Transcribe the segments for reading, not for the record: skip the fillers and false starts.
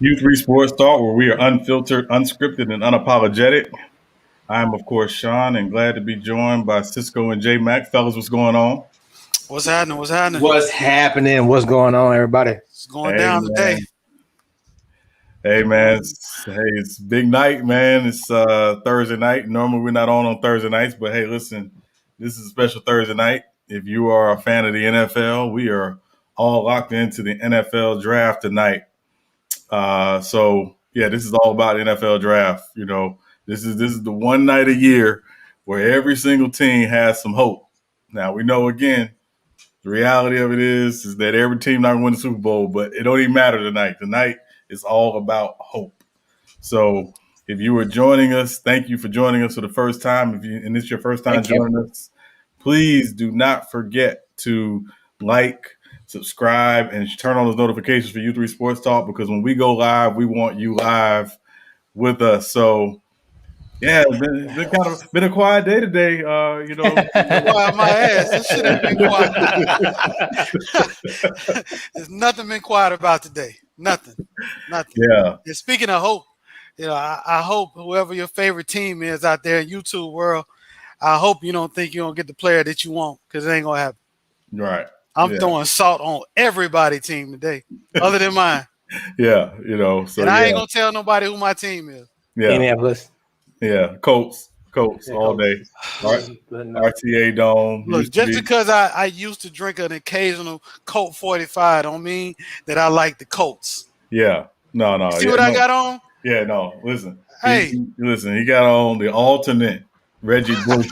U3 Sports Talk, where we are unfiltered, unscripted, and unapologetic. I'm, of course, Sean, and glad to be joined by Cisco and J Mac. Fellas, what's going on? What's happening? What's happening? What's happening? What's going on, everybody? It's going down today. Hey, man. It's big night, man. It's Thursday night. Normally, we're not on Thursday nights, but hey, listen, this is a special Thursday night. If you are a fan of the NFL, we are all locked into the NFL draft tonight. This is all about NFL draft. You know, this is the one night a year where every single team has some hope. Now we know again, the reality of it is that every team not gonna win the Super Bowl, but it don't even matter tonight. Tonight is all about hope. So if you were joining us, thank you for joining us for the first time. And it's your first time joining us, please do not forget to like, subscribe, and turn on those notifications for U3 Sports Talk, because when we go live, we want you live with us. So, yeah, it's been a quiet day today. Quiet my ass. This shit ain't been quiet. There's nothing been quiet about today. Nothing. Yeah. And speaking of hope, I hope whoever your favorite team is out there in YouTube world, I hope you don't think you're gonna get the player that you want, because it ain't gonna happen. Right. I'm throwing salt on everybody's team today, other than mine. Yeah, So and I ain't gonna tell nobody who my team is. Yeah. Indianapolis. Yeah, Colts all day. RTA Dome. Look, just because I used to drink an occasional Colt 45 don't mean that I like the Colts. Yeah. No. See what I got on? Yeah, no. Listen. Hey. He got on the alternate Reggie Bush.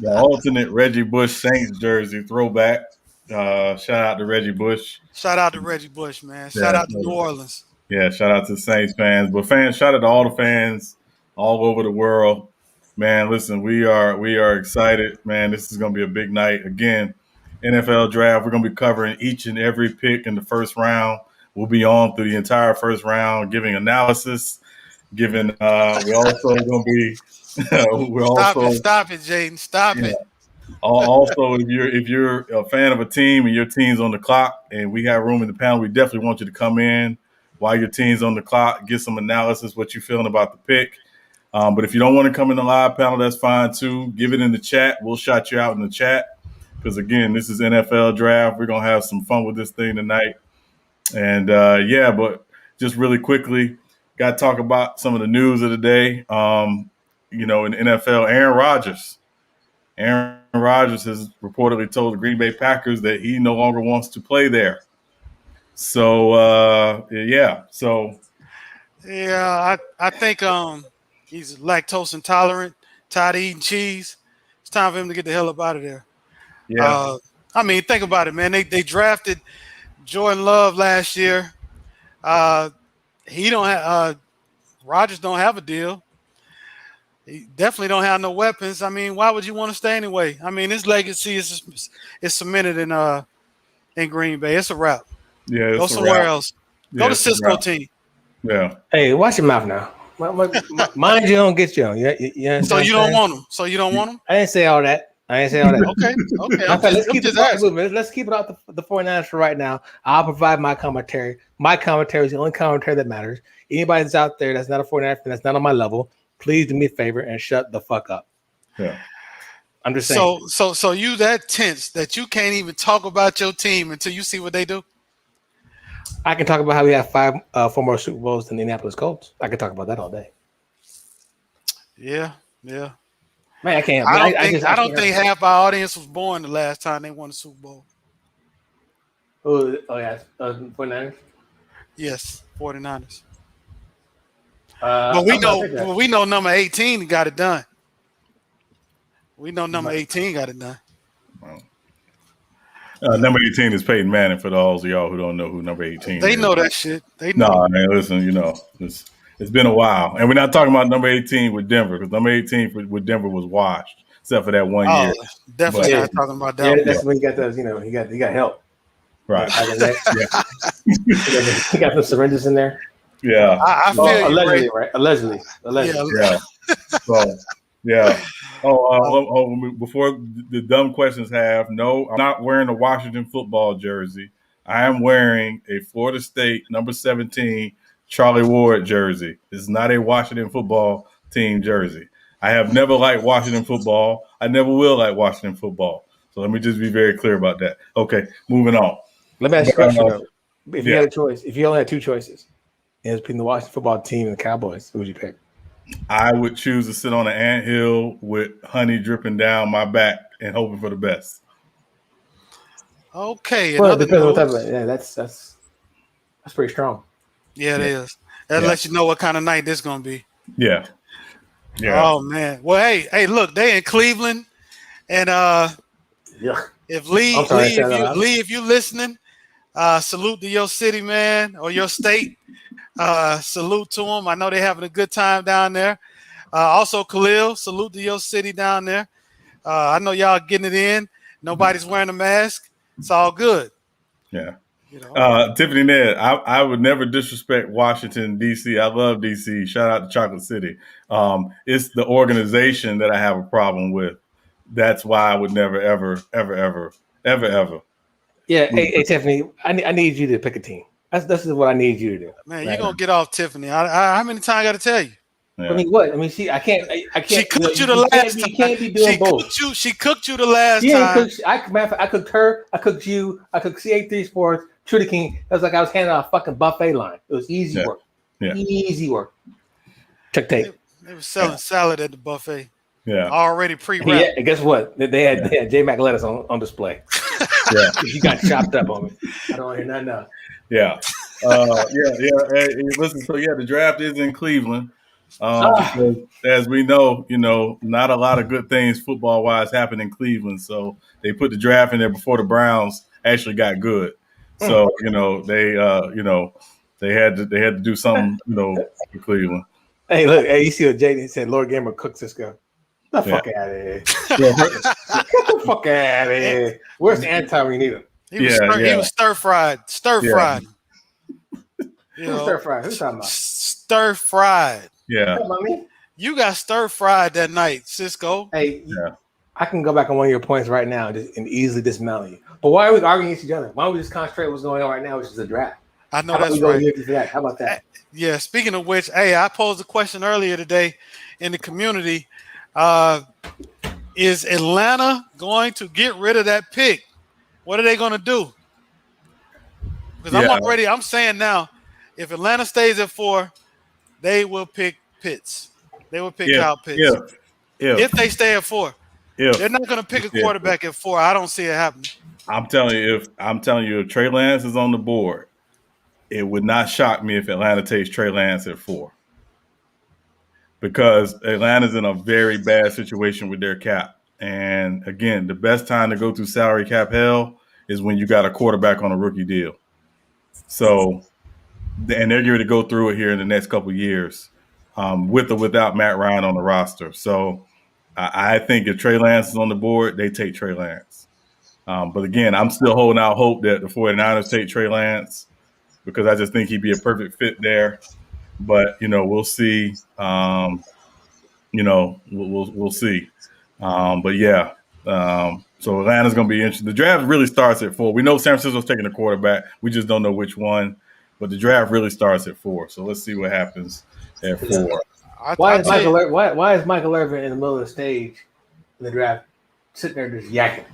The alternate Reggie Bush Saints jersey throwback. Shout out to Reggie Bush. Shout out to Reggie Bush, man. Shout out to New Orleans. Yeah, shout out to the Saints fans. But shout out to all the fans all over the world. Man, listen, we are excited. Man, this is going to be a big night. Again, NFL draft, we're going to be covering each and every pick in the first round. We'll be on through the entire first round, giving analysis, we're also going to be Stop it, Jaden. Stop it. Also, if you're a fan of a team and your team's on the clock and we have room in the panel, we definitely want you to come in while your team's on the clock, get some analysis, what you're feeling about the pick. But if you don't want to come in the live panel, that's fine too. Give it in the chat. We'll shout you out in the chat, because again, this is NFL draft. We're gonna have some fun with this thing tonight. And but just really quickly, got to talk about some of the news of the day. In the NFL, Aaron Rodgers has reportedly told the Green Bay Packers that he no longer wants to play there. So, I think he's lactose intolerant, tired of eating cheese. It's time for him to get the hell up out of there. Yeah. Think about it, man. They drafted Jordan Love last year. Rodgers don't have a deal. He definitely don't have no weapons. Why would you want to stay anyway? His legacy is cemented in Green Bay. It's a wrap. Yeah, go somewhere else. Go to Cisco team. Yeah. Hey, watch your mouth now. Mind you don't get you on. So you don't want him. So you don't want him? I didn't say all that. Okay. Let's keep it out the 49ers for right now. I'll provide my commentary. My commentary is the only commentary that matters. Anybody that's out there that's not a 49er fan, that's not on my level, please do me a favor and shut the fuck up. Yeah. I'm just saying. So you that tense that you can't even talk about your team until you see what they do? I can talk about how we have 4 more Super Bowls than the Indianapolis Colts. I can talk about that all day. Yeah. Man, I can't. I don't think half our audience was born the last time they won the Super Bowl. Oh yeah, 49ers? Yes, 49ers. But we know number 18 got it done. We know number 18 got it done. Number 18 is Peyton Manning, for those of y'all who don't know who number 18 They is. know that shit. They know. No, man, listen, it's been a while. And we're not talking about number 18 with Denver, because number 18 with Denver was washed, except for that 1 year. Definitely not talking about that. Yeah, that's when he got those, he got help. Right. He got some syringes in there. Yeah. I feel you, allegedly, right? Allegedly. Yeah. Before the dumb questions no, I'm not wearing a Washington football jersey. I am wearing a Florida State number 17 Charlie Ward jersey. It's not a Washington football team jersey. I have never liked Washington football. I never will like Washington football. So let me just be very clear about that. Okay, moving on. Let me ask you a question though. If you had a choice, if you only had two choices, and it's between the Washington football team and the Cowboys, who would you pick? I would choose to sit on an anthill with honey dripping down my back and hoping for the best. Okay. Well, it depends on what type of, yeah, that's pretty strong. Yeah, it is. That lets you know what kind of night this is gonna be. Yeah. Yeah. Oh man. Well, hey, look, they in Cleveland, and if Lee, if you listening, salute to your city, man, or your state. Salute to them. I know they're having a good time down there. Also, Khalil, salute to your city down there. I know y'all getting it in. Nobody's wearing a mask. It's all good. Yeah. Tiffany Ned, I would never disrespect Washington, D.C. I love D.C. Shout out to Chocolate City. It's the organization that I have a problem with. That's why I would never, ever. Yeah. Hey, Tiffany, I need you to pick a team. This is what I need you to do. Man, you're going to get off Tiffany. How many times I got to tell you? Yeah. I mean, what? I mean, I can't. She cooked you the last time. You can't be doing both. She cooked you the last time. I cooked her. I cooked you. I cooked CA3 Sports, Trudy King. It was like I was handing out a fucking buffet line. It was easy work. Yeah. Easy work. Check tape. They were selling salad at the buffet. Yeah. Already pre-wrapped. Yeah, and guess what? They had J Mac lettuce on display. Yeah. You got chopped up on me. I don't want to hear nothing else. Yeah. Hey, listen, so the draft is in Cleveland. As we know, not a lot of good things football wise happen in Cleveland. So they put the draft in there before the Browns actually got good. So they had to do something for Cleveland. Hey, look, you see what Jaden said? Lord Gamer cooks this guy. Get the fuck out of here. Get the fuck out of here. Where's the Anton when you need him? He was stir fried. Stir fried. Stir fried. Who's talking about? Stir fried. Yeah. You got stir fried that night, Cisco. Hey, I can go back on one of your points right now and easily dismantle you. But why are we arguing against each other? Why don't we just concentrate on what's going on right now, which is the draft? I know that's right. How about that? Yeah, speaking of which, hey, I posed a question earlier today in the community. Is Atlanta going to get rid of that pick? What are they going to do? Because I'm saying now, if Atlanta stays at 4, they will pick Pitts. They will pick Kyle Pitts. If they stay at 4. They're not going to pick a quarterback at 4. I don't see it happening. I'm telling you, if Trey Lance is on the board, it would not shock me if Atlanta takes Trey Lance at 4. Because Atlanta's in a very bad situation with their cap. And again, the best time to go through salary cap hell is when you got a quarterback on a rookie deal. So, and they're going to go through it here in the next couple of years, with or without Matt Ryan on the roster. So, I think if Trey Lance is on the board, they take Trey Lance. But again, I'm still holding out hope that the 49ers take Trey Lance because I just think he'd be a perfect fit there. But we'll see. We'll see. So Atlanta's going to be interesting. The draft really starts at 4. We know San Francisco's taking a quarterback. We just don't know which one. But the draft really starts at 4. So let's see what happens at 4. Why is Michael Irvin in the middle of the stage in the draft sitting there just yakking?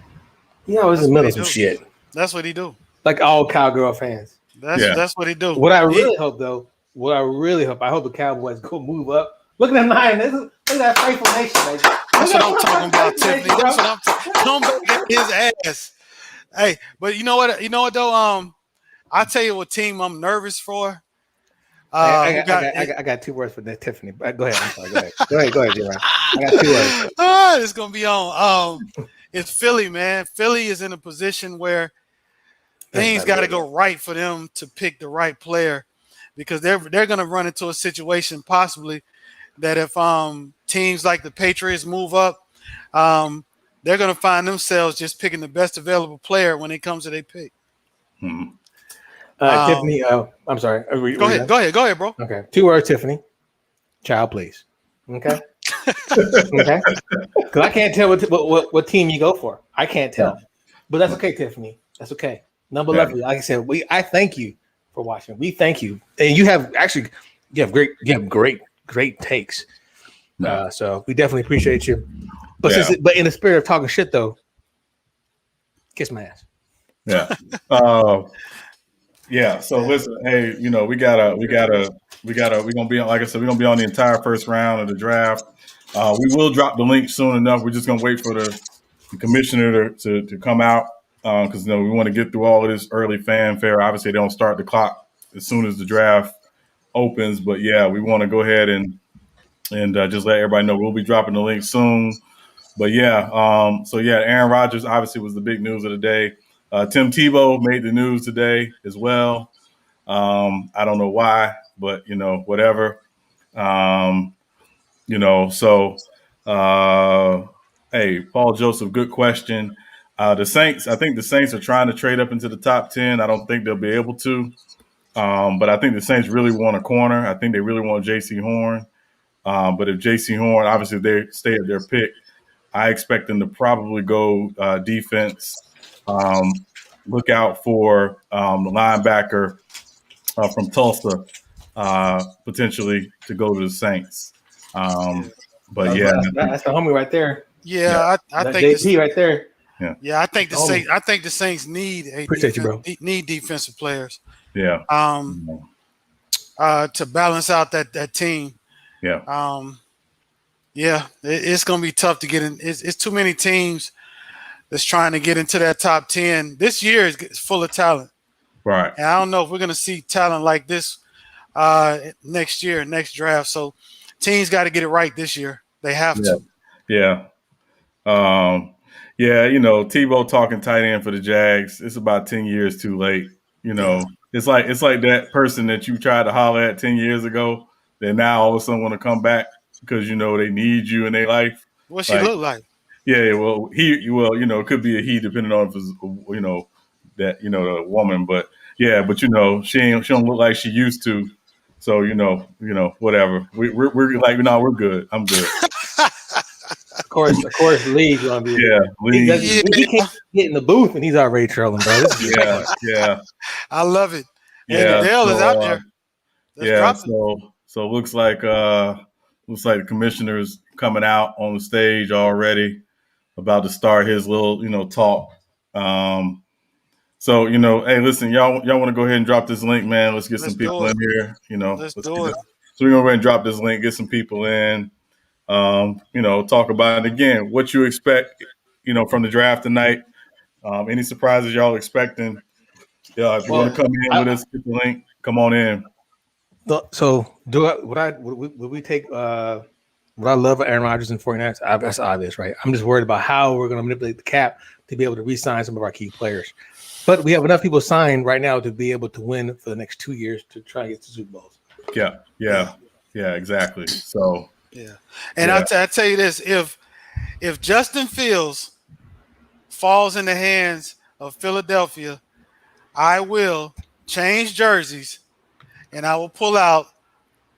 He always in the middle of some shit. That's what he do. Like all Cowgirl fans. That's what he do. What I really hope, I hope the Cowboys go move up. Look at them nine. Look at that faithful nation, baby. That's what I'm talking about, Tiffany. That's what I'm talking about. Come back his ass. Hey, but you know what though? I'll tell you what team I'm nervous for. I got 2 words for that, Tiffany. Go ahead. I'm sorry. Go ahead, J-Ryan. I got 2 words. It's gonna be on. It's Philly, man. Philly is in a position where things got to go right for them to pick the right player, because they're gonna run into a situation possibly that if teams like the Patriots move up, they're gonna find themselves just picking the best available player when it comes to their pick. Mm-hmm. Tiffany, I'm sorry. Go ahead, bro. Okay. 2 words, Tiffany. Child, please. Okay. Okay. Because I can't tell what team you go for. I can't tell. But that's okay, Tiffany. That's okay. Number 11. Like I said, I thank you for watching. We thank you, and you have great takes. So we definitely appreciate you. But but in the spirit of talking shit, though, kiss my ass. Yeah. Yeah. So listen, hey, we're gonna be on, like I said, we're gonna be on the entire first round of the draft. We will drop the link soon enough. We're just gonna wait for the commissioner to come out because we want to get through all of this early fanfare. Obviously, they don't start the clock as soon as the draft opens, but yeah, we want to go ahead and just let everybody know we'll be dropping the link soon. But yeah, Aaron Rodgers obviously was the big news of the day. Tim Tebow made the news today as well. I don't know why, but whatever. Hey, Paul Joseph, good question. The Saints, I think the Saints are trying to trade up into the top 10. I don't think they'll be able to. But I think the Saints really want a corner. I think they really want J.C. Horn. But if J.C. Horn, obviously they stay at their pick, I expect them to probably go defense. Look out for the linebacker from Tulsa, potentially to go to the Saints. But that's the homie right there. Yeah, I think JP right there. Yeah, I think the Saints need need defensive players. Yeah. To balance out that team. Yeah. It's gonna be tough to get in. It's too many teams that's trying to get into that top 10. This year is full of talent. Right. And I don't know if we're gonna see talent like this next draft. So teams got to get it right this year. They have to. Yeah. Tebow talking tight end for the Jags. It's about 10 years too late. It's like that person that you tried to holler at 10 years ago that now all of a sudden want to come back because they need you in their life. What she look like? Yeah, well, it could be a he depending on if it's the woman, but she don't look like she used to. So whatever. We're like, no, we're good. I'm good. Of course, Lee's gonna be. Yeah, Lee. He can't get in the booth and he's already trolling, bro. Yeah. I love it. Yeah, and Dale is out there. So it looks like the commissioner's coming out on the stage already, about to start his little talk. Hey, listen, y'all want to go ahead and drop this link, man? Let's get some people in here. Let's do it. So we're gonna go ahead and drop this link, get some people in. Talk about it again. What you expect, from the draft tonight? Any surprises y'all expecting? Yeah, if you want to come in with us, get the link. Come on in. So, would we take what I love of Aaron Rodgers and 49ers? That's obvious, right? I'm just worried about how we're going to manipulate the cap to be able to re-sign some of our key players. But we have enough people signed right now to be able to win for the next 2 years to try and get to Super Bowls. Yeah, exactly. So and I tell you this: if Justin Fields falls in the hands of Philadelphia, I will change jerseys and I will pull out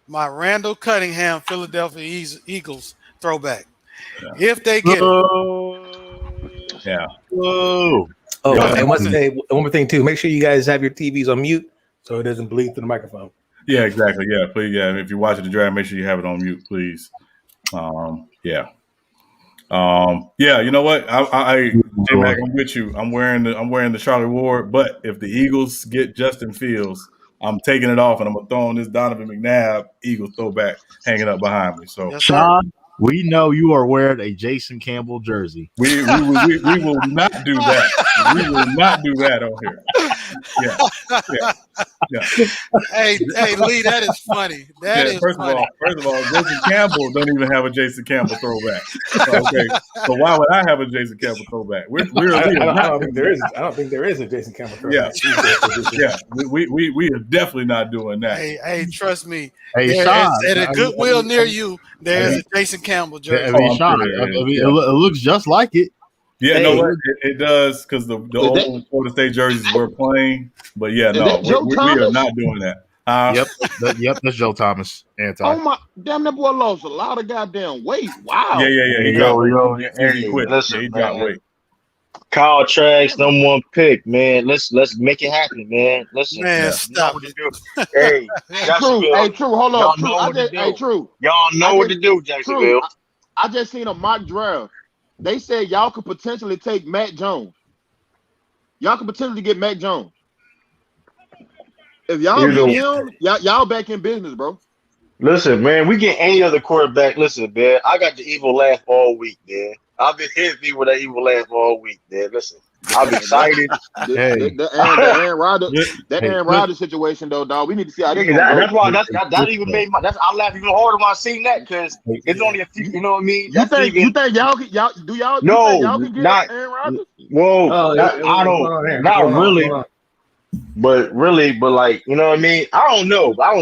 my Randall Cunningham Philadelphia Eagles throwback. Yeah. If they get it. Yeah. Whoa. Oh, and one more thing too. Make sure you guys have your TVs on mute so it doesn't bleed through the microphone. Yeah, exactly. Yeah, please. Yeah, if you're watching the draft, make sure you have it on mute, please. Yeah. You know what? J-Mac, I'm with you. I'm wearing the Charlie Ward, but if the Eagles get Justin Fields, I'm taking it off and I'm gonna throw on this Donovan McNabb Eagles throwback hanging up behind me. So, Sean, we know you are wearing a Jason Campbell jersey. We will not do that. We will not do that on here. Yeah. Hey, Lee, that is funny. First of all, Jason Campbell don't even have a Jason Campbell throwback. Okay, so why would I have a Jason Campbell throwback? I don't think there is. I don't think there is a Jason Campbell throwback. Yeah. We are definitely not doing that. Hey, trust me. Hey, Sean, at a Goodwill near you, there's a Jason Campbell jersey. Sean, it looks just like it. Yeah, no, it does because the old Florida State jerseys were playing, but we are not doing that. Yep, that's Joe Thomas. Oh my, damn, that boy lost a lot of goddamn weight. Wow. Yeah. He dropped weight. Listen, he dropped weight. Kyle Trask, number 1 pick, man. Let's make it happen, man. Listen, Man, you know stop what to it. do. Hey, True. Jacksonville, Hey, true. Hold y'all on. True. know what to do. Hey, true. Y'all know what to do, True. Jacksonville. I just seen a mock draft. They said y'all could potentially take Matt Jones. Y'all could potentially get Matt Jones. If y'all Either- get him, y'all back in business, bro. Listen, man, we get any other quarterback. Listen, man, I got the evil laugh all week, man. I've been hitting people with that evil laugh all week, man. Listen, I'm excited. The Aaron Rodgers situation, though, dog. We need to see how this Yeah, gonna that's go. why that even made my I laugh even harder when I seen that because it's only a few. You know what I mean? You think y'all can No, you think y'all can get not Aaron Rodgers? well. Oh, I don't. Not really. But like, you know what I mean? I don't know. I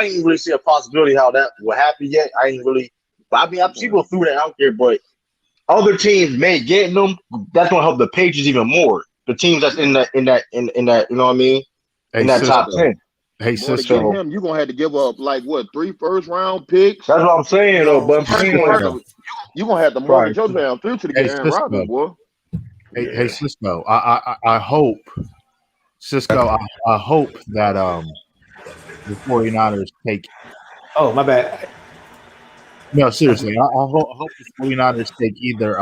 ain't really see a possibility how that will happen yet. I ain't really. But I mean, people threw that out there, but other teams may get them. That's gonna help the Patriots even more. The teams that's in that, you know what I mean? In that top 10. Hey, Boy, to get him, you're gonna have to give up like what 3 first-round picks. That's what I'm saying, though. But I'm saying you're gonna have to mortgage your damn future to get Aaron Rodgers, boy. Hey, Cisco. I hope, Cisco. I hope that the 49ers take. Oh, my bad. No, seriously. I hope the 49ers take either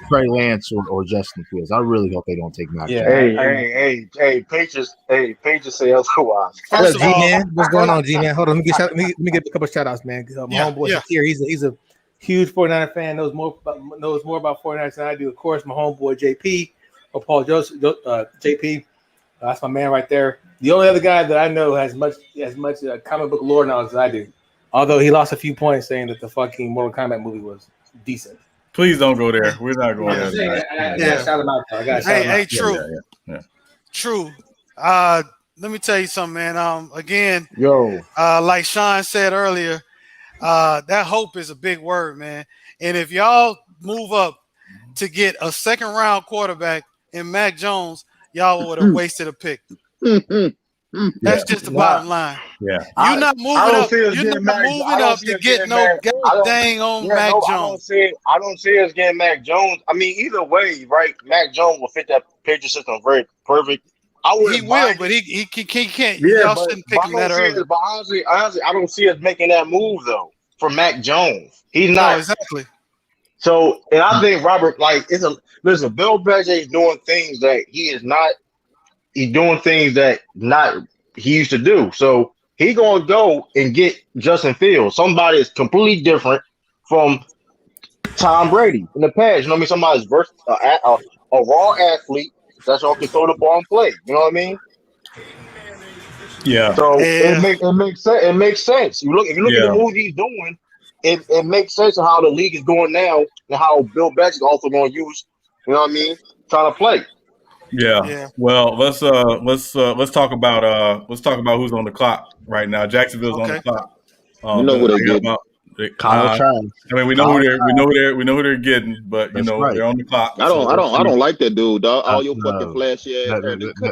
Trey Lance or Justin Fields. I really hope they don't take Mac. Yeah. Hey, Patriots say otherwise. First of all, G-Man, what's going on, G-Man? Hold on, let me get a couple of shout outs, man. My homeboy Shakir, he's a huge 49er fan, knows more about 49ers than I do. Of course, my homeboy JP or Paul Joseph, JP. That's my man right there. The only other guy that I know has much comic book lore knowledge as I do. Although he lost a few points saying that the fucking Mortal Kombat movie was decent. Please don't go there. We're not going there. I gotta shout him out, though. Hey, true. Yeah. True. Let me tell you something, man. Again, like Sean said earlier, that hope is a big word, man. And if y'all move up to get a second-round quarterback in Mac Jones, y'all would have wasted a pick. That's just the bottom line. Yeah, you're not moving up. You're not moving up to get no dang on Mac Jones. I don't see us getting Mac Jones. I mean, either way, right? Mac Jones will fit that Patriot system very perfect. He will, but he can't. Yeah, y'all shouldn't pick him that early. But honestly, I don't see us making that move though for Mac Jones. He's not exactly. So, and I think Robert, like, listen, Bill Belichick is doing things that he's doing things that he used to do. So he gonna go and get Justin Fields, somebody that's completely different from Tom Brady in the past. You know what I mean? Somebody's a raw athlete that's all can throw the ball and play. You know what I mean? Yeah. So it makes sense. It makes sense. If you look at the move he's doing, it makes sense of how the league is going now and how Bill Belichick is also going to use. You know what I mean? Trying to play. Yeah. Well, let's talk about who's on the clock right now. Jacksonville's on the clock. You know who they get? Kyle Trask. I mean, we know who they're getting, but That's they're on the clock. I don't like that dude, dog. All your fucking flashy ass.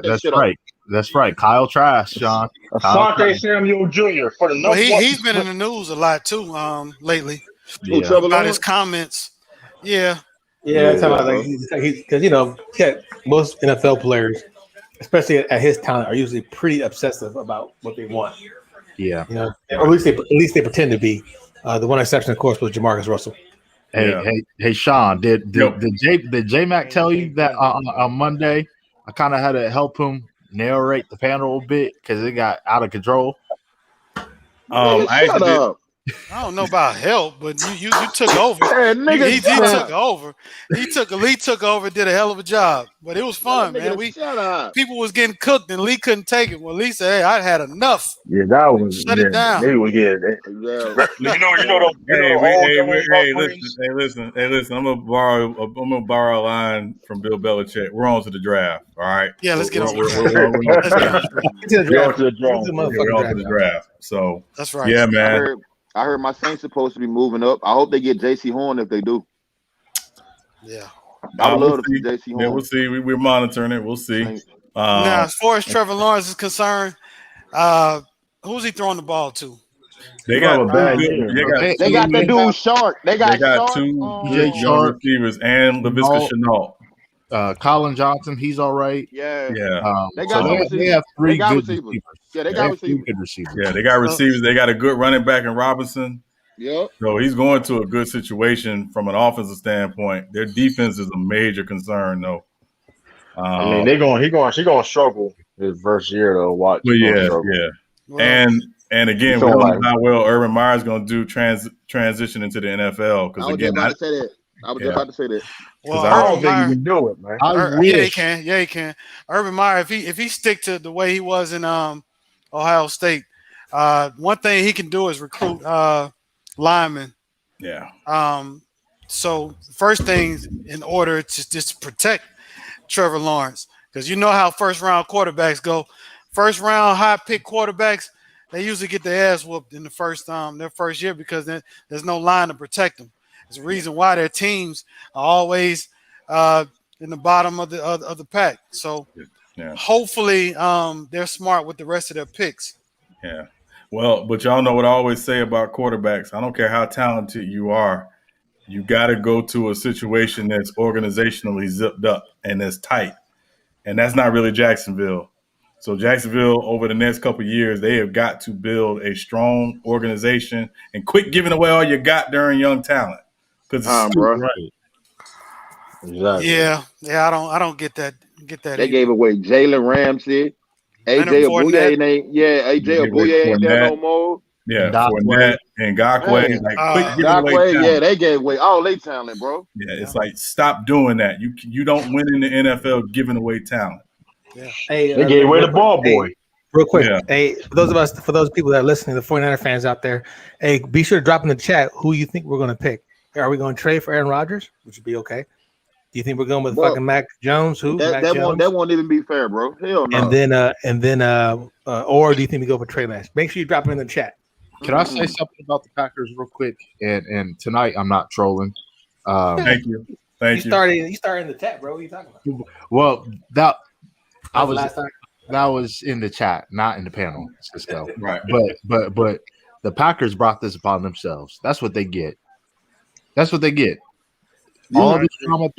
That's right. That's right. Kyle Trask, Sean. Asante Samuel Jr. for the number. He's been in the news a lot too lately. About his comments. Yeah. That's about because most NFL players, especially at his talent, are usually pretty obsessive about what they want. Yeah. Or at least they pretend to be. The one exception, of course, was Jamarcus Russell. Hey, Sean, did J-Mac tell you that on Monday I kind of had to help him narrate the panel a bit because it got out of control? I don't know about help, but you took over. He took over. Lee took over, did a hell of a job. But it was fun, man. People was getting cooked and Lee couldn't take it. Well, Lee said, "Hey, I had enough." Yeah, that was shut it down. They would get listen. I'm gonna borrow a line from Bill Belichick. We're on to the draft. All right. Yeah, let's get on to the draft. So that's right. Yeah, man. I heard my Saints supposed to be moving up. I hope they get J.C. Horn if they do. Yeah. I would love to see J.C. Horn. Yeah, we'll see. We're monitoring it. We'll see. Now, as far as Trevor Lawrence is concerned, who's he throwing the ball to? They got the dude Shark. They got two young receivers and Laviska Shenault. Colin Johnson, he's all right. Yeah. They got they have three good receivers. receivers. Yeah, they got receivers. Good receivers. Yeah, they got receivers. They got a good running back in Robinson. Yep. So he's going to a good situation from an offensive standpoint. Their defense is a major concern, though. I mean, she's gonna struggle his first year though. Watch. Well, yeah. Well, And again, we don't know how well Urban Meyer's going to do transition into the NFL. Because again, I was just about to say that. Well, I don't think he can do it, man. Yeah, he can. Yeah, he can. Urban Meyer, if he stick to the way he was in Ohio State, one thing he can do is recruit linemen. Yeah. So first thing in order to just protect Trevor Lawrence, because you know how first round quarterbacks go. First round high pick quarterbacks, they usually get their ass whooped in the their first year because there's no line to protect them. There's a reason why their teams are always in the bottom of the pack. So hopefully they're smart with the rest of their picks. Yeah. Well, but y'all know what I always say about quarterbacks. I don't care how talented you are. You got to go to a situation that's organizationally zipped up and that's tight. And that's not really Jacksonville. So Jacksonville, over the next couple of years, they have got to build a strong organization and quit giving away all you got during young talent. Because it's bro. Right. Exactly. Yeah. I don't get that. They gave away Jalen Ramsey, AJ Abuye ain't there no more. Yeah, Fournette and Ngakoue. Quit giving away talent. Yeah, they gave away all their talent, bro. Yeah, it's like stop doing that. You don't win in the NFL giving away talent. Yeah. Hey, they gave away the ball boy. Real quick, Yeah. hey, for those people that are listening, the 49er fans out there, hey, be sure to drop in the chat who you think we're going to pick. Are we going to trade for Aaron Rodgers, which would be okay? Do you think we're going with fucking Mac Jones? That won't even be fair, bro. Hell no. And then, or do you think we go for Trey Lance? Make sure you drop it in the chat. Can I say something about the Packers real quick? And tonight I'm not trolling. Thank you. You started in the chat, bro. What are you talking about? Well, that was in the chat, not in the panel, Cisco. Right. But the Packers brought this upon themselves. That's what they get. All of this drama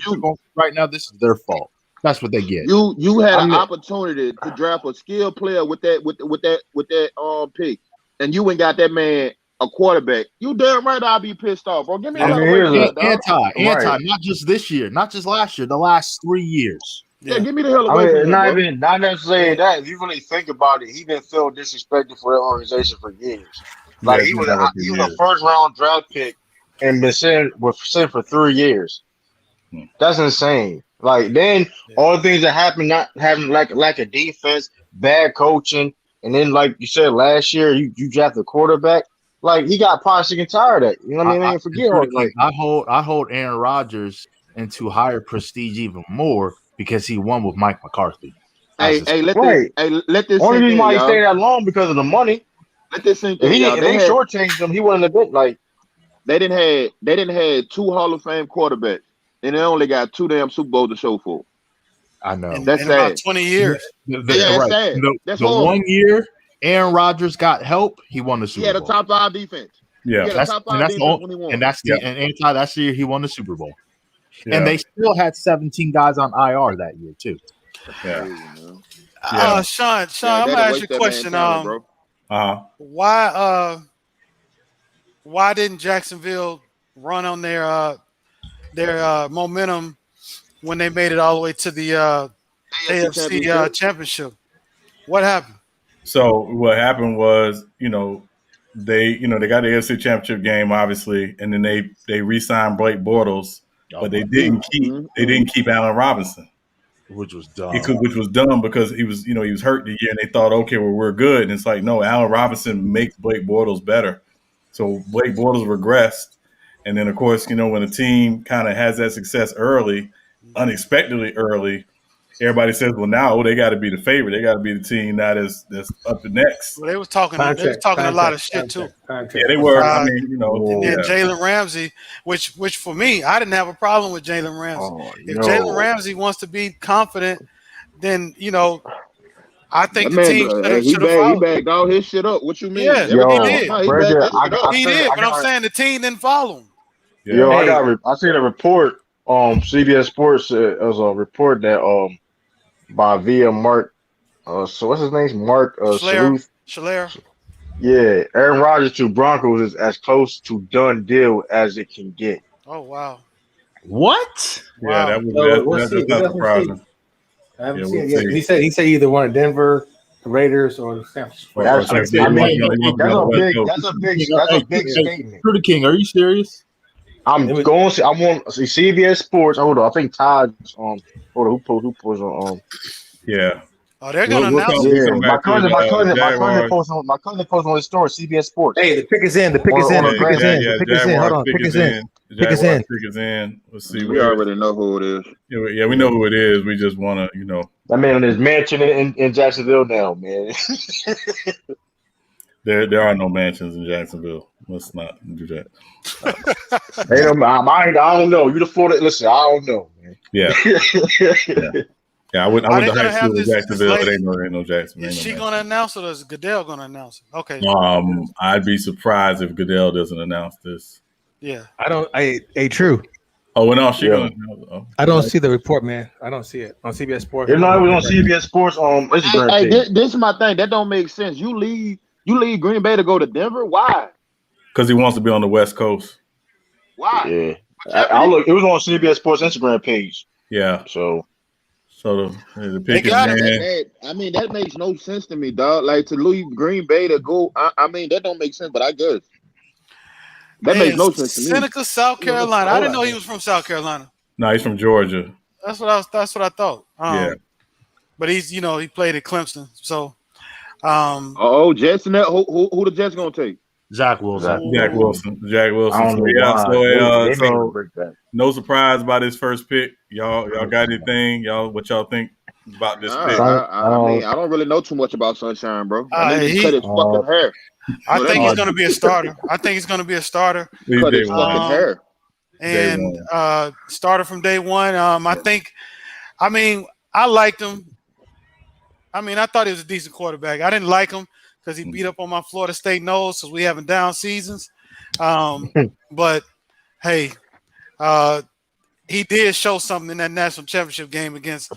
right now, this is their fault. That's what they get. You had an opportunity to draft a skilled player with that pick, and you ain't got that man a quarterback. You damn right I'll be pissed off, bro. Give me anti, not just this year, not just last year, the last 3 years. Yeah, give me the hell away from him. Not necessarily that. If you really think about it, he been feel disrespected for that organization for years. Like he was a first round draft pick and been sitting for 3 years. That's insane. Like then all the things that happened, not having lack of defense, bad coaching, and then like you said last year, you drafted a quarterback. Like he got probably sick and tired of it. You know what I mean? Forget like I hold Aaron Rodgers into higher prestige even more because he won with Mike McCarthy. Let this only reason why he y'all. stayed that long because of the money. Let this sink If in. they shortchanged him, he wouldn't have been like they didn't have 2 Hall of Fame quarterbacks, and they only got 2 damn Super Bowls to show for. I know. That's in sad. about 20 years. That's sad. That's the 1 year Aaron Rodgers got help, he won the Super Bowl. He had a top 5 defense. Yeah, that's the year he won the Super Bowl. Yeah. And they still had 17 guys on IR that year too. Yeah. Sean, I'm gonna ask you a question. Why didn't Jacksonville run on their momentum when they made it all the way to the AFC championship? What happened? So what happened was, they got the AFC Championship game, obviously, and then they re-signed Blake Bortles, but they didn't keep Allen Robinson, which was dumb. Which was dumb because he was hurt the year, and they thought, okay, well, we're good, and it's like, no, Allen Robinson makes Blake Bortles better, so Blake Bortles regressed, and then of course, when a team kind of has that success early, unexpectedly early. Everybody says, well, now they got to be the favorite. They got to be the team that's up to next. Well, they was talking a lot of shit too. Yeah, they were. And then Jalen Ramsey, which for me, I didn't have a problem with Jalen Ramsey. If Jalen Ramsey wants to be confident, then I think the team should have followed. He bagged all his shit up. What you mean? Yeah, he did. He did, but I'm saying the team didn't follow him. Yeah. I seen a report CBS Sports was a report that by via Mark. So what's his name? Mark Schler. Yeah, Aaron Rodgers to Broncos is as close to done deal as it can get. Oh wow. What? Yeah, Wow. that's not surprising. I haven't Yeah, seen we'll it yet. see. He said either one of Denver, the Raiders, or the San Francisco. Or That's, San I Francisco. mean, He wants to be on the West Coast. that's a big statement. Trudy King, are you serious? I'm going to. I want to see CBS Sports. Hold on, I think Todd's hold on, who posts on Oh, they're We'll gonna announce it. Yeah, my cousin Jaguars. posts on his story, CBS Sports. Hey, the pick is in. The pick is in. The pick is in. The pick is in. Hold on. Pick is in. Pick is in. Pick is in. Let's see. We already know who it is. Yeah, we know who it is. We just want to, That man in his mansion in Jacksonville now, man. There are no mansions in Jacksonville. Let's not do that. I don't know. You the Florida. Listen, I don't know, man. Yeah. Yeah, I went to high school in Jacksonville. It ain't no Jacksonville. Is she gonna announce it, or is Goodell gonna announce it? Okay. I'd be surprised if Goodell doesn't announce this. Yeah. True. Oh, and she gonna. I don't see the report, man. I don't see it on CBS Sports. You know, it was on CBS Sports on Instagram. Hey, this is my thing. That don't make sense. You leave Green Bay to go to Denver. Why? Because he wants to be on the West Coast. Why? Yeah, I look. It was on CBS Sports Instagram page. Yeah. So the pick is I mean, that makes no sense to me, dog. Like to leave Green Bay to go. I mean, that don't make sense. But I guess that makes no sense to me. Seneca, South Carolina. I didn't know he was from South Carolina. No, he's from Georgia. That's what I thought. Yeah. But he's he played at Clemson. So Jets and that who the Jets gonna take? Jack Wilson. Jack Wilson. I don't know So no surprise about his first pick. Y'all got anything? What y'all think about this pick? I mean, I don't really know too much about Sunshine, bro. He cut his fucking hair. I think he's gonna be a starter. Cut his fucking hair. And starter from day one. I liked him. I thought he was a decent quarterback. I didn't like him because he beat up on my Florida State nose because we having down seasons. But hey, he did show something in that national championship game against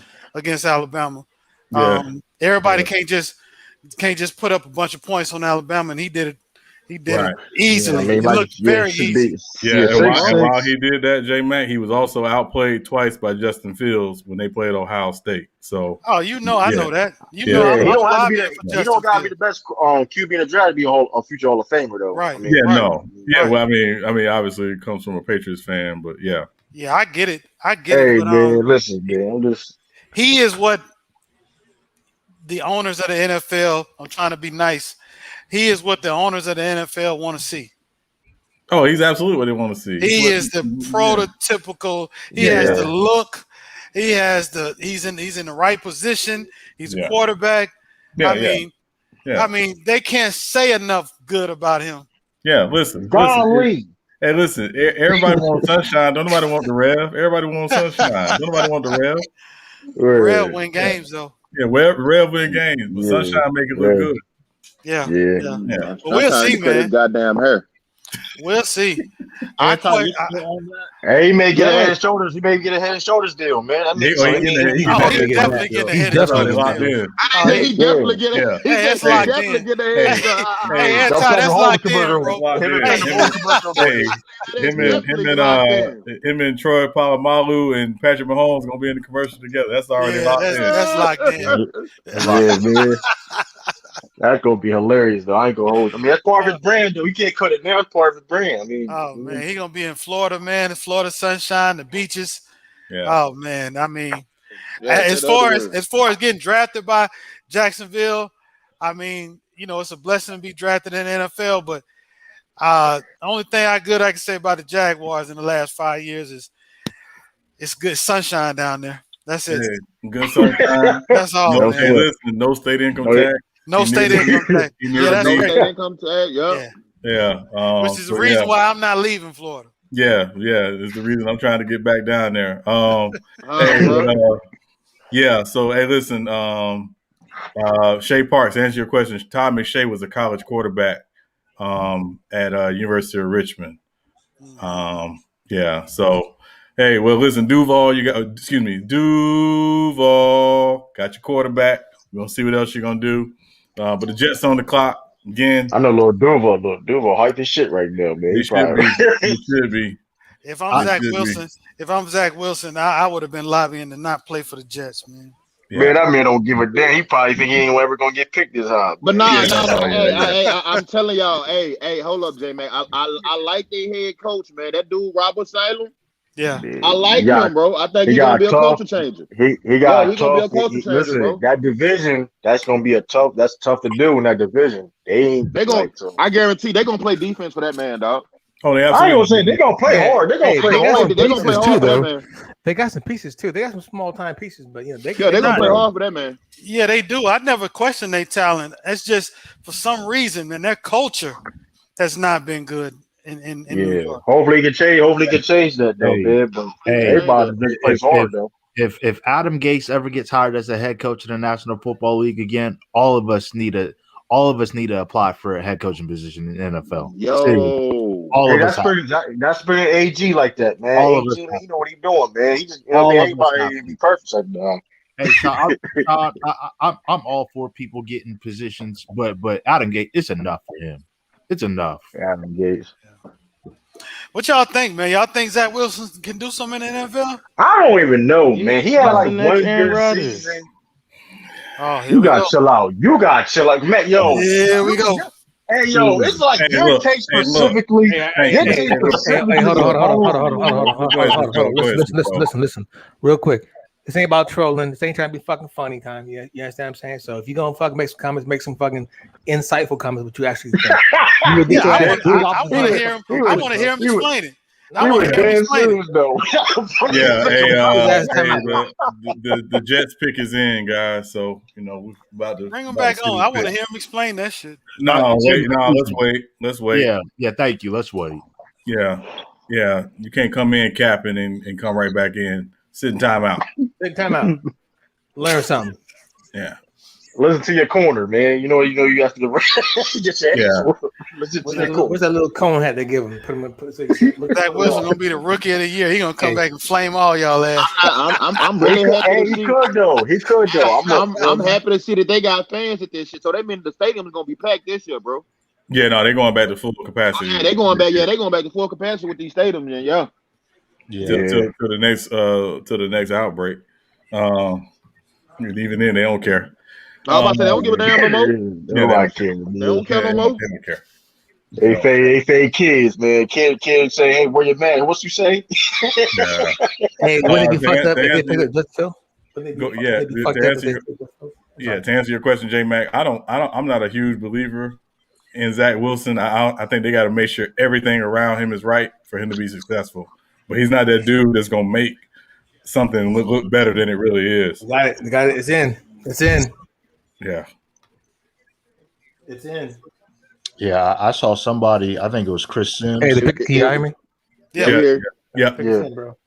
Alabama. Everybody can't just put up a bunch of points on Alabama, and he did it. He did it easily. It looked very easy. And while he did that, J-Mac, he was also outplayed twice by Justin Fields when they played Ohio State. So, I know that. He don't got to be the best QB in the draft to be a future Hall of Famer, though. Right. Well, obviously it comes from a Patriots fan, but yeah. Yeah, I get it. Hey, man, listen, man. He is what the owners of the NFL, I'm trying to be nice, he is what the owners of the NFL want to see. Oh, he's absolutely what they want to see. He is the prototypical. He has the look. He's in the right position. He's a quarterback. I mean, they can't say enough good about him. Yeah, listen. Hey, listen. Everybody wants Sunshine. Don't nobody want the Rev. Everybody wants Sunshine. Don't nobody want the Rev. Rev win games though. Yeah, Rev win games, but Sunshine make it look good. Yeah. Well, we'll see, man. His goddamn hair. We'll see. He may get a head and shoulders. He may get a head and shoulders deal, man. He's definitely getting a head and shoulders deal. He definitely get a head and shoulders. Hey, that's locked in, bro. Him and Troy Polamalu and Patrick Mahomes gonna be in the commercial together. That's already locked in. That's locked in. Yeah, man. That's gonna be hilarious, though. I ain't gonna hold it. I mean, that's part of his brand, though. He can't cut it now. It's part of his brand. I mean, man, he gonna be in Florida, man. The Florida sunshine, the beaches. Yeah. Oh man, I mean, as far as getting drafted by Jacksonville, I mean, it's a blessing to be drafted in the NFL. But the only thing I can say about the Jaguars in the last 5 years is it's good sunshine down there. That's it. Yeah, good sunshine. That's all. No, hey, listen, no state income tax. No state income tax. That's no great. state income tax. Yeah. Which is the reason why I'm not leaving Florida. Yeah. It's the reason I'm trying to get back down there. So hey, listen. Shea Parks, to answer your question, Todd McShay was a college quarterback at University of Richmond. So Hey, well, listen, Duval, Duval got your quarterback. We're gonna see what else you're gonna do. But the Jets on the clock again. I know Lil Duval hype his shit right now, man. He He should probably be. He should be. If I'm Zach Wilson, I would have been lobbying to not play for the Jets, man. Yeah. Man, that man don't give a damn. He probably think he ain't ever gonna get picked this time. But I'm telling y'all, hey, hold up, J man. I like their head coach, man. That dude Robert Salem. Yeah, I like him, bro. I think he's gonna be a culture changer. He gonna be a culture changer, listen, bro. that division, that's gonna be that's tough to do in that division. They gonna, I guarantee they're gonna play defense for that man, dog. Oh, I ain't gonna say they're gonna play hard. They're gonna play hard. They're gonna play hard for that man. They got some pieces too. They got some small time pieces, but they're gonna play hard for that man. Yeah, they do. I never question their talent. It's just for some reason, man, their culture has not been good in New York. Hopefully, he can change that though, man. But everybody just plays hard though. If Adam Gase ever gets hired as a head coach in the National Football League again, all of us need to apply for a head coaching position in the NFL. Yo, that's been AG like that, man. All AG, man, he know what he's doing, man. He just everybody be perfect like that. Hey, Sean, I'm all for people getting positions, but Adam Gase, it's enough for him. It's enough. Adam Gase. What y'all think, man? Y'all think Zach Wilson can do something in the NFL? I don't even know, man. He had like one good season. Oh, you gotta chill out. Man, yo. Here we go. Hey, yo, it's like your case specifically. Hold on. Listen. Real quick. This ain't about trolling. This ain't trying to be fucking funny time. You understand what I'm saying? So if you're gonna fucking make some comments, make some fucking insightful comments, what you actually think. I want to hear him explain it. I want to hear him explain it. The Jets pick is in, guys. So we're about to bring him back on. I want to hear him explain that shit. Let's wait. Yeah. Thank you. Let's wait. Yeah. You can't come in capping and come right back in. Sit in timeout. Learn something. Yeah. Listen to your corner, man. You you have to get your ass. What's that little cone hat they give him? Zach Wilson gonna be the rookie of the year. He gonna come back and flame all y'all ass. I'm really happy. He could though. I'm happy to see that they got fans at this shit. So that means the stadium is gonna be packed this year, bro. Yeah, no, they're going back to full capacity. They're going back. Yeah, they're going back to full capacity with these stadiums. Yeah. To the next outbreak. Even then, they don't care. I was about to say they don't give a damn no more. They don't care no more. They don't care. They fake kids, man. Kids say, "Hey, where your man? What you say?" Hey, wouldn't it be fucked up if they pick up just Phil? To answer your question, J Mac, I'm not a huge believer in Zach Wilson. I think they got to make sure everything around him is right for him to be successful. But he's not that dude that's gonna make something look better than it really is. The guy is in. It's in. Yeah. It's in. Yeah, I saw somebody. I think it was Chris Sims. Hey, can you hear me? Yeah. Bro.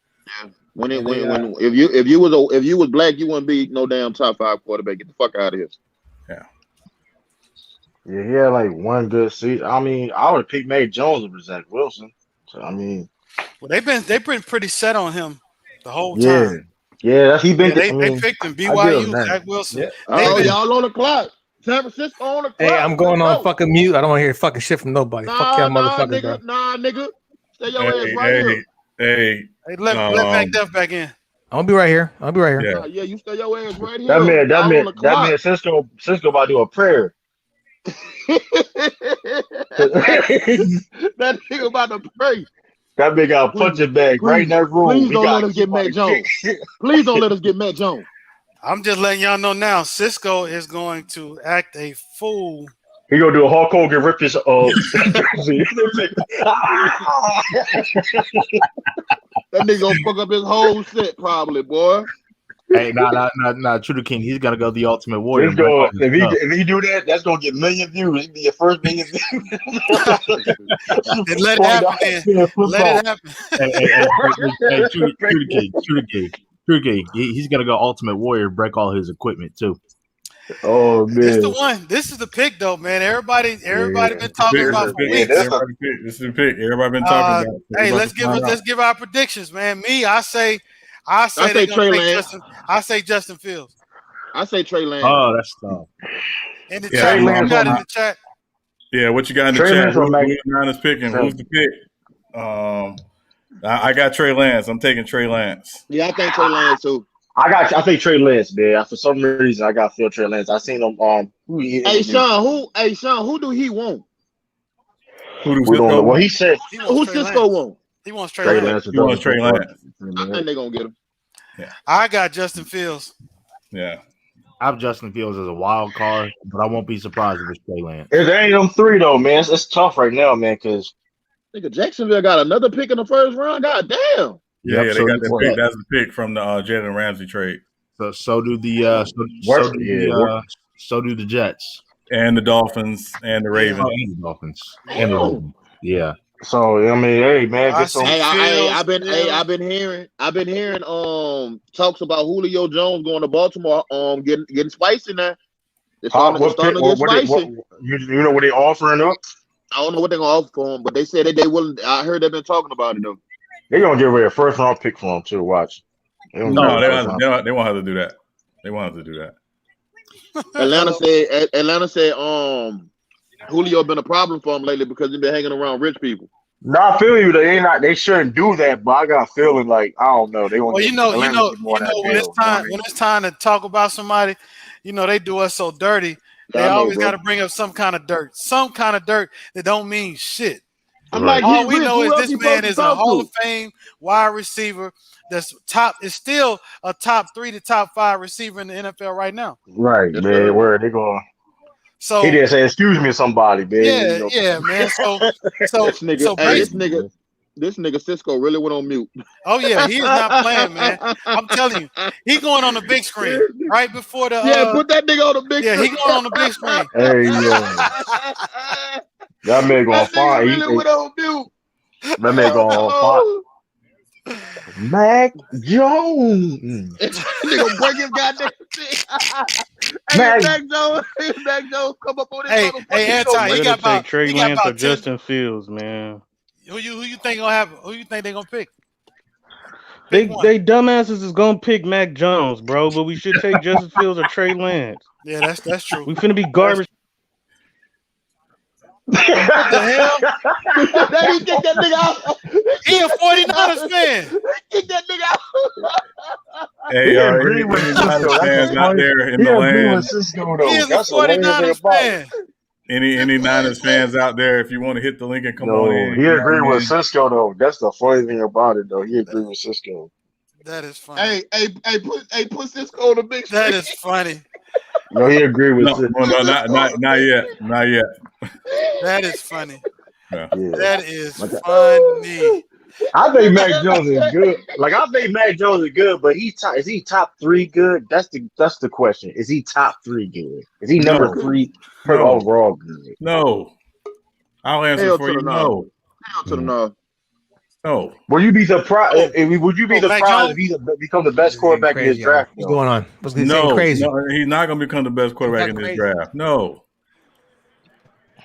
If you was black, you wouldn't be no damn top 5 quarterback. Get the fuck out of here. Yeah, he had like one good season. I mean, I would have picked Mac Jones over Zach Wilson. So I mean, well, they've been pretty set on him the whole time. Yeah, he been. They picked him. BYU, Zach Wilson. Yeah. Y'all on the clock. San Francisco on the clock. Hey, I'm going on fucking mute. I don't want to hear fucking shit from nobody. Fuck y'all, motherfuckers, bro. Nigga. Stay your ass right here. Hey, let Mac Duff back in. I'll be right here. Yeah, you stay your ass right here. That man, Cisco about to do a prayer. That nigga about to pray. That big got a punching bag right in that room. Please don't let us get Mac Jones. Please don't let us get Mac Jones. I'm just letting y'all know now. Cisco is going to act a fool. He gonna do a Hulk Hogan, rip his jersey. That nigga gonna fuck up his whole set, probably, boy. Hey, nah, True to King. He's gonna go the Ultimate Warrior. If he do that, that's gonna get million views. It'll be your first million views. Let it happen. Let it happen. Hey, True to King. He's gonna go Ultimate Warrior, break all his equipment too. Oh This the man. one. This is the pick, though, man. Everybody been talking Pick, about for pick. weeks. Everybody pick. This is the pick. Everybody been talking about. So Hey, we're about to find out. let's give our predictions, man. Me, I say say they're gonna Trey take Lance. Justin. I say Justin Fields. I say Trey Lance. Oh, that's tough. In the Yeah, chat, Lance you got on in the chat. Yeah, what you got in the Trey chat? Lance Who's will make- the Niners picking? Who's the pick? I got Trey Lance. I'm taking Trey Lance. Yeah, I think Trey Lance too. I think Trey Lance, man. For some reason, I got Phil Trey Lance. I seen him. Hey Sean, who do he want? Who do We don't know. Cisco? Well, he said He wants Who Trey Cisco Lance. want? He wants Trey Trey Lance. Lance. He wants Trey Lance. I think they're gonna get him. I got Justin Fields. Yeah. I have Justin Fields as a wild card, but I won't be surprised if it's Trey Lance. If there ain't them three though, man, it's tough right now, man. Because Nigga, Jacksonville got another pick in the first round. God damn. Yeah, Yep, they got that pick. That's the pick from the Jalen Ramsey trade. So do the so do the Jets And the Dolphins and the Ravens. and the Dolphins and the Ravens. Yeah. so I mean, hey man, I get some. see. I've been Fields. hearing talks about Julio Jones going to Baltimore getting spicy now. It's starting to get spicy. You know what they offering up? I don't know what they're gonna offer for him, but they said that they willing. I heard they've been talking about it though. They're gonna give away a first round pick for him too. Watch. They won't have to do that. They won't have to do that. Atlanta said Julio been a problem for him lately because he's been hanging around rich people. No, I feel you. They shouldn't do that, but I got a feeling like I don't know. They want. Well, you know, when it's time to talk about somebody, they do us so dirty. They always got to bring up some kind of dirt that don't mean shit. I'm like, all we know is this man is a Hall of Fame wide receiver. That's still a top 3 to top 5 receiver in the NFL right now. Right, man. Where are they going? So he didn't say, "Excuse me," somebody, man. Yeah, man. So this nigga Cisco really went on mute. Oh yeah, he is not playing, man. I'm telling you, he going on the big screen right before the. Put that nigga on the big. Yeah, he going on the big screen. Hey yo, that man gonna find. Really went on mute. That man gonna find. Mac Jones. Nigga break his goddamn shit. Mac Jones come up on this. Hey, Anti, he got about Trey Lance or Justin Fields, man. Who you think gonna happen? Who you think they gonna pick? They dumbasses is gonna pick Mac Jones, bro. But we should take Justin Fields or Trey Lance. Yeah, that's true. We finna be garbage. What the hell? He kicked that nigga out. He a 49ers fan. He kicked that nigga out. Hey, any Niners fans out there in the land? He is a 49ers fan. Any Niners fans out there, if you want to hit the link and come on in. He agreed with Cisco though. That's the funny thing about it though. He agreed with Cisco. That is funny. Put Cisco on the big screen. That is funny. No, he agreed with Cisco. No, not yet. Not yet. That is funny. Yeah. That is funny. I think Mac Jones is good. Like I think Mac Jones is good, but is he top 3 good? That's the question. Is he top 3 good? Is he number 3 overall good? No. I'll answer for you. No. Hell to the no. No. Would you be surprised? Would you be surprised if he become the best quarterback in this draft? What's going on? What's crazy? No, he's not going to become the best quarterback in this draft. No.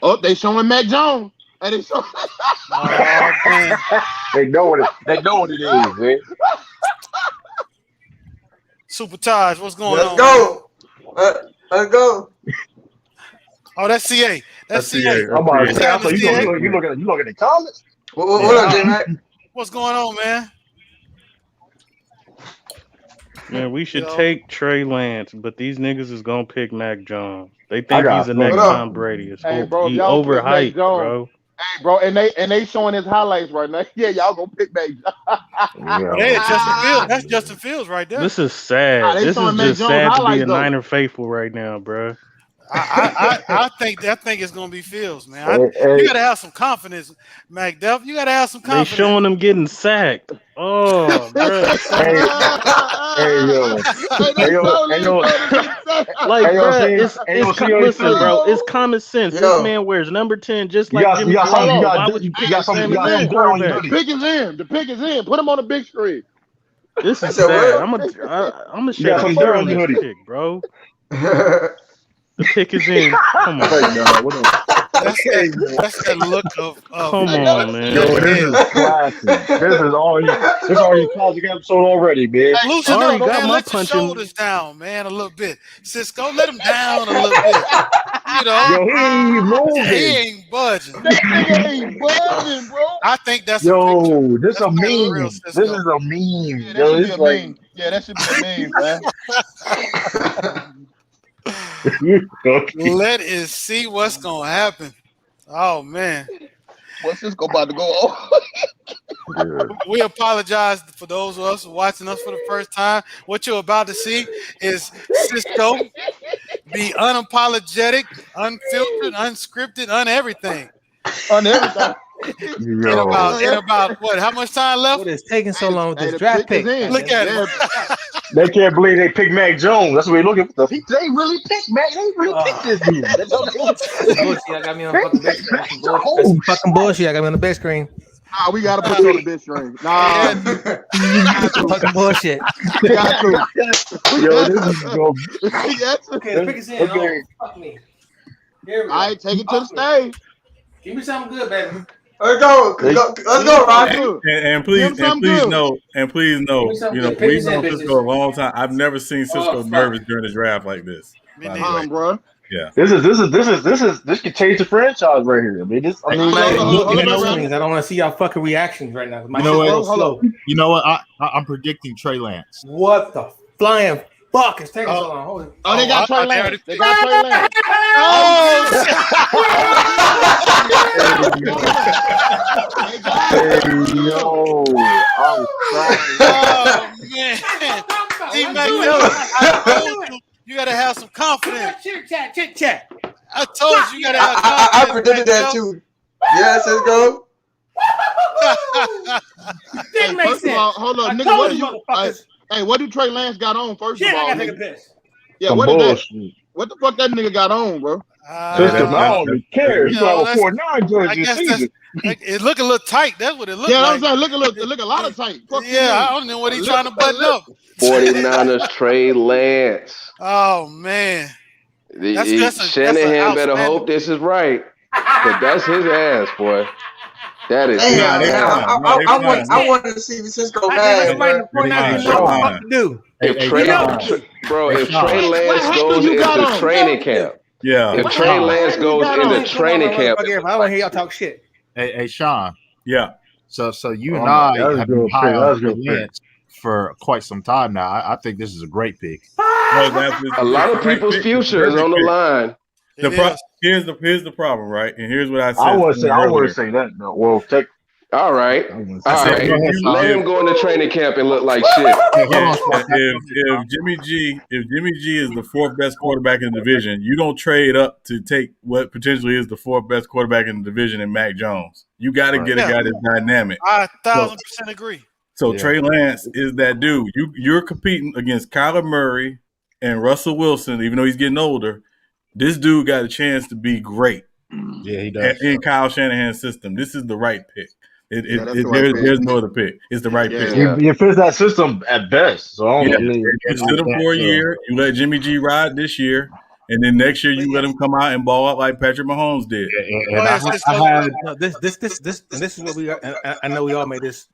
Oh, they showing Mac Jones. And they showing. They know what it is, man. Super Taj, what's going on? Let's go. Oh, that's CA. That's CA. I'm about to say, you look at the comments. What up, J-Mac? What's going on, man? Man, we should take Trey Lance, but these niggas is gonna pick Mac Jones. They think he's the next Tom Brady. Hey, bro, he y'all overhyped, bro. Hey, bro, and they showing his highlights right now. Yeah, y'all gonna pick Mac Jones. Hey, Justin Fields. That's Justin Fields right there. This is sad. This is just sad to be a Niner faithful right now, bro. I think it's gonna be Fields, man. You gotta have some confidence, Mac Duff. You gotta have some confidence. They showing them getting sacked. Oh, bro. Listen, bro. It's common sense. This man wears number 10, just like Jimmy Garoppolo. Why would you pick The pick is in. The pick is in. Put him on the big screen. This is sad. I'm gonna shake some dirt on this pick, bro. The pick is in. Come on. That's that look of Come on, man. Yo, this is classic. This is already classic episode already, man. Loosen I up, already got man. my Let your punching. shoulders down, man, a little bit. Cisco, let him down a little bit. You know, Yo, he ain't moving. he ain't budging. That nigga ain't buzzing, bro. I think that's a picture. Yo, this That's a probably meme. real This Cisco. is a meme. Yeah, that Yo, should be it's a like meme. Yeah, that should be a meme, man. Let us see what's gonna happen. Oh man, What's this go about to go on? we apologize for those of us watching us for the first time. What you're about to see is Cisco be unapologetic, unfiltered, unscripted, everything. On everything. In about what? How much time left? What is taking so long with Hey, this the draft pick pick? is in. Look at it. They can't believe they picked Mac Jones. That's what we're looking for. They really picked Mac. They really picked this dude. Bullshit, I got me on the fucking big screen. That's some fucking bullshit. I got me on the big screen. Nah, we gotta put you on the bench string. Nah, Fucking bullshit. we got to. Yo, this is go. Okay, the pick is in. Okay. Oh, fuck me. Here we go. All right, take it to the stage. Give me something good, baby. Let's go. Let's go, Roger. And please Give him some know, you know, Pick we've his known in, Cisco a long time. I've never seen Cisco fuck. nervous during the draft like this. Me by the neither. way. Bro. Yeah. This could change the franchise right here. I mean, this. I mean, Hold on, hold on, Give me hold those on. screens. I don't want to see y'all fucking reactions right now. My You know shit's what? real slow. You know what? I'm predicting Trey Lance. What the flying fuck is taking so long? Hold it. Oh, they got Trey I Lance. already- They got Trey Lance. Oh, shit. They got hey, yo, I'm sorry. Oh man, D-Mac, I told you, you gotta have some confidence. Chit chat. I told you, you gotta have I confidence. predicted that too. Yes, let's go. Didn't make First of sense. all, hold I on, nigga. told What do you, you? motherfuckers. Hey, what do Trey Lance got on? First Shit, of all, I gotta take a nigga? piss. Yeah, Some what is that? bullshit. What the fuck that nigga got on, bro? System, I that's- don't even care. He's you know, got a 4-9 I jersey guess this that's, season. it look a little tight. That's what it looked Yeah, like. I'm saying, look a lot of tight. Fuck you, Yeah, I mean? don't know what he's trying to button up. 49ers Trey Lance. Oh man, that's Shanahan better outstanding hope this is right. Cause that's his ass, boy. That is Hey, Nah, they his fine. ass. No, they fine. I want to see Cisco I mad, think everybody in bro. the 49ers Fine, didn't know what the fine. fuck to do. If Hey, Trey, Sean. bro, if Sean. Trey Lance What goes you got into on? training camp, Yeah. if What Trey happened? Lance What you goes got into on? training camp, I don't want to hear y'all talk shit. Hey, Sean. Yeah. So you and Oh, I that was have a been good high pick. That on was a Trey good pick. Lance for quite some time now. I think this is a great pick. a lot of people's future is on the line. It is. Here's the problem, right? And here's what I said. I want earlier. to say that. No. Well, take. All right, I wouldn't all say said, right. go ahead, Let Sean. him go into training camp and look like shit. Hey, hold on, Sean. If Jimmy G is the fourth best quarterback in the division, you don't trade up to take what potentially is the fourth best quarterback in the division in Mac Jones. You got to get a guy that's dynamic. I 1,000% agree. So Yeah. Trey Lance is that dude. You're competing against Kyler Murray and Russell Wilson, even though he's getting older. This dude got a chance to be great Yeah, he does. in Kyle Shanahan's system. This is the right pick. that's the right pick. There's no other pick. It's the right pick. Yeah. You fit that system at best. So I Yeah. don't mean, You sit him for a year. You let Jimmy G ride this year, and then next year you let him come out and ball out like Patrick Mahomes did. And I had No, this, and this is what we got. I know we all made this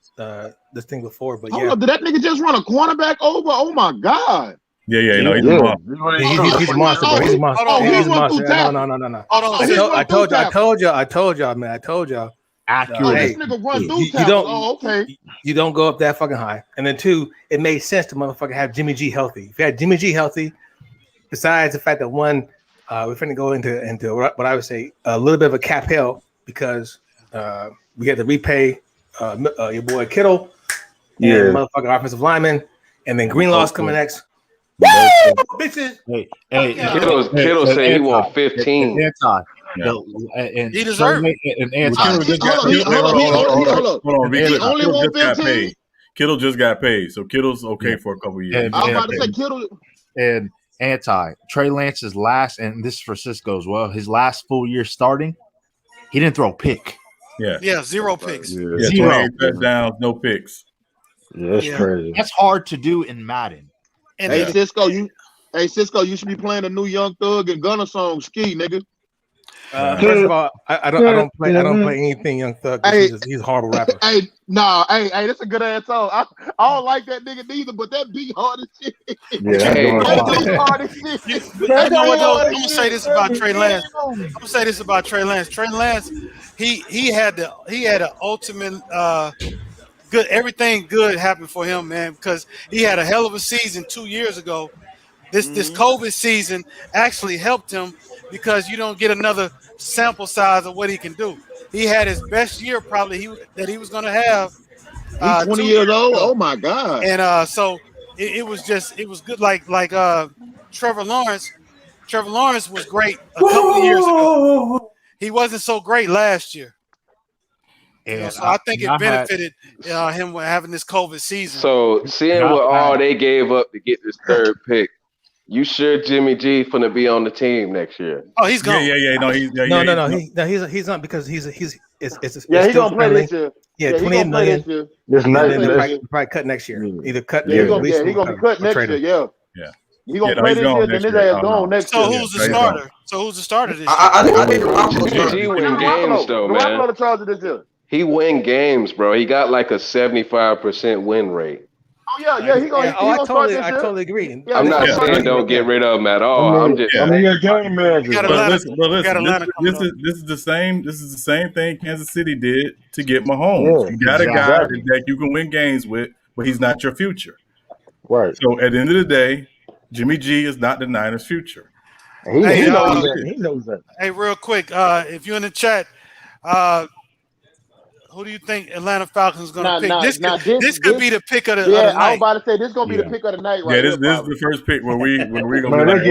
thing before, but Hold yeah, up, did that nigga just run a cornerback over? Oh my god! Yeah. No, he's yeah. a monster. he's a monster, bro. He's a monster. Hold on, He's he a went monster. through tackle. No. Hold on, He went I through told tackle. y'all, man. I told y'all. Oh, accurate. Hey, this nigga run through you tackle. don't- Oh, okay. You don't go up that fucking high. And then two, it made sense to motherfucker have Jimmy G healthy. If you had Jimmy G healthy, besides the fact that one, we're finna go into what I would say a little bit of a cap hell because we had to repay your boy Kittle and motherfucking offensive lineman, and then Greenlaw's coming next. Woo, bitches! Hey, Kittle said he want 15. Anti. Yeah. And He deserved and Kittle just got Hold hold on. He only Kittle want just got 15? paid. Kittle just got paid, so Kittle's okay for a couple years. I was about to say Kittle. and anti Trey Lance's last, and this is for Cisco as well. His last full year starting, he didn't throw a pick. Yeah, 0 picks. Yeah, Zero. 28 touchdowns, no picks. Yeah, that's Yeah. crazy. That's hard to do in Madden. And Hey, they- Cisco, you Hey, Cisco, you should be playing a new Young Thug and Gunna song, Ski, nigga. First of all, I don't play anything Young Thug. Hey, He's a horrible rapper. Hey, that's a good ass song. I don't like that nigga neither, but that beat hard as shit. Yeah, that beat hard as shit. You know what though? I'm gonna say this about Trey Lance. Trey Lance, he had the ultimate good. Everything good happened for him, man, because he had a hell of a season 2 years ago. This COVID season actually helped him because you don't get another sample size of what he can do. He had his best year probably that he was going to have. He's 20 years old. Oh my God! And so it was good. Like Trevor Lawrence. Trevor Lawrence was great a couple of years ago. He wasn't so great last year. And so I think it benefited him having this COVID season. So seeing what all they gave up to get this third pick, you sure Jimmy G finna be on the team next year? Oh, he's gone. Yeah. No, he's not because he's he's gonna play this year. Yeah, 28 million. This probably cut next year. Either cut. He's gonna be cut next year. Yeah. He gonna play this year, then his ass gone next year. So who's the starter? this year? I think Garoppolo's He win games though, man. Garoppolo the charge this year. He win games, bro. He got like a 75% win rate. Oh yeah, he gonna start this year. I totally agree. I'm not saying don't get rid of him at all. I'm just a game manager. This is the same thing Kansas City did to get Mahomes. You got a guy that you can win games with, but he's not your future. Right. So at the end of the day, Jimmy G is not the Niners' future. He knows that. Hey, real quick, if you're in the chat, who do you think Atlanta Falcons is going to pick? This could be the pick of the night. I was about to say this is going to be the pick of the night, right? Yeah, this is the first pick where we're going to be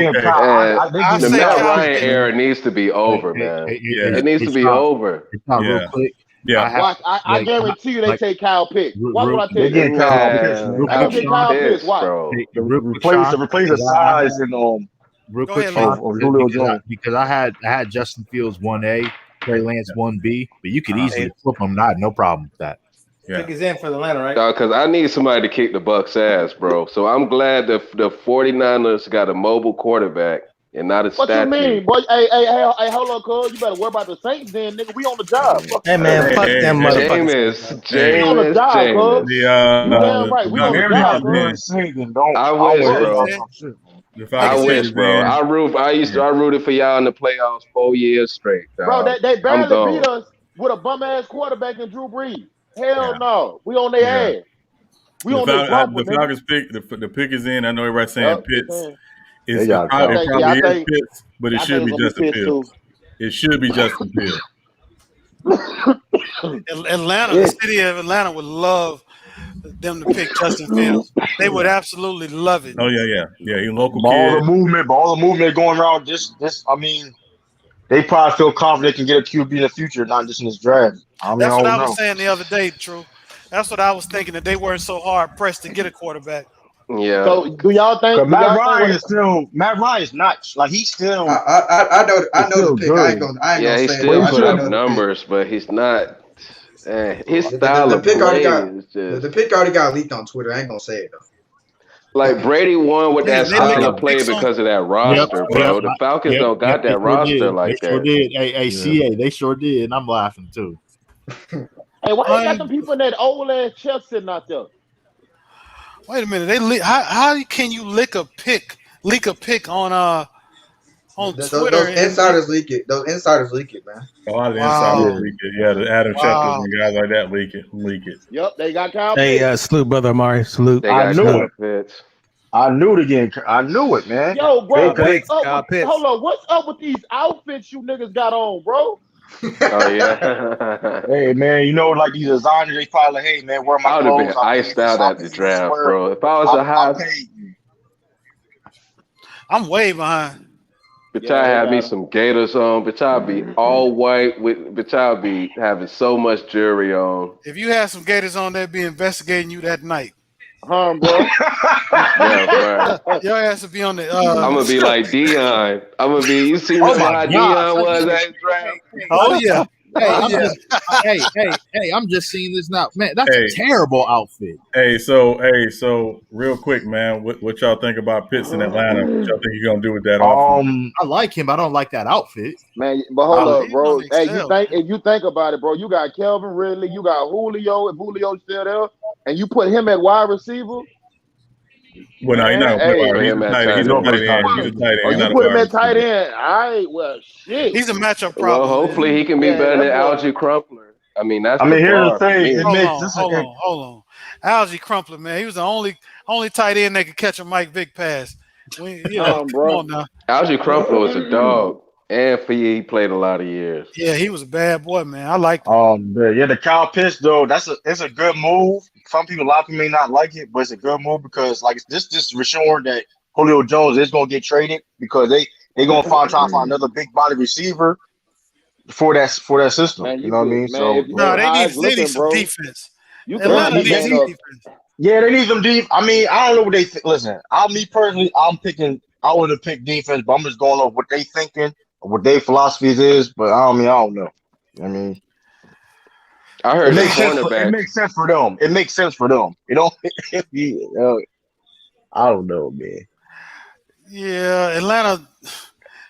like, the Matt Ryan era needs to be over, man. It needs to be over. Real quick. Yeah, I guarantee you they take Kyle Pitts. Watch what I tell you. Kyle Pitts. Watch. Replace the size and real quick Julio Jones because I had Justin Fields 1A. Trey Lance 1B, but you could easily flip them. I had no problem with that. Yeah. Pick is in for Atlanta, right? Because I need somebody to kick the Bucs' ass, bro. So I'm glad the 49ers got a mobile quarterback and not a statue. What you mean? Boy, hey, hold on, cuz. You better worry about the Saints then, nigga. We on the job. Hey, man, fuck them motherfuckers. James. We on the job, cuz. You damn right. We on the job, cuz. I wish, bro. I wish, bro. I rooted for y'all in the playoffs 4 years straight. Dog. Bro, they barely beat us with a bum ass quarterback in Drew Brees. Hell no, we on their ass. We on their bumper. The Falcons pick. The pick is in. I know everybody's saying Pitts. It probably is Pitts, but it should be Justin Fields. It should be Justin Fields. Atlanta, the city of Atlanta would love them to pick Justin Fields. They would absolutely love it. Oh yeah. He local all kid. the movement going around. This. I mean, they probably feel confident they can get a QB in the future, not just in this draft. That's what I was saying the other day, True. That's what I was thinking, that they weren't so hard pressed to get a quarterback. Yeah. So do y'all think Matt Ryan is not like he's still? I know the pick. I ain't gonna he say still it. put up numbers, but he's not. His style of play is just. The pick already got leaked on Twitter. I ain't gonna say it though. Like Brady won with that style of play because of that roster, bro. The Falcons don't got that roster like that. They CA, they sure did, and I'm laughing too. Hey, why they got them people in that old ass chest sitting out there? Wait a minute. How can you leak a pick on Twitter? Those insiders leak it. Those insiders leak it, man. A lot of the insiders leak it. Yeah, the Adam Schefter and guys like that leak it. Yep, they got Kyle. Hey, salute, brother Amari. Salute. I knew it. I knew it again. I knew it, man. Yo, bro, hold on. What's up with these outfits you niggas got on, bro? Oh yeah. Hey man, you know, like these designers, they probably like, hey man, where my I would have been iced out at the draft, bro. If I was a high, I'm way behind. But y'all had me some Gators on. But y'all be all white but y'all be having so much jewelry on. If you had some Gators on, they'd be investigating you that night. Bro. Yeah, bro. Your ass would be on the. I'm gonna be like Dion. You see how Dion was at draft? Oh yeah. I'm just seeing this now, man. That's a terrible outfit. So real quick, man, what y'all think about Pitts in Atlanta? What y'all think he's gonna do with that offense? I like him. I don't like that outfit, man. But hold up, bro. Hey, if you think about it, bro, you got Kelvin Ridley, you got Julio, if Julio's still there, and you put him at wide receiver. Well, no, he's not a tight end. He's a tight end. Oh, you put him at tight end. All right, well, shit. He's a matchup problem. Well, hopefully he can be better than Algie Crumpler. I mean, that's. Here's the thing. Hold on. Algie Crumpler, man, he was the only tight end that could catch a Mike Vick pass. Come on now. Algie Crumpler was a dog, and he played a lot of years. Yeah, he was a bad boy, man. I like him. The Kyle Pitts though, it's a good move. A lot of people may not like it, but it's a good move because like this is reassuring that Julio Jones is gonna get traded because they gonna try to find another big body receiver for that system. Man, you know what I mean? They need some defense. Atlanta needs some defense. Yeah, they need some deep. I mean, I don't know what they think. Listen, me personally, I would have picked defense, but I'm just going off what they thinking, what their philosophies is. But I don't know. I mean, I heard it makes sense for them. It makes sense for them. You know, I don't know, man. Yeah, Atlanta.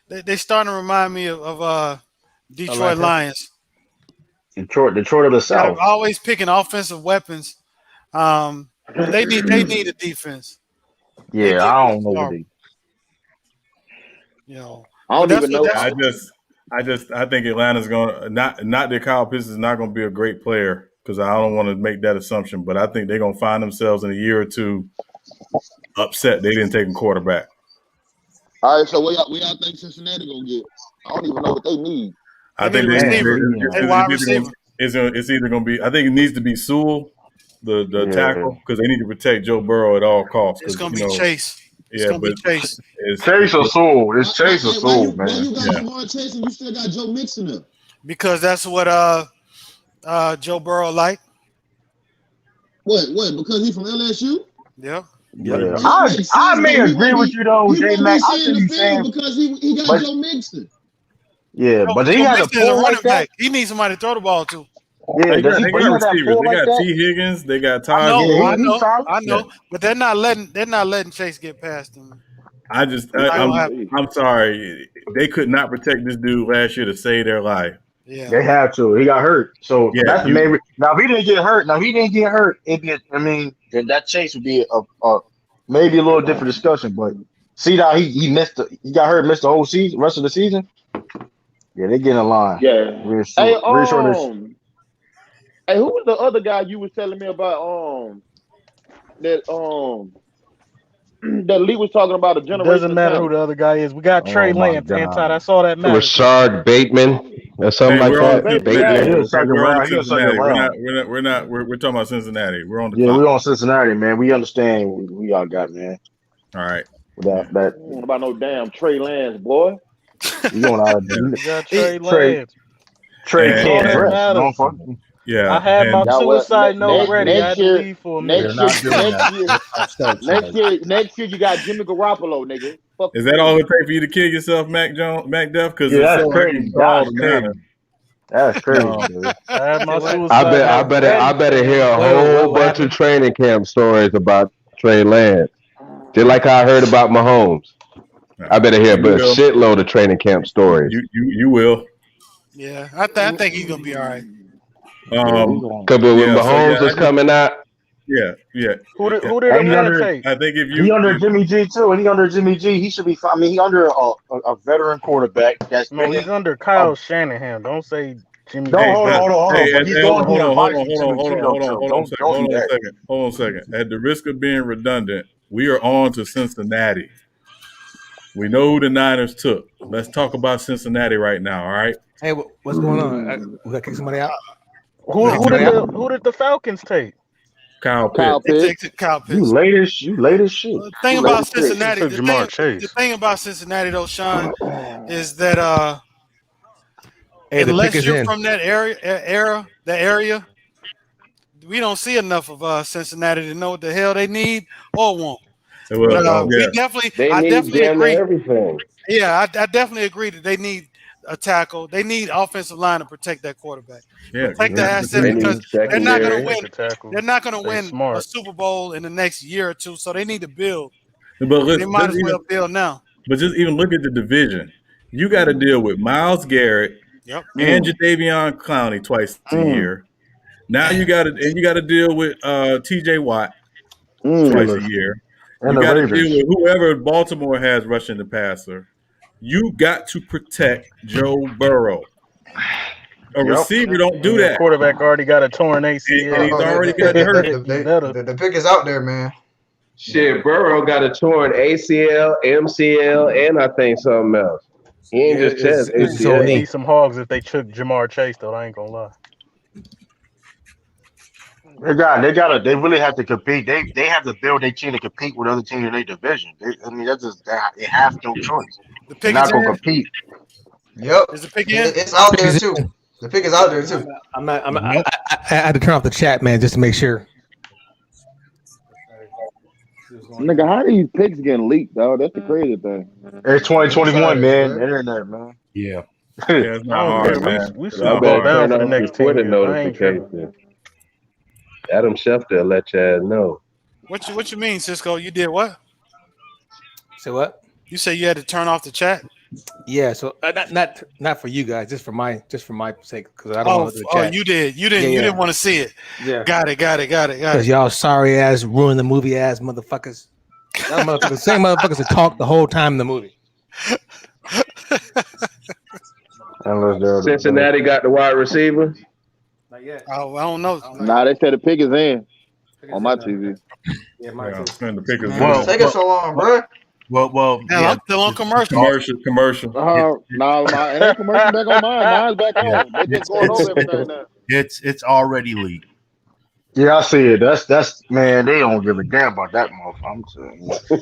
They starting to remind me of Detroit Lions. Detroit of the South. They're always picking offensive weapons. They need a defense. Yeah, I don't know what they. I don't even know. I think Atlanta's going to not that Kyle Pitts is not going to be a great player because I don't want to make that assumption, but I think they're going to find themselves in a year or two upset they didn't take a quarterback. All right, so what y'all think Cincinnati going to get? I don't even know what they need. I think it's either going to be. I think it needs to be Sewell, the tackle, because they need to protect Joe Burrow at all costs. It's going to be Chase. Chase. Chase or Sewell. It's Chase or Sewell, man. You got Jamar Chase and you still got Joe Mixon up. Because that's what Joe Burrow like. What? Because he's from LSU? Yep. Yeah. I may agree with you though, J Mac. I think he's saying because he got Joe Mixon. Yeah, but he has a pull like that. He needs somebody to throw the ball to. Yeah, they got receivers. They got T. Higgins. They got Todd. I know, but they're not letting Chase get past him. I'm sorry. They could not protect this dude last year to save their life. Yeah, they had to. He got hurt, so that's the main. Now, if he didn't get hurt, it'd be. Then that Chase would be a maybe a little different discussion. But see how he missed. He got hurt, missed the whole season, rest of the season. Yeah, they get in line. Yeah. Hey, who was the other guy you was telling me about? That Lee was talking about a generation. Doesn't matter who the other guy is. We got Trey Lance. Anti. I saw that match. Rashard Bateman or something like that. We're talking about Cincinnati. We're on the clock. We're on Cincinnati, man. We understand what we all got, man. All right. What about no damn Trey Lance, boy? You going out of Trey Lance. Trey can't dress. Yeah, I had my suicide note ready. Next year, you got Jimmy Garoppolo, nigga. Is that all it takes for you to kill yourself, Mac Duff? Because that's crazy. That's crazy. I better hear a whole bunch of training camp stories about Trey Lance, just like I heard about Mahomes. I better hear a shitload of training camp stories. You will. Yeah, I think he's gonna be all right. Because when Mahomes is coming out, yeah. Who did Atlanta take? I think if he under Jimmy G too, and he under Jimmy G, he should be fine. I mean, he under a veteran quarterback. He's under Kyle Shanahan. Don't say Jimmy. Hold on. Hold on a second. At the risk of being redundant, we are on to Cincinnati. We know who the Niners took. Let's talk about Cincinnati right now. All right. Hey, what's going on? We got to kick somebody out. Who did the Falcons take? Kyle Pitts. Kyle Pitts. You late as shit. The thing about Cincinnati, the thing about Cincinnati though, Sean, is that unless you're from that area, we don't see enough of Cincinnati to know what the hell they need or want. I definitely agree. Everything. Yeah, I definitely agree that they need a tackle. They need offensive line to protect that quarterback. Yeah, protect the asset because they're not going to win. They're not going to win a Super Bowl in the next year or two. So they need to build. But they might as well build now. But just even look at the division. You got to deal with Myles Garrett and Jadeveon Clowney twice a year. Now you got to deal with T.J. Watt twice a year. You got to deal with whoever Baltimore has rushing the passer. You got to protect Joe Burrow. A receiver don't do that. Quarterback already got a torn ACL. He's already got hurt. The pick is out there, man. Shit, Burrow got a torn ACL, MCL, and I think something else. He ain't just chest ACL. They need some hogs if they took Jamar Chase, though. I ain't gonna lie. They really have to compete. They have to build their team to compete with other teams in their division. That's just they have no choice. They're not gonna compete. Yep. Is the pick in? It's out there too. The pick is out there too. I had to turn off the chat, man, just to make sure. Nigga, how are these picks getting leaked, dog? That's the crazy thing. It's 2021, man. Internet, man. Yeah. It's not hard, man. We should go down for the next Twitter notification. Adam Schefter will let you know. What you mean, Cisco? You did what? Say what? You say you had to turn off the chat? Yeah, so not for you guys, just for my sake, because I don't want to do the chat. Oh, you did. You didn't want to see it. Yeah. Got it. Because y'all sorry ass ruined the movie ass motherfuckers. Y'all motherfuckers, same motherfuckers that talk the whole time in the movie. Cincinnati got the wide receiver. Not yet. Oh, I don't know. Nah, they said the pick is in on my TV. Yeah, mine too. The pick is Taking so long, bro. Well, I'm still on commercial. Commercial. No, it ain't commercial back on mine. Mine's back on. They just going over everything now. It's already leaked. Yeah, I see it. That's man. They don't give a damn about that motherfucker.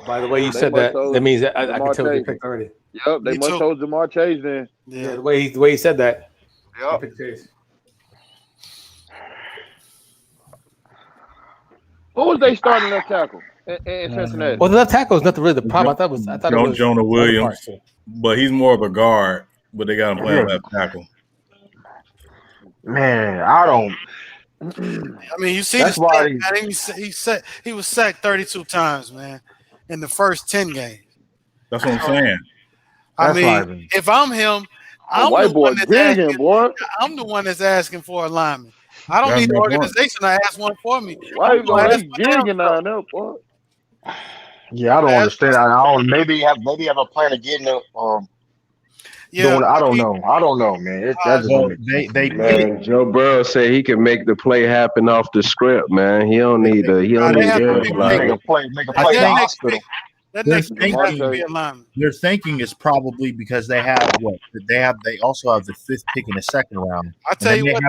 By the way you said that means that I can tell you picked already. Yep, they must told Jamar Chase then. Yeah, the way he said that. Yep. Who was they starting left tackle in Cincinnati? Well, the left tackle is not really the problem. I thought it was Jonah Williams, but he's more of a guard. But they got him playing left tackle. Man, I don't. I mean, you see, that's why he was sacked 32 times, man, in the first 10 games. That's what I'm saying. I mean, if I'm him, I'm the one that's asking for a lineman. I don't need the organization to ask one for me. Why you going to gigging on that, boy? Yeah, I don't understand. I don't. Maybe have a plan of getting it. Doing, I don't know, man. Man, Joe Burrow said he can make the play happen off the script, man. He don't need to. He don't need to make a play in the hospital. Their thinking is probably because they have they also have the 5th pick in the second round. I tell you what,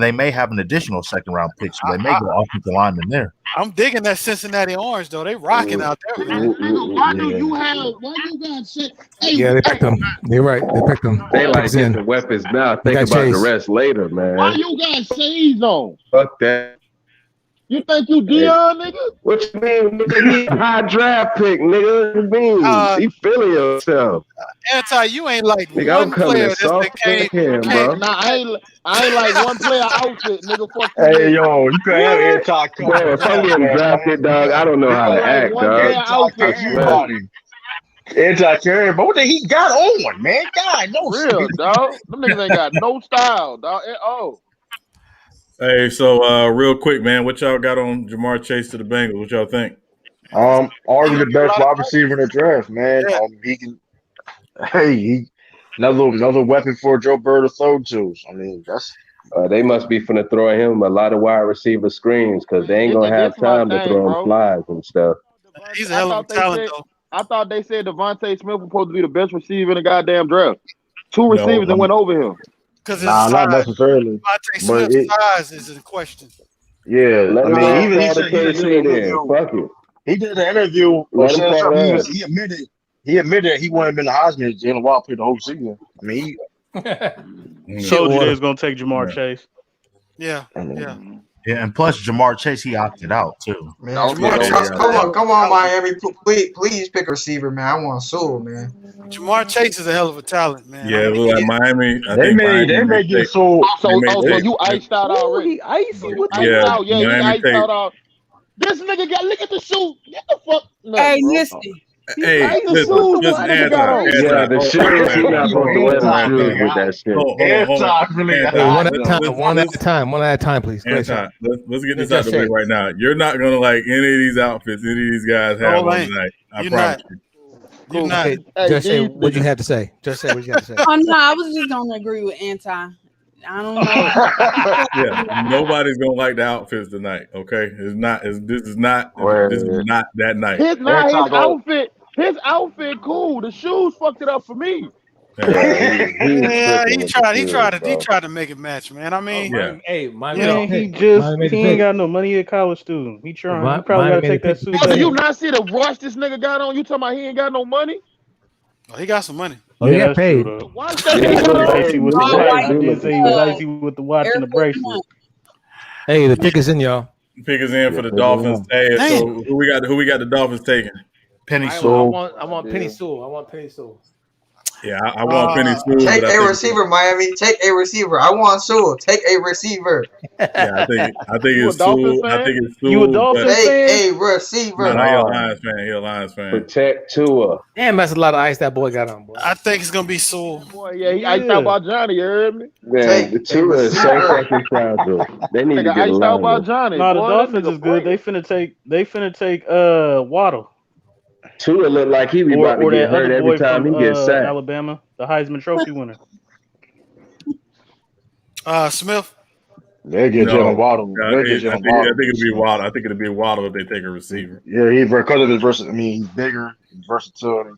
they may have an additional second round pick, so they may go offensive lineman there. I'm digging that Cincinnati orange though. They rocking out there, man. Why you guys say? Yeah, they picked them. They're right. They picked them. They like getting weapons now. Think about the rest later, man. Why you guys say he's on? Fuck that. You think you Dion, nigga? What you mean? He's a high draft pick, nigga. What you mean? He feeling yourself. You ain't like nigga, one player that came. Nah, I ain't like one player outfit, nigga. Fuck hey, yo, you can have anti. Bro, if I'm getting drafted, dog, I don't know how to act, dog. Anti-carry, but what he got on, man? God, no real, dog. Them niggas ain't got no style, dog. Hey, so real quick, man, what y'all got on Jamar Chase to the Bengals? What y'all think? Already the best wide receiver in the draft, man. He can. Hey, another weapon for Joe Burrow to throw to. I mean, that's. They must be finna throw him a lot of wide receiver screens because they ain't gonna have time to throw him flies and stuff. He's a hell of a talent, though. I thought they said Devontae Smith was supposed to be the best receiver in the goddamn draft. 2 receivers that went over him. Because not necessarily. Devontae Smith's size is in question. Yeah, I mean, even he said fuck it. He did an interview. He admitted he wouldn't have been the Heisman in a while for the whole season. I mean, told you they was gonna take Jamar Chase. Yeah. Yeah, and plus Jamar Chase, he opted out too. Man, Come on, Miami. Please pick a receiver, man. I want Sewell, man. Jamar Chase is a hell of a talent, man. Yeah, look like Miami. They may get so you iced out already. He icy with Iced out. Yeah, he Miami iced out. This nigga got look at the shoe. Get the fuck. No, Hey, bro. listen. Hey, listen, just answer. Yeah, the shoes. He not supposed to wear the shoes with that shit. One at a time, please. Let's get this out of the way right now. You're not gonna like any of these outfits any of these guys have on tonight. I promise you. You're not. Just say what you have to say. Just say what you have to say. Oh no, I was just gonna agree with Anti. I don't know. Yeah, nobody's gonna like the outfits tonight. Okay, this is not that night. His outfit cool. The shoes fucked it up for me. Yeah, he tried to make it match, man. I mean, he ain't got no money. He a college student. He trying. He probably gotta take that suit. Do you not see the rush this nigga got on? You talking about he ain't got no money? Oh, he got some money. Oh, he got paid. Why is He was icy with the watch and the bracelet. Hey, the pick is in, y'all. Pick is in for the Dolphins. Hey, so who we got the Dolphins taking? Penny Sewell. I want Penny Sewell. Yeah, I want Penny Sewell. Take a receiver, Miami. Take a receiver. I want Sewell. Take a receiver. Yeah, I think it's Sewell. I think it's Sewell. You a Dolphins fan? Take a receiver. No, he a Lions fan. Protect Tua. Damn, that's a lot of ice that boy got on, boy. I think it's gonna be Sewell. Boy, yeah, he iced out by Johnny. You heard me? Man, the Tua is so fucking fragile. They need to get iced out by along. Johnny. No, the Dolphins is good. They finna take Waddle. Tua look like he be about to get hurt every time he gets sacked. Alabama, the Heisman Trophy winner. Smith. They get Jalen Waddle. I think it'll be Waddle. I think it'll be Waddle if they take a receiver. Yeah, because of his versatility. I mean, he's bigger, versatility.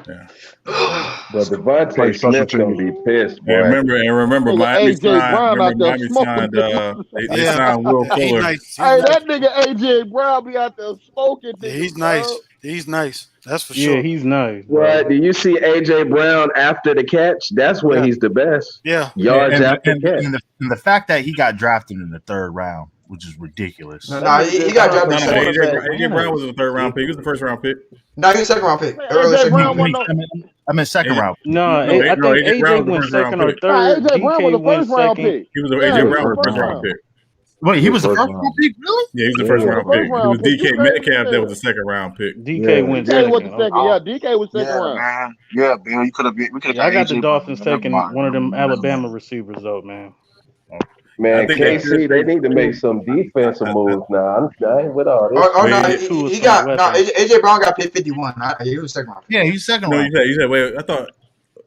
Yeah. But Devontae Smith gonna be pissed, boy. And remember, Miami signed Will Fuller. Nice. Hey, that nigga AJ Brown be out there smoking. Yeah, he's nice. He's nice. That's for sure. Yeah, he's nice. Right? Do you see AJ Brown after the catch? That's when he's the best. Yeah. Yards after catch. And the fact that he got drafted in the third round, which is ridiculous. No, he got drafted. AJ Brown was a third round pick. He was the first round pick. No, he was second round pick. I meant second round. No, I think AJ went second or third. AJ Brown was the first round pick. He was AJ Brown was the first round pick. Wait, he was the first round pick, really? Yeah, he was the first round pick. It was DK Metcalf that was the second round pick. DK went second. DK was second round. Man. Yeah, Bill, we could have. I got the Dolphins taking one of them Alabama receivers, though, man. Man, KC, they need to make some defensive moves now. I ain't with all this. AJ Brown got picked 51. He was second round. Yeah, he's second round. You said, wait, I thought.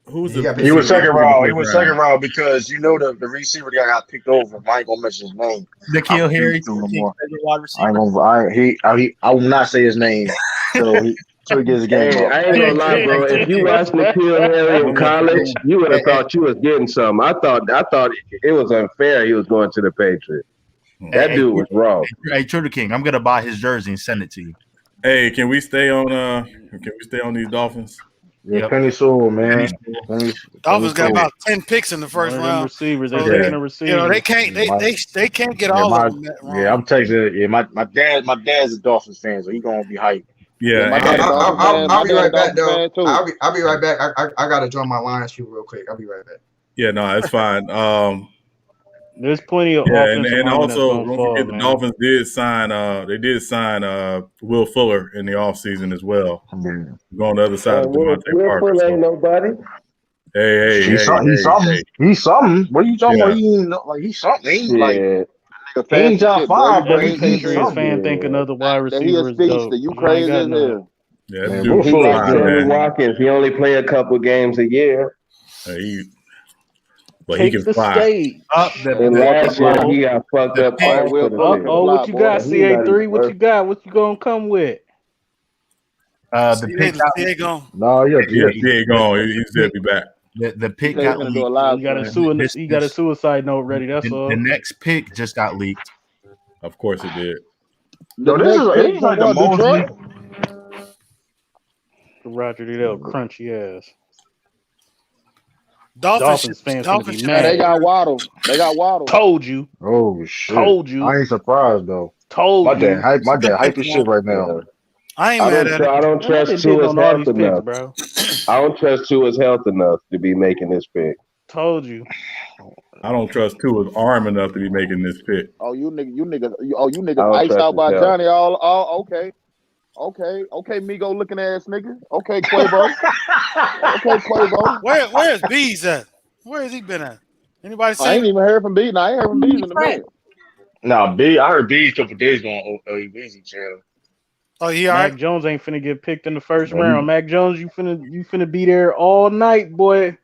He was second round. He was second round because the receiver that got picked over. I ain't gonna mention his name. N'Keal Harry, I will not say his name. So he gets a game. I ain't gonna lie, bro. If you watched N'Keal Harry in college, you would have thought you was getting something. I thought it was unfair. He was going to the Patriots. That dude was wrong. Hey, True King, I'm gonna buy his jersey and send it to you. Hey, can we stay on these Dolphins? Yeah, Penny Sewell, man. Dolphins got about 10 picks in the first round. Receivers, they taking a receiver. You know, they can't get all of them. Yeah, I'm taking. Yeah, my dad's a Dolphins fan, so he's gonna be hyped. Yeah, I'll be right back, though. I'll be right back. I gotta join my Lions show real quick. I'll be right back. Yeah, no, it's fine. There's plenty of and also don't forget the Dolphins did sign Will Fuller in the offseason as well. Go on the other side of Devontae Parker. Will Fuller ain't nobody. Hey, he's something. He's something. What are you talking about? He's something. He's he's top five, but every Patriots fan think another wide receiver is dope. You crazy as hell. Yeah, he like Sammy Watkins. He only play a couple games a year. But he can fly. And last year he got fucked up. What you got, CA3? What you got? What you gonna come with? The pick. He gone. He's there to be back. The pick got leaked. He got a suicide note ready. That's all. The next pick just got leaked. Of course it did. No, this is like the most. Roger Goodell, crunchy ass. Dolphins fans gonna be should- mad. They got Waddle. They got Waddle. Told you. Oh shit! Told you. I ain't surprised though. Told My you. dad hype. My dad hype as Yeah. shit right now. I ain't mad at it. I don't Man, I've been trust hitting Tua's on all health these picks, enough. bro. I don't trust Tua's health enough to be making this pick. Told you. I don't trust Tua's arm enough to be making this pick. Oh, you niggas I don't iced trust out by his Johnny. All okay. Okay, Migo looking ass nigga. Okay, Quavo. Okay, Quavo. Where's Bees at? Where has he been at? Anybody I seen ain't him? even heard from B. I ain't heard from Bees in a minute. Nah, B. I heard B a couple days ago on OEBZ channel. Oh, he all Mac right? Jones ain't finna get picked in the first round. Mac Jones, you finna be there all night, boy.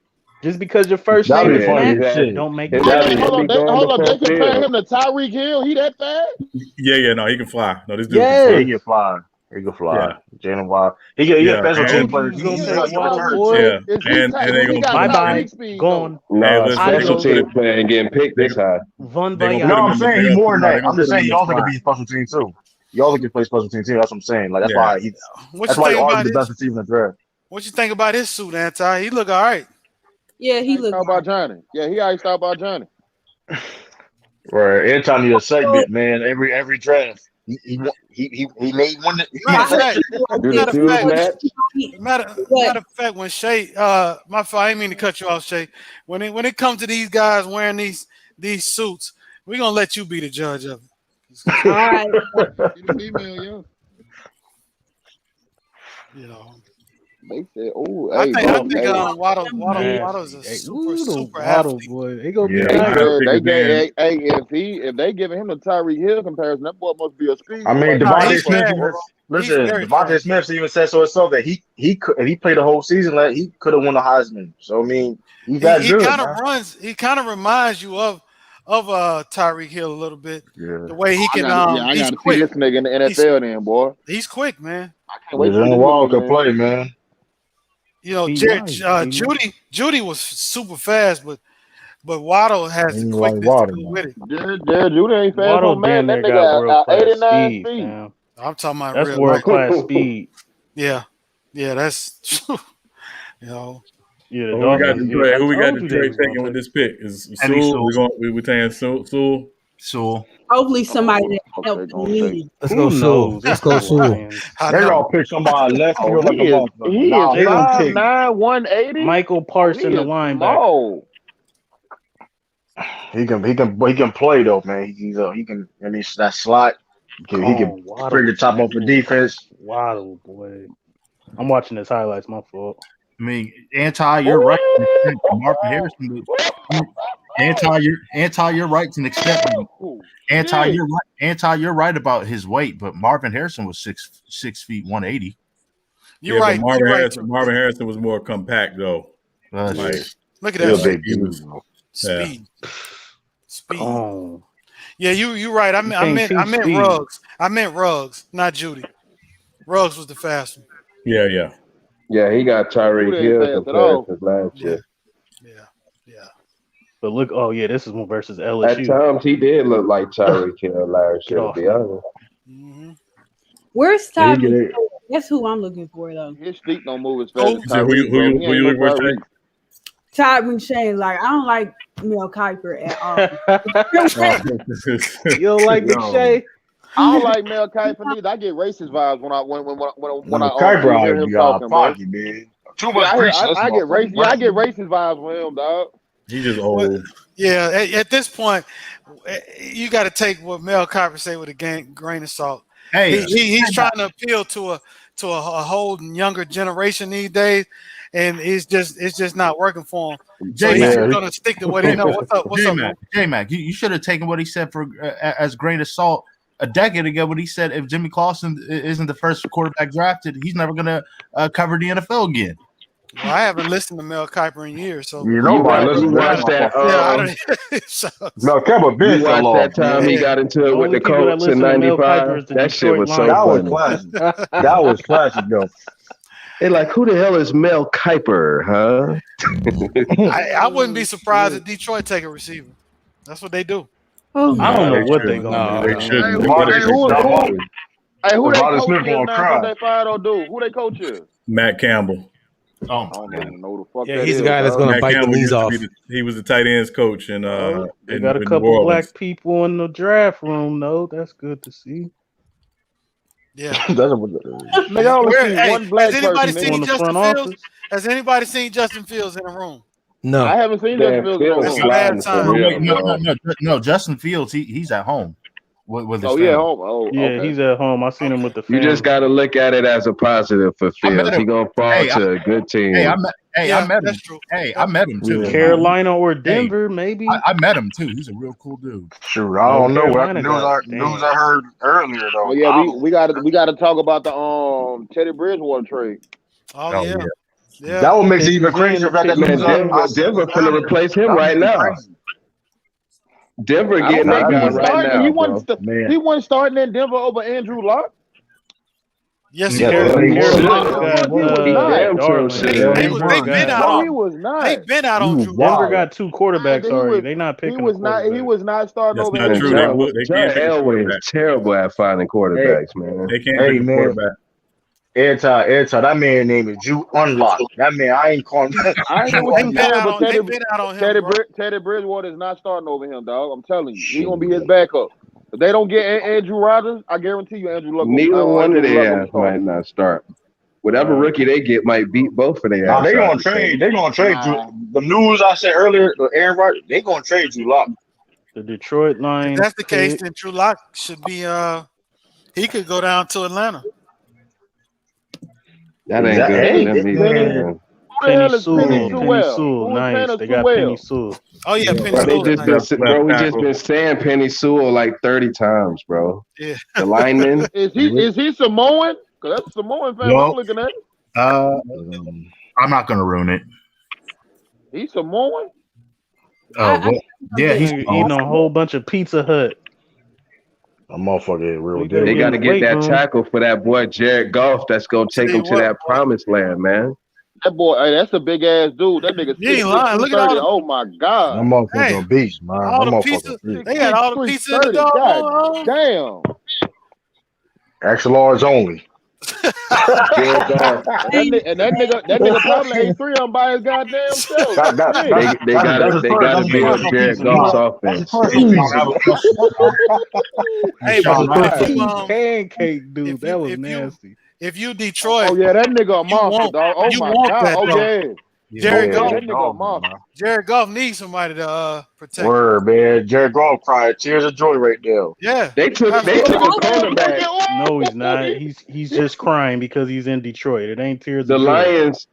Just because your first That'd name be is funny Mac, as shit. don't make His you daddy Mac. should be going Hold to on. They first compare field. him to Tyreek Hill. He that fast? Yeah, no, he can fly. No, this dude Yes. He can can fly. He can fly. Yeah. Jalen Waddle. He get Yeah, special team and- player. Who's gonna He's take like Waddle, hurt. boy? Yeah, Is he and they he gonna got Bye bye. Tyreek speed, Gone. No, listen, special Adios. team player ain't getting picked this high. Von They gonna Bayer. put No, him I'm in the saying he's best- more than no, they that. gonna I'm just put him saying in he the also can slot. be special team too. He also can play special team too. That's what I'm saying. Like that's Yeah. why he's What that's you why he think about argued the his? best receiver in the draft. What you think about his suit, Anti? He look all right. Yeah, he iced looked. out by Johnny. Yeah, he iced out by Johnny. Right. Anytime you a segment, man, every draft. He made one. Matter of fact, Do the matter of shoes fact, match? matter of fact, when Shay, my fault, I didn't mean to cut you off, Shay. When it comes to these guys wearing these suits, we're gonna let you be the judge of it. All right. He the female, You know, They said, "Oh, I hey, think bro, Waddle's a super Waddle, athlete. boy. They gonna Yeah, be he nice. better pick They his man. if they giving him the Tyreek Hill comparison, that boy must be a speed. I mean, Nah, Devontae he's Smith. fast. Even, He's listen, very Devontae fast. Smith even said so himself that he could if he played the whole season, like he could have won the Heisman. So I mean, he's that He good. kind of Man. runs. He kind of reminds you of Tyreek Hill a little bit. Yeah. The way he can. I He's gotta see quick. this nigga in the NFL then, boy. He's quick, man. I can't wait to see Jalen this Waddle nigga, could play, man. You know, He Judy was super fast, but Waddle has the He like quickness Waddle, to go man. with it. Jared Judy ain't fast Waddle on man. damn That near got nigga world class 89 speed, speed. fam. I'm talking about That's real world life. class speed. Yeah, that's you know. Yeah, the Who we got Dolphins. Detroit? I Who we got told you they Detroit was gonna taking with take. this pick? Is Eddie Sewell? Sewell. We taking Sewell? Sewell. Hopefully somebody that Okay, helped gonna me. Let's Who go Sewell. knows? Let's It's go the Sewell. Lions. I They know. gonna pick somebody left Oh, field like a motherfucker. he Nah, is they gonna take 5'9", 180. Michael Parsons, He the is linebacker. small. he can play though, man. He can and he's that slot. He can Waddle. bring the top off the defense. Waddle, boy. I'm watching his highlights. My fault. I mean, you're right. Marvin Harrison. You're right to an extent. You're right about his weight, but Marvin Harrison was 6 feet 180. You're right. But Marvin Right. Harrison was more compact though. Look at Real that big he dude. was- speed. Speed. Oh, Yeah, you're right. I meant speed. Ruggs. I meant Ruggs, not Judy. Ruggs was the fast one. Yeah. Yeah, he got Tyreek Dude ain't Hill fast at all. comparisons last year. Yeah. but look. Oh yeah, this is one versus At LSU. times, he did look like Tyreek Hill last year, to be honest. Mm-hmm. Where's Yeah, he Tyreek? get it. That's who I'm looking for, though. His feet don't move as fast Oh, as You said who Tyreek. you He ain't look no for? Tyreek. Tyreek Shane, like I don't like Mel Kiper at all. You don't like Big Shay? I don't like Mel Kiper neither. I get racist vibes when I Kuiper hear out him be talking, bro. pocket, man. Too much grease. I get racist. Yeah, I get racist vibes from him, dog. He just old. Yeah, at this point, you got to take what Mel Kiper say with a grain of salt. Hey, He's trying to appeal to a whole younger generation these days, and it's just not working for him. So he's J-Mac. going to stick to what he knows. What's up, man? J-Mac, you should have taken what he said for as grain of salt a decade ago when he said if Jimmy Clausen isn't the first quarterback drafted, he's never going to cover the NFL again. Well, I haven't listened to Mel Kiper in years, so You know, watch that. Mel Kiper been You fell watched off. that time he got into it with the Colts in '95. That shit was so That was funny. classic. That was classic, though. They're like, who the hell is Mel Kiper, huh? I wouldn't be surprised if Detroit take a receiver. That's what they do. Oh, I don't know They what they shouldn't. gonna They do. shouldn't. Hey, who they Devontae coach Smith is gonna now cry. since they fired old dude? Who they coach is? Matt Campbell. I don't even know the fuck. Yeah, he's the guy that's gonna bite the knees off. He was the tight ends coach, and they got a couple black people in the draft room. though. That's good to see. Yeah. Nigga, I only see one black has anybody person seen in the Justin front Fields? office. Has anybody seen Justin Fields in the room? No, I haven't seen Justin Fields in the room. That's a bad time. No, Justin Fields, he's at home with his Oh family. yeah, home. Oh Yeah, okay. he's at home. I seen him with the family. You just got to look at it as a positive for Fields. He gonna fall to a good team. I met him. True. Hey, I met him too. Carolina or Denver, maybe. I met him too. He's a real cool dude. Sure, I don't know what news I heard earlier though. Oh yeah, we gotta talk about the Teddy Bridgewater trade. Oh yeah. Yeah. That one makes it even crazier. Denver finna replace him right now. Denver getting that guy right now. He wasn't starting in Denver over Andrew Luck. Yes, he was. He was not. They've been out on Drew. Denver got two quarterbacks already. They not picking. He was not starting over That's Andrew not Luck. true. John Elway is terrible at finding quarterbacks, man. They can't pick a quarterback. Airtime. That man name is Drew Unlock. That man, I ain't calling. I ain't know what you saying, but they've been out on him. Teddy Bridgewater is not starting over him, dog. I'm telling you, he's gonna be his backup. If they don't get Andrew Rodgers, I guarantee you, Andrew Luck. Neither one of their might not start. Whatever rookie they get might beat both of their. Nah, they gonna trade. They gonna trade Drew. The news I said earlier, Aaron Rodgers, they gonna trade Drew Lock. The Detroit Lions. If that's the case, then Drew Lock should be. He could go down to Atlanta. That ain't good. Penny Sewell, nice. They got Penny Sewell. Oh yeah, Penny Sewell. We just been saying Penny Sewell like 30 times, bro. Yeah. The lineman. Is he Samoan? Because that's Samoan fan I'm looking at. I'm not gonna ruin it. He's Samoan. Yeah, he's eating a whole bunch of Pizza Hut. A motherfucker real deal. They got to get that tackle for that boy Jared Goff. That's gonna take him to that promised land, man. That boy, that's a big ass dude. That nigga. You ain't lying. Look at all the, oh my god. That motherfucker beast, man. All the pizza. They got all the pizza in the dog. Damn. Extra large only. that nigga probably ate 3 of them by his goddamn self. They gotta build Jared Goff's offense. Hey, pancake dude, that was nasty. If you Detroit, oh yeah, that nigga a monster, dog. Oh my god, oh yeah. Jared Goff, that nigga a monster. Jared Goff needs somebody to protect. Word, man. Jared Goff cried tears of joy right there. Yeah, they took a cornerback. No, he's not. He's just crying because he's in Detroit. It ain't tears. The Lions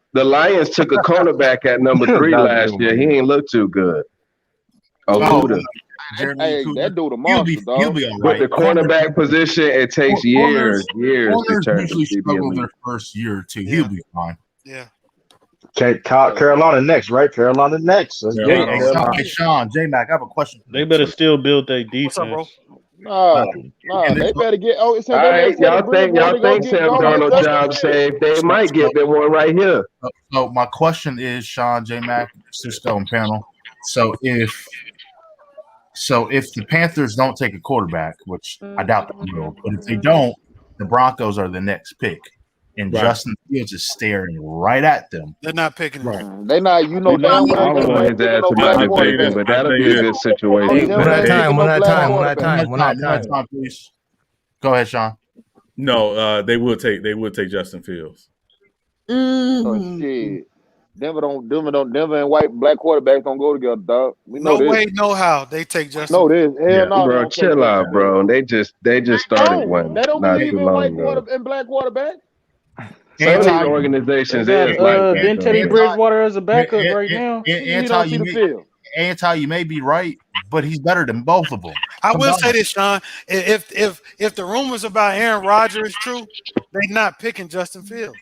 took a cornerback at number 3 last year. He ain't look too good. Okuda. Hey, that dude a monster, dog. He'll be all right. But the cornerback position, it takes years to turn usually struggle their first year or two. He'll be fine. Yeah. Carolina next, right? Carolina next. Hey, Sean, J-Mac, I have a question. They better still build their defense. What's up, bro? They better get. Oh, it's all right. Y'all think Sam Darnold job safe? They might get them one right here. So my question is, Sean, J-Mac, Cisco, and panel. So if the Panthers don't take a quarterback, which I doubt they will, but if they don't, the Broncos are the next pick. And Justin Fields is staring right at them. They're not picking him. They're not, damn well. But that'll be a good situation. One at a time, please. Go ahead, Sean. No, they will take Justin Fields. Oh shit. Denver and black quarterbacks don't go together, dog. We know no this. way, no how. They take Justin. No, this. Hell no. Bro, chill out, bro. They just started one. They don't believe in white and black quarterbacks. Some of these organizations is like that. Then Teddy Bridgewater as a backup right now. Anti, you may be right, but he's better than both of them. I will say this, Sean. If the rumors about Aaron Rodgers is true, they're not picking Justin Fields.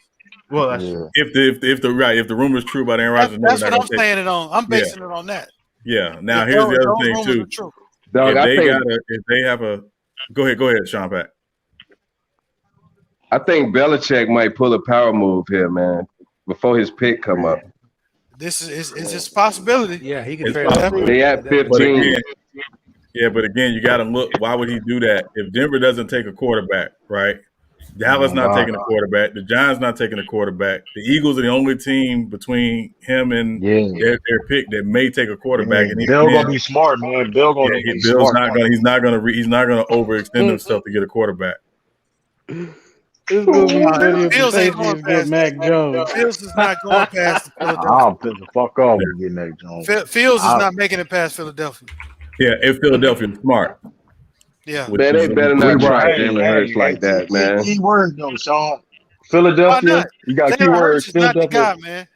Well, if the rumor is true about Aaron Rodgers, that's what I'm saying it on. I'm basing it on that. Yeah. Now here's the other thing too. If they have a, go ahead, Sean Pat. I think Belichick might pull a power move here, man, before his pick come up. This is a possibility. Yeah, he can trade. They at 15. But again, you got to look. Why would he do that if Denver doesn't take a quarterback? Right. Dallas not taking a quarterback. The Giants not taking a quarterback. The Eagles are the only team between him and their pick that may take a quarterback. And Bill gonna be smart, man. Bill gonna be Bill's smart. He's not gonna overextend himself to get a quarterback. It's gonna be funny if Fields the ain't going Patriots get Mac Jones. Fields is not going past Philadelphia. I'll piss the fuck off when you get Mac Jones. Fields is not making it past Philadelphia. Yeah, if Philadelphia is smart. Yeah, Man, they better not try Jalen Hurts like that, man. Key word though, Sean. Philadelphia. You got key words. He's not the guy, man.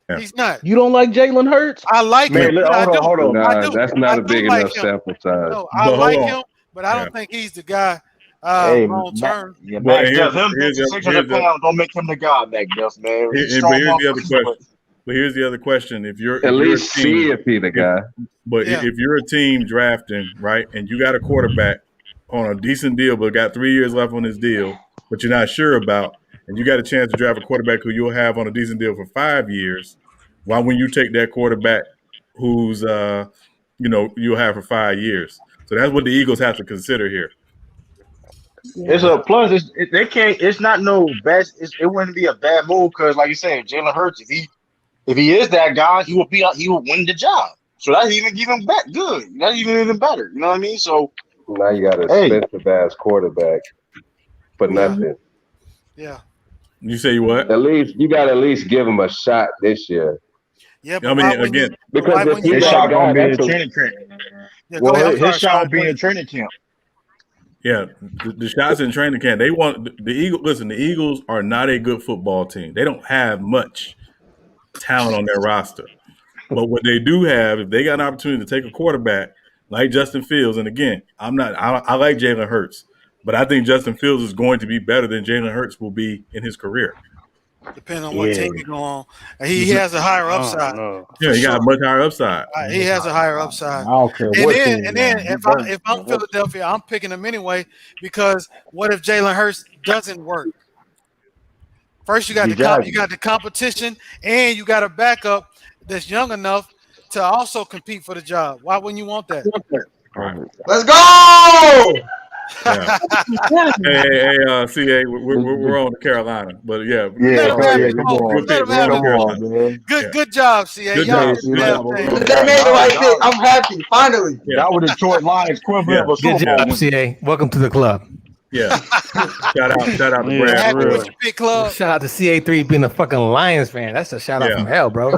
Yeah. He's not. You don't like Jalen Hurts? I like him. Hold on. Nah, that's not a big enough sample size. No, I like him, but I don't think he's the guy long term. Yeah, Mac Jeff, him 600 pounds don't make him the guy, Mac Jeff, man. But here's the other question: if you're at least see if he's the guy. But if you're a team drafting, right, and you got a quarterback on a decent deal, but got 3 years left on his deal, but you're not sure about, and you got a chance to draft a quarterback who you'll have on a decent deal for 5 years, why wouldn't you take that quarterback who's you'll have for 5 years? So that's what the Eagles have to consider here. It's a plus. They can't. It's not no best. It wouldn't be a bad move because, like you said, Jalen Hurts. If he is that guy, he will win the job. So that's even better. Good. That's even better. You know what I mean? So now you got an expensive ass quarterback for nothing. Yeah. You say what? At least you got to at least give him a shot this year. Yeah, but I mean, again, because his shot gonna be in training camp. Well, his shot will be in training camp. Yeah, the shots in training camp. They want the Eagles. Listen, the Eagles are not a good football team. They don't have much talent on their roster. But what they do have, if they got an opportunity to take a quarterback like Justin Fields, and again, I like Jalen Hurts, but I think Justin Fields is going to be better than Jalen Hurts will be in his career. Depending on what team you go on. He has a higher upside. Yeah, he got a much higher upside. He has a higher upside. I don't care And then if I'm Philadelphia, I'm picking him anyway because what if Jalen Hurts doesn't work? First, you got the competition, and you got a backup that's young enough to also compete for the job. Why wouldn't you want that? Let's go! Yeah. hey, CA, we're on to Carolina, but yeah. Good job, CA. Good job. They made the right pick. I'm happy. Finally. That was Detroit Lions equivalent of a Super Bowl. Good job, CA. Welcome to the club. Yeah. Shout out to Brad. With your big club. Shout out to CA3 being a fucking Lions fan. That's a shout out from hell, bro. Yeah.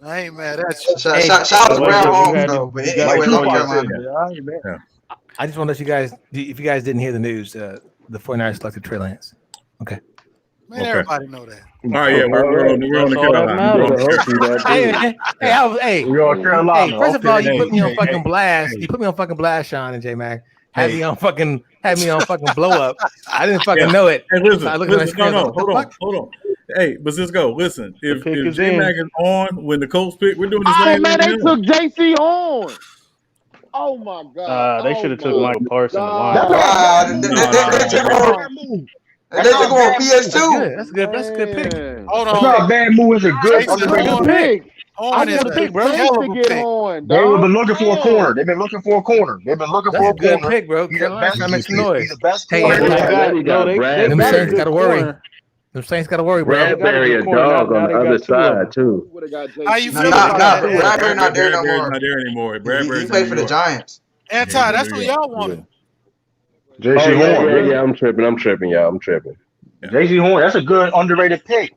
I ain't mad at you. Shout out to Brad Holmes, though. But anyway, North Carolina. I just want to let you guys, if you guys didn't hear the news, the 49ers selected Trey Lance. Okay. Man, everybody know that. All right, yeah, we're on the Carolina. We're on Carolina. First of all, you put me on fucking blast. You put me on fucking blast, Sean and J Mac. Had me on fucking blow up. I didn't fucking know it. Hey, listen, hold on. Hey, but let's go. Listen, if J Mac is on when the Colts pick, we're doing the same. Oh man, they took JC Horn. Oh my god. They should have took Michael Parsons. They're going PS2. That's good. That's a good pick. Hold on. It's not a bad move. It's a good pick. I want to pick, bro. They have been looking for a corner. They've been looking for a corner. That's a good pick, bro. Carolina makes noise. He's the best Hey, them Saints got to worry. Them Saints got to worry, bro. Bradbury a dog on the other side too. How you feel about that? Bradbury not there no more. Not there anymore. He played for the Giants. Anti, that's what y'all wanted. JC Horn. Yeah, I'm tripping, y'all. I'm tripping. JC Horn, that's a good underrated pick.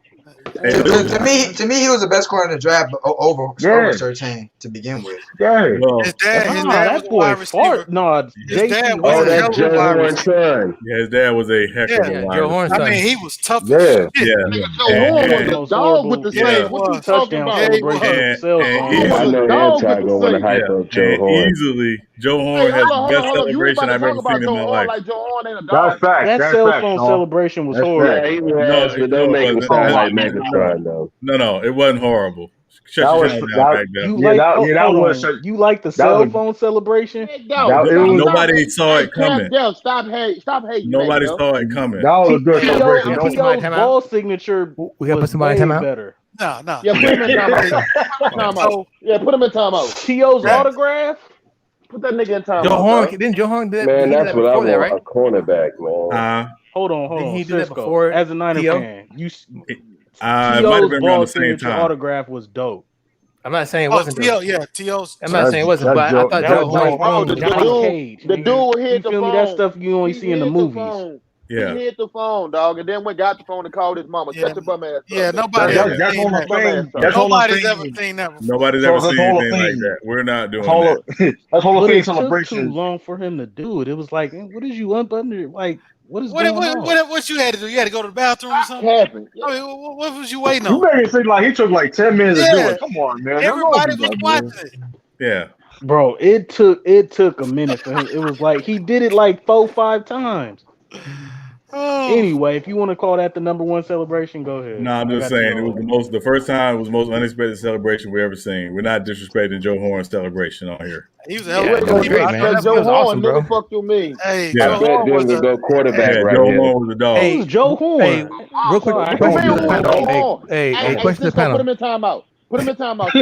To me, he was the best corner in the draft over Surtain to begin with. Yeah. Well, His dad was a wide receiver. No, his dad was a hell of a wide receiver. Yeah, his dad was a heck of a wide Joe Horn. I mean, he was tough as shit. Joe Horn was a dog with the Saints. What you talking about? I know Anti gonna want to hype up Joe Horn. Easily, Joe Horn has the best celebration I've ever seen in my life. That's fact. That cell phone celebration was horrible. But don't make him sound like Megatron, though. No, it wasn't horrible. You like the cell phone celebration? Nobody saw it coming. Stop hating. Nobody saw it coming. That was a good celebration. T.O.'s ball signature. We gotta put somebody in timeout. Better. No. Yeah, put him in timeout. Yeah, put him in timeout. T.O.'s autograph. Put that nigga in timeout. Joe Horn didn't Joe Horn do that? Man, that's what I want. That, right? A cornerback, man. Hold on. Didn't he do that before? As a Niner fan, it might have been around the same time. Autograph was dope. I'm not saying it wasn't. T.O.'s. I'm not saying it wasn't, but I thought Joe Horn. The dude hit the phone. That stuff you only see in the movies. Yeah. He hit the phone, dog, and then went got the phone and called his mama. Shut your bum ass. Yeah, nobody's ever seen that. Nobody's ever seen anything like that. We're not doing that. That's Hall of Fame It took celebration. too long for him to do it. It was like, what did you unbutton? Like, what is going on? What you had to do? You had to go to the bathroom or something? Happened. I mean, what was you waiting on? You made it seem like he took like 10 minutes to do it. Come on, man. Everybody was watching. Yeah. Bro, it took a minute for him. It was like he did it like 4-5 times. Anyway, if you want to call that the number one celebration, go ahead. No, I'm just saying it was the first time it was the most unexpected celebration we ever seen. We're not disrespecting Joe Horn's celebration on here. He was a hell of a great, man. Joe Horn, awesome, bro. nigga, fuck you mean? Hey, Yeah. Joe Horn was a go quarterback right Joe here. Horn was a dog. Hey, Joe Horn. Hey, real quick, question to the panel. Hey, question to the panel. Put him in timeout. Put him in timeout.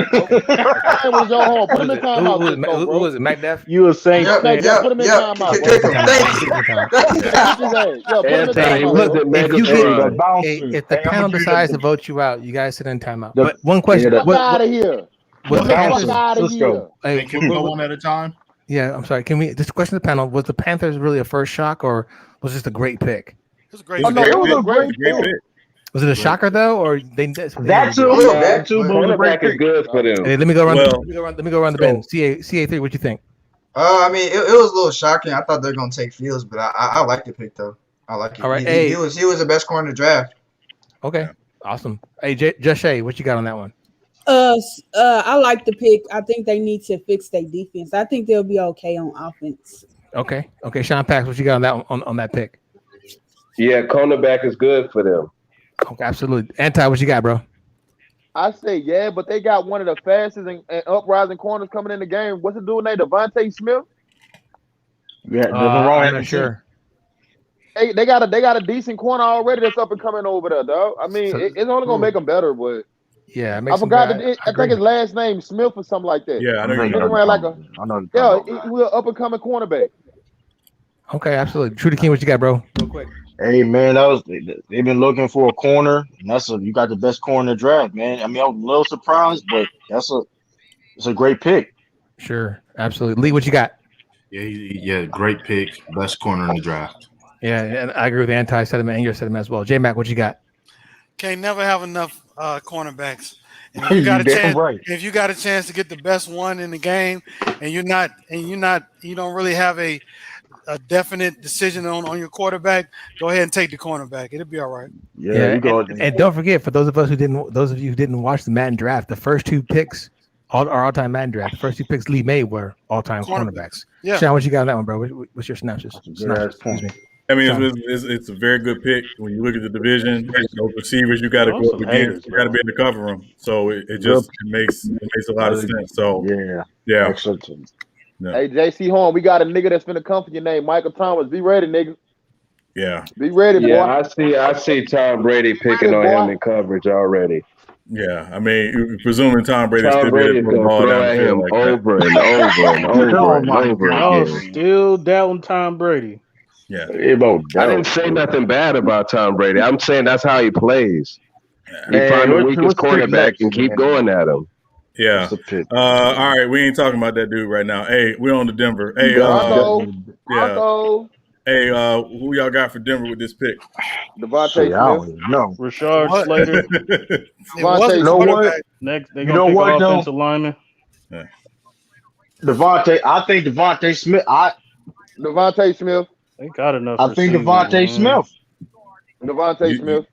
Was Joe Horn. Put him in timeout. Who was it? McDuff? You a Saints fan? Put him in timeout. If the panel decides to vote you out, you guys sit in timeout. But one question. Get out of here. Was the Panthers? Hey, can we go one at a time? Yeah, I'm sorry. Can we? This question to the panel: was the Panthers really a first shock, or was this a great pick? It was a great pick. It was a great pick. Was it a shocker though, or they? That too. Cornerback is good for them. Hey, let me go around. Let me go around the bend. CA3, what you think? I mean, it was a little shocking. I thought they were gonna take Fields, but I like the pick though. I like it. All right, he was the best corner in the draft. Okay, awesome. Hey, Just Shay, what you got on that one? I like the pick. I think they need to fix their defense. I think they'll be okay on offense. Okay. Sean Pax, what you got on that on that pick? Yeah, cornerback is good for them. Okay, absolutely. Anti, what you got, bro? I say yeah, but they got one of the fastest and uprising corners coming in the game. What's the dude named Devontae Smith? Yeah, I'm not sure. Hey, they got a decent corner already that's up and coming over there, dog. I mean, it's only gonna make them better, but yeah, I forgot. I think his last name Smith or something like that. Yeah, I know. He was up and coming cornerback. Okay, absolutely. Trudy King, what you got, bro? Real quick. Hey man, they've been looking for a corner, and you got the best corner in the draft, man. I mean, I was a little surprised, but it's a great pick. Sure, absolutely. Lee, what you got? Yeah, great pick, best corner in the draft. Yeah, and I agree with the anti-sentiment and your sentiment as well. J-Mac, what you got? Can't never have enough cornerbacks. And if you got a chance, if you got a chance to get the best one in the game, and you don't really have a definite decision on your quarterback, go ahead and take the cornerback. It'll be all right. Yeah, and don't forget, for those of you who didn't watch the Madden draft, the first two picks our all-time Madden draft, the first two picks Lee made were all-time cornerbacks. Yeah. Sean, what you got on that one, bro? What's your synopsis? Excuse me. I mean, it's a very good pick. When you look at the division, those receivers you got to go up against. You got to be able to cover them. So it makes a lot of sense. So yeah. Excellent. No. Hey, JC Horn, we got a nigga that's finna come for your name, Michael Thomas. Be ready, nigga. Yeah. Be ready, boy. Yeah, I see Tom Brady picking on him in coverage already. Yeah, I mean, presuming Tom Brady's going to throw at him over and over again. Still doubting Tom Brady. Yeah. I didn't say nothing bad about Tom Brady. I'm saying that's how he plays. He find the weakest quarterback and keep going at him. Yeah. All right, we ain't talking about that dude right now. Hey, we're on to Denver. Hey, Hey, who y'all got for Denver with this pick? Devontae Smith. No. Rashard Slater. Devontae, you know what? Next, they're going to pick offensive lineman. I think Devontae Smith. Devontae Smith. They got enough. I think Devontae Smith. Devontae Smith.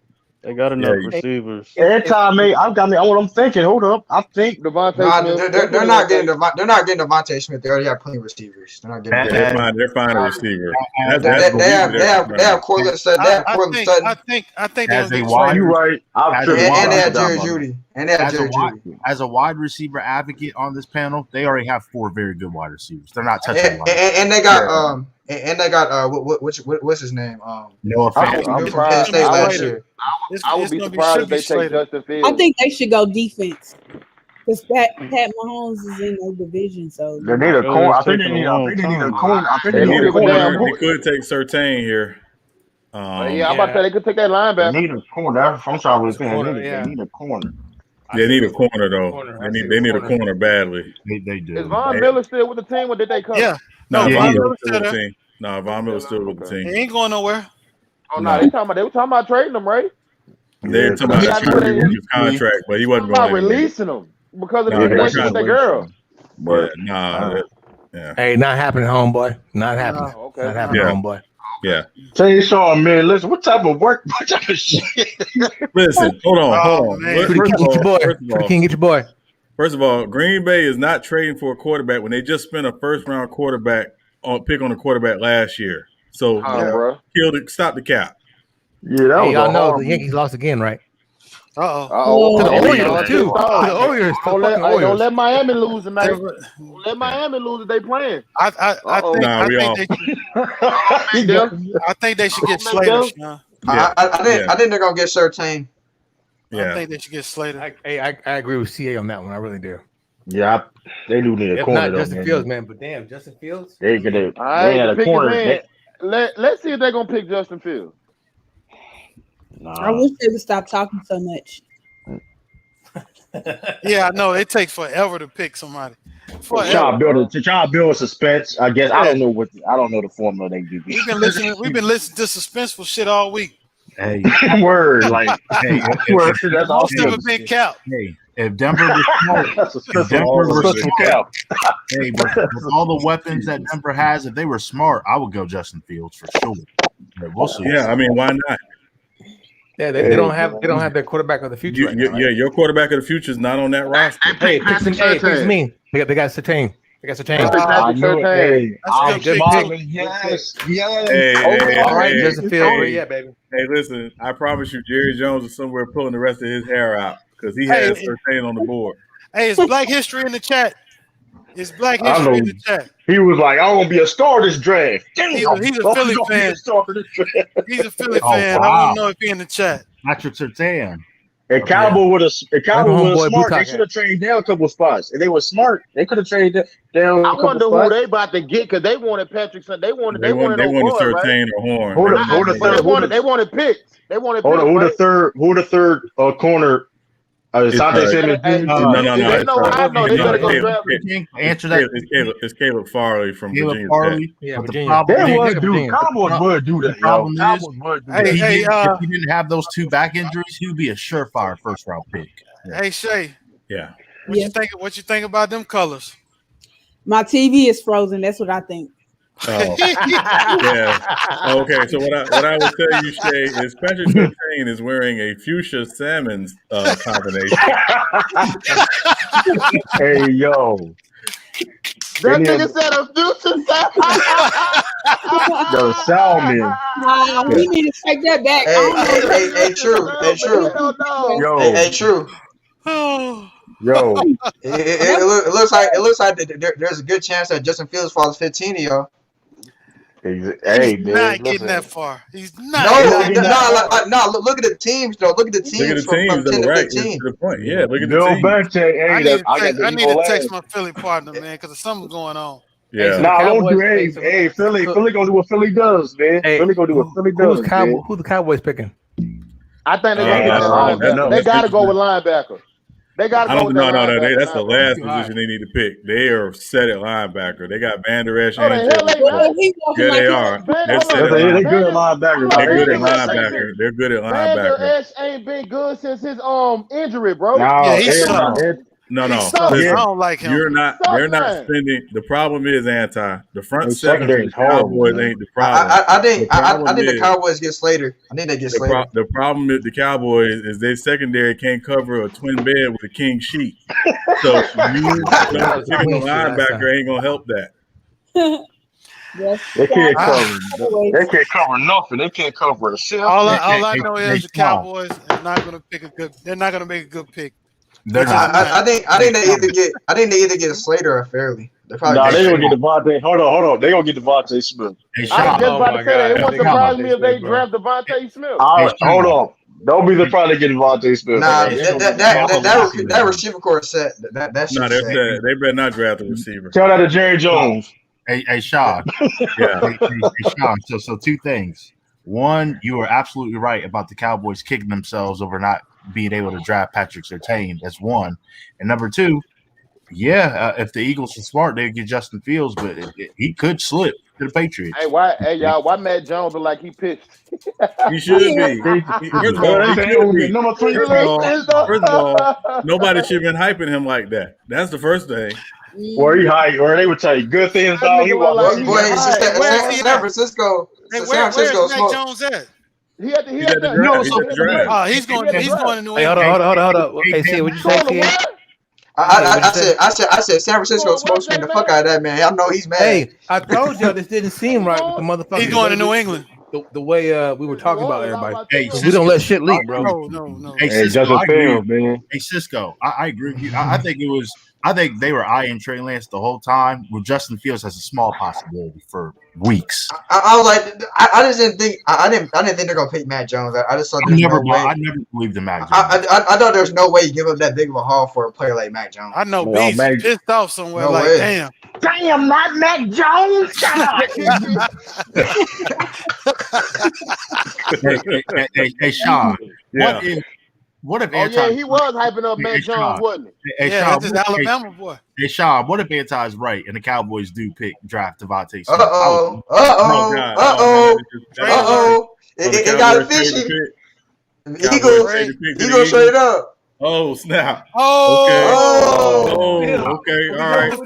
They got enough receivers. Every time, what I'm thinking. Hold up, I think Devontae Smith. They're not getting Devontae Smith. They already have plenty of receivers. They're not getting. They're fine a receiver. They have Cortland Sutton. I think as a wide. You're right. And they have Jerry Jeudy. As a wide receiver advocate on this panel, they already have 4 very good wide receivers. They're not touching. And they got what's his name? Noah Fant. I would be surprised if they take Justin Fields. I think they should go defense. Because Pat Mahomes is in their division, so They need a corner. I think they need a corner. I think they need a corner. They could take Surtain here. Yeah, I'm about to say they could take that linebacker. They need a corner. I'm sorry, they need a corner. They need a corner though. They need a corner badly. They do. Is Von Miller still with the team, or did they come? Yeah. No, No, Von Von Miller's Miller's still with the still team. No, Von Miller's still with the team. He ain't going nowhere. Oh no, they were talking about trading them, right? They're talking about his contract, but he wasn't going about releasing them because of the situation with the girl. But yeah. Hey, not happening, homeboy. Not happening. Oh, okay. Not happening, homeboy. Yeah. Tell you, Sean, man, listen, what type of work, what type of shit? Listen, hold on. Get your boy. First of all, Green Bay is not trading for a quarterback when they just spent a first-round pick on a quarterback last year. So, stop the cap. Yeah, that was y'all know the Yankees lost again, right? Uh-oh. To the Orioles, too. To the Orioles. Don't let Miami lose tonight. Don't let Miami lose if they playing. I think they should get Slater. I think they're gonna get Surtain. I think they should get Slater. I agree with CA on that one. I really do. Yeah, they do need a corner. Not Justin Fields, man. But damn, Justin Fields. They had a corner. Let's see if they're gonna pick Justin Fields. I wish they would stop talking so much. Yeah, I know. It takes forever to pick somebody. Try to build suspense. I guess I don't know the formula they do. We've been listening to suspenseful shit all week. Hey, word, like word. That's all. Most of it been capped. Hey, if Denver was smart, hey, with all the weapons that Denver has, if they were smart, I would go Justin Fields for sure. We'll see. Yeah, I mean, why not? Yeah, they don't have their quarterback of the future. Right now, right? Yeah, your quarterback of the future is not on that roster. Hey, fix me. They got Surtain. Yes. All right, Justin Fields, where you at, baby? Hey, listen, I promise you, Jerry Jones is somewhere pulling the rest of his hair out because he has Surtain on the board. Hey, it's Black History in the chat. It's Black History in the chat. He was like, I want to be a star this draft. He's a Philly fan. He's a Philly fan. Wow. I want to know if he's in the chat. Patrick Surtain. If Cowboy would have smart, they should have traded down a couple spots. If they were smart, they could have traded down a couple spots. I wonder who they about to get because they wanted Patrick. They wanted Surtain or Horn. They wanted picks. They wanted. Hold on, who the third corner? Sante Simmons. No. They better go draft. Answer that. It's Caleb Farley from Virginia Farley. Yeah, Cowboys would do that. Problem is, if he didn't have those two back injuries, he would be a surefire first round pick. Hey Shay. Yeah. What you think about them colors? My TV is frozen. That's what I think. Oh. Yeah. Okay. So what I would tell you, Shay, is Patrick Surtain is wearing a fuchsia salmons combination. Hey yo. That nigga said a future salmon. The salmon. We need to take that back. Hey, true. Hey, true. Yo. It looks like there's a good chance that Justin Fields falls 15 of y'all. Hey, he's not getting that far. He's not. No. Look at the teams, though. Look at the teams from 10 to 15. Good point. Yeah, look at the teams. I need to text my Philly partner, man, because there's something going on. Yeah. Don't do. Hey, Philly gonna do what Philly does, man. Philly gonna do what Philly does. Who the Cowboys picking? I think they're gonna get that linebacker. They gotta go with linebacker. They got to go with linebacker. That's the last position they need to pick. They are set at linebacker. They got Van Der Esch. Yeah, they are. They're good at linebacker. They're good at linebacker. Van Der Esch ain't been good since his injury, bro. Yeah, he sucks. No. I don't like him. They're not spending. The problem is the front seven of the Cowboys ain't the problem. I think the Cowboys get Slater. I think they get Slater. The problem with the Cowboys is their secondary can't cover a twin bed with a king sheet. So you picking a linebacker ain't gonna help that. They can't cover nothing. They can't cover a shit. All I know is the Cowboys are not gonna pick a good. They're not gonna make a good pick. I think they either get Slater or Fairley. They gonna get Devontae. Hold on. They gonna get Devontae Smith. I was just about to say that. It wouldn't surprise me if they draft Devontae Smith. Hold on. Don't be surprised to get Devontae Smith. Nah, that receiver core set. That shit. No, they better not draft a receiver. Shout out to Jerry Jones. Hey, Shaw. Yeah. Hey, Shaw. So two things. One, you are absolutely right about the Cowboys kicking themselves over not being able to draft Patrick Surtain. That's one. And number two, if the Eagles are smart, they'd get Justin Fields, but he could slip to the Patriots. Hey, y'all, why Matt Jones look like he pitched? He should be. First of all, nobody should have been hyping him like that. That's the first thing. Or he hype, or they would tell you good things. Dog. He was San Francisco. Where's Matt Jones at? He at the draft. Oh, he's going to New England. Hey, hold on. Hey, see what you say, Ken? I said San Francisco supposed to be the fuck out of that man. Y'all know he's mad. Hey, I told y'all this didn't seem right with the motherfucker. He's going to New England. The way we were talking about everybody. Hey, we don't let shit leak, bro. No. Hey, Cisco, I agree, man. Hey, Cisco, I agree with you. I think they were eyeing Trey Lance the whole time, with Justin Fields as a small possibility for weeks. I was like, I just didn't think I didn't think they're gonna pick Matt Jones. I just thought I never believed in Matt Jones. I thought there's no way you give up that big of a haul for a player like Matt Jones. I know B's pissed off somewhere. No like, way. damn, not Mac Jones. Hey, Sean. Yeah. What if he was hyping up Matt Jones, wasn't he? Sean, that's his Alabama boy. Hey, Sean, what if Anti's right and the Cowboys do draft Devontae Smith? It got fishy. Eagles straight up. Oh, snap. Oh. Okay. All right.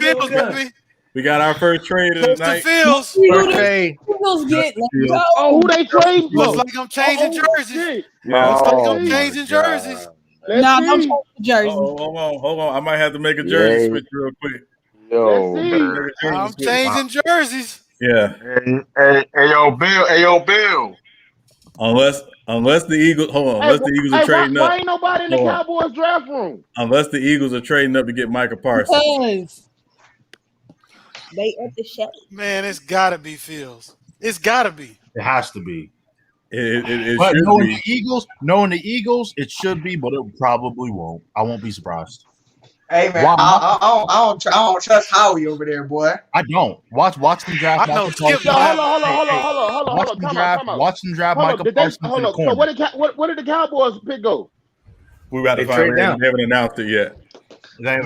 We got our first trade tonight. Fields. Eagles get who they trading for? Looks like I'm changing jerseys. Yeah. Looks like I'm changing jerseys. No, I'm changing jerseys. Hold on. I might have to make a jersey switch real quick. I'm changing jerseys. Yeah. Hey, yo, Bill. Unless the Eagles, unless the Eagles are trading up. Why ain't nobody in the Cowboys draft room? Unless the Eagles are trading up to get Micah Parsons. Because they at the show. Man, it's gotta be Fields. It's gotta be. It has to be. It but should knowing the Eagles, it should be, but it probably won't. I won't be surprised. Hey man, I don't trust Howie over there, boy. I don't. Watch them draft. I know. Hold on. Watch them draft Michael Parsons in the corner. So what did the Cowboys pick go? We got to find out. They haven't announced it yet. They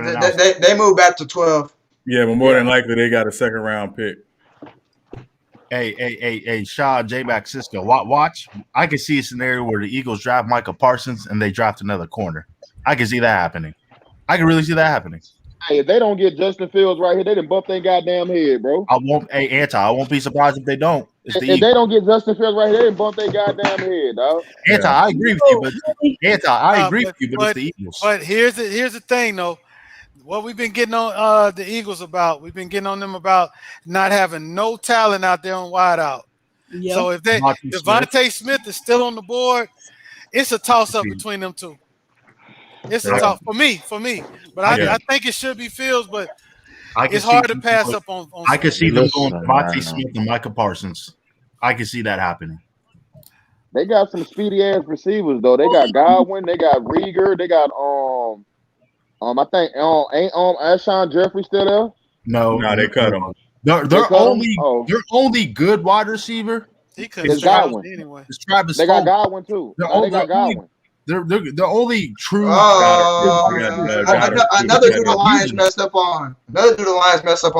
moved back to 12. Yeah, but more than likely they got a second round pick. Hey, Shaw, J-Mac, Cisco. Watch. I can see a scenario where the Eagles draft Michael Parsons and they draft another corner. I can see that happening. I can really see that happening. Hey, if they don't get Justin Fields right here, they done bump their goddamn head, bro. I won't be surprised if they don't. If they don't get Justin Fields right here, they done bump their goddamn head, dog. I agree with you, but it's the Eagles. But here's the thing, though. What we've been getting on the Eagles about, we've been getting on them about not having no talent out there on wideout. Yep. So if Devontae Smith is still on the board, it's a toss-up between them two. It's a toss for me. But I think it should be Fields, but it's hard to pass up on. I can see them going Devontae Smith and Micah Parsons. I can see that happening. They got some speedy ass receivers though. They got Godwin, they got Rieger, they got I think ain't Alshon Jeffrey still there? No, they cut him. Their only good wide receiver. He could have Godwin anyway. It's Travis. They got Godwin too. They got Godwin. They're only true. Another dude the Lions messed up on.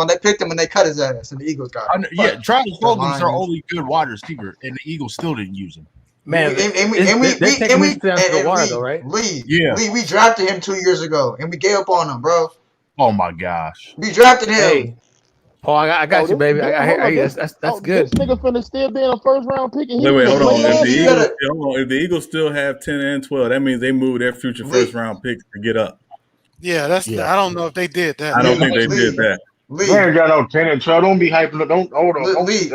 They picked him and they cut his ass, and the Eagles got him. Travis Fulton's their only good wide receiver, and the Eagles still didn't use him. Man, we drafted him 2 years ago, and we gave up on him, bro. Oh my gosh, we drafted him. Hey. Paul, I got you, baby. That's good. This nigga finna still be in a first round pick. Wait, hold on. If the Eagles still have 10 and 12, that means they moved their future first round picks to get up. Yeah, I don't know if they did that. I don't think they did that. Lee ain't got no 10 and 12. Don't be hyping. Don't hold on. Lee,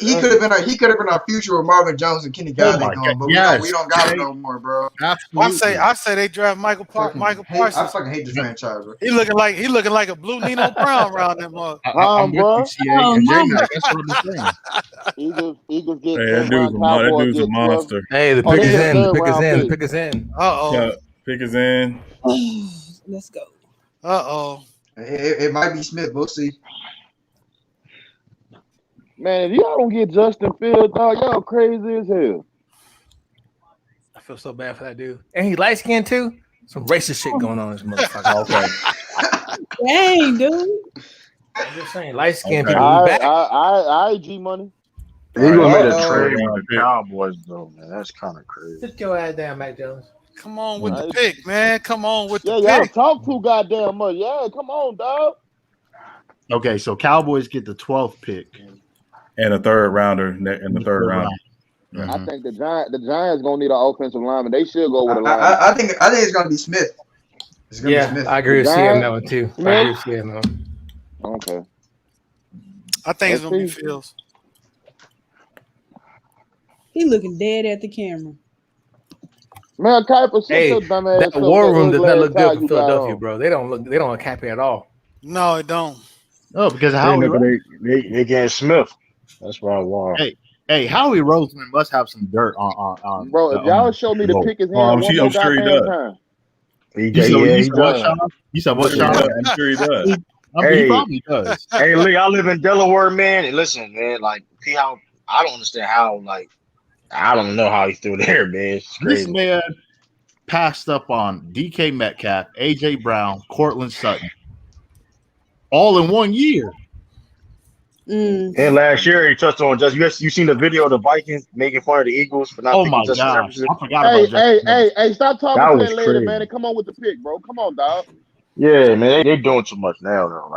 he could have been our future with Marvin Jones and Kenny Galladay gone, but we don't got it no more, bro. Absolutely. I say they draft Michael Parsons. I fucking hate this franchise, bro. He looking like a blue Nino Brown around that mug. I'm bro. That's what I'm saying. Eagles get that dude's a monster. Hey, the pick is in. The pick is in. The pick is in. Pick is in. Let's go. It might be Smith. We'll see. Man, if y'all don't get Justin Fields, dog, y'all crazy as hell. I feel so bad for that dude. And he light skinned too. Some racist shit going on in this motherfucker. Okay. Dang, dude. I'm just saying, light skinned people. I G money. He gonna make a trade with the Cowboys, though, man. That's kind of crazy. Sit your ass down, Mac Jones. Come on with the pick, man. Come on with the pick. Yeah, y'all talk too goddamn much. Yeah, come on, dog. Okay, so Cowboys get the 12th pick. And a third rounder in the third round. Mm-hmm. I think the Giants gonna need an offensive lineman. They should go with a lineman. I think it's gonna be Smith. It's gonna be Smith. I agree with CM that one too. Smith? I agree with CM that one. Okay. I think it's gonna be Fields. He looking dead at the camera. Man, Kuiper, that war room does not look good for Philadelphia, bro. They don't look happy at all. No, it don't. Oh, because Howie they getting Smith. That's why I want. Hey, Howie Roseman must have some dirt on. Bro, if y'all show me the pick his hand one more goddamn time. You said what, Sean? I'm sure he does. He probably does. Hey, Lee, I live in Delaware, man. And listen, man, like, see how I don't understand how, like, I don't know how he's still there, man. This man passed up on DK Metcalf, AJ Brown, Cortland Sutton, all in 1 year. And last year he touched on just you seen the video of the Vikings making fun of the Eagles for not picking Justin Jefferson. I forgot about hey, stop talking to that later, man, and come on with the pick, bro. Come on, dog. Yeah, man, they doing too much now, though.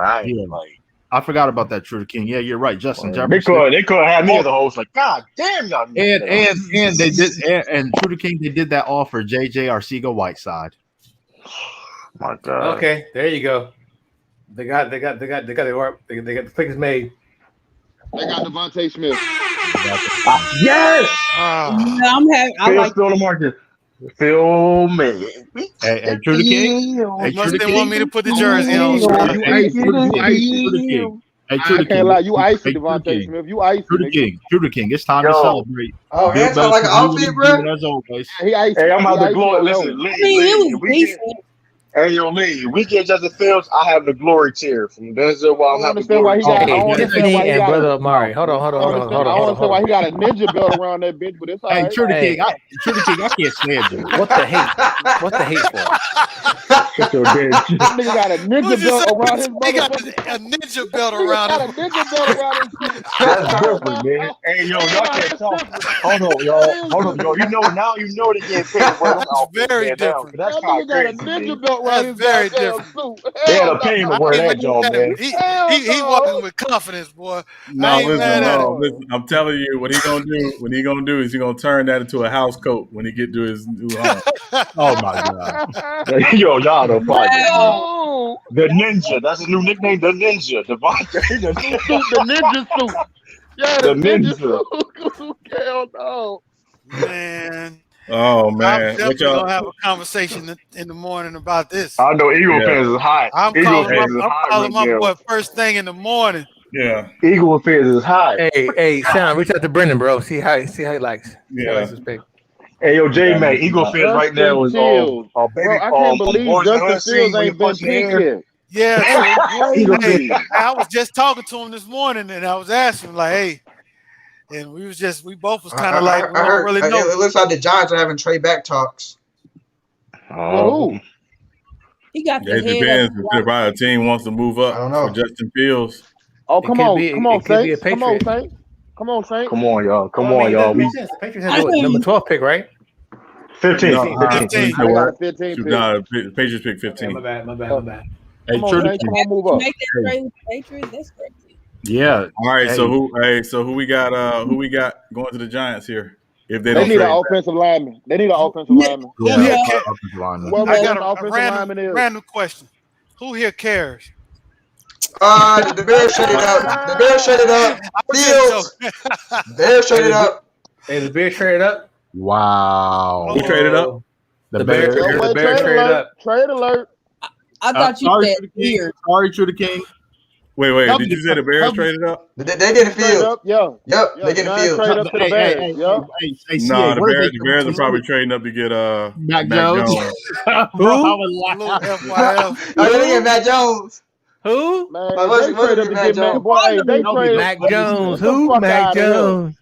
I forgot about that, True King. Yeah, you're right, Justin Jefferson. They could have me as the host, like, God damn y'all. And they did, and True King, they did that all for JJ Arcega-Whiteside. My God. Okay, there you go. They got the pick is made. They got Devontae Smith. Yes. I'm happy. I like still on the market. Phil man. Hey, True King. Hey, must want me to put the jersey on. I can't lie. You icy Devontae Smith. You icy. True King. It's time to celebrate. Oh, hands like an outfit, bro. As always. Hey, I'm about to glory. Listen, Lee. Hey, yo, Lee, we get Justin Fields. I have the glory tier from Denzel while I'm having the glory. And brother Amari. Hold on. I don't understand why he got a ninja belt around that bitch, but it's all right. Hey, True King, I can't stand you. What the hate? What the hate for? This nigga got a ninja belt around his He got a ninja belt around him. Ninja belt around his That's different, man. Hey, yo, y'all can't talk. Hold on, y'all. You know they get paid. That's very different. That nigga got a ninja belt. That's very different. They had a pain to wear that job, man. He walking with confidence, boy. No, listen, I'm telling you, what he gonna do is he gonna turn that into a house coat when he get to his new home. Oh my God. Yo, y'all don't fight the Ninja. That's his new nickname, the Ninja. The Ninja suit. Yeah, the Ninja suit. Hell no. Man. Oh man, I'm definitely gonna have a conversation in the morning about this. I know Eagle fans is hot. I'm calling my boy first thing in the morning. Yeah, Eagle fans is hot. Hey, Sean, reach out to Brendan, bro. See how he likes. Yeah. His pick. Hey, yo, J-Mac, Eagle fans right now is bro, I can't believe Justin Fields ain't been picked yet. Yeah, I was just talking to him this morning, and I was asking him, like, hey. And we both was kind of like, we don't really know. It looks like the Giants are having trade back talks. Oh, he got the it depends if the team wants to move up. I don't know. For Justin Fields. Oh, come on, Saints. Come on, Saints. Come on, y'all. The Patriots have number 12 pick, right? 15. I got a 15 pick. No, Patriots pick 15. My bad. Hey, Come on, move up. Make that trade with the Patriots. That's crazy. Yeah. All right. So who we got? Who we got going to the Giants here? If they need an offensive lineman. They need an offensive lineman. I got a random question. Who here cares? The Bears shut it up. The Bears shut it up. Fields. Bears shut it up. Hey, the Bears traded up. Wow. Who traded up? The Bears traded up. Trade alert. I thought you said here. Sorry, True the King. Wait. Did you say the Bears traded up? They get a Fields. Yep. They get a Fields. Trade up to the Bears. No, the Bears are probably trading up to get Mac Jones. Who? FYF. Oh, they get Mac Jones. Who? Man, they trade up to get Mac. Boy, they trade Mac Jones. Who? Mac Jones.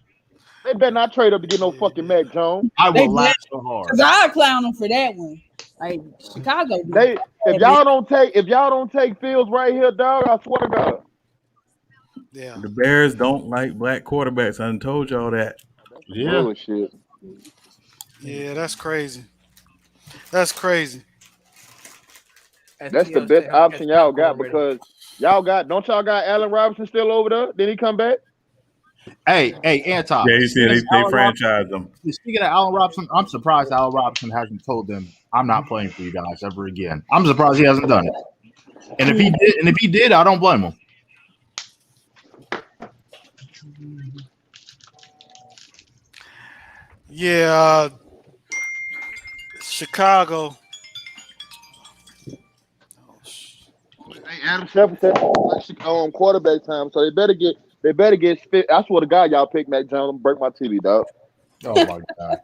They better not trade up to get no fucking Mac Jones. I will laugh so hard. Cause I clown them for that one. Like Chicago. If y'all don't take Fields right here, dog, I swear to God. Yeah. The Bears don't like black quarterbacks. I done told y'all that. Yeah. Bullshit. Yeah, that's crazy. That's crazy. That's the best option y'all got because don't y'all got Allen Robinson still over there? Did he come back? Hey, Anton. Yeah, he said they franchised him. Speaking of Allen Robinson, I'm surprised Allen Robinson hasn't told them I'm not playing for you guys ever again. I'm surprised he hasn't done it. And if he did, I don't blame him. Yeah, Chicago. Hey, Adam Shepard said quarterback time, so they better get fit. I swear to God, y'all pick Mac Jones. Break my TV, dog. Oh my God.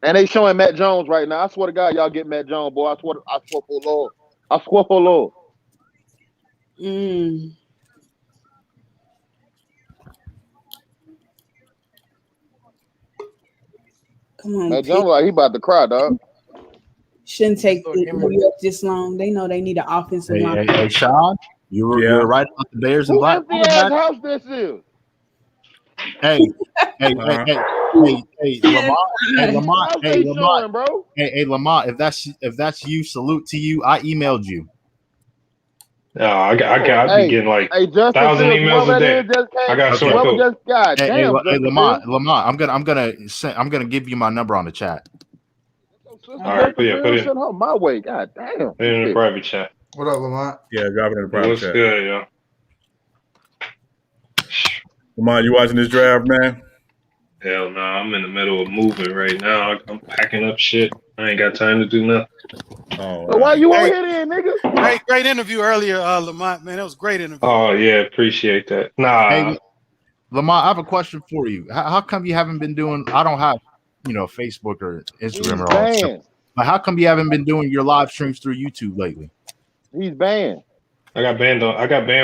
And they showing Matt Jones right now. I swear to God, y'all get Matt Jones, boy. I swear for Lord. I swear for Lord. Come on, Matt Jones like he about to cry, dog. Shouldn't take New York this long. They know they need an offensive line. Hey, Sean, you're right about the Bears and Who black. empty ass house this is? Hey, Lamont. Hey, Lamont. If that's you, salute to you. I emailed you. No, I be getting like 1,000 emails a day. I got sort of. Hey, Lamont. I'm gonna give you my number on the chat. All right, put it in my way. God damn. Put it in the private chat. What up, Lamont? Yeah, drop it in the private What's chat. good, yo? Lamont, you watching this draft, man? Hell no, I'm in the middle of moving right now. I'm packing up shit. I ain't got time to do nothing. Oh, so why you on here then, nigga? Great interview earlier, Lamont. Man, that was a great interview. Oh yeah, appreciate that. Nah, hey, Lamont, I have a question for you. How come you haven't been doing? I don't have, Facebook or Instagram or all that. But how come you haven't been doing your live streams through YouTube lately? He's banned. I got banned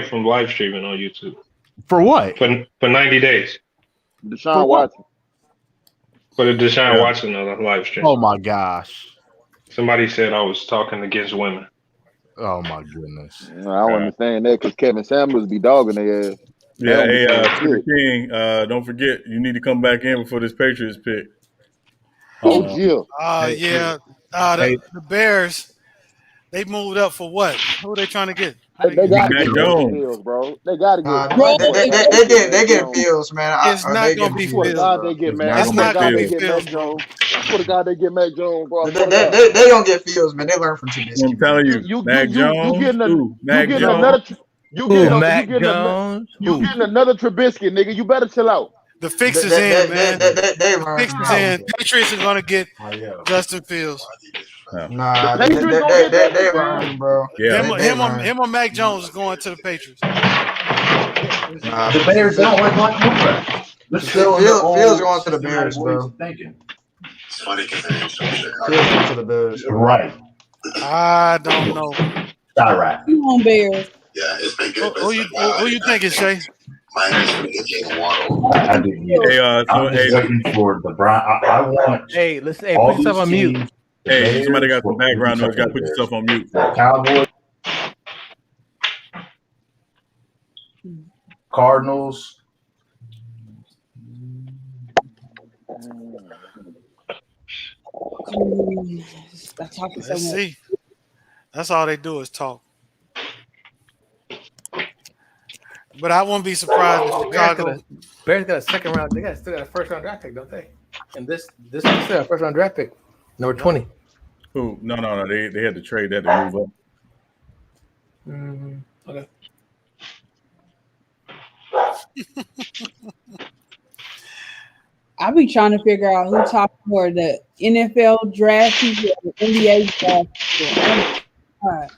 from live streaming on YouTube. For what? For 90 days. Deshaun Watson. For the Deshaun Watson live stream. Oh my gosh. Somebody said I was talking against women. Oh my goodness. I don't understand that because Kevin Samuels be dogging their ass. Yeah, hey, King, don't forget you need to come back in before this Patriots pick. The Bears, they moved up for what? Who are they trying to get? They got Mac Jones, Fields, bro. They got to get. They get Fields, man. It's not gonna be Fields. They get Mac. It's not gonna be Fields. I swear to God, they get Mac Jones, bro. They gonna get Fields, man. They learn from Trubisky. I'm telling you, Mac Jones. You getting another Trubisky, nigga. You better chill out. The fix is in, man. The fix is in. Patriots are gonna get Justin Fields. Nah, they learn, bro. Yeah, him or Mac Jones is going to the Patriots. The Bears don't like black quarterbacks. Fields going to the Bears, bro. Fields going to the Bears. Right. I don't know. All right. Come on, Bears. Yeah, it's been good. Who you thinking, Shay? I didn't. I'm just looking for the Brown. I want. Hey, listen. Hey, put yourself on mute. Hey, somebody got some background noise. Got to put yourself on mute. Cowboys, Cardinals. Let's see. That's all they do is talk. But I won't be surprised if Chicago. Bears got a second round. They still got a first round draft pick, don't they? And this is still a first round draft pick, number 20. Who? No. They had to trade that to move up. Okay. I be trying to figure out who top more, the NFL draft people or the NBA draft people.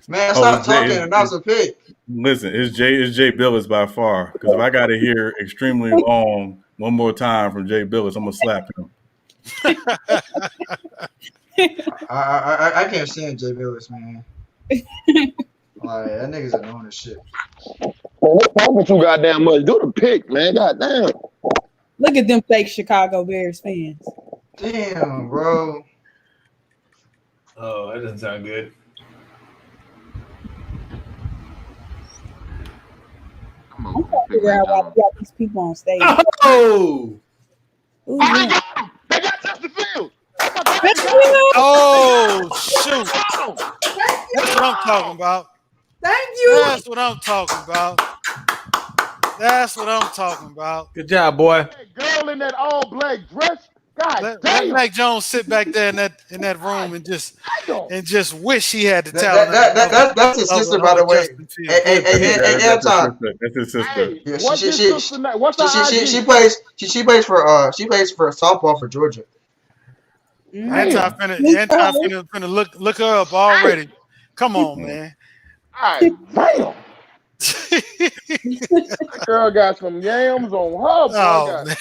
Man, stop talking and that's a pick. Listen, it's Jay Billis by far. Because if I got to hear extremely long one more time from Jay Billis, I'm gonna slap him. I can't stand Jay Billis, man. Like that nigga's annoying as shit. Man, what talking too goddamn much? Do the pick, man. Goddamn. Look at them fake Chicago Bears fans. Damn, bro. Oh, that doesn't sound good. I'm trying to figure out why we got these people on stage. Oh! Ooh, They got Justin Fields. Oh, shoot. That's what I'm talking about. Thank you. That's what I'm talking about. That's what I'm talking about. Good job, boy. That girl in that all black dress. God Let damn. Mac Jones sit back there in that room and just wish he had the talent. That's his sister, by the way. Hey, Tom. That's his sister. Yeah, What's his sister name? What's her IG? she plays for softball for Georgia. Anton finna look her up already. Come on, man. All right, damn. That girl got some yams on her. Oh, man.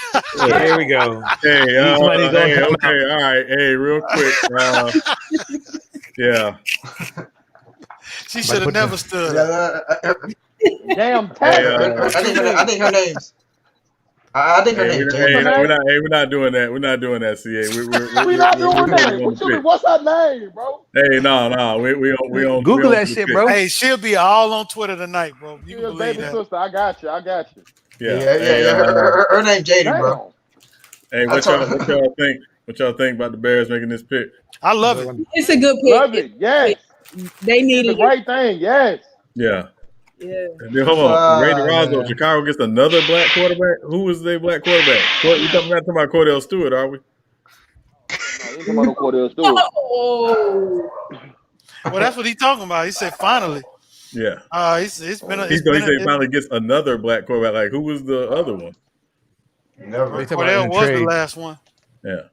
Here we go. Hey, all right. Hey, real quick. Yeah. She should have never stood. Damn. I think her name's. I think her name's. We're not doing that. We're not doing that. CA. We're not doing that. What's her name, bro? Hey, no. We on Google that shit, bro. Hey, she'll be all on Twitter tonight, bro. You can believe baby that. sister. I got you. Yeah. Her name's Jaden, bro. Hey, what y'all think? What y'all think about the Bears making this pick? I love it. It's a good pick. Love it. Yes. They need the right thing. Yes. Yeah. Yeah. And then, hold on. Ray DeRozzo, Chicago gets another black quarterback. Who was their black quarterback? You talking about Cordell Stewart, are we? No, talking about Cordell Stewart. Oh. Well, that's what he's talking about. He said finally. Yeah. He said finally gets another black quarterback. Like, who was the other one? Never. Cordell was the last one. Yeah.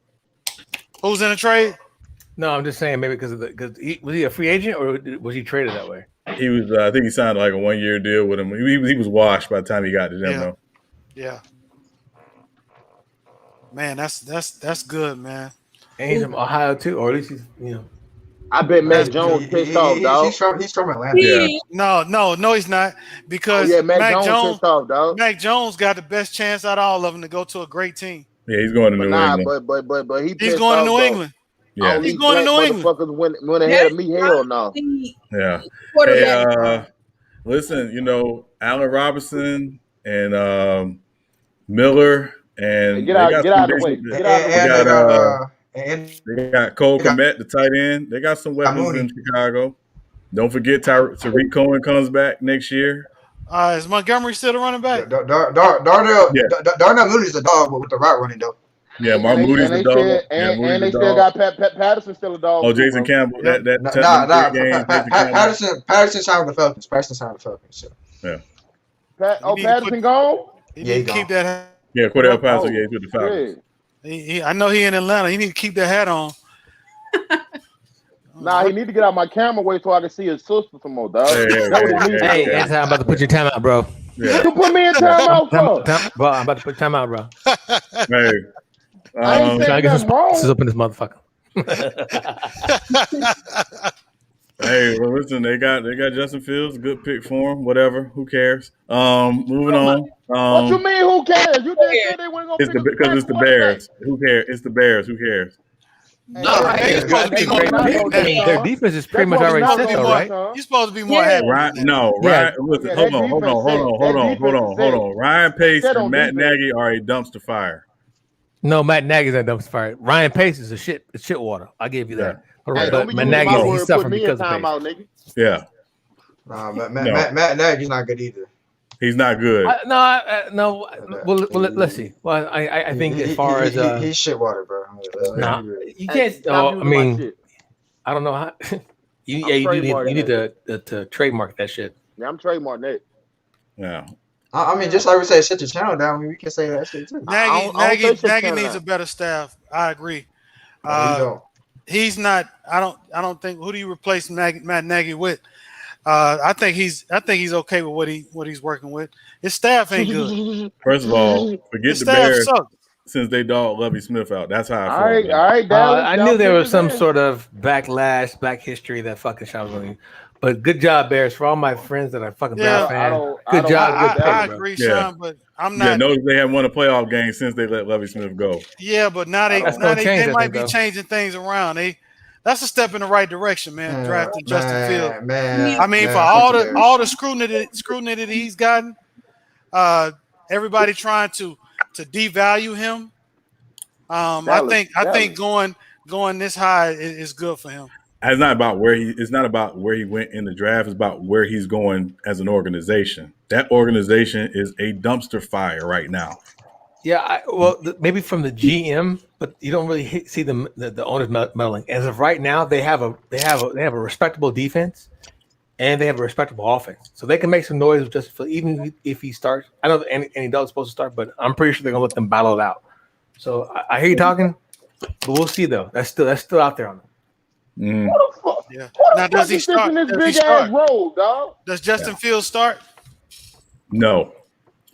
Who's in the trade? No, I'm just saying maybe because was he a free agent or was he traded that way? He was. I think he signed like a 1-year deal with him. He was washed by the time he got to them, though. Yeah. Man, that's good, man. And he's from Ohio too, or at least he's I bet Mac Jones pissed off, dog. He's from Atlanta. Yeah. No, he's not because Mac Jones pissed off, dog. Mac Jones got the best chance out of all of them to go to a great team. Yeah, he's going to New England. But he's going to New England. Yeah, he's going to New England. Motherfuckers went ahead of me. Hell no. Yeah. Hey, listen, Allen Robinson and Miller and get out of the way. They got Cole Kmet, the tight end. They got some weapons in Chicago. Don't forget Tariq Cohen comes back next year. Is Montgomery still the running back? Darnell Moody's a dog, but with the route running though. Yeah, Mark Moody's a dog. And they still got Pat Patterson still a dog. Oh, Jason Campbell. Patterson signed with the Falcons. So. Yeah. Patterson gone? He need to keep that. Yeah, Cordell Patterson with the Falcons. I know he in Atlanta. He need to keep that hat on. Nah, he need to get out my camera way so I can see his sister some more, dog. Hey, that's how I'm about to put your time out, bro. Yeah. You put me in time out, bro. I'm about to put time out, bro. Hey. I ain't trying to get some wrong. sponsors up in this motherfucker. Hey, well, listen, they got Justin Fields, good pick for him. Whatever, who cares? Moving on. What you mean? Who cares? You didn't say they weren't gonna pick because it's the Bears. Who cares? It's the Bears. Who cares? Their defense is pretty much already set, though, right? You're supposed to be more happy. Ryan, listen, hold on. Ryan Pace and Matt Nagy are a dumpster fire. No, Matt Nagy's a dumpster fire. Ryan Pace is a shit water. I give you that. Hey, but Matt Nagy, he's suffering because of Pace. Yeah. Matt Nagy's not good either. He's not good. No. Well, let's see. Well, I think as far as he's shit water, bro. Nah, you can't. I mean, I don't know how. You need to trademark that shit. Yeah, I'm trademarking it. Yeah. I mean, just like we say, shut your channel down. I mean, we can say that shit too. Nagy needs a better staff. I agree. He's not. I don't think. Who do you replace Matt Nagy with? I think he's okay with what he's working with. His staff ain't good. First of all, forget the Bears since they dogged Lovie Smith out. That's how I feel. All right, I knew there was some sort of backlash, black history that fucking Sean was doing. But good job, Bears, for all my friends that are fucking Bears fans. Good job. I agree, Sean, but I'm not. Yeah, notice they haven't won a playoff game since they let Lovie Smith go. Yeah, but now they might be changing things around. That's a step in the right direction, man. Drafting Justin Fields. I mean, for all the scrutiny that he's gotten, everybody trying to devalue him. I think going this high is good for him. It's not about where he went in the draft. It's about where he's going as an organization. That organization is a dumpster fire right now. Yeah, maybe from the GM, but you don't really see the owners meddling. As of right now, they have a respectable defense, and they have a respectable offense, so they can make some noise even if he starts. I know Andy Dalton's supposed to start, but I'm pretty sure they're gonna let them battle it out. So I hear you talking, but we'll see though. That's still out there on them. What the fuck? Yeah. Now does he start? In this big ass role, dog? Does Justin Fields start? No,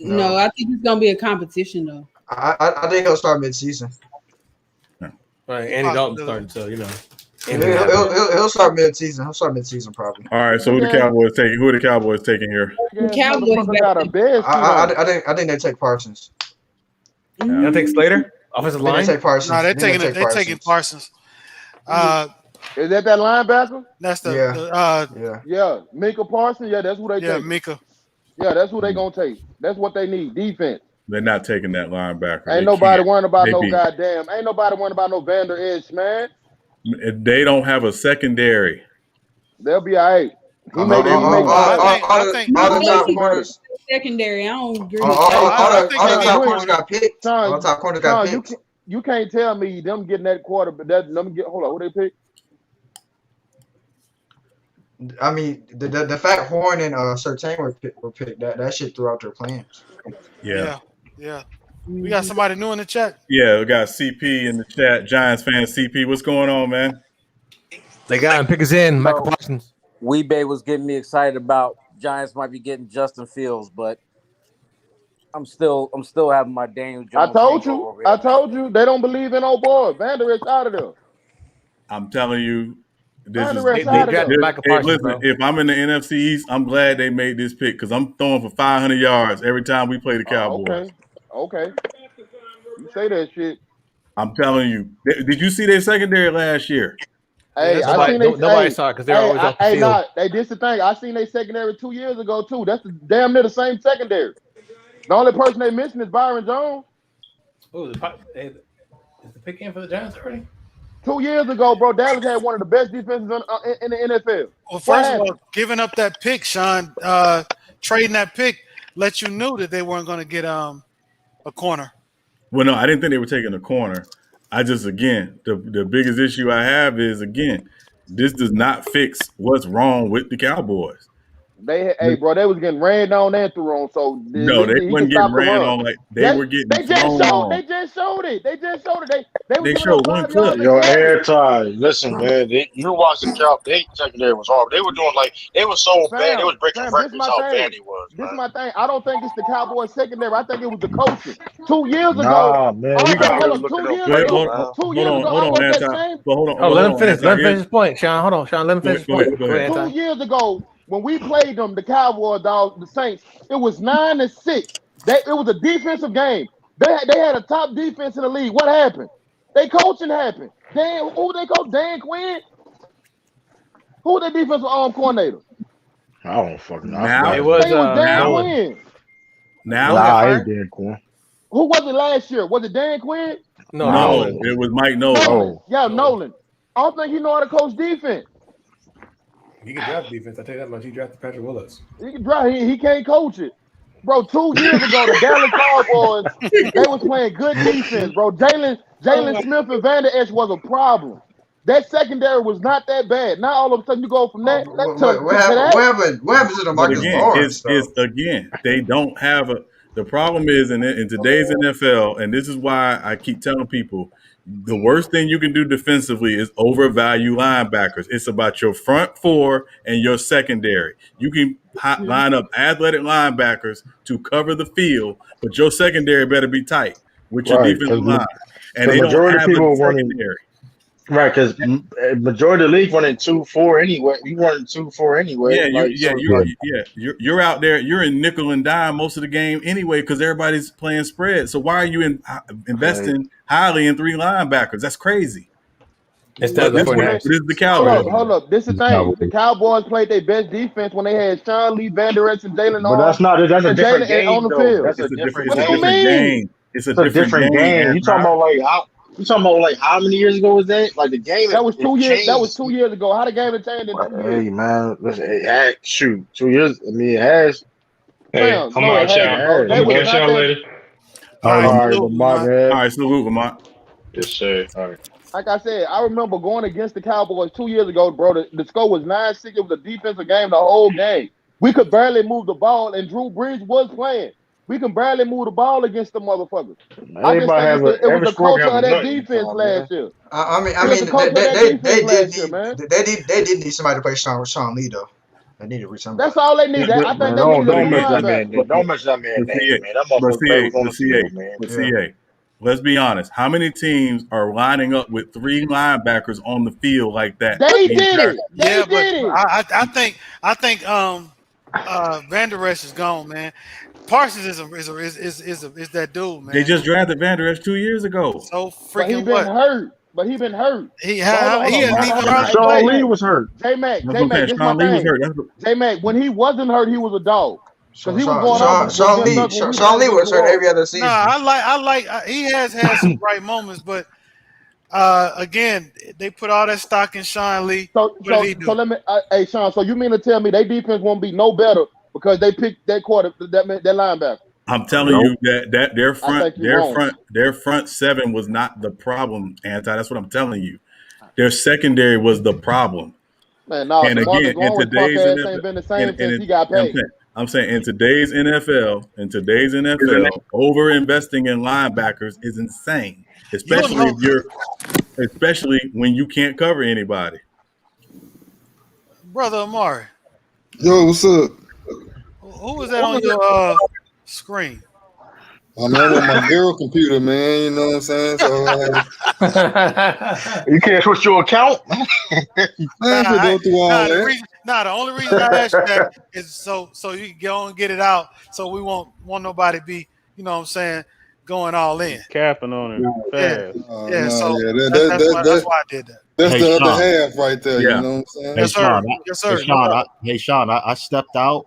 I think it's gonna be a competition though. I think he'll start mid-season. Right, Andy Dalton started, so you know. He'll start mid-season. He'll start mid-season probably. All right, so who are the Cowboys taking here? The Cowboys got a bed. I think they take Parsons. They'll take Slater, offensive line. They take Parsons. No, they're taking Parsons. Is that linebacker? That's yeah. Micah Parsons. Yeah, that's who they take. Yeah, Micah. Yeah, that's who they gonna take. That's what they need. Defense. They're not taking that linebacker. Ain't nobody worrying about Ain't nobody worrying about no Vander Esch, man. They don't have a secondary. They'll be all right. I think secondary. I don't agree. All the top corners got picked. All the top corners got picked. You can't tell me them getting that quarter, but hold on, who they pick? I mean, the fact Horn and Surtain were picked, that shit threw out their plans. Yeah. We got somebody new in the chat. Yeah, we got CP in the chat. Giants fan CP. What's going on, man? They got him. Pick us in. Michael Parsons. Weebay was getting me excited about Giants might be getting Justin Fields, but I'm still having my Daniel Jones. I told you. They don't believe in old boy. Vander Esch out of there. I'm telling you. Listen, Parsons, if I'm in the NFC East, I'm glad they made this pick because I'm throwing for 500 yards every time we play the Cowboys. Okay. You say that shit. I'm telling you. Did you see their secondary last year? Hey, nobody saw it because they're always off the field. This the thing. I seen their secondary 2 years ago too. That's damn near the same secondary. The only person they missing is Byron Jones. Oh, is the pick in for the Giants already? 2 years ago, bro, Dallas had one of the best defenses in the NFL. Well, first of all, giving up that pick, Sean, trading that pick, let you know that they weren't going to get a corner. Well, no, I didn't think they were taking a corner. I just, again, the biggest issue I have is, again, this does not fix what's wrong with the Cowboys. They was getting ran on and thrown. So they wasn't getting ran on like they were getting thrown on. They just showed it. They showed one clip. Yo, airtime. Listen, man, you watch the Cowboys. They secondary was horrible. They were doing they were so bad. They was breaking records how bad he was. This is my thing. I don't think it's the Cowboys secondary. I think it was the coaching. 2 years ago. Man, you gotta look it up. 2 years ago. Hold on, Anton. Let him finish. Let him finish his point, Sean. Hold on, Sean. Let him finish his point. Go ahead. 2 years ago. When we played them, the Cowboys, the Saints, it was 9-6. It was a defensive game. They had a top defense in the league. What happened? They coaching happened. Who they coach? Dan Quinn? Who their defensive coordinator? I don't fucking know. Now it was Dan Quinn. Nah, ain't Dan Quinn. Who was it last year? Was it Dan Quinn? No, it was Mike Nolan. Yeah, Nolan. I don't think he know how to coach defense. He can draft defense. I tell you that much. He drafted Patrick Willis. He can draft. He can't coach it, bro. 2 years ago, the Dallas Cowboys they was playing good defense, bro. Jalen Smith and Vander Esch was a problem. That secondary was not that bad. Now all of a sudden you go from that to that. What happened to the But Marcus again, Lawrence? it's again, they don't have a. The problem is in today's NFL, and this is why I keep telling people, the worst thing you can do defensively is overvalue linebackers. It's about your front four and your secondary. You can line up athletic linebackers to cover the field, but your secondary better be tight with your defensive line. And they don't have a secondary. Right, because majority of the league running 2-4 anyway. You running 2-4 anyway. You're out there. You're in nickel and dime most of the game anyway because everybody's playing spread. So why are you investing highly in 3 linebackers? That's crazy. This is the Cowboys. Hold up. This is the thing. The Cowboys played their best defense when they had Sean Lee, Van Der Esch, and Jalen. But that's a different game on the field. That's a different game. It's a different game. You talking about like how many years ago was that? Like the game that was 2 years. That was 2 years ago. How the game had changed in 2 years? Hey man, listen, shoot, 2 years. I mean, it has. Hey, I'm out, y'all. Catch y'all later. All right, salute, Lamont. Yes, sir. All right. Like I said, I remember going against the Cowboys 2 years ago, bro. The score was 9-6. It was a defensive game the whole game. We could barely move the ball, and Drew Brees was playing. We can barely move the ball against the motherfuckers. I just think it was the culture of that defense last year. I mean, they did need somebody to play Sean Lee though. They need to reach somebody. That's all they need. I think they don't mention that man. Don't mention that man name, man. That motherfucker on the field, man. But CA, let's be honest. How many teams are lining up with 3 linebackers on the field like that? They did it. They did it. I think Van Der Esch is gone, man. Parsons is that dude, man. They just drafted Van Der Esch 2 years ago. So freaking But he been hurt. Sean Lee was hurt. J-Mac, when he wasn't hurt, he was a dog. Because he was going on. Sean Lee was hurt every other season. Nah, I like. He has had some bright moments, but again, they put all that stock in Sean Lee. So let me, hey Sean. So you mean to tell me their defense won't be no better because they picked that that linebacker? I'm telling you that their front 7 was not the problem, Anti. That's what I'm telling you. Their secondary was the problem. Man, no. And again, in today's NFL, ain't been the same since he got paid. I'm saying in today's NFL, over investing in linebackers is insane, especially when you can't cover anybody. Brother Amari. Yo, what's up? Who was that on your screen? I'm on my girl computer, man. You know what I'm saying? So you can't switch your account. The only reason I asked you that is so you can go and get it out, so we won't want nobody to be, you know what I'm saying, going all in. Capping on it. That's why I did that. That's the other half right there. You know what I'm saying? Yes, sir. Hey, Sean, I stepped out.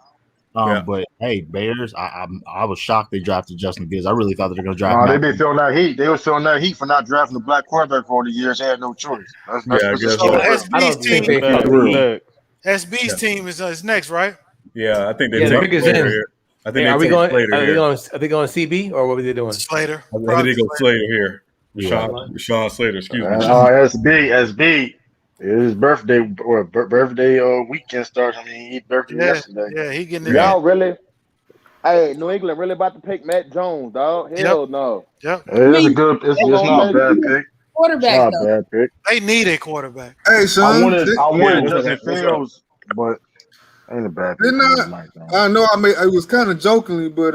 But hey, Bears, I was shocked they drafted Justin Fields. I really thought they were going to draft. They've been feeling that heat. They were feeling that heat for not drafting a black quarterback for all the years. They had no choice. SB's team is next, right? Yeah, I think they take Slater here. I think are they going CB or what were they doing? Slater. I think they go Slater here. Sean Slater. Excuse me. SB. His birthday weekend starts. I mean, he birthday yesterday. Yeah, he getting it. Y'all really? Hey, New England really about to pick Matt Jones, dog? Hell no. Yep. It's a good. It's not a bad pick. Quarterback. Not a bad pick. They need a quarterback. Hey, Sean. I wanted Justin Fields, but ain't a bad pick. I know I was kind of jokingly, but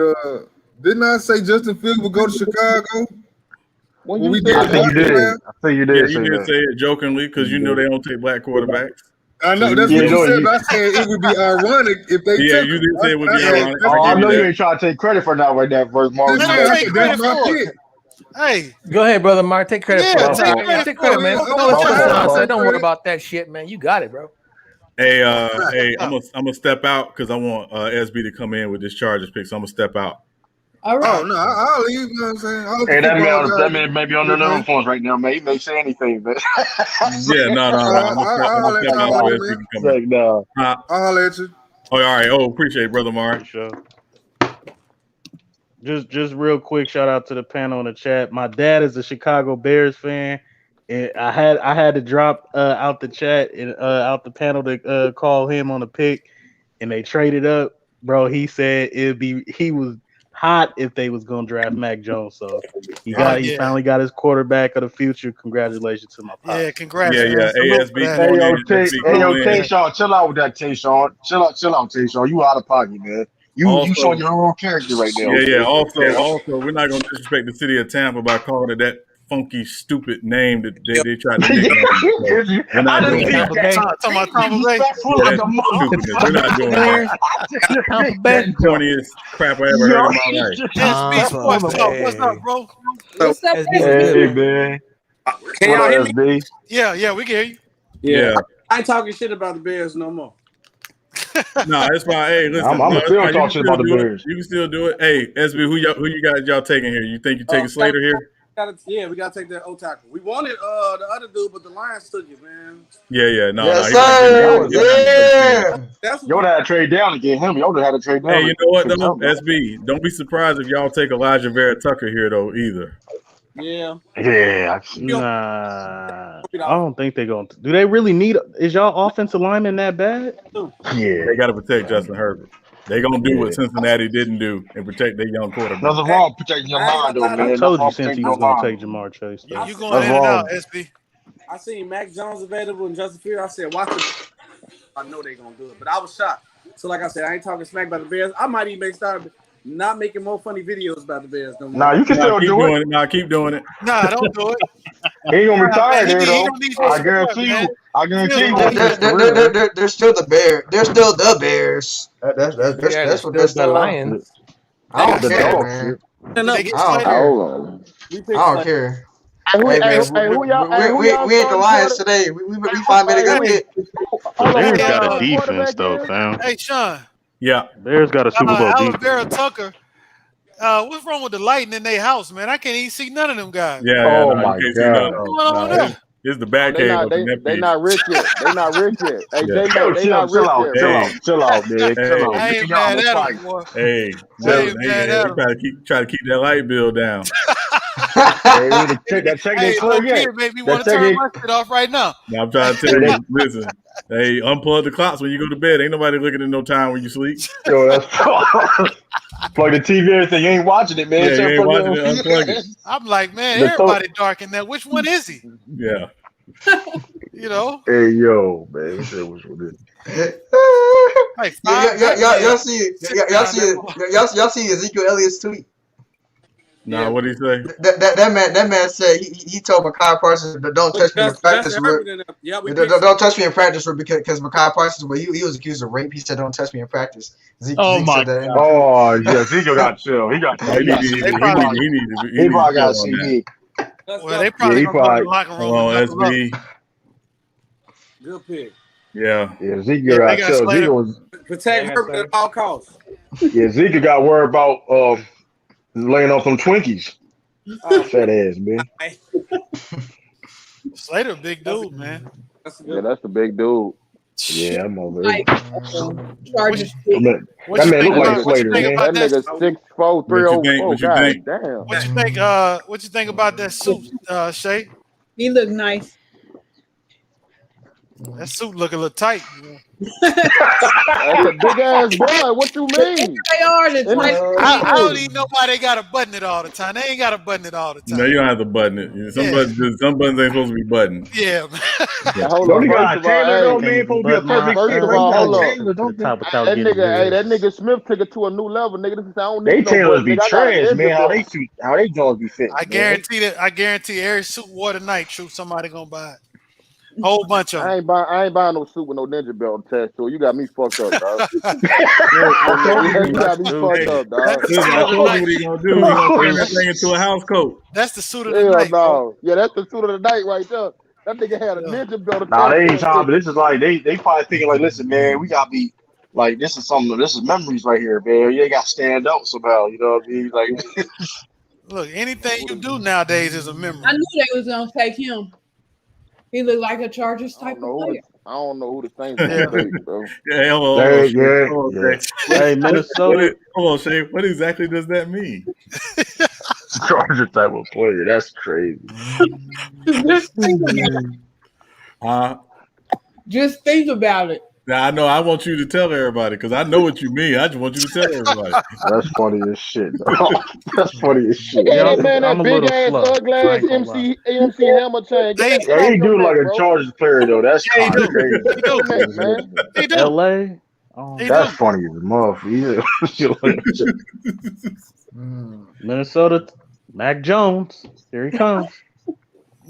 didn't I say Justin Fields would go to Chicago? I think you did. Yeah, you did say it jokingly because you know they don't take black quarterbacks. I know that's what you said. But I said it would be ironic if they took you did say it would be ironic. I know you ain't trying to take credit for that right now, first Mark. Hey, go ahead, brother Mark. Take credit for it. Take credit, man. Don't worry about that shit, man. You got it, bro. Hey, I'm gonna step out because I want SB to come in with this Chargers pick. So I'm gonna step out. All right. Oh no, I'll leave. You know what I'm saying? Hey, that man may be on their own phones right now, man. He may say anything, but yeah, no. I'll let you. Oh, all right. Oh, appreciate it, brother Mark. Sure. Just real quick, shout out to the panel in the chat. My dad is a Chicago Bears fan. And I had to drop out the chat and out the panel to call him on the pick, and they traded up, bro. He said he was hot if they was gonna draft Mac Jones. So he finally got his quarterback of the future. Congratulations to my pop. Yeah, congrats. Yeah, man. ASB. Hey, yo, Tayshawn, chill out with that, Tayshawn. Chill out, Tayshawn. You out of pocket, man. You showing your own character right now. Yeah. Also, we're not gonna disrespect the city of Tampa by calling it that funky, stupid name that they tried to nickname. We're not doing that. We're not doing that. Funniest crap I ever heard in my life. What's up, bro? What's up, Hey, man. Can y'all hear me? Yeah, we can hear you. Yeah. I ain't talking shit about the Bears no more. No, it's fine. Hey, listen, I'm still talking shit about the Bears. You can still do it. Hey, SB, who you got y'all taking here? You think you taking Slater here? We gotta take that old tackle. We wanted the other dude, but the Lions took it, man. Yeah, no. Yes, sir. Y'all had to trade down to get him. Y'all had to trade down. Hey, you know what though, SB? Don't be surprised if y'all take Elijah Vera Tucker here though either. Yeah. Nah, I don't think they're going to. Do they really need? Is y'all offensive lineman that bad? Yeah, they got to protect Justin Herbert. They gonna do what Cincinnati didn't do and protect their young quarterback. Nothing wrong protecting your mind, though, man. I told you since he was going to take Jamar Chase. You going in and out, SB? I seen Mac Jones available and Justin Fields. I said, watch it. I know they're gonna do it, but I was shocked. So, like I said, I ain't talking smack about the Bears. I might even start not making more funny videos about the Bears no more. Nah, you can still do it. Keep doing it. Nah, don't do it. He ain't gonna retire there, though. I guarantee you. They're still the Bears. They're still the Bears. That's what they're still Lions. I don't care, man. I don't care. Hey, we ain't the Lions today. We find a good hit. Bears got a defense though, fam. Hey, Sean. Yeah, Bears got a Super Bowl defense. Vera Tucker. What's wrong with the lighting in their house, man? I can't even see none of them guys. Oh my God. It's the bad case. They not rich yet. They not rich yet. Hey, they not rich yet. Chill out, man. I ain't mad at them, boy. Hey, try to keep that light bill down. Kid made me want to turn my shit off right now. Now I'm trying to tell you, listen. Hey, unplug the clocks when you go to bed. Ain't nobody looking at no time when you sleep. Yo, that's plug the TV, everything. You ain't watching it, man. Yeah, you ain't watching it. Unplug it. I'm like, man, everybody dark in there. Which one is he? Yeah. You know. Hey, yo, man. Say which one is Y'all see Ezekiel Elliott's tweet? Nah, what did he say? That man said he told Mekhi Parsons, "Don't touch me in practice room. Don't touch me in practice room because Mekhi Parsons, well, he was accused of rape. He said, "Don't touch me in practice." Zeke my God! Oh yeah, Ezekiel got chill. He got. He probably got CD. Well, they probably gonna go to the locker room. SB. Good pick. Yeah. Ezekiel got chill. Ezekiel was protect Herbert at all costs. Yeah, Ezekiel got worried about laying off some Twinkies. Fat ass, man. Slater, big dude, man. That's the big dude. Yeah, I'm over it. That man look like Slater, man. That nigga 6'4", 304. God damn. What you think about that suit, Shay? He look nice. That suit look a little tight. That's a big ass boy. What you mean? They are the tight. I don't even know why they gotta button it all the time. They ain't gotta button it all the time. No, you don't have to button it. Some buttons ain't supposed to be buttoned. Yeah, man. Hold on. That nigga Smith took it to a new level, nigga. I don't need they tailors be trash, man. How they joints be fit. I guarantee every suit wore tonight. True, somebody gonna buy it. Whole bunch of them. I ain't buying no suit with no ninja belt attached to it. You got me fucked up, dog. You got me fucked up, dog. I told you what he gonna do. He gonna turn that thing into a house coat. That's the suit of the night. No. Yeah, that's the suit of the night right there. That nigga had a ninja belt attached. Nah, they ain't talking. But this is like they probably thinking like, listen, man, we gotta be like this is memories right here, man. You ain't gotta stand up somehow. You know what I mean? Like, look, anything you do nowadays is a memory. I knew they was gonna take him. He looked like a Chargers type of player. I don't know who the Saints are, bro. Hey, Minnesota. Hold on, Shay. What exactly does that mean? Charger type of player. That's crazy. Just think about it. Just think about it. Now I know I want you to tell everybody because I know what you mean. I just want you to tell everybody. That's funny as shit. That's funny as shit. Yeah, that man, that big ass ugly ass AMC Hammer chain. Yeah, he do like a Chargers player though. That's kind of crazy. LA. That's funny as a motherfucker. Minnesota. Mac Jones. Here he comes.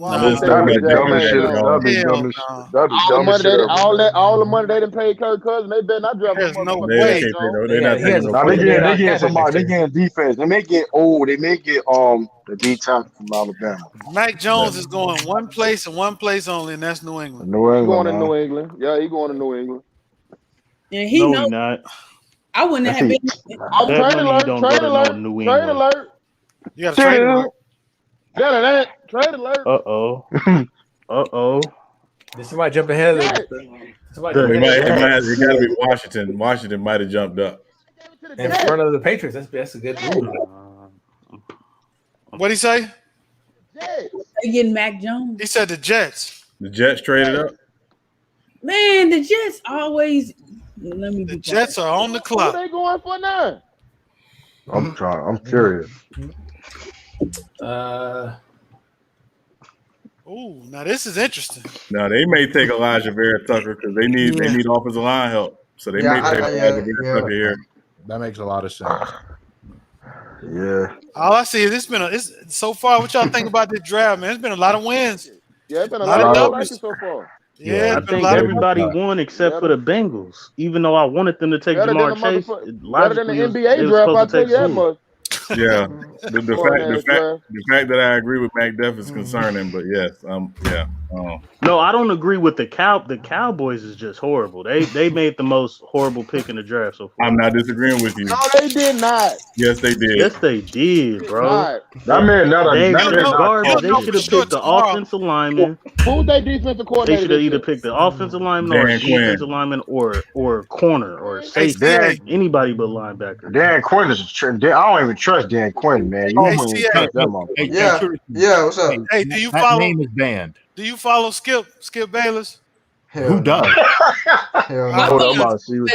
That'd be the dumbest shit. That'd be dumb as shit. All the money they done paid Kirk Cousins, they better not draft him. No way. They getting somebody. They getting defense. They may get the D tackle from Alabama. Mac Jones is going one place and one place only, and that's New England. Going to New England. Yeah, he going to New England. And he knows. I wouldn't have been. Trade alert. You got to trade alert. Trade alert. Did somebody jump ahead of it? It got to be Washington. Washington might have jumped up in front of the Patriots. That's a good move. What'd he say? They getting Mac Jones. He said the Jets. The Jets traded up. Man, the Jets always. The Jets are on the clock. What are they going for now? I'm curious. Oh, now this is interesting. Now they may take Elijah Vera Tucker because they need offensive line help. So they may take Elijah Vera Tucker here. That makes a lot of sense. Yeah. All I see is it's so far. What y'all think about this draft, man? It's been a lot of wins. Yeah, it's been a lot of W's so far. Yeah, I think everybody won except for the Bengals. Even though I wanted them to take Jamar Chase, better than the NBA draft, I'll tell you that much. Yeah, the fact that I agree with McDuff is concerning, but yes, No, I don't agree with the Cowboys is just horrible. They made the most horrible pick in the draft so far. I'm not disagreeing with you. No, they did not. Yes, they did. Yes, they did, bro. That man, they're garbage. They should have picked the offensive lineman. Who's their defensive coordinator? They should have either picked the offensive lineman or defensive lineman or corner or safety. Anybody but linebacker. Dan Quinn is I don't even trust Dan Quinn, man. You don't even trust that motherfucker. Yeah, what's up? Hey, do you that follow? name is banned. Do you follow Skip Bayless? Who does? Hold on, I'm about to see what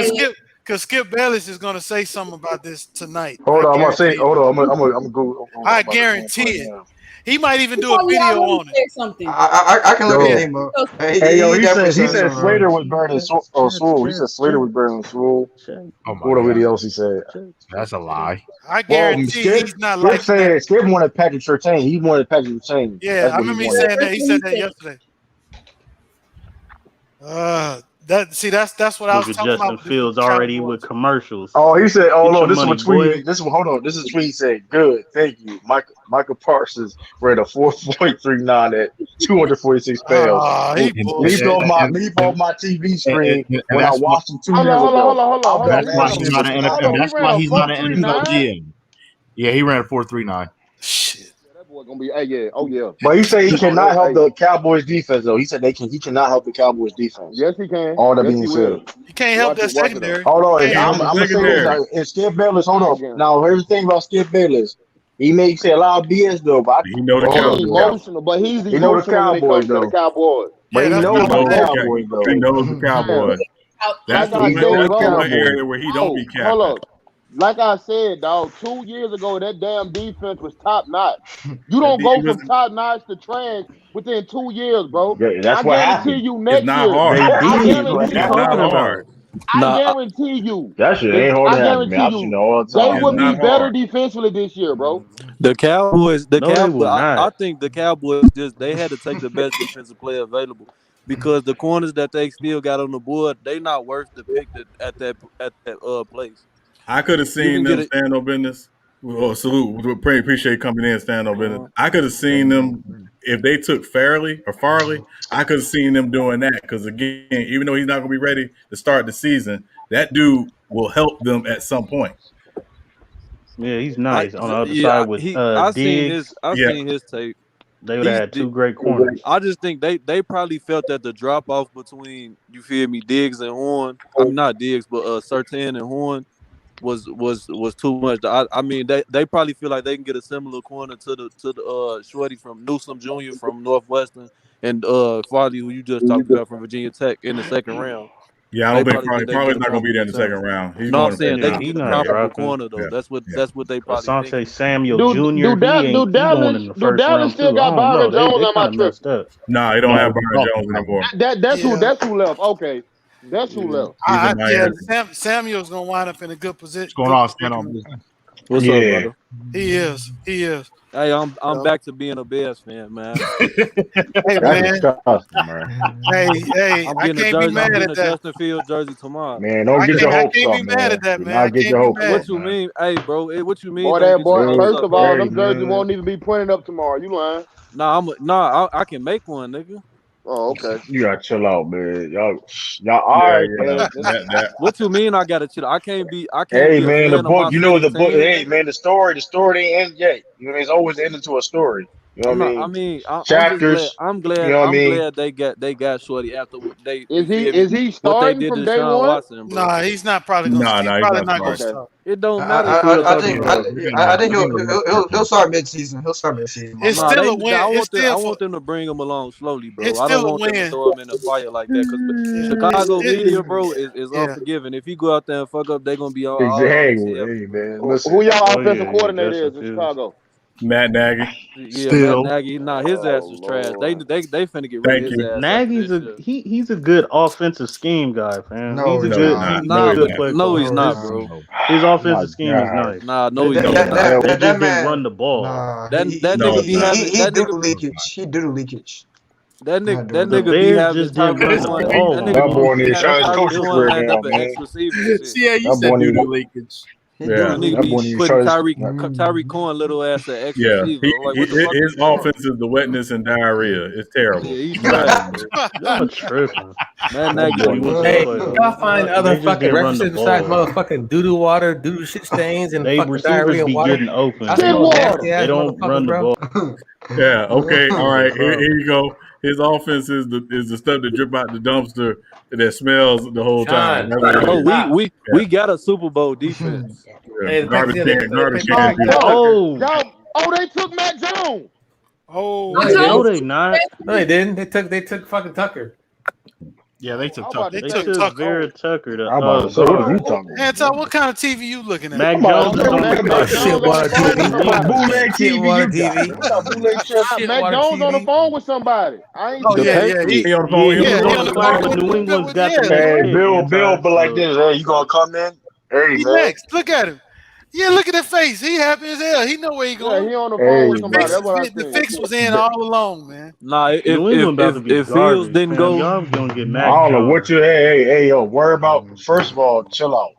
Because Skip Bayless is going to say something about this tonight. Hold on, I'm gonna say. Hold on, I'm gonna go. I guarantee it. He might even do a video on it. Something. I can look at him up. Hey, yo, he said Slater was burning Swole. He said Slater was burning Swole. Whatever else he said. That's a lie. I guarantee he's not like that. Skip wanted Patrick Surtain. He wanted Patrick Surtain. Yeah, I remember he saying that. He said that yesterday. That's what I was talking Justin about. Fields already with commercials. Oh, he said, "Oh no, this is money, what tweet. Hold on, this is what he said. Good, thank you, Michael Parsons ran a 4.39 at 246 pounds. Leave off my TV screen when I watched him 2 years ago. That's why he's not an NFL. That's why he's not an NFL GM. Yeah, he ran a 4.39. Shit. Gonna be, yeah. But he said he cannot help the Cowboys defense though. He said he cannot help the Cowboys defense. Yes, he can. All that being said, he can't help that secondary. Hold on, I'm gonna say this. And Skip Bayless, hold on. Now, everything about Skip Bayless, he may say a lot of BS though, but he know the Cowboys. But he's Cowboys though. But he knows the Cowboys though. He knows the Cowboys. That's the one area where he don't be capped. Hold up. Like I said, dog, 2 years ago, that damn defense was top notch. You don't go from top notch to trash within 2 years, bro. Yeah, that's what happened. You next it's not hard. I guarantee you. That shit ain't hard to happen, man. I've seen it all the time. They would be better defensively this year, bro. The Cowboys, I think the Cowboys they had to take the best defensive player available because the corners that they still got on the board, they not worth the pick at that place. I could have seen them stand on business. Well, salute. Appreciate coming in, stand on business. I could have seen them if they took Farley. I could have seen them doing that because again, even though he's not going to be ready to start the season, that dude will help them at some point. Yeah, he's nice on the other side with Diggs. I seen his tape. They would have had 2 great corners. I just think they probably felt that the drop off between Diggs and Horn. I'm not Diggs, but Surtain and Horn. was too much. I mean, they probably feel like they can get a similar corner to the shorty from Newsome Jr. from Northwestern and Farley, who you just talked about from Virginia Tech in the second round. Yeah, I don't think Farley's not going to be there in the second round. He's no, going I'm saying they can he's get a not comparable dropping. corner though. That's what they probably Asante think. Samuel Jr. He going in the first round still too. got I don't know. Byron Jones They on my kind of messed up. Nah, he don't have Byron Jones anymore. That's who left. Okay, that's who left. Samuel's gonna wind up in a good position. What's going on? Stand on business. What's up, brother? He is. Hey, I'm back to being a Bears fan, man. Hey, man. Hey, I'm I getting can't be mad at that. Justin Fields jersey tomorrow. Man, don't get your hopes up, man. I can't be mad at that, man. Not get your hopes up. What you mean? Hey, bro, what you mean? Boy, first of all, them jerseys won't even be printed up tomorrow. You lying? I can make one, nigga. Oh, okay. You gotta chill out, man. Y'all all right, man. What you mean I gotta chill? I can't be Hey, be a man, fan the of book, my you know the city book. team. Hey, man, the story ain't ended yet. You know, there's always an end to a story. You know what I mean? Chapters. I'm glad. You know what I mean? Glad they got Shorty after they. Is he starting from day one? Watson, bro. Nah, he's not probably gonna. He's probably not gonna start. It don't matter. I think he'll start mid-season. He'll start mid-season. It's still a win. I want them to bring him along slowly, bro. It's I still don't a want them to win. throw him in a fire like that because Chicago media, bro, is unforgiving. If he go out there and fuck up, they're gonna be all Hey, man. Listen. Who y'all offensive coordinator is in Chicago? Matt Nagy. Yeah, Matt Nagy. Nah, his ass is trash. They finna get rid of his ass. Nagy's he's a good offensive scheme guy, fam. No, he's a good player. No, he's not, bro. His offensive scheme is nice. Nah, no, he's not. That man run the ball. That nigga be having he do the leakage. He do the leakage. That nigga be having Tyreek Cohen. That boy needs to shine his coaching career now, man. See how you said do the leakage. Yeah, nigga be putting Tyreek Cohen little ass at extra receiver. His offense is the wetness and diarrhea. It's terrible. Yeah, he's trash. Y'all tripping. Man, hey, y'all find other fucking references besides motherfucking doo-doo water, doo-doo shit stains, and fucking diarrhea and water? Getting open. They don't run the ball. Yeah. Okay. All right. Here you go. His offense is the stuff that drip out the dumpster that smells the whole time. We got a Super Bowl defense. Garbage can. They took Matt Jones. No, they not. No, they didn't. They took fucking Tucker. Yeah, they took Tucker. They took Vera Tucker. What are you talking about? Anton, what kind of TV you looking at? Mac Jones is on Mac Jones on the phone with somebody. I ain't. He on the phone. He on the phone with New England's got the Hey, Bill, but like this, hey, you gonna come in? Hey, He man. next. Look at him. Yeah, look at that face. He happy as hell. He know where he going. Yeah, he on the phone with somebody. That's what I The think. fix was in all along, man. Nah, if Fields didn't go, y'all gonna get Mac I don't know Jones. what you. Hey, yo, worry about. First of all, chill out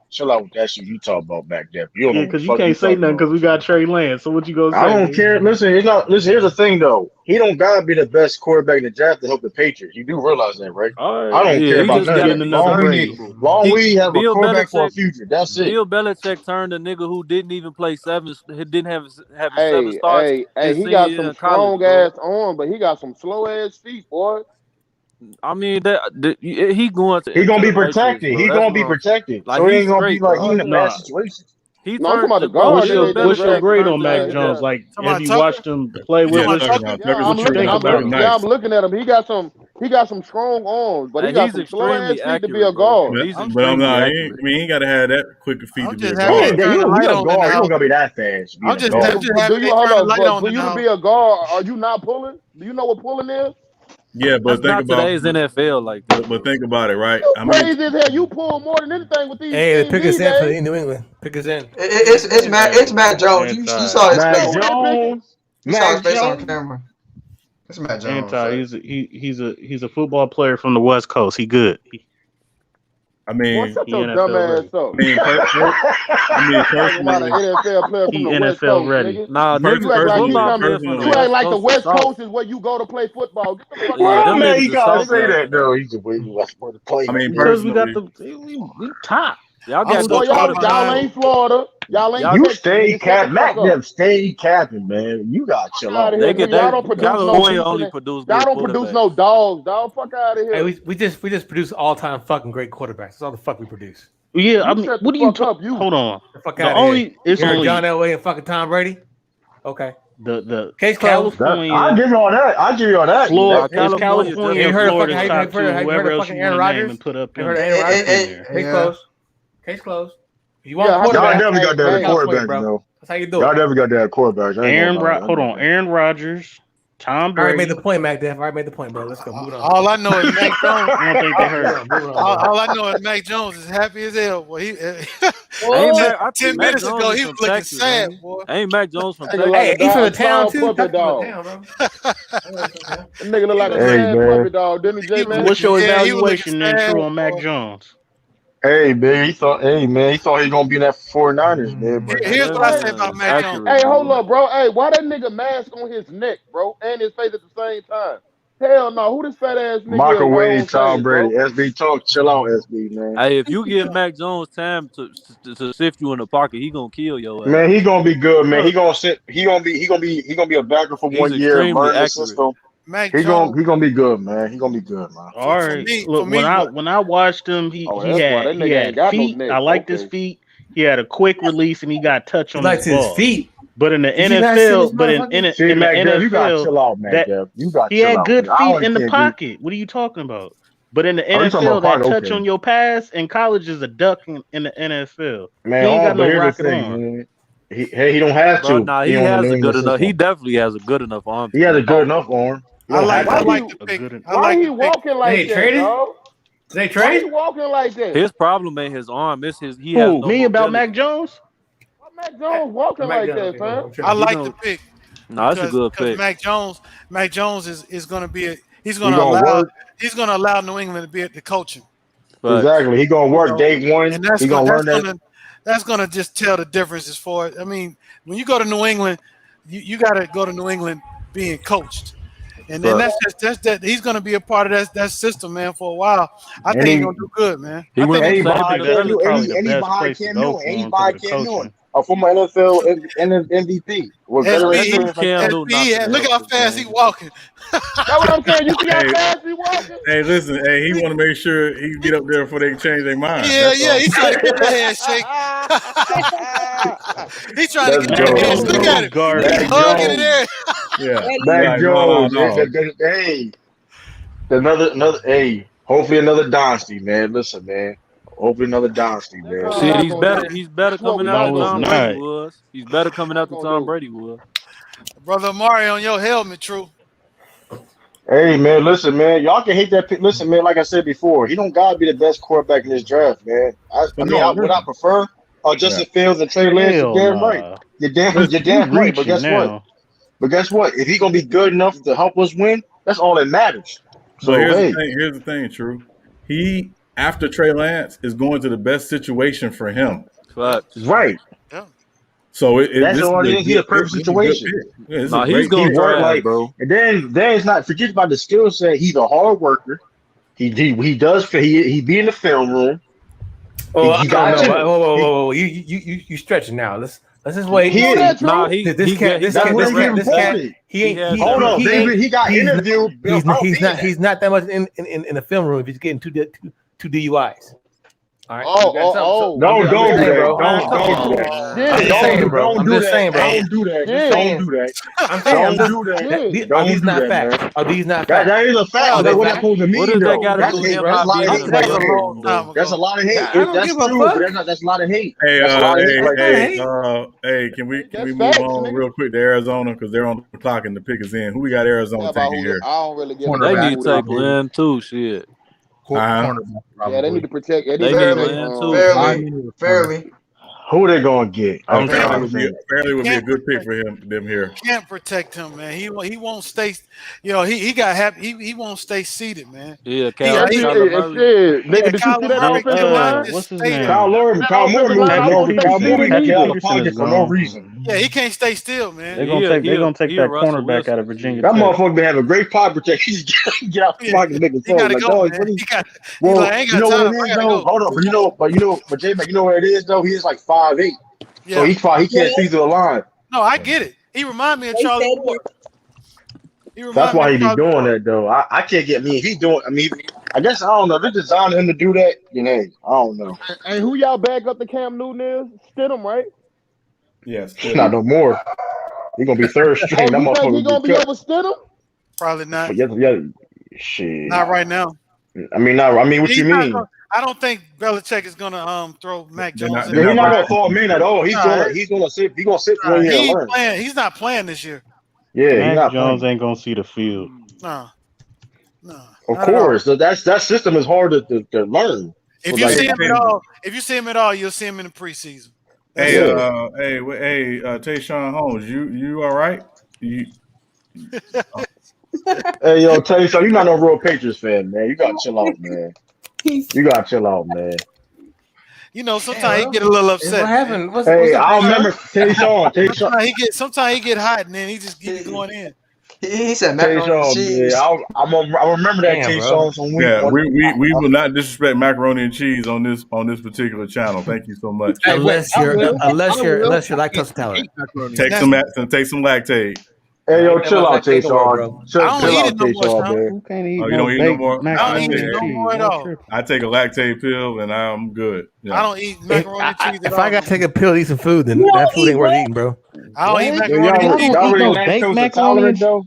with that shit you talk about back there. You don't know Because what the you fuck can't say talking nothing about. because we got Trey Lance. So what you gonna say? I don't care. Listen, it's not. Listen, here's the thing though. He don't gotta be the best quarterback in the draft to help the Patriots. You do realize that, right? All right. I don't care he about just none of getting that. another grade. Long we have a Bill quarterback for a Belichick- future. That's it. Bill Belichick turned a nigga who didn't even play seven, didn't have seven Hey, starts. hey, his he senior got year some in college, strong bro. ass arm, but he got some slow ass feet, boy. I mean, he going to. He gonna be the Patriots, protected. bro. He That's gonna be what I'm- protected. Like, So he he's ain't gonna be straight, like bro. he in a Nah. bad situation. He No, I'm talking about the bro, guard. What's your Belichick grade on turned Mac that Jones? nigga. Like, Talking have about you Tucker? watched him play with? Yeah, What's Tucker. your, Yeah, I'm what you think about him? nice. looking at him. He got some strong arms, but he Hey, got he's some slow ass extremely feet to be accurate, a bro. guard. He's But I'm extremely not. accurate. He ain't got to have that quick of feet I'm to be a just He happy guard. ain't that. Turn the You light a on in guard. the You don't house. gotta be that fast. I'm just guard. happy Do they you turn hold the up? light But on for in you the to house. be a guard, are you not pulling? Do you know what pulling is? Yeah, but That's think not about. today's NFL like that. But think about it, right? You crazy as hell. You pull more than anything with these Hey, teams pick us these in for days. New England. Pick us in. It's Matt Jones. You saw his Mac face. Jones. You saw his Mac face on Jones. camera. It's Matt Jones. He's a football player from the West Coast. He good. I Boy, mean, shut he your NFL dumb ready. ass up. personally, Talking about an NFL player from He the West NFL Coast, ready. nigga. Nah, You act like you football coming. player from the You act like the West West Coast Coast is where you go to play football. Get the fuck Yeah, out Well, them man, niggas you is gotta South say that American. though. He's where to play. I mean, Because we personally, got we top. Y'all I'm got still Boy, y'all ain't Florida. Y'all ain't You Texas. stay Nigga, cap. shut the Mac fuck up. them stay capping, man. You gotta chill Out out. of They here, get nigga. Y'all that. don't produce no California only decent. produce Y'all good don't produce quarterbacks. no dogs, dog. Fuck out of here. Hey, we just produce all time fucking great quarterbacks. That's all the fuck we produce. Yeah, I mean, what do you talk? Hold on. The fuck The out only of here. it's You heard only John Elway and fucking Tom Brady. Okay. the Case closed. I'll give you all that. I'll give you all that. Florida, California, California, heard of Florida's fucking, top two. Whoever else fucking you Aaron want to name Rodgers? and put up You in heard of there. Aaron Rodgers? Case closed. Case closed. If you want Y'all quarterback, never got that quarterback, bro. though. That's how you do Y'all it. never got that quarterback. Hold on. Aaron Rodgers, Tom I already Brady. made the point, Mac. Def. I already made the point, bro. Let's go. Move on. All I know is Mac Jones. I don't think they heard. All I know is Mac Jones is happy as hell. Boy, Ain't Mac, I 10 think Mac minutes Jones ago, is he from was looking Texas, sad, ain't boy. Ain't Mac Jones from Texas? Hey, he's from the town too. Puppy dog. That nigga look like a sad puppy dog, didn't he, J man? What's your Yeah, he was evaluation then, looking True, sad, on Mac boy. Jones? Hey man, he thought he was gonna be in that 49ers, man. But Here's what I say about Mac Jones. Hey, hold up, bro. Hey, why that nigga mask on his neck, bro, and his face at the same time? Hell no, who this fat ass nigga? Microwave Tom Brady, SB talk, chill out, SB man. Hey, if you give Mac Jones time to sift you in the pocket, he gonna kill your ass. Man, he gonna be good, man. He gonna be a backer for He's 1 year, extremely learn the accurate. system. Mac He Jones. gonna be good, man. He gonna be good, man. All right. Look, when I watched him, he that's why that nigga ain't had got no feet. neck. I liked his feet. He had a quick release and he got touch on likes his his ball. feet. But in the Did you not see this NFL, but in motherfucker? the Mac Jeff, you gotta NFL, chill out, Mac that Jeff. You gotta he chill had out, good man. I feet only in the can't pocket. What are you talking about? But in the Oh, you talking NFL, about that pocket, touch okay. on your pass in college is a duck in the NFL. Man, he ain't got but no here's rocket the thing, arm. man. He don't have Bro, to. nah, He he on the has New a good England enough. He system. definitely has a good enough arm. He has a good enough arm. He I don't like have to. the pick. I Why like he the pick. walking like They that, traded? dog? They Why trade? he walking like that? His problem ain't his arm. It's his. He has Who? no Me about mobility. Mac Jones? Why Mac Jones walking Mac like Jones, that, fam? I He like gonna. the pick Nah, that's a good because pick. Mac Jones is going to be he's He going to gonna work. allow New England to be at the coaching. Exactly. He gonna work know, day one. And that's He gonna learn that. gonna just tell the difference as far as, I mean, when you go to New England, you got to go to New England being coached. And then that's that he's going to be a part of that system, man, for a while. I think he's going to do good, man. He went He's from behind Saban Cam to Newton. And he's behind Cam Newton. And he's behind Cam Newton. A former NFL MVP with veteran experience. Cam Newton. Look how fast he walking. That's what I'm saying. You see how fast he walking? Hey, listen. Hey, he want to make sure he can get up there before they can change their mind. Yeah, he's trying to get that handshake. He's trying to get that handshake. Look at him. He's hugging it there. Yeah. Mac Jones. No. Hey, another. Hey, hopefully another dynasty, man. Listen, man. Hopefully another dynasty, man. Shit, he's better coming out than Tom Brady not. was. He's better coming out than Tom Brady was. Brother Amari on your helmet, True. Hey, man, listen, man. Y'all can hate that pick. Listen, man, like I said before, he don't gotta be the best quarterback in this draft, man. Would I prefer Justin Fields and Trey Lance? You're damn right. You're damn right. But guess what? If he's gonna be good enough to help us win, that's all that matters. So here's the thing, True. He, after Trey Lance, is going to the best situation for him. Right. Yeah. So that's all it is. He's a perfect situation. He's going to work, bro. And then it's not, forget about the skill set. He's a hard worker. He be in the film room. Whoa! You stretching now? Let's just wait. He got interviewed. He's not that much in the film room if he's getting two DUIs. All right. Don't do that, bro. I'm just saying, bro. Don't do that. Don't do that. Are these not facts? Are these not facts? That is a fact. That's what that supposed to mean. What does that got to do with him not being in the film? That's a lot of hate. That's true, but that's a lot of hate. Hey, can we move on real quick to Arizona because they're on the clock and the pick is in. Who we got Arizona taking here? I don't really get They need to take Glenn too. Shit. Yeah, they need to protect. They need Glenn too. Fairly. Who they gonna get? Fairly would be a good pick for them here. Can't protect him, man. He won't stay. He got happy. He won't stay seated, man. Yeah, nigga, did you see that offensive line? What's his name? Kyle Moore moved out of pocket for no reason. Yeah, he can't stay still, man. They're gonna take that cornerback out of Virginia. That motherfucker been having great pocket protection. Get out the pocket, nigga. He gotta go, man. You know what it is, though? Hold on, but J-Mac, you know what it is, though? He is like 5'8". So he can't see through the line. No, I get it. He remind me of Charlie Ward. That's why he be doing that though. I can't get me. If he doing, I mean, I guess I don't know. If they designed him to do that, then hey, I don't know. And who y'all back up the Cam Newton is? Stidham, right? Yes. Not no more. He gonna be third string. That You think he motherfucker gonna be over Stidham? Probably not. Yeah, shit. Not right now. I mean, what you mean? I don't think Belichick is gonna throw Mac Jones. He's not gonna throw him in at all. He's gonna sit. He's gonna sit for a year and learn. He's not playing this year. Yeah, Mac Jones ain't gonna see the field. No. Of course, that system is hard to learn. If you see him at all, you'll see him in the preseason. Hey, Tayshaun Holmes, you all right? Hey, yo, Tayshaun, you're not no real Patriots fan, man. You gotta chill out, man. You gotta chill out, man. You know, sometimes he get a little upset. What happened? What's I up, remember Tayshaun. Sometimes he get hot and then he just keep going in. He said Tayshaun, yeah, I remember that Tayshaun from week. Yeah, we will not disrespect macaroni and cheese on this particular channel. Thank you so much. Unless you're lactose intolerant. Take some lactate. Hey, yo, chill out, Tayshaun. Chill out, Tayshaun, man. Who can't eat You don't eat no more? I don't eat it no more at all. I take a lactate pill and I'm good. Yeah. I don't eat macaroni and cheese at all. If I gotta take a pill to eat some food, then that food ain't worth eating, bro. I don't eat macaroni and cheese. Y'all really lactose intolerant though?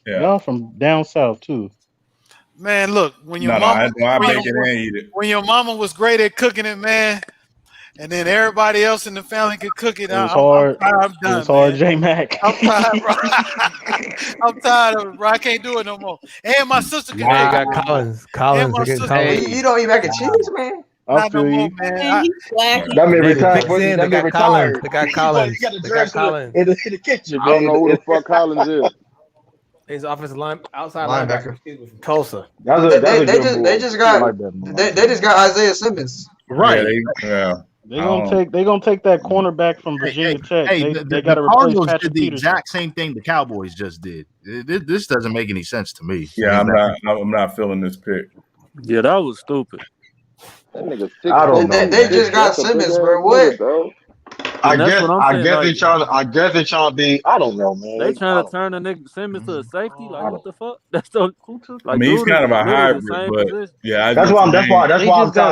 Y'all from down south too. Man, look, when your mama was great at cooking it, man, and then everybody else in the family could cook it. I'm done. It's hard, J Mac. I'm tired, bro. I'm tired of it, bro. I can't do it no more. And my sister can. Got Collins. You don't eat mac and cheese, man. Not no more, man. That may retire. They got Collins. They got Collins. In the kitchen, man. I don't know who the fuck Collins is. He's offensive line outside linebacker from Tulsa. They just got Isaiah Simmons. Right. Yeah. They gonna take that cornerback from Virginia Tech. They got to replace Cardinals Patrick did the Peterson. exact same thing the Cowboys just did. This doesn't make any sense to me. Yeah, I'm not feeling this pick. Yeah, that was stupid. That nigga I don't know. They just got Simmons, bro. What? I guess they trying to be. I don't know, man. They trying to turn the nigga Simmons to a safety. Like what the fuck? That's the who took. Like, I mean, he's kind of a hybrid, but yeah, that's why I'm trying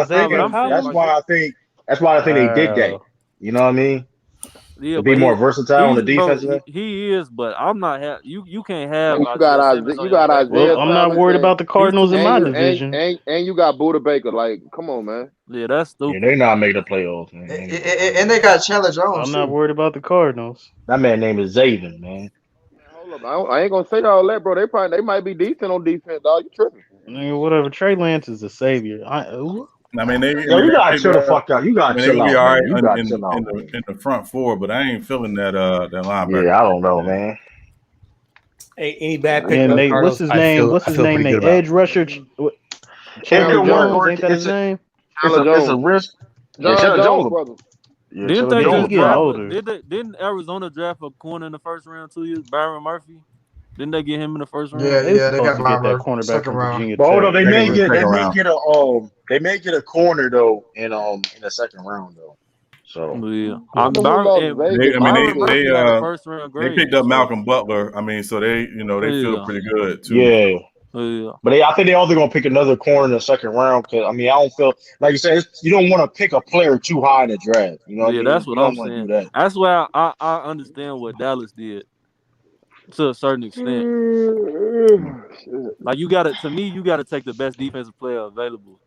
to think. That's why I think they did that. You know what I mean? Yeah, to be more versatile on the defense. He is, but I'm not. You can't have. You got Isaiah. Well, I'm not worried about the Cardinals in my division. And you got Buda Baker. Like, come on, man. Yeah, that's stupid. Yeah, they're not making the playoffs, man. And they got Chandler Jones. I'm not worried about the Cardinals. That man name is Zaven, man. Hold up, I ain't gonna say all that, bro. They might be decent on defense, dog. You tripping? Nigga, whatever. Trey Lance is a savior. I mean, you gotta chill the fuck out. You gotta chill out. All right in the front four, but I ain't feeling that linebacker. Yeah, I don't know, man. Hey, any bad pick? And what's his name? What's his name? The edge rusher. Chandler Jones. Ain't that his name? It's a risk. Chandler Jones, brother. Yeah, didn't they just draft? Didn't Arizona draft a corner in the first round 2 years? Byron Murphy. Didn't they get him in the first round? Yeah, they got that cornerback from Virginia. But hold on, they may get a corner though in the second round though. So yeah, they picked up Malcolm Butler. I mean, so they feel pretty good too. Yeah. But I think they're also gonna pick another corner in the second round because I mean I don't feel like you said you don't want to pick a player too high in the draft. You know? Yeah, that's what I'm saying. That's why I understand what Dallas did. To a certain extent, like you gotta take the best defensive player available.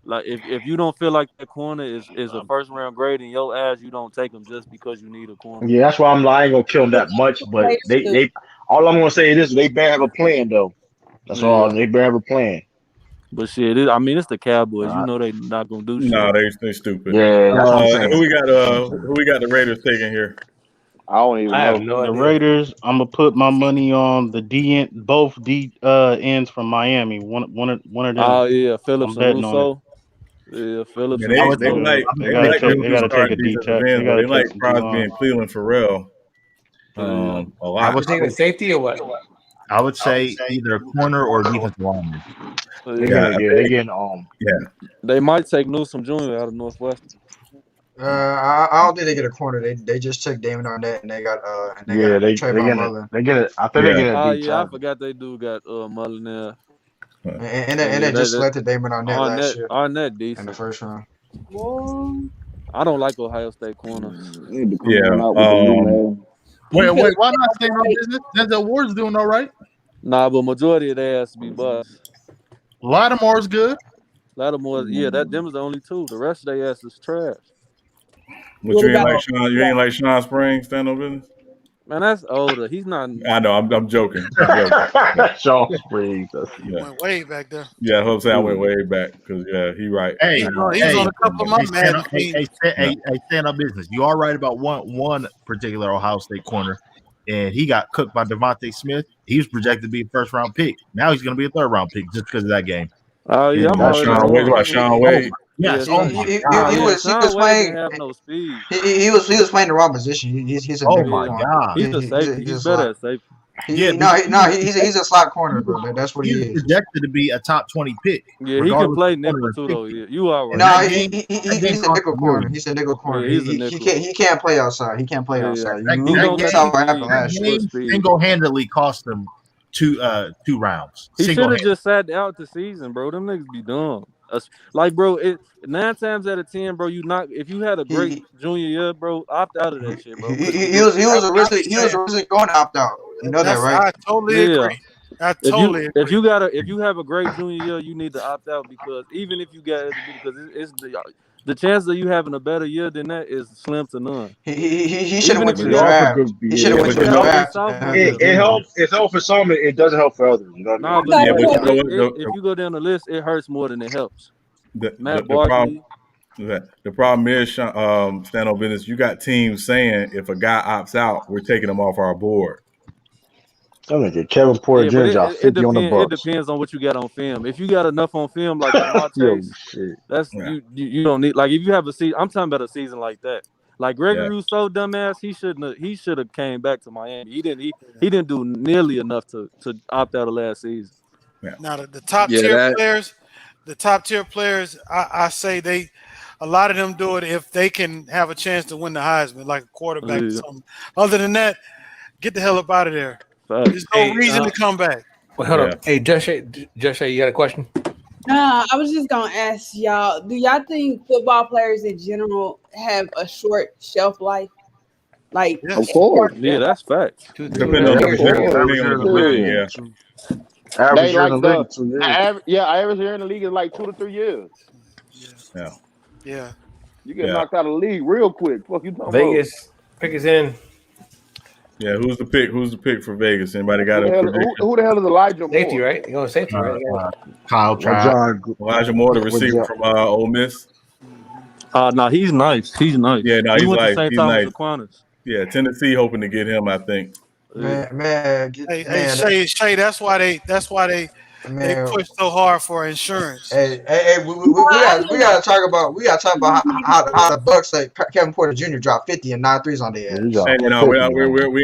Like if you don't feel like that corner is a first round grade in your ass, you don't take him just because you need a corner. Yeah, that's why I ain't gonna kill them that much. But they all I'm gonna say is this: they better have a plan though. That's all. They better have a plan. But shit, it's the Cowboys. You know they not gonna do shit. No, they stupid. Yeah, that's what I'm saying. Who we got the Raiders taking here? I don't even know. The Raiders. I'm gonna put my money on both ends from Miami. One of them. Oh yeah, Phillips and Russo. Yeah, Phillips. Yeah, they gotta take a deep check. They like Crosby and Cleveland Farrell. A lot. I was thinking safety or what? I would say either a corner or defensive lineman. They're getting They might take Newsome Jr. out of Northwestern. I don't think they get a corner. They just took Damon Arnett and they got Trayvon Mullen. They get it. I think they get a deep I tackle. forgot they do got Mullen there. And they just selected Damon Arnett last year. Arnett decent in the first round. I don't like Ohio State corners. Yeah. Wait, why not stay on business? Denzel Ward's doing all right. Nah, but majority of their ass to be bust. Lattimore's good. Lattimore, them is the only two. The rest of their ass is trash. But you ain't like Sean. You ain't like Sean Springs. Stand on business. Man, that's older. He's not. I know. I'm joking. Sean Springs. Went way back there. Yeah, I hope I went way back because he right. Hey, he was on a couple of my Madden teams. Hey, stand up business. You are right about one particular Ohio State corner, and he got cooked by Devontae Smith. He was projected to be a first round pick. Now he's going to be a third round pick just because of that game. Oh yeah, Sean Wade. What, Sean Wade? Yes. He was playing. No speed. He was playing the wrong position. He's a my god. He's a safety. He's better at safety. He's a slot corner, bro. That's what he is. He's projected to be a top 20 pick. Yeah, he can play nickel too, though. Yeah, you are right. No, he's a nickel corner. He's a nickel corner. Yeah, he's a nickel. He can't play outside. He can't play outside. That saw what happened last year. Single-handedly cost him two rounds. He should have just sat out the season, bro. Them niggas be dumb. Like, bro, 9 times out of 10, bro, if you had a great junior year, bro, opt out of that shit, bro. He was originally going to opt out. You know that, right? I totally agree. I totally agree. If you have a great junior year, you need to opt out because even if you get it's the chance of you having a better year than that is slim to none. He should have went to the draft. He should have went to the draft. It helps. It helps for some. It doesn't help for others. You know what I mean? If you go down the list, it hurts more than it helps. The problem is, stand on business. You got teams saying if a guy opts out, we're taking him off our board. I'm gonna get Kevin Porter Jr. drop 50 on the Bucks. It depends on what you got on film. If you got enough on film, like that's you don't need. Like if you have a season, I'm talking about a season like that. Like Gregory Rousseau, dumbass, he should have came back to Miami. He didn't do nearly enough to opt out of last season. Yeah. Now the top tier players, I say a lot of them do it if they can have a chance to win the Heisman, like a quarterback or something. Other than that, get the hell up out of there. There's no reason to come back. Well, hold on. Hey, Josh, you got a question? No, I was just gonna ask y'all. Do y'all think football players in general have a short shelf life? Like, of course, yeah, that's facts. Depending on the league, average year in the league, 2 years. Average year in the league is like 2 to 3 years. Yeah. You get knocked out of the league real quick. Fuck you talking Vegas pick is in. Yeah, who's the pick? Who's the pick for Vegas? Anybody got a prediction? Who the hell is Elijah Moore? Safety, right? You're going safety, right? Kyle Trask. Elijah Moore, the receiver from Ole Miss. No, he's nice. He's nice. Yeah, no, he's nice. He's nice. Aquinas. Yeah, Tennessee hoping to get him, I think. Shay, that's why they push so hard for insurance. We gotta talk about how the Bucks like Kevin Porter Jr. dropped 50 and 9 threes on their ass. Hey, no, we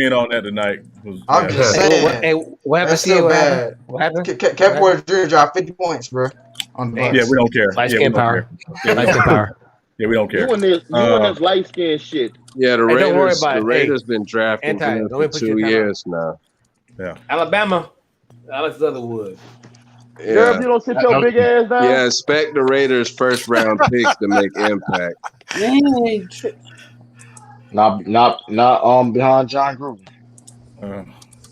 ain't on that tonight. I'm just saying. What happened? That's still bad. What happened? Kevin Porter Jr. dropped 50 points, bro. On the Bucks. Yeah, we don't care. Light skin power. Light skin power. Yeah, we don't care. You and this light skin shit. Yeah, the Raiders been drafting him for 2 years now. Yeah. Alabama, Alex Leatherwood. Yeah. Girl, if you don't sit your big ass down. Yeah, expect the Raiders' first round picks to make impact. Not behind John Gruden.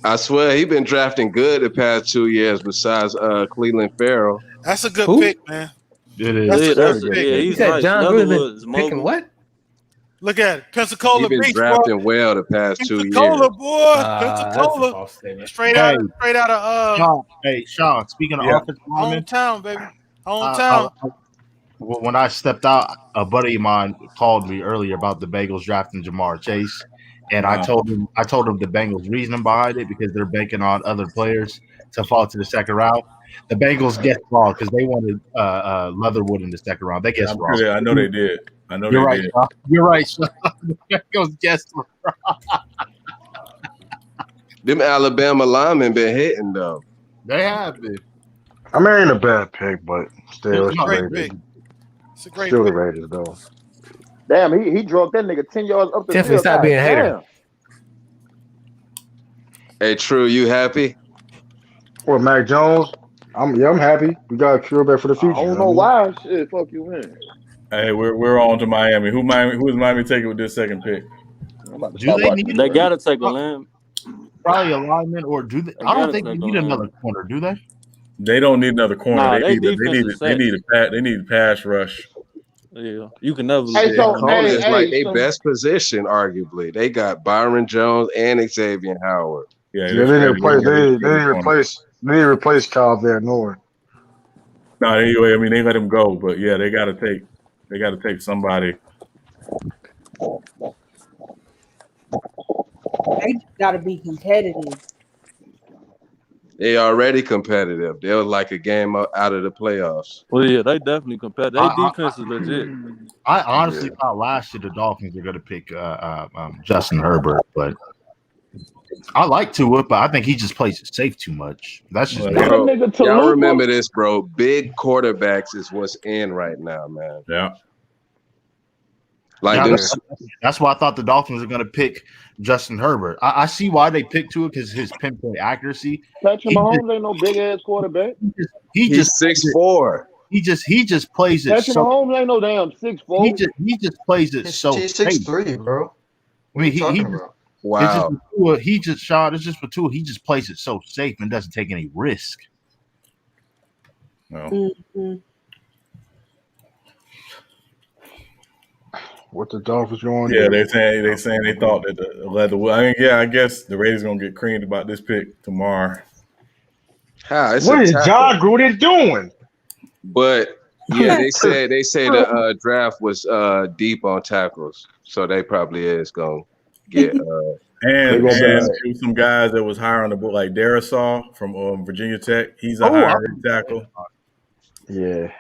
I swear he been drafting good the past 2 years. Besides Cleveland Farrell. That's a good pick, man. It is. He's nice. John Gruden's picking what? Look at it, Pensacola He's been Beach, drafting bro. well the past 2 years. Pensacola, boy. Pensacola. Straight out of Sean, speaking of offensive linemen, hometown, baby. Hometown. When I stepped out, a buddy of mine called me earlier about the Bengals drafting Jamar Chase, and I told him the Bengals' reasoning behind it because they're banking on other players to fall to the second round. The Bengals guessed wrong because they wanted Leatherwood in the second round. They guessed wrong. I know they did. You're right. Sean. You're right. Sean. The Bengals guessed wrong. Them Alabama linemen been hitting though. They have been. I mean, ain't a bad pick, but still, It's a great pick. It's a great still pick. the Raiders though. Damn, he drove that nigga 10 yards up the Tiffany, field. stop being a hater. Damn. Hey, True, you happy? Or Mac Jones. I'm happy. We got a quarterback for the future. I don't know why. Shit, fuck you, man. Hey, we're on to Miami. Who is Miami taking with this second pick? They got to take a limb. Probably a lineman, or do they? I don't think they need another corner, do they? They don't need another corner. Nah, they need a pass rush. Yeah, you can never. Hey, corner is like their best position, arguably. They got Byron Jones and Xavier Howard. Yeah, they need to replace Kyle Van Noy. No, anyway, I mean they let him go, but yeah, they got to take somebody. They got to be competitive. They already competitive. They were like a game out of the playoffs. Well, yeah, they definitely competitive. Their defense is legit. I honestly thought last year the Dolphins were going to pick Justin Herbert, but I like Tua, but I think he just plays it safe too much. That's just bro, y'all remember this, bro. Big quarterbacks is what's in right now, man. Yeah. Like that's why I thought the Dolphins were going to pick Justin Herbert. I see why they picked Tua because his pinpoint accuracy. Patrick Mahomes ain't no big ass quarterback. He's 6'4". He just plays it. Patrick Mahomes ain't no damn 6'4". He just plays it so. He's 6'3", bro. I mean, he wow. It's just for Tua. He just plays it so safe and doesn't take any risk. No. Mm-hmm. What the Dolphins going? Yeah, they saying they thought that the leather. I guess the Raiders gonna get creamed about this pick tomorrow. What is John Gruden doing? But yeah, they say the draft was deep on tackles, so they probably is gonna get. And some guys that was higher on the book, like Darisaw from Virginia Tech. He's a higher tackle. Yeah.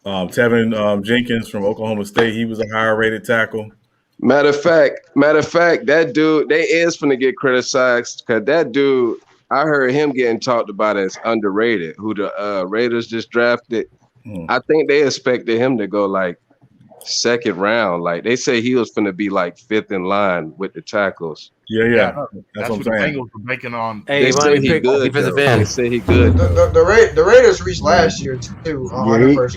Tevin Jenkins from Oklahoma State. He was a higher rated tackle. Matter of fact, that dude, they is finna get criticized because that dude, I heard him getting talked about as underrated, who the Raiders just drafted. I think they expected him to go like second round. Like they say he was finna be like fifth in line with the tackles. Yeah. That's what I'm saying. The Bengals were making on. They say he good. They say he good. The Raiders reached last year too.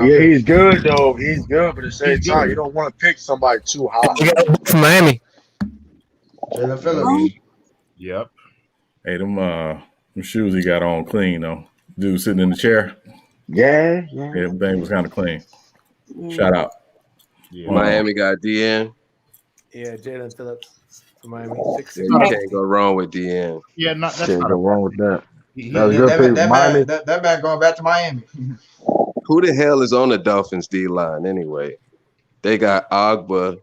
He's good though. He's good, but at the same time, you don't want to pick somebody too high. From Miami. Jalen Phillips. Yep. Hey, them shoes he got on clean though. Dude sitting in the chair. Yeah. Everything was kind of clean. Shout out. Yeah. Miami got DN. Yeah, Jalen Phillips from Miami. You can't go wrong with DN. Yeah, that's Can't not go wrong with that. That man going back to Miami. Who the hell is on the Dolphins D line anyway? They got Agba.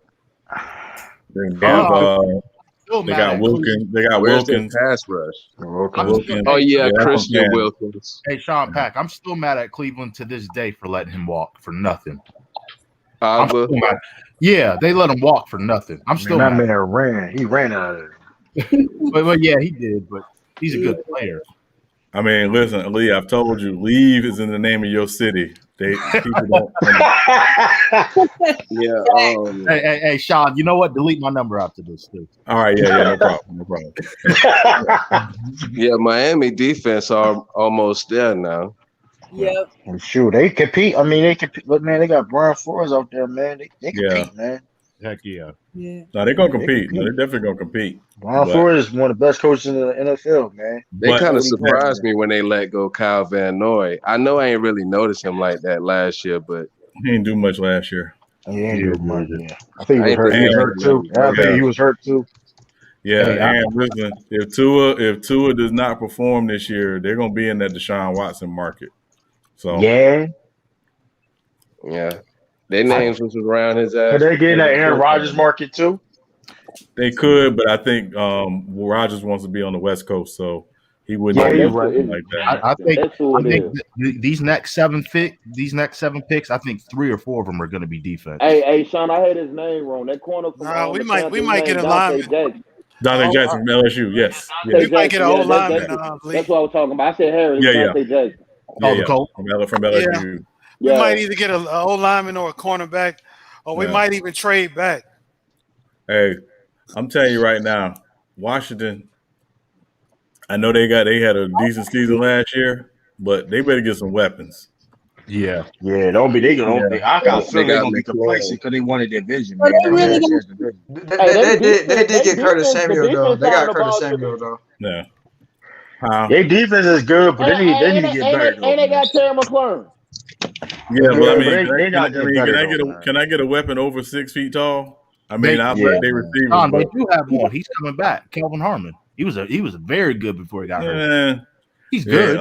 They got Wilkins. They got Wilkins. Pass rush. Wilkins. Oh yeah, Christian Wilkins. Hey, Sean Pack, I'm still mad at Cleveland to this day for letting him walk for nothing. Yeah, they let him walk for nothing. I'm still that mad. man ran. He ran out of there. but yeah, he did. But he's a good player. I mean, listen, Lee, I've told you, leave is in the name of your city. People don't. Yeah. Hey, Sean, you know what? Delete my number after this, too. All right, yeah, no problem. Yeah, Miami defense are almost there now. Yep. And shoot, they compete. I mean, they compete. But man, they got Brian Flores out there, man. They compete, man. Heck yeah. Yeah. No, they're gonna compete. They're definitely gonna compete. Brian Flores is one of the best coaches in the NFL, man. They kind of surprised me when they let go Kyle Van Noy. I know I ain't really noticed him like that last year, but he didn't do much last year. He ain't do much. Yeah. I think he was hurt. He was hurt too. I think he was hurt too. Yeah, and listen, if Tua does not perform this year, they're gonna be in that Deshaun Watson market. So yeah, their names was around his ass. Could they get in that Aaron Rodgers market too? They could, but I think Rodgers wants to be on the West Coast, so he wouldn't like that. I think these next seven picks, I think 3 or 4 of them are going to be defense. Hey, Sean, I had his name wrong. That corner from we might get a lineman. Dante Jackson from LSU, yes. We might get a whole lineman. That's what I was talking about. I said Harris. Dante Jackson. From LSU. We might either get an old lineman or a cornerback or we might even trade back. Hey, I'm telling you right now, Washington. I know they had a decent season last year, but they better get some weapons. Yeah. Don't be. I got a feeling they're gonna be complacent because they won a division, man. They did get Curtis Samuel though. They got Curtis Samuel though. Yeah. Their defense is good, but they need to get better. And they got Terry McLaurin. Yeah, but I mean, can I get a weapon over 6 feet tall? I mean, I'll let they receivers. Tom, they do have one. He's coming back. Kelvin Harmon. He was very good before he got hurt. He's good.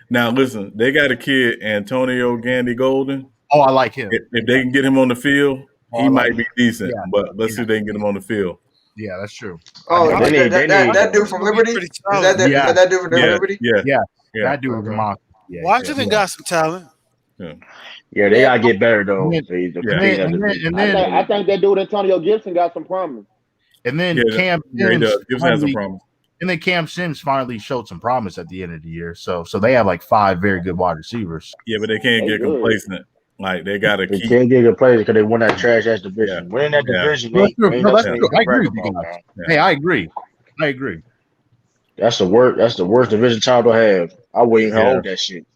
Now listen, they got a kid, Antonio Gandy Golden. Oh, I like him. If they can get him on the field, he might be decent. Yeah. But let's see if they can get him on the field. Yeah, that's true. Oh, that dude from Liberty? Is that dude from Liberty? Yeah. That dude from Moss. Washington got some talent. Yeah, they gotta get better though. I think that dude Antonio Gibson got some promise. And then Cam Sims has some promise. And then Cam Sims finally showed some promise at the end of the year. So they have like 5 very good wide receivers. Yeah, but they can't get complacent. Like they gotta keep. Can't get complacent because they won that trash ass division. Winning that division, I agree with you guys. Hey, I agree. That's the worst division title to have. I wouldn't even hold that shit.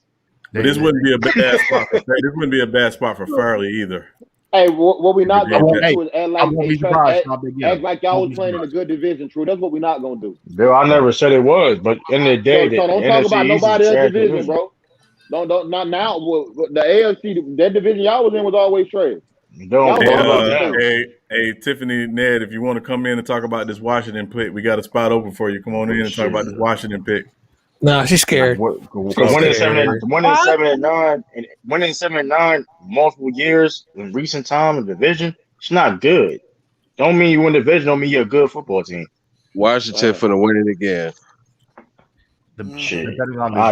But this wouldn't be a bad spot. This wouldn't be a bad spot for Farley either. Hey, what we not gonna do is act like y'all was playing in a good division. True, that's what we're not gonna do. Bill, I never said it was, but in the day, so don't talk about nobody else's division, bro. Don't not now. The AFC, that division y'all was in was always trash. Hey, Tiffany, Ned, if you want to come in and talk about this Washington pick, we got a spot open for you. Come on in and talk about this Washington pick. No, she's scared. Winning 7-9 multiple years in recent time in division, it's not good. Don't mean you win the division. Don't mean you're a good football team. Washington for the win it again. I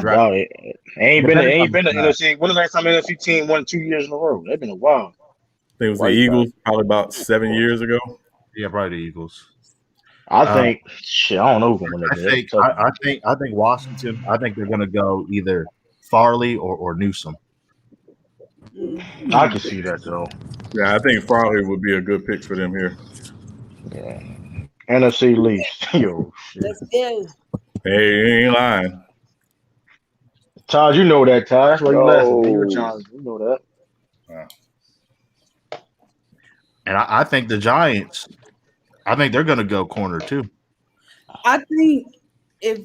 doubt it. Ain't been the NFC. When the last time the NFC team won 2 years in a row? They've been a while. I think it was the Eagles, probably about 7 years ago. Yeah, probably the Eagles. I think I don't know who's gonna win that. I think Washington. I think they're gonna go either Farley or Newsome. I can see that though. Yeah, I think Farley would be a good pick for them here. Yeah. NFC least. Yo. Let's go. Hey, you ain't lying. Todd, you know that, Todd. That's why you laughing. You know that. And I think the Giants. I think they're going to go corner too. I think if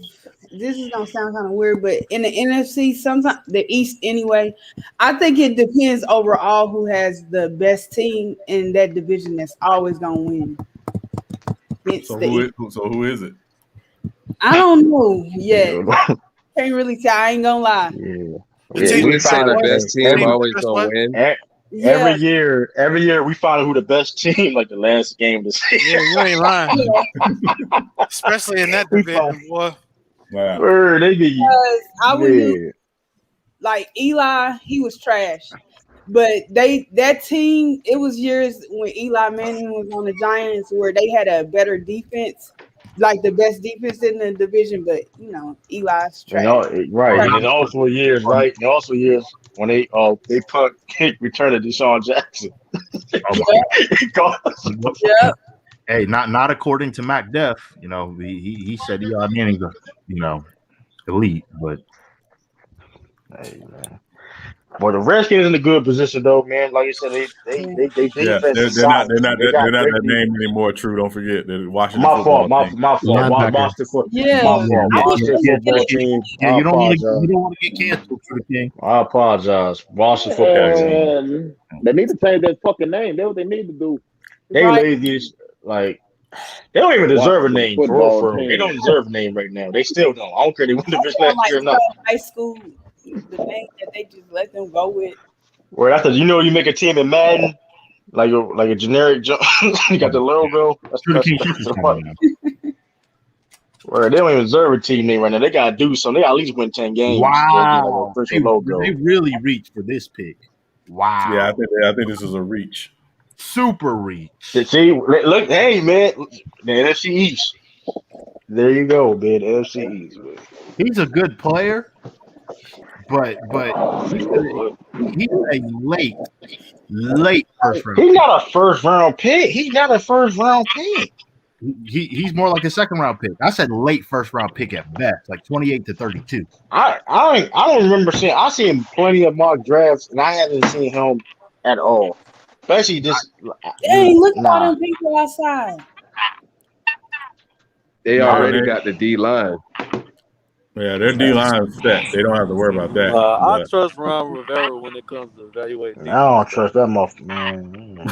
this is going to sound kind of weird, but in the NFC, sometimes the East anyway, I think it depends overall who has the best team in that division that's always going to win. So who is it? I don't know yet. Can't really tell. I ain't going to lie. Yeah, we find the best team always going to win. Every year we find out who the best team like the last game of the season. Yeah, you ain't lying. Especially in that division, boy. Wow. I would like Eli, he was trash. But that team, it was years when Eli Manning was on the Giants where they had a better defense, like the best defense in the division, but Eli's trash. Right. And also years, right? And also years when they returned to Deshaun Jackson. Yeah. Hey, not according to Mac Def. He said Eli Manning's elite, but hey man. Well, the Redskins in a good position though, man. Like you said, they they're not that name anymore. True, don't forget that Washington. My fault. Boston football. Yeah, Boston football team. Yeah, you don't want to get canceled for the king. I apologize, Boston football team. They need to change that fucking name. That's what they need to do. They lazy, like they don't even deserve a name. For real. They don't deserve a name right now. They still don't. I don't care. They won the division last year or not. High school. The name that they just let them go with. Well, that's you make a team in Madden, like a generic. You got the logo. That's the part. Where they don't even deserve a team name right now. They gotta do something. They gotta at least win 10 games. Wow, logo. They really reached for this pick. Wow. Yeah, I think this is a reach. Super reach. See, look, hey man, the NFC East. There you go, man. NFC East. Man. He's a good player. but he's a late first round. He's not a first round pick. He's not a first round pick. He's more like a second round pick. I said late first round pick at best, like 28 to 32. I don't remember seeing. I seen plenty of mock drafts, and I haven't seen him at all. Especially just. Hey, look at all them people outside. They already got the D line. Yeah, their D line is set. They don't have to worry about that. I trust Ron Rivera when it comes to evaluating. I don't trust that motherfucker, man.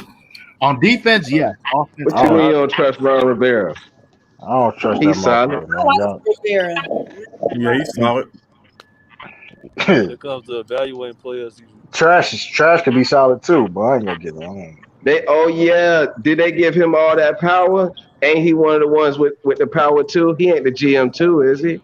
On defense, yes. What you mean you don't trust Ron Rivera? I don't trust He's solid. Yeah, he's solid. When it comes to evaluating players, Trash could be solid too, but I ain't gonna get it. Did they give him all that power? Ain't he one of the ones with the power too? He ain't the GM too, is he?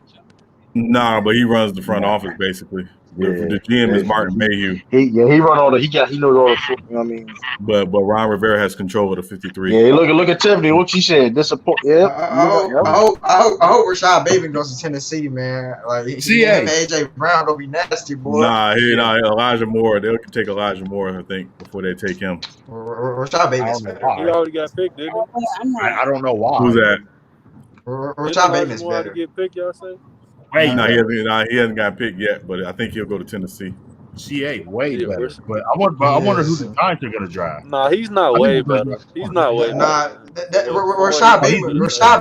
Nah, but he runs the front office basically. The GM is Martin Mayhew. He run all the he knows all the you know what I mean. But Ron Rivera has control of the 53. Yeah, look at Tiffany. What she said. Disappoint. Yeah. I hope Rashad Bateman goes to Tennessee, man. Like he and AJ Brown don't be nasty, boy. Elijah Moore. They'll take Elijah Moore, I think, before they take him. Rashad Bateman's better. he already got picked, didn't he? I don't know why. Who's that? Rashad Bateman's better. Get picked, y'all say? He hasn't got picked yet, but I think he'll go to Tennessee. CA way better, but I wonder who the Giants are going to draft. Nah, he's not way better. He's not way better. Rashad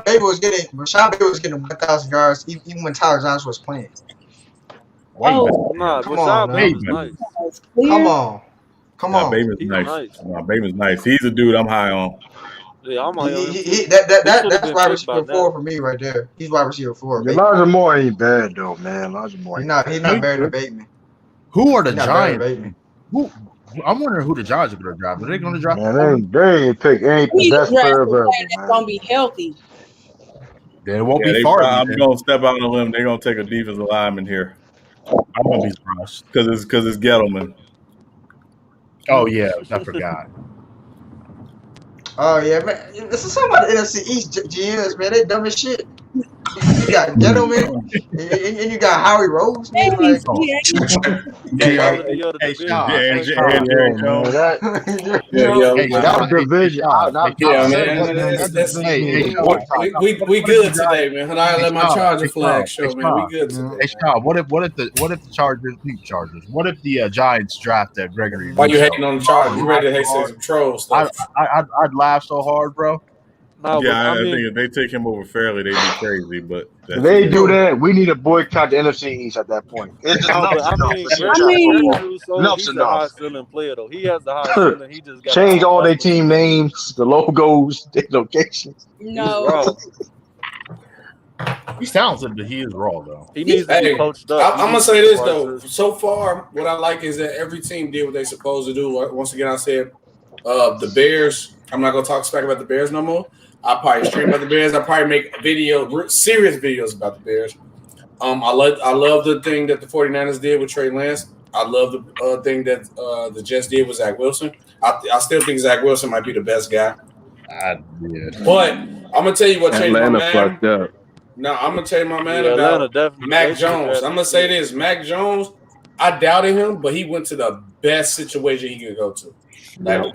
Bateman was getting 1,000 yards even when Tyler Johnson was playing. Come on, Bateman's nice. Come on. Bateman's nice. Bateman's nice. He's a dude I'm high on. Yeah, I'm on him. That's wide receiver 4 for me right there. He's wide receiver 4. Elijah Moore ain't bad though, man. Elijah Moore. He's not better than Bateman. Who are the Giants? I'm wondering who the Giants are going to draft. Are they going to draft? Man, they ain't pick any best player ever. That's gonna be healthy. Then it won't be far. I'm going to step out on a limb. They're going to take a defensive lineman here. I won't be surprised because it's Gettleman. Oh yeah, I forgot. Oh yeah, man. This is some of the NFC East GMs, man. They dumb as shit. You got Gettleman and you got Howie Rose, man. Like, that was division. We good today, man. I let my Charger flag show, man. We good today. Hey, Sean, what if the Chargers? What if the Giants drafted Gregory? Why you hating on the Chargers? You ready to say some troll stuff? I'd laugh so hard, bro. I think if they take him over fairly, they'd be crazy. But if they do that, we need to boycott the NFC East at that point. He's a high ceiling player though. He has the high ceiling. He just got change all their team names, the logos, their locations. No. He's talented, but he is raw though. He needs to be coached up. I'm gonna say this though. So far, what I like is that every team did what they supposed to do. Once again, I said the Bears. I'm not gonna talk smack about the Bears no more. I'll probably stream about the Bears. I'll probably make serious videos about the Bears. I love the thing that the 49ers did with Trey Lance. I love the thing that the Jets did with Zach Wilson. I still think Zach Wilson might be the best guy. But I'm gonna tell you what changed my mind. No, I'm gonna tell you my man about Mac Jones. I'm gonna say this: Mac Jones. I doubted him, but he went to the best situation he could go to. Like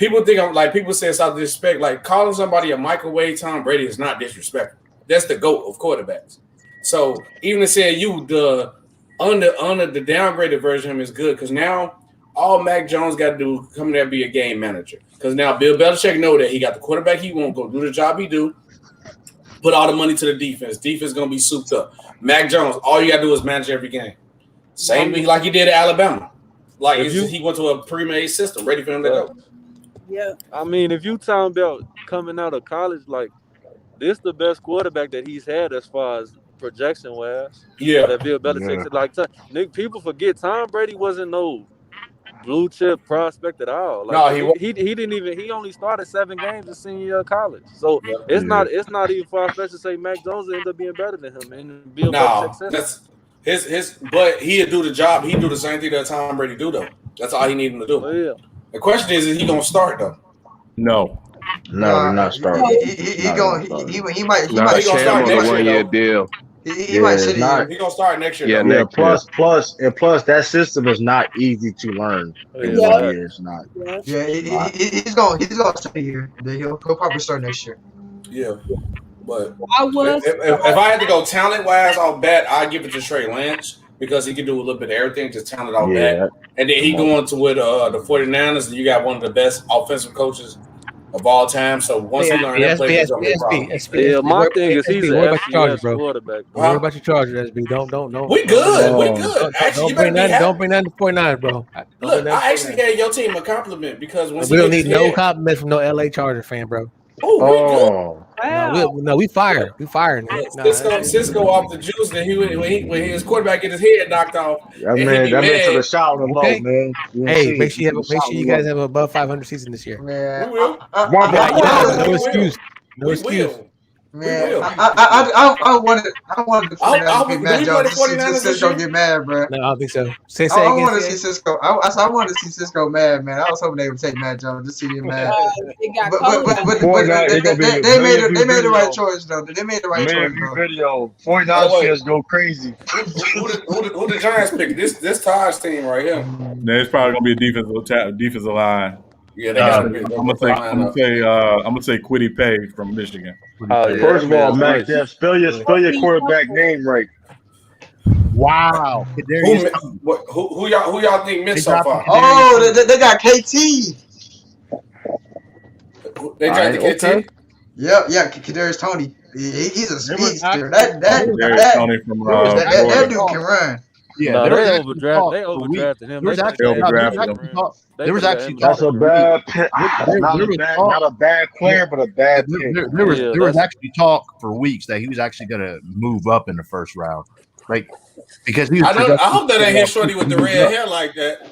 People think I'm like people say it's out of disrespect. Like calling somebody a microwave Tom Brady is not disrespectful. That's the GOAT of quarterbacks. So even to say the under the downgraded version of him is good because now all Mac Jones got to do come there and be a game manager. Because now Bill Belichick know that he got the quarterback he won't go do the job he do. Put all the money to the defense. Defense gonna be souped up. Mac Jones, all you gotta do is manage every game. Same thing like he did at Alabama. Like he went to a pre-made system ready for him to go. Yeah. I mean, if you talking about coming out of college, like this the best quarterback that he's had as far as projection wise. Yeah. That Bill Belichick said, like people forget Tom Brady wasn't no blue chip prospect at all. Like, no, he didn't even. He only started 7 games in senior year of college, so it's not even far fetched to say Mac Jones will end up being better than him. And Bill Belichick said that's his. But he'd do the job. He'd do the same thing that Tom Brady do though. That's all he needed him to do. Yeah. The question is he gonna start though? No, he's not starting. He might start next year. 1-year deal. He might sit here. He gonna start next year. Yeah, though. Plus that system is not easy to learn. It's not. Yeah, he's gonna stay here. Then he'll probably start next year. Yeah, but if I had to go talent wise, I'll bet I give it to Trey Lance because he can do a little bit of everything, just talent all that. And then he going to with the 49ers, and you got one of the best offensive coaches of all time. So once he learns that play, it's gonna be a problem. My thing is he's worry an about your Chargers, bro. quarterback. Worry about your Chargers, SB. Don't. We good. We good. Actually, Don't bring nothing to 49ers, bro. Look, I actually gave your team a compliment because when we don't need no compliments from no LA Charger fan, bro. Oh, no, we fired. We fired. Cisco off the juice. Then when his quarterback get his head knocked off. That man to the shot on the low, man. Hey, make sure you guys have above 500 season this year. Man, we will. No excuse. No excuse. Man, I wanted the 49ers to beat Matt Jones. Cisco get mad, bro. No, I don't think so. Say I again. want to see Cisco. I wanted to see Cisco mad, man. I was hoping they would take Matt Jones just to see him mad. But they made the right choice though. They made the right choice. Video 49ers fans go crazy. Who the Giants pick? This Todd's team right here. It's probably gonna be a defensive line. Yeah, they got to be. I'm gonna say Quiddy Pay from Michigan. First of all, Mac, spell your quarterback name right. Wow. Who y'all think missed so far? Oh, they got KT. They drafted KT. Okay. Yeah, Kadarius Toney. He's a speedster. That dude can run. Yeah, they overdrafted him. There was actually that's a bad pick. Not a bad player, but a bad pick. There was actually talk for weeks that he was actually going to move up in the first round, like because he. I hope that ain't his shorty with the red hair like that.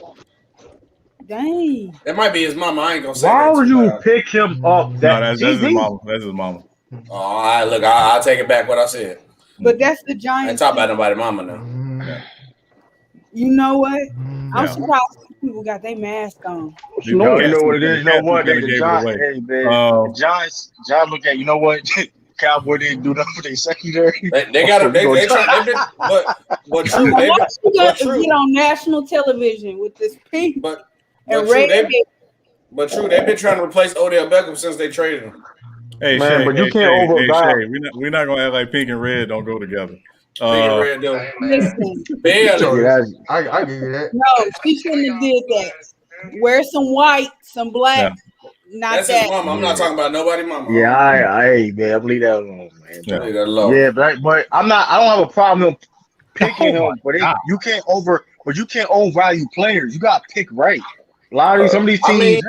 Dang. That might be his mama. I ain't gonna say. Why would you pick him up? That's his mama. That's his mama. Oh, all right, look, I'll take it back what I said. But that's the I Giants. ain't talking about nobody mama now. Yeah. You know what? I'm surprised people got their mask on. You know what it is. You know what? They the Giants. Hey, man. Giants look at. You know what? Cowboy didn't do nothing for their secondary. They got to. They try. But true. Get on national television with this pink and red. But true, they've been trying to replace Odell Beckham since they traded him. Hey, man, Shay, but you can't overvalue. We're not gonna act like pink and red don't go together. Pink and red don't. Listen, I give you that. No, she shouldn't have did that. Wear some white, some black. Yeah. Not that's that. His mama. I'm not talking about nobody mama. Yeah, I man, I believe that alone, man. Yeah, leave that alone. Yeah, but I don't have a problem picking him. But you can't overvalue players. You got to pick right. A lot of some of these teams.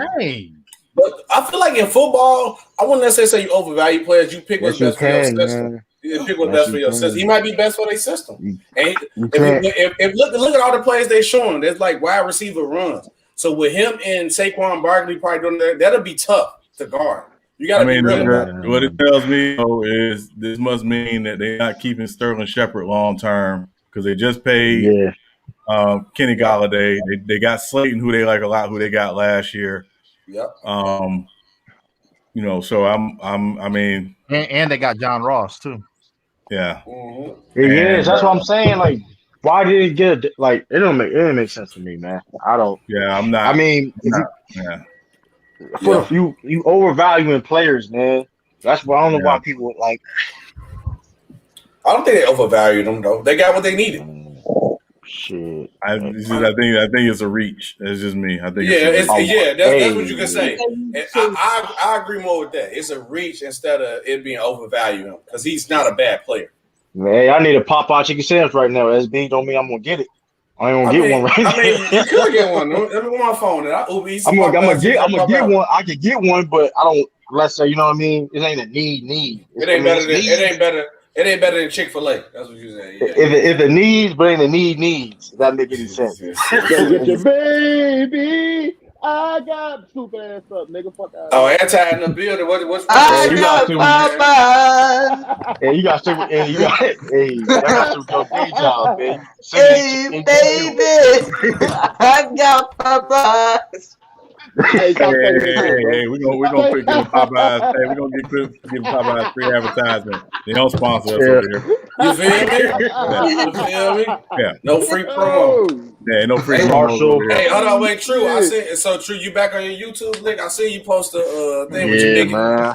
But I feel like in football, I wouldn't necessarily say you overvalue players. You pick what's best for your system. You pick what's best for your system. He might be best for their system. And if look at all the plays they showing, there's like wide receiver runs. So with him and Saquon Barkley probably doing that, that'll be tough to guard. You got to be real about it. What it tells me though is this must mean that they're not keeping Sterling Shepard long term because they just paid Kenny Golladay. They got Slayton, who they like a lot, who they got last year. Yep. So I mean, and they got John Ross too. Yeah. Mm-hmm. Yeah, that's what I'm saying. Like, why did it get like it didn't make sense to me, man. I don't. Yeah, I'm not. I mean, you overvaluing players, man. That's why I don't know why people like. I don't think they overvalued them though. They got what they needed. Shit. I think it's a reach. It's just me. I think. That's what you can say. I agree more with that. It's a reach instead of it being overvalued because he's not a bad player. Man, I need a Popeye chicken sandwich right now. SB don't mean I'm gonna get it. I ain't gonna get one right now. I mean, you could get one. Let me go on my phone and I'm gonna get one. I could get one, but I don't. Let's say, you know what I mean. It ain't a need. It ain't better than Chick-fil-A. That's what you saying. Yeah. If it needs, but ain't a needs. If that make any sense? Get your baby. I got stupid ass up, nigga. Fuck out. Oh, anti in the building. What's I got Hey, you got some. Hey, I got some day job, man. Hey, baby, I got Popeyes. Hey, stop taking this shit, bro. Hey, we're gonna give them Popeyes. Hey, we're gonna give them Popeyes free advertisement. They don't sponsor us over here. You feel me? Yeah. You feel me? Yeah. No free promo. Yeah, no free Hey, promos over here. Hey, hold on, wait, True. I see. So, True, you back on your YouTube link? I see you post a thing with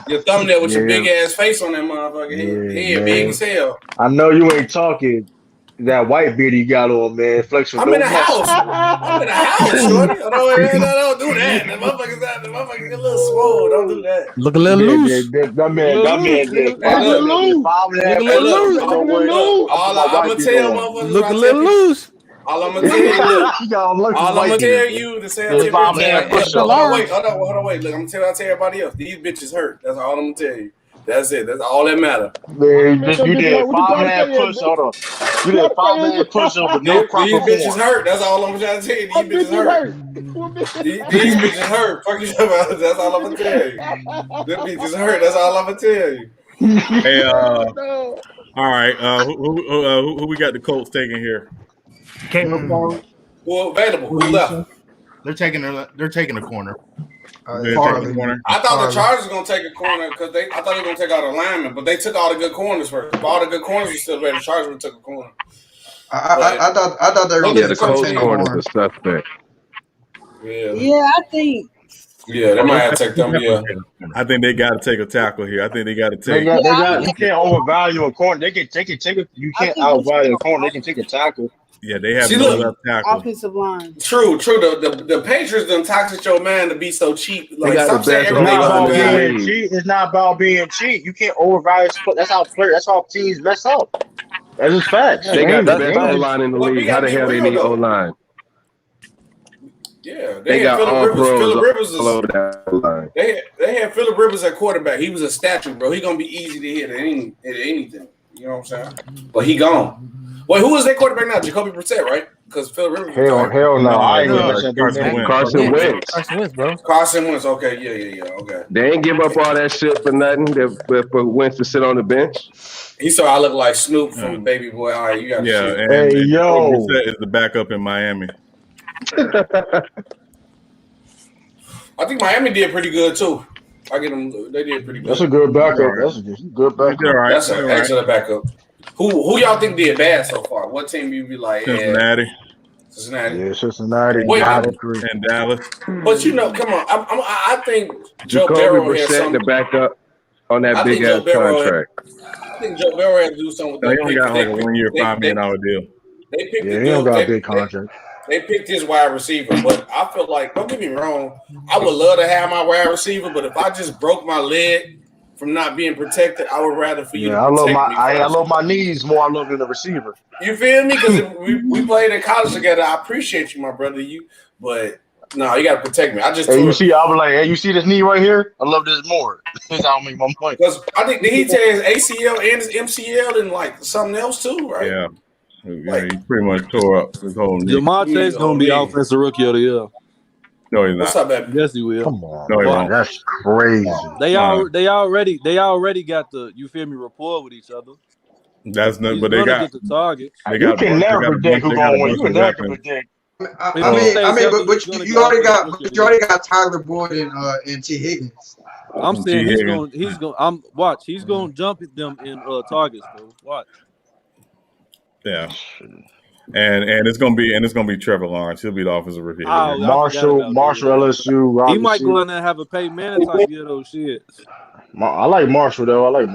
your thumbnail with your big ass face on that motherfucker. Head big as hell. I know you ain't talking that white beard you got on, man. Flex with I'm no in the muscle. house. I'm in the house, shorty. Don't do that. The motherfuckers get a little swole. Don't do that. Look a little loose. That man did. I'm gonna tell motherfuckers. Look a little loose. All I'm gonna tell you, look. All I'm gonna tell you to say. Wait, hold on. Wait, look. I'm gonna tell everybody else. These bitches hurt. That's all I'm gonna tell you. That's it. That's all that matters. Man, you did 5.5 push. Hold on. You did 5.5 push over no proper These bitches form. hurt. That's all I'm trying to tell you. These bitches hurt. These bitches hurt. Fuck you about. That's all I'm gonna tell you. Them bitches hurt. That's all I'm gonna tell you. Hey, all right. Who we got the Colts taking here? Well, available. Who left? They're taking a corner. Taking a corner. I thought the Chargers were gonna take a corner because I thought they were gonna take out a lineman, but they took all the good corners first. If all the good corners were still there, the Chargers would have took a corner. I thought they were Yeah, the Colts corner is a suspect. Yeah, I think. Yeah, they might have to take them. Yeah, I think they got to take a tackle here. I think they got to take. You can't overvalue a corner. They can take it. You can't outvalue a corner. They can take a tackle. Yeah, they have no left tackle. Offensive line. True. The Patriots done toxic your man to be so cheap. Like, They got stop the saying best everything about about being cheap. It's not about being cheap. You can't overvalue. That's how teams mess up. That's just facts. They got the best O-line in the league. How the hell they need O-line? Yeah, They got all Phillip Rivers pros all over that line. They had Phillip Rivers at quarterback. He was a statue, bro. He gonna be easy to hit at anything. You know what I'm saying? But he gone. Wait, who is their quarterback now? Jacoby Brissett, right? Because Phillip Rivers. Hell no. I ain't Carson Wentz. Carson Wentz, bro. Carson Wentz. Okay, yeah. Okay. They ain't give up all that shit for nothing. For Wentz to sit on the bench. He saw I look like Snoop from Baby Boy. All right, you got shit. And Brissett is the backup in Miami. I think Miami did pretty good too. I get them. They did pretty good. That's a good backup. That's a good backup. That's an excellent backup. Who y'all think did bad so far? What team you be like? Cincinnati. Yeah, Cincinnati. Wait, and Dallas. But you know, come on. I think Joe Jacoby Burrow has Brissett, something. the backup on that big ass contract. I think Joe Burrow has to do something with He that. only got like a 1 year, $5 million deal. They picked he don't got a big contract. They picked his wide receiver, but I feel like, don't get me wrong, I would love to have my wide receiver, but if I just broke my leg from not being protected, I would rather for you to protect me. I love my knees more. I love than the receiver. You feel me? Because we played in college together. I appreciate you, my brother. But no, you got to protect me. I just you see, I was like, hey, you see this knee right here? I love this more. That's how I make my point. Because I think did he tear his ACL and his MCL and like something else too, right? Yeah. He pretty much tore up his whole knee. Jamar Chase gonna be offensive rookie of the year. No, he's not. What's up, baby? Yes, he will. Come on, no, he bro. won't. That's crazy. They already got the rapport with each other. That's not. He's But they gonna got get the targets. You can never predict who's gonna win. You can never predict. I mean, but you already got Tyler Boyd and T. Higgins. I'm saying he's gonna jump at them in targets, bro. Watch. Yeah. And it's gonna be Trevor Lawrence. He'll be the offensive rookie. Marshall LSU. Robinson. He might go in there and have a Peyton Manning type year though. Shit. I like Marshall though. And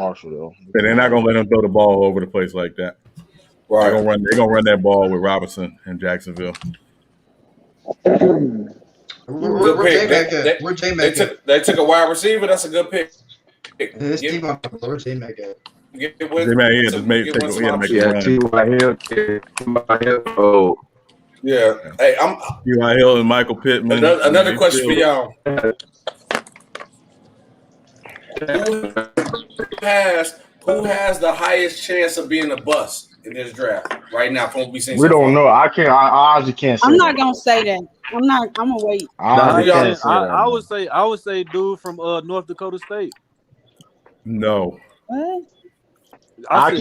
they're not gonna let him throw the ball all over the place like that. Right. They're gonna run that ball with Robinson in Jacksonville. Good pick. Where's J-Mac at? They took a wide receiver. That's a good pick. Where's J-Mac at? T.Y. Hill. Oh. Yeah. Hey, T.Y. Hill and Michael Pittman. Another question for y'all. Who has the highest chance of being a bust in this draft right now? From what we seen. We don't know. I honestly can't say. I'm not gonna say that. I'm gonna wait. I would say dude from North Dakota State. No. What? I'm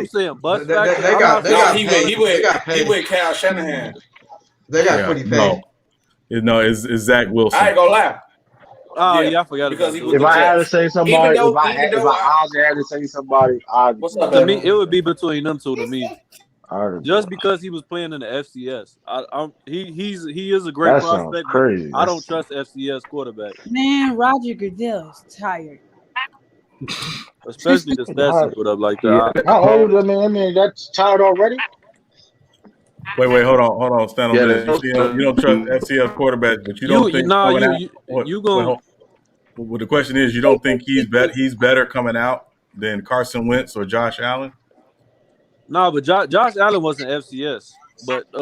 saying bust factor. He went Kyle Shanahan. They got pretty paid. is Zach Wilson. I ain't gonna lie. Oh yeah, I forgot because about he was If I had to say somebody, Even though I honestly had to say somebody, what's up, to me, it would be between them two. To me, I just because he was playing in the FCS, he is a great that sounds prospect. crazy. I don't trust FCS quarterback, Man, Roger Goodell is tired. especially the stats he put up like that. Yeah. How old? I mean, that's tired already. Wait, hold on, stand on this. You don't trust FCS quarterbacks, but you don't think well, the question is, you don't think he's better coming out than Carson Wentz or Josh Allen? No, but Josh Allen wasn't FCS, but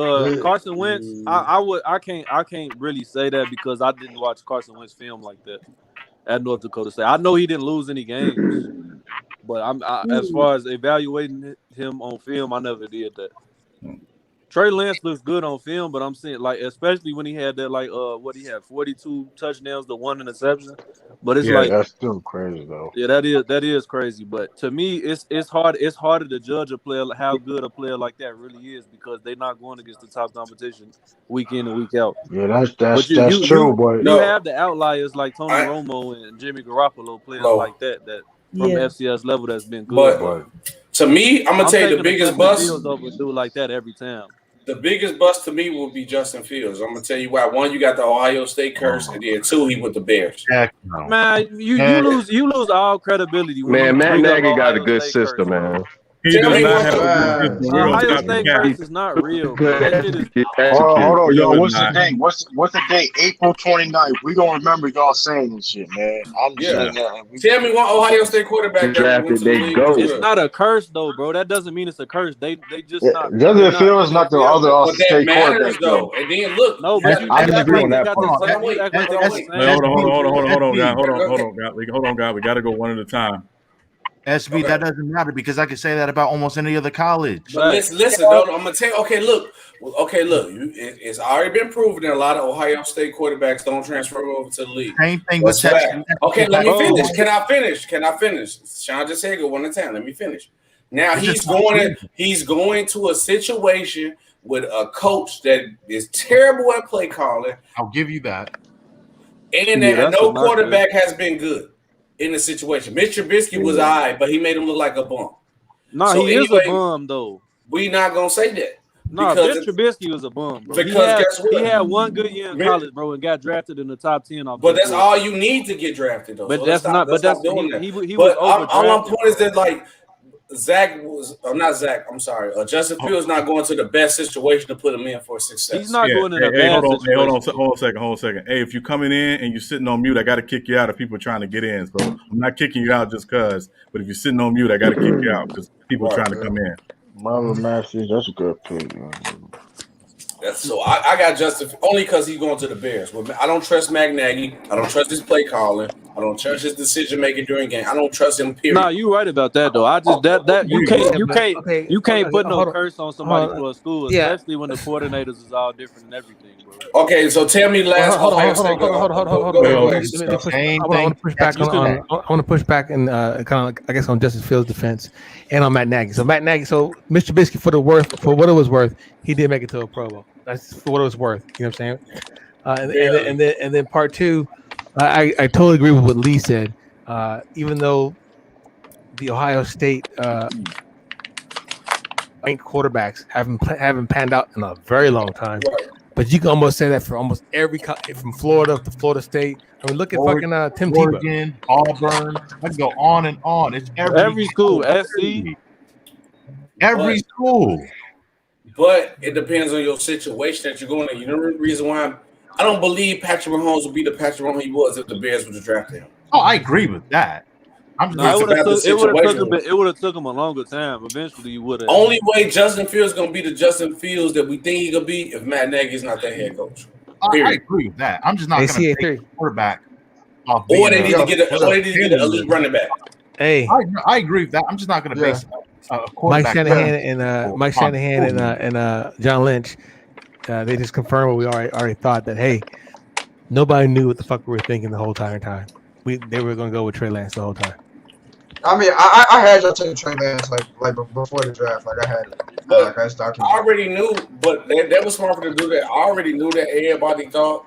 Carson Wentz, I can't really say that because I didn't watch Carson Wentz film like that at North Dakota State. I know he didn't lose any games, but as far as evaluating him on film, I never did that. Trey Lance looks good on film, but I'm saying especially when he had that what he had 42 touchdowns to 1 interception. But it's that's still crazy though. Yeah, that is crazy. But to me, it's harder to judge a player how good a player like that really is because they're not going against the top competition week in and week out. Yeah, that's true. But you have the outliers like Tony Romo and Jimmy Garoppolo, players like that from FCS level that's been good. But to me, I'm gonna tell you the biggest bust. Do like that every time. The biggest bust to me will be Justin Fields. I'm gonna tell you why. One, you got the Ohio State curse, and then two, he with the Bears. Man, you lose all credibility. Man, Matt Nagy got a good system, man. He does not have a good system. Ohio State curse is not real. Hold on, yo. What's the date? What's the date? April 29th. We gonna remember y'all saying this shit, man. I'm just saying that. Tell me one Ohio State quarterback that went to the league. It's not a curse though, bro. That doesn't mean it's a curse. They just not. Doesn't feel it's not the other Ohio State quarterback though. And then look, no, but I can agree on that. Hold on, guys. We got to go one at a time. SB, that doesn't matter because I can say that about almost any other college. But listen, I'm gonna tell you. Okay, look. It's already been proven that a lot of Ohio State quarterbacks don't transfer over to the league. Same thing with Texas. Okay, let me finish. Can I finish? Sean just said go one at a time. Let me finish. Now he's going to a situation with a coach that is terrible at play calling. I'll give you that. And that no quarterback has been good in the situation. Mitch Trubisky was all right, but he made him look like a bum. No, he is a bum, though. We not going to say that. No, Mitch Trubisky was a bum, bro. Because he had one good year in college, bro, and got drafted in the top 10. But that's all you need to get drafted, though. But so that's not. But that's doing that. He was all overdrafted. my point is that Justin Fields not going to the best situation to put him in for success. He's not going in a bad situation. Hold on a second. Hey, if you're coming in and you're sitting on mute, I got to kick you out if people are trying to get in. So I'm not kicking you out just because. But if you're sitting on mute, I got to kick you out because people are trying to come in. Marlon Masters, that's a good pick. So I got Justin only because he's going to the Bears. But I don't trust Matt Nagy. I don't trust his play calling. I don't trust his decision making during game. I don't trust him. Period. No, you're right about that though. I just you can't put no curse on somebody for a school, especially when the coordinators is all different and everything, bro. Okay, so tell me last. Hold on. I want to push back and kind of I guess on Justin Fields' defense and on Matt Nagy. So Mr. Trubisky for what it was worth, he did make it to a Pro Bowl. That's for what it was worth. You know what I'm saying? And then part two. I totally agree with what Lee said. Even though the Ohio State ranked quarterbacks haven't panned out in a very long time, but you can almost say that for almost every from Florida to Florida State. I mean, look at fucking Tim Oregon, Auburn. I can go on and on. It's every school, SC, every school. But it depends on your situation that you're going to. You know the reason why I don't believe Patrick Mahomes would be the Patrick Mahomes he was if the Bears would have drafted him. Oh, I agree with that. It would have took him a longer time. Eventually, he would have. Only way Justin Fields gonna be the Justin Fields that we think he gonna be if Matt Nagy's not that head coach. I agree with that. I'm just not going to take a quarterback off. Or they need to get an elite running back. Hey, I agree with that. I'm just not going to base Mike Shanahan and John Lynch. They just confirmed what we already thought, that hey, nobody knew what the fuck we were thinking the whole entire time. They were going to go with Trey Lance the whole time. I mean, I had y'all taking Trey Lance like before the draft. Like I had, I already knew, but that was smart for them to do that. I already knew that everybody thought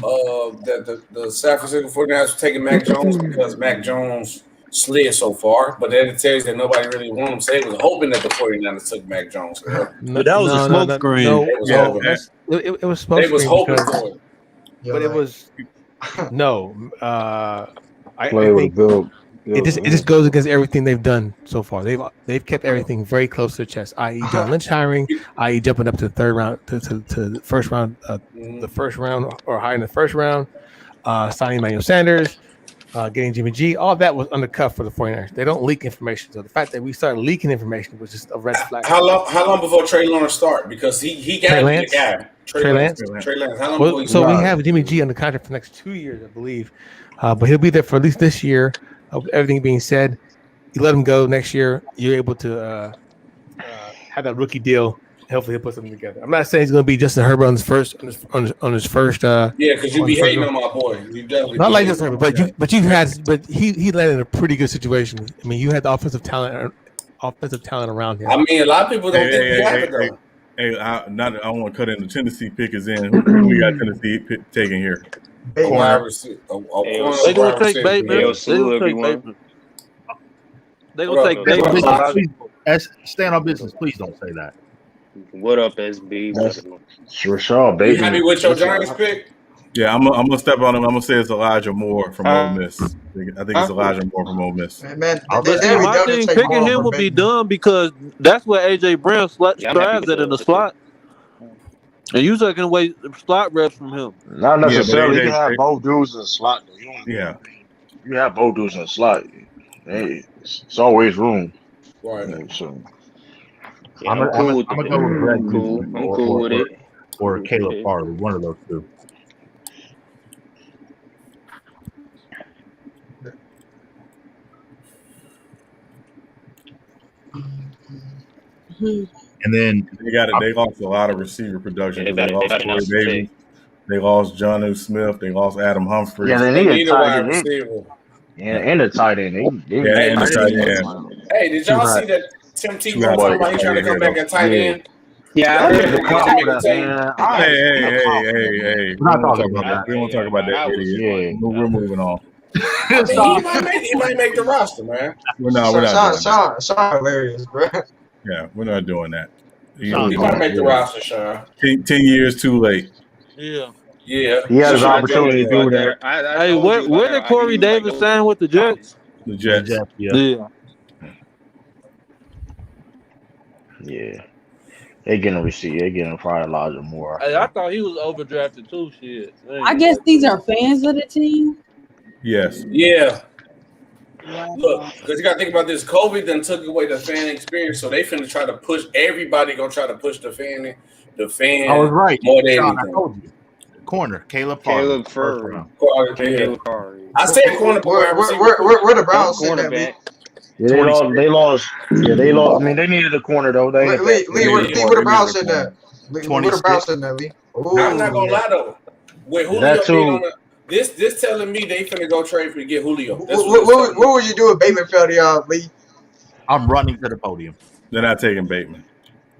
that the San Francisco 49ers were taking Mac Jones because Mac Jones slid so far, but then it tells that nobody really wanted him. So they was hoping that the 49ers took Mac Jones. But that was a smoke screen. It was smoke screen. They was hoping for it. But it was no. I think built. It just goes against everything they've done so far. They've kept everything very close to the chest, i.e. John Lynch hiring, i.e. jumping up to the third round to the first round, the first round or higher in the first round, signing Emmanuel Sanders, getting Jimmy G. All that was undercut for the 49ers. They don't leak information. So the fact that we started leaking information was just a red flag. How long before Trey Lawrence start? Because he got to be the guy. Trey Lance. How long So we have Jimmy G on the contract for the next 2 years, I believe. But he'll be there for at least this year. Everything being said, you let him go next year, you're able to have that rookie deal. Hopefully, he'll put something together. I'm not saying he's going to be Justin Herbert on his first. On his first. Yeah, because you be hating on my boy. You definitely not like Justin Herbert, but he landed in a pretty good situation. I mean, you had the offensive talent around him. I mean, a lot of people don't think he had it though. Hey, I don't want to cut in. The Tennessee pick is in. Who we got Tennessee taking here? They're gonna take Bateman. They're gonna take Bateman. Stand on business. Please don't say that. What up, SB? Rashad Bateman. You happy with your Giants pick? Yeah, I'm gonna step on him. I'm gonna say it's Elijah Moore from Ole Miss. I think it's Elijah Moore from Ole Miss. Man, my thing picking him would be dumb because that's where AJ Brown thrives at in the slot. And you taking away slot reps from him. Not necessarily. You can have both dudes in the slot. Yeah. You have both dudes in the slot. Hey, it's always room. Right. So I'm gonna go with Greg. I'm cool with it. Or Caleb Farley, one of those two. And then they lost a lot of receiver production. They lost Corey Davis. They lost Jonnu Smith. They lost Adam Humphries. Yeah, they need a tight end. Yeah, and a tight end. Hey, did y'all see that Tim Tebow talking about he trying to come back at tight end? Yeah. Hey. We don't talk about that idiot. We're moving on. He might make the roster, man. We're not. Sean hilarious, bro. Yeah, we're not doing that. He might make the roster, Sean. 10 years too late. Yeah. He has an opportunity to do that. Hey, where did Corey Davis sign with the Jets? The Jets. Yeah. Yeah. They getting a receipt. They getting probably Elijah Moore. Hey, I thought he was overdrafted too. Shit. I guess these are fans of the team. Yes. Yeah. Look, because you got to think about this. COVID then took away the fan experience, so they finna try to push. Everybody gonna try to push the fan. I was right. More than Sean, anything. I told you. Corner, Caleb Farley. I said corner. Where the Browns sit at? Yeah, they lost. Yeah, they lost. I mean, they needed a corner though. Lee, where the Browns sit at? Where the Browns sit at, Lee? I'm not gonna lie though. With Julio being on this telling me they finna go trade to get Julio. What would you do if Bateman fell to y'all, Lee? I'm running to the podium. They're not taking Bateman.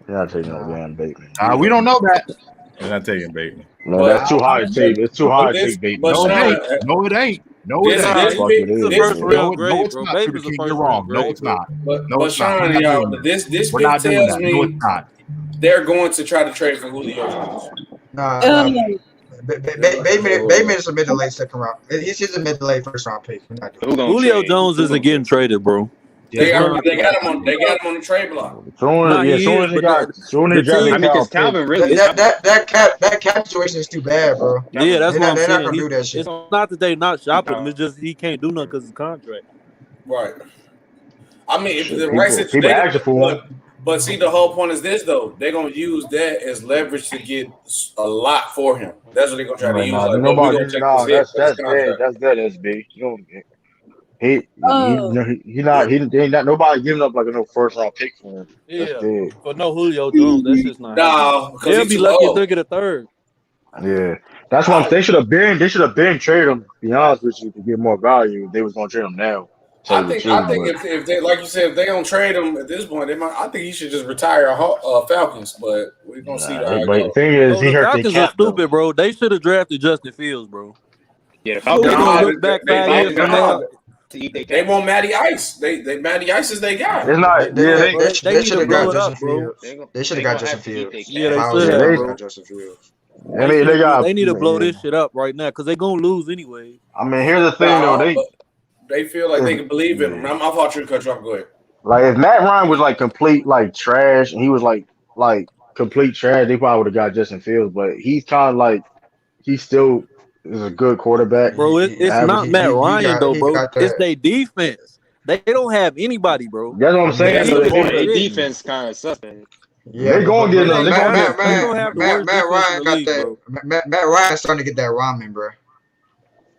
They're not taking Bateman. We don't know that. They're not taking Bateman. No, that's too high to take. It's too high to take Bateman. No, it ain't. No, it ain't. You're wrong. No, it's not. But Sean, y'all, this pick tells me they're going to try to trade for Julio Jones. Bateman is a mid to late second round. He's a mid to late first round pick. Julio Jones isn't getting traded, bro. They got him on the trade block. That cap situation is too bad, bro. Yeah, that's what I'm saying. They're not gonna do that shit. It's not that they not shopping him. It's just he can't do nothing because of the contract. Right. I mean, if the right situation. But see, the whole point is this though. They're gonna use that as leverage to get a lot for him. That's what they're gonna try to use. That's good, SB. He ain't not nobody giving up like a first round pick for him. Yeah, but no Julio Jones, that's just not. No, they'll be lucky if they get a third. Yeah, that's why they should have been traded him. To be honest with you, to get more value, they was gonna trade him now. I think if they, like you said, if they don't trade him at this point, I think he should just retire Falcons. But we're gonna see how it goes. The thing is, the Falcons are stupid, bro. They should have drafted Justin Fields, bro. Yeah, the Falcons Falcons. look back 5 years from now. They want Matty Ice. They Matty Ice is they guy. It's not. They should have got Justin bro. Fields. They should have got Justin Fields. Yeah, they should have, bro. Justin Fields. They need to blow this shit up right now because they're gonna lose anyway. I mean, here's the thing though. They feel like they can believe in him. I thought you would cut you off. Go ahead. Like if Matt Ryan was like complete like trash, and he was like complete trash, they probably would have got Justin Fields. But he's kind of like he still is a good quarterback, bro. It's not Matt Ryan though, bro. It's their defense. They don't have anybody, bro. That's what I'm saying. Their defense kind of suspect. Yeah, they're going to get them. Matt Ryan's starting to get that ramen, bro.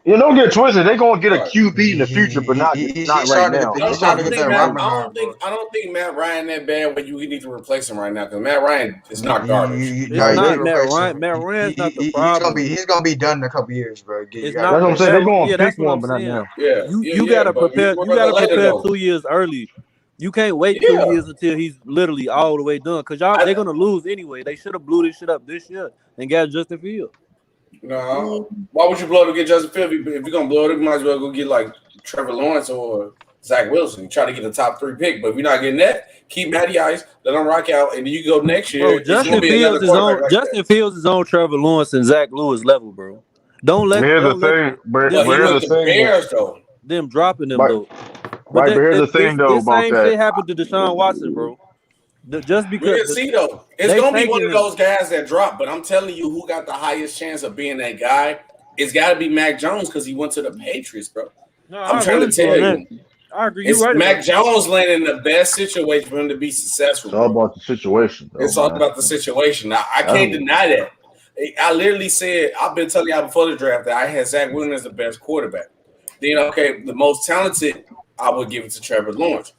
You don't get twisted. They're going to get a QB in the future, but not right now. I don't think Matt Ryan that bad when you need to replace him right now because Matt Ryan is not garbage. It's not Matt Ryan. Matt Ryan's not the problem. He's gonna be done in a couple years, bro. That's what I'm saying. They're going to pick one, but not now. You gotta prepare. You gotta prepare 2 years early. You can't wait 2 years until he's literally all the way done because they're gonna lose anyway. They should have blew this shit up this year and got Justin Fields. No, why would you blow to get Justin Fields? If you're gonna blow it, you might as well go get like Trevor Lawrence or Zach Wilson. Try to get a top 3 pick, but if you're not getting that, keep Matty Ice, let him rock out, and then you go next year. Bro, Justin Fields is on Trevor Lawrence and Zach Lewis level, bro. Don't let. Here's the thing, but here's the thing. Bears, though. Them dropping them though. Right, but here's the thing though about same that. shit happened to Deshaun Watson, bro. Just because we didn't see though, it's gonna be one of those guys that drop. But I'm telling you, who got the highest chance of being that guy? It's got to be Mac Jones because he went to the Patriots, bro. No, I'm trying to tell you. I agree. It's Mac Jones landing in the best situation for him to be successful. It's all about the situation. Though, it's all about the situation. Now, I can't deny that. I literally said, I've been telling y'all before the draft that I had Zach Wilson as the best quarterback. Then, okay, the most talented, I would give it to Trevor Lawrence.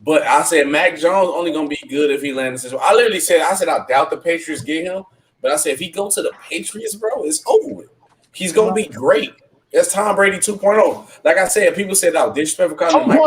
But I said Mac Jones only going to be good if he lands this. I literally said, I doubt the Patriots get him. But I said, if he go to the Patriots, bro, it's over with. He's going to be great. That's Tom Brady 2.0. Like I said, people said, oh, disrespectful comment.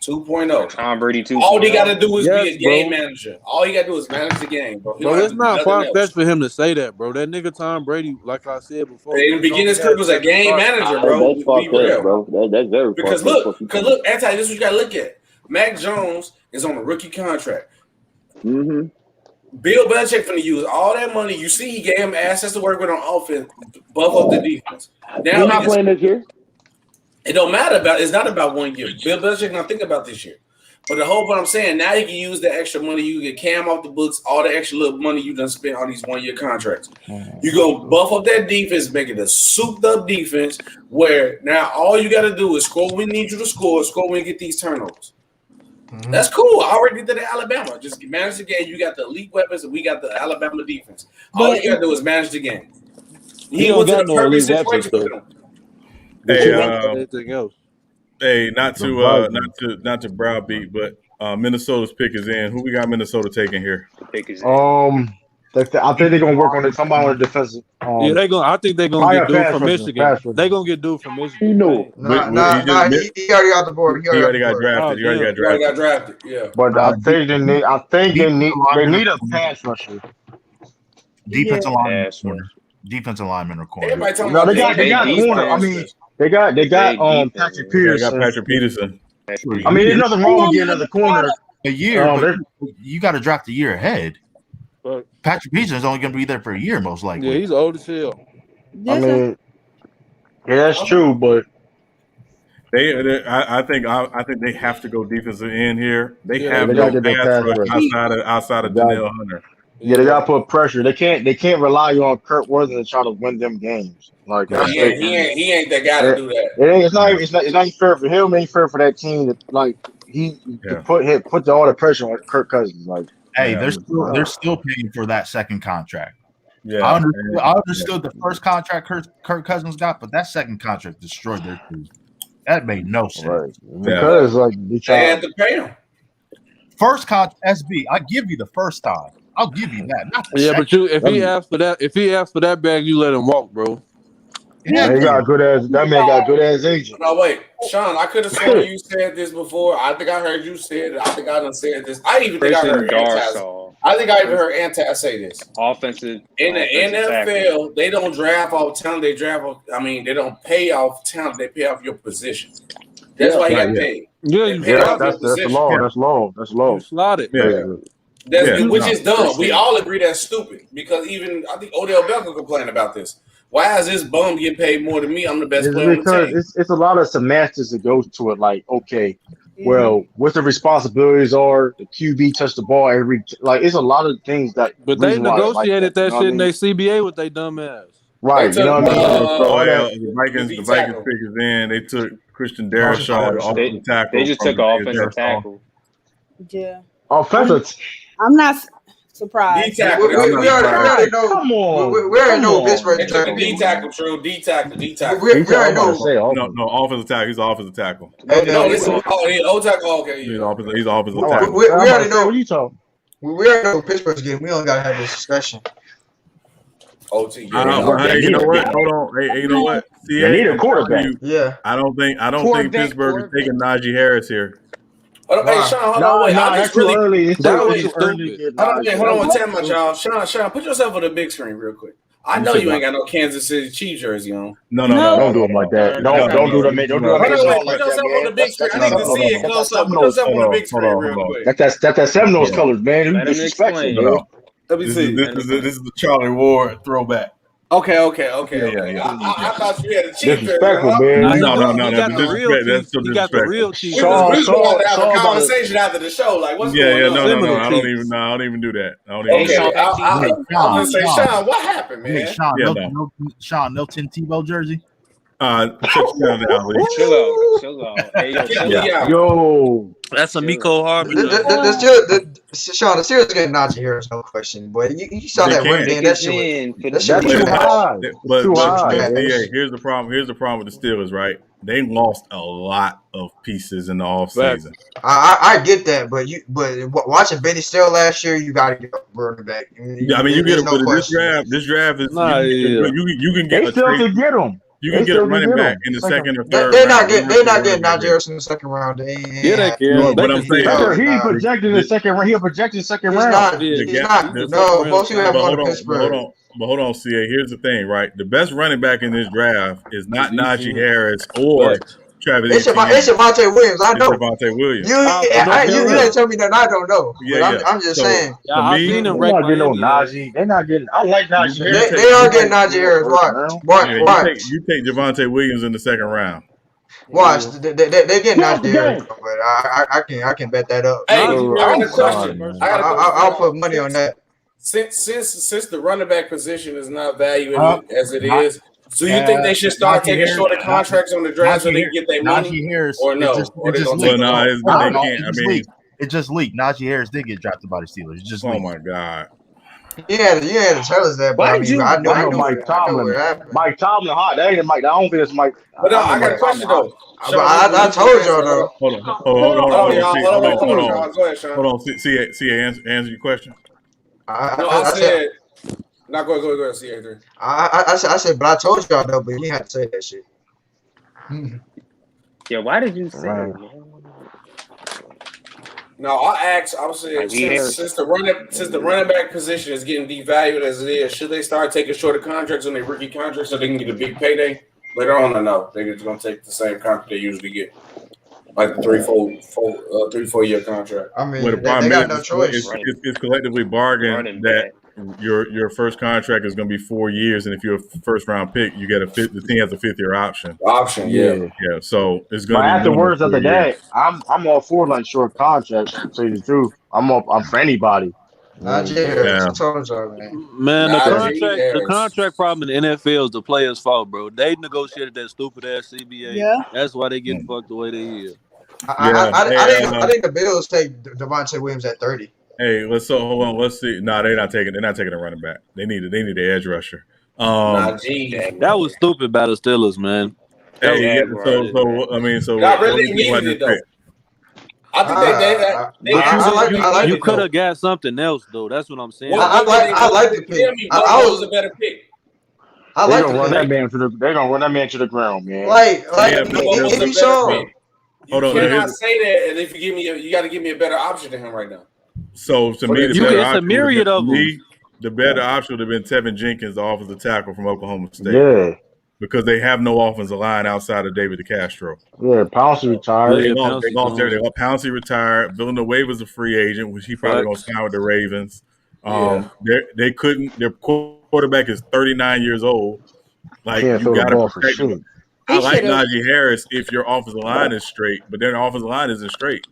2.0. Tom Brady 2.0. All he got to do is be a game manager. All he got to do is manage the game, bro. Bro, it's not far-fetched for him to say that, bro. That nigga Tom Brady, like I said before. In the beginning, his career was a game manager, bro. That's far-fetched, bro. That's very because look, Anti, this is what you got to look at. Mac Jones is on a rookie contract. Mm-hmm. Bill Belichick finna use all that money. You see, he gave him assets to work with on offense, buff up the defense. Now he's not playing this year. It don't matter about. It's not about 1 year. Bill Belichick not think about this year. But the whole point I'm saying, now you can use the extra money. You get Cam off the books, all the extra little money you done spent on these 1 year contracts. You go buff up that defense, make it a souped up defense where now all you got to do is score when we need you to score when we get these turnovers. Mm-hmm. That's cool. I already did that at Alabama. Just manage the game. You got the elite weapons, and we got the Alabama defense. All you got to do is manage the game. He went to the perfect situation for them. Hey, not to browbeat, but Minnesota's pick is in. Who we got Minnesota taking here? The pick is in. I think they're gonna work on it. Somebody on the defensive. Yeah, I think they're gonna get dude from Michigan. They're gonna get dude from Michigan. He already got the board. He already got drafted. He already got drafted. Yeah. But I think they need a pass rusher. Defensive lineman or corner. No, they got corner. I mean, they got Patrick Peterson. They got Patrick Peterson. I mean, there's nothing wrong with getting another corner a year. But you got to draft a year ahead. But Patrick Peterson is only going to be there for a year, most likely. Yeah, he's old as hell. I mean, yeah, that's true, but I think they have to go defensive end here. They have no pass rush outside of Danielle Hunter. Yeah, they gotta put pressure. They can't rely on Kurt Worthington to try to win them games. Like he ain't that guy to do that. It's not fair for him. It ain't fair for that team. To put all the pressure on Kirk Cousins. Like, hey, they're still paying for that second contract. Yeah, I understood the first contract Kirk Cousins got, but that second contract destroyed their team. That made no sense. Right. Because they had to pay him. First contract, SB, I give you the first time. I'll give you that. But if he asks for that bag, you let him walk, bro. Yeah. He got good ass. That man got good ass agent. No, wait, Sean. I could have sworn you said this before. I think I heard you say it. I think I done said this. I even think I heard Darsaw. I think I even heard Antas say this. Offensive In the NFL, they don't draft off talent. They draft off. I mean, they don't pay off talent. They pay off your position. That's why he got paid. Yeah, that's low. That's low. That's low. You slotted. Which is dumb. We all agree that's stupid because even I think Odell Beckham complained about this. Why is this bum getting paid more than me? I'm the best player on the team. It's a lot of semantics that goes to it. Like, okay, well, what the responsibilities are, the QB touch the ball it's a lot of things that. But they negotiated that shit in their CBA with their dumb ass. Right, you know what I mean? The Vikings pick is in. They took Christian Darrisaw, the offensive tackle. They just took an offensive tackle. Yeah. Offensive. I'm not surprised. We already know. Come on. We already know Pittsburgh. They took a D tackle, true. D tackle. We already know. No, offensive tackle. He's an offensive tackle. No, listen. O tackle. Okay, he's an offensive tackle. We already know. What are you talking? We already know Pittsburgh's game. We don't gotta have this discussion. OT. You know what? Hold on. Hey, you know what? They need a quarterback. Yeah. I don't think Pittsburgh is taking Najee Harris here. Hey, Sean, hold on. Wait, that's too early. It's too early. Hold on one time, y'all. Sean, put yourself on the big screen real quick. I know you ain't got no Kansas City Chiefs jersey on. No. Don't do them like that. Don't do them. Don't do them. Put yourself on the big screen. I need to see it close up. Put yourself on the big screen real quick. That's that Seminoles colors, man. Let him explain. Let me see. This is the Charlie Ward throwback. Okay. Yeah. I thought you had a Chiefs jersey. Disrespectful, man. No. That's the real Chiefs. We was going to have a conversation after the show. Like, what's going on? No. I don't even do that. I don't even. Okay, I'm gonna say, Sean, what happened, man? Sean Milton Tebow jersey. Chill out. Hey, yo. That's a Miko Harbin. Sean, the Steelers getting Najee Harris, no question. But you saw that run game. That shit was too high. But here's the problem. Here's the problem with the Steelers, right? They lost a lot of pieces in the offseason. I get that, but watching Benny Snell last year, you got to get a running back. I mean, you get him. But this draft is you can get. They still can get him. You can get a running back in the second or third. They're not getting Najee Harris in the second round. They can. But I'm saying he projected the second round. He'll project the second round. He's not. No, most people have gone to Pittsburgh. But hold on, CA. Here's the thing, right? The best running back in this draft is not Najee Harris or Travis. It's Javonte Williams. I know. Javonte Williams. You didn't tell me that I don't know. Yeah. I'm just saying. I've seen him. They're not getting no Najee. They're not getting. I like Najee Harris. They are getting Najee Harris. Watch. You take Javonte Williams in the second round. Watch. They get Najee Harris, but I can bet that up. Hey, I got a question. I'll put money on that. Since the running back position is not valued as it is, so you think they should start taking shorter contracts on the draft so they can get their money? Or no? It just leaked. Najee Harris did get drafted by the Steelers. It just my God. Yeah, you had to tell us that. But I know Mike Tomlin. Mike Tomlin, hot. That ain't Mike. I don't think it's Mike. But I got a question though. I told y'all though. Hold on. Go ahead, Sean. Hold on. See, answer your question. I said. Not go ahead. See Adrian. I said, but I told y'all though. But you had to say that shit. Yeah, why did you say that? No, I was saying since the running back position is getting devalued as it is, should they start taking shorter contracts on their rookie contracts so they can get a big payday later on? Or no, they're just gonna take the same contract they usually get, like the 3-4 year contract. I mean, they got no choice. It's collectively bargained that your first contract is going to be 4 years, and if you're a first round pick, you get the team has a 5th-year option. Yeah. So it's going. But afterwards, of the day, I'm all for like short contracts. To tell you the truth, I'm for anybody. Man, the contract problem in the NFL is the players' fault, bro. They negotiated that stupid ass CBA. Yeah. That's why they getting fucked the way they is. I think the Bills take Devontae Williams at 30. Hey, hold on. Let's see. No, they're not taking a running back. They need an edge rusher. That was stupid by the Steelers, man. Hey, I really needed it though. I think you could have got something else though. That's what I'm saying. I like the pick. I was a better pick. I like gonna run that man to the. They're gonna run that man to the ground, man. If he show. You cannot say that, and if you give me, you got to give me a better option than him right now. So to me, it's a myriad of them. The better option would have been Tevin Jenkins, the offensive tackle from Oklahoma State. Yeah. Because they have no offensive line outside of David DeCastro. Yeah, Pouncey retired. They lost there. Pouncey retired. Villanueva's a free agent, which he probably going to sign with the Ravens. They couldn't. Their quarterback is 39 years old. Like, you got to protect him. I like Najee Harris if your offensive line is straight, but their offensive line isn't straight.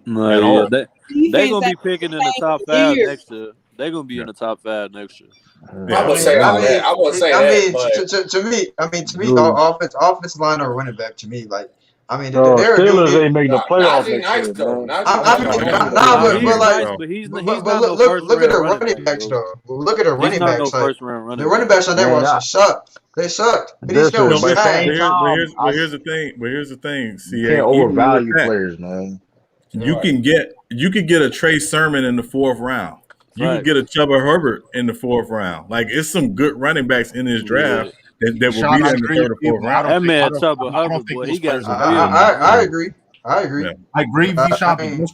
No, they're going to be picking in the top 5 next year. They're going to be in the top 5 next year. I would say that. To me, offensive line or running back. To me, like, I mean, Steelers ain't making the playoffs. Look at the running backs though. Look at the running backs. The running backs on that roster suck. They sucked. Here's the thing. You can't overvalue players, man. You can get a Trey Sermon in the 4th round. You can get a Chuba Herbert in the 4th round. Like, it's some good running backs in this draft that will be there in the 3rd or 4th round. That man Chuba Herbert, boy, he got some. I agree. Yeah. I agree with you, Sean.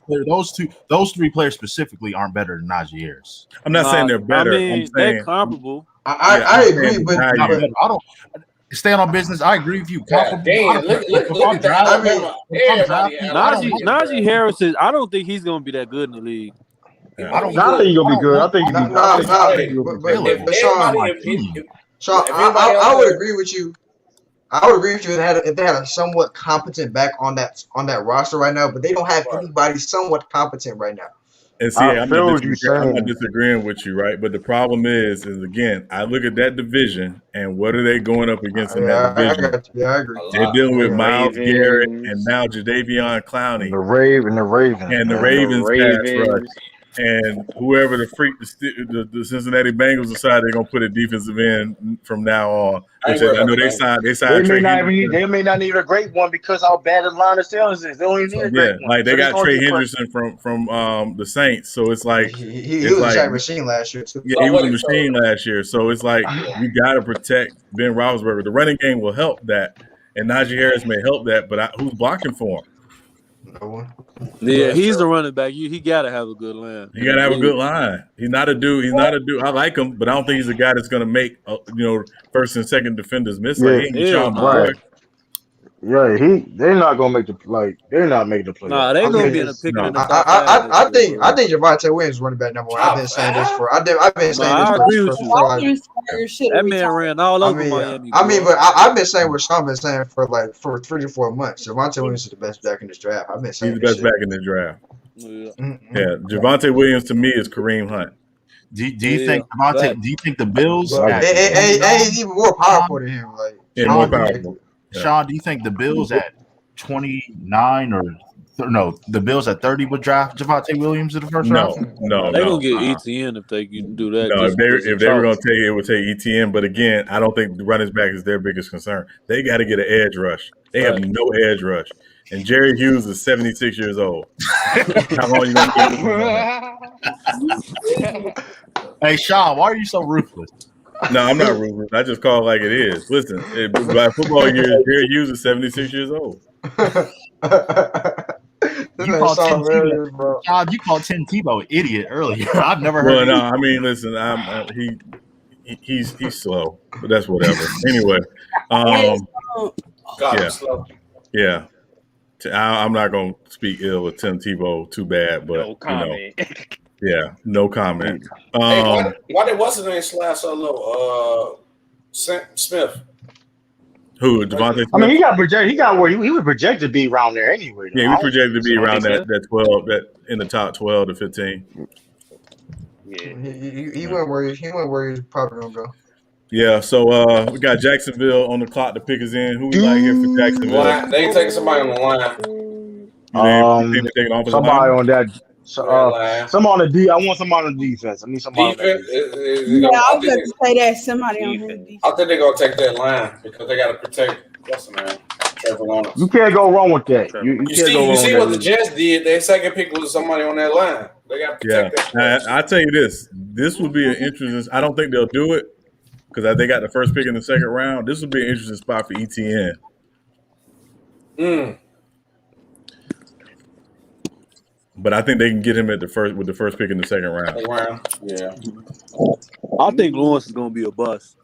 Those 3 players specifically aren't better than Najee Harris. I'm not saying they're better. I mean, they're comparable. I agree, but I don't. Staying on business, I agree with you. Look at that. Najee Harris is. I don't think he's going to be that good in the league. Yeah. I think he's gonna be good. I think Sean, I would agree with you. I would agree with you if they had a somewhat competent back on that roster right now, but they don't have anybody somewhat competent right now. And see, I'm not disagreeing with you, right? But the problem is again, I look at that division and what are they going up against in that division? I agree. They're dealing with Myles Garrett and now Jadeveon Clowney. The Ravens. And the Ravens pass rush. And whoever the Cincinnati Bengals decide they're gonna put a defensive end from now on. Which I know they signed. They may not need a great one because how bad the line of sales is. They don't even need a great one. Like they got Trey Henderson from the Saints, so it's like he was a machine last year too. Yeah, he was a machine last year. So it's like you got to protect Ben Roethlisberger. The running game will help that, and Najee Harris may help that. But who's blocking for him? No one. Yeah, he's the running back. He got to have a good line. You got to have a good line. He's not a dude. I like him, but I don't think he's a guy that's going to make first and second defenders miss. Yeah, like, they're not gonna make the they're not making the play. Nah, they're gonna be in the pick. I think Javonte Williams running back number 1. I've been saying this for. I've been saying this for. That man ran all over Miami. But I've been saying what Sean been saying for 3 to 4 months. Javonte Williams is the best back in this draft. I've been saying he's the best back in this draft. Yeah, Javonte Williams to me is Kareem Hunt. Do you think Javonte? Do you think the Bills? He's even more powerful than him. More powerful. Sean, do you think the Bills at 29 or the Bills at 30 would draft Javonte Williams in the first round? No, they're gonna get ETN if they can do that. No, if they were gonna take it, would take ETN. But again, I don't think the running back is their biggest concern. They got to get an edge rush. They have no edge rush. And Jerry Hughes is 76 years old. How long you gonna give Hey, Sean, why are you so ruthless? No, I'm not ruthless. I just call it like it is. Listen, by football years, Jerry Hughes is 76 years old. You called Tim Tebow an idiot earlier. I've never heard. Well, no, I mean, listen, he's slow, but that's whatever. Anyway, yeah. I'm not gonna speak ill of Tim Tebow too bad, but no comment. No comment. Why did what's his name slash a little Smith? Who, Devontae Smith? I mean, he got projected. He got where he was projected to be around there anyway. Yeah, he was projected to be around that 12, that in the top 12 to 15. Yeah, he went where he was probably gonna go. Yeah, so we got Jacksonville on the clock to pick us in. Who we like here for Jacksonville? They taking somebody on the line. Somebody on that. Some on the D. I want somebody on the defense. I need somebody. I was going to say that somebody on the defense. I think they're gonna take that line because they got to protect what's the name, Trevor Lawrence. You can't go wrong with that. You see what the Jets did. Their second pick was somebody on that line. They got to protect that. I tell you this would be an interesting. I don't think they'll do it because they got the first pick in the second round. This would be an interesting spot for ETN. But I think they can get him with the first pick in the second round. Yeah. I think Lawrence is going to be a bust.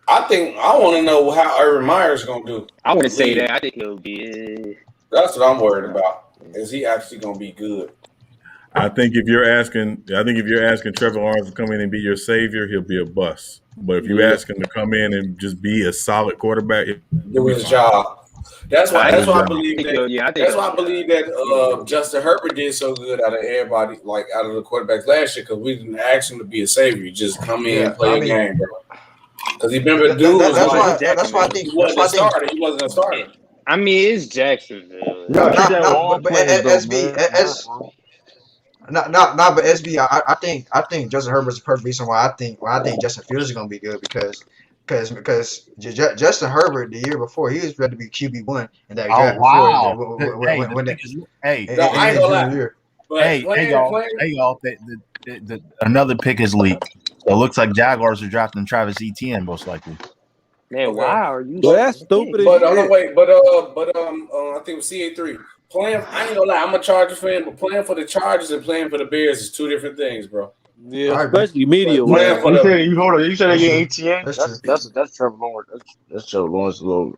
I want to know how Urban Meyer's going to do. I want to say that. I think he'll be. That's what I'm worried about. Is he actually going to be good? I think if you're asking Trevor Lawrence to come in and be your savior, he'll be a bust. But if you ask him to come in and just be a solid quarterback, do his job. That's why I believe that. That's why I believe that Justin Herbert did so good out of everybody, like out of the quarterbacks last year, because we didn't ask him to be a savior. Just come in and play a game, bro. Because he remember dude. That's why I think he wasn't a starter. He wasn't a starter. I mean, it's Jacksonville. But SB, I think Justin Herbert's the perfect reason why I think Justin Fields is going to be good because Justin Herbert the year before he was ready to be QB1 in that draft. Wow! I ain't gonna lie. Y'all! Another pick is leaked. So it looks like Jaguars are drafting Travis Etienne most likely. Man, wow, are you? Well, that's stupid. But I think it was CA3. Playing, I ain't gonna lie, I'm a Chargers fan, but playing for the Chargers and playing for the Bears is two different things, bro. Yeah, especially media. You said they get ATN. That's Trevor Lawrence. That's Trevor Lawrence a little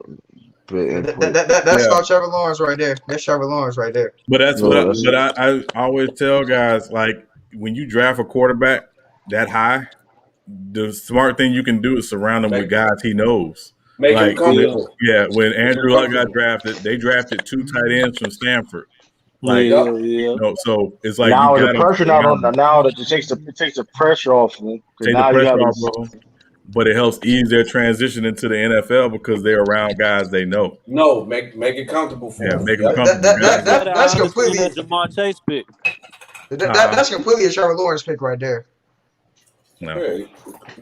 bit. That's not Trevor Lawrence right there. That's Trevor Lawrence right there. But I always tell guys, like, when you draft a quarterback that high, the smart thing you can do is surround him with guys he knows. Make him comfortable. When Andrew Luck got drafted, they drafted 2 tight ends from Stanford. Like, so it's like now the pressure now that it takes the pressure off them. But it helps ease their transition into the NFL because they're around guys they know. No, make it comfortable for them. Make them comfortable. That's completely Jamar Chase pick. That's completely a Trevor Lawrence pick right there. No. Yeah, you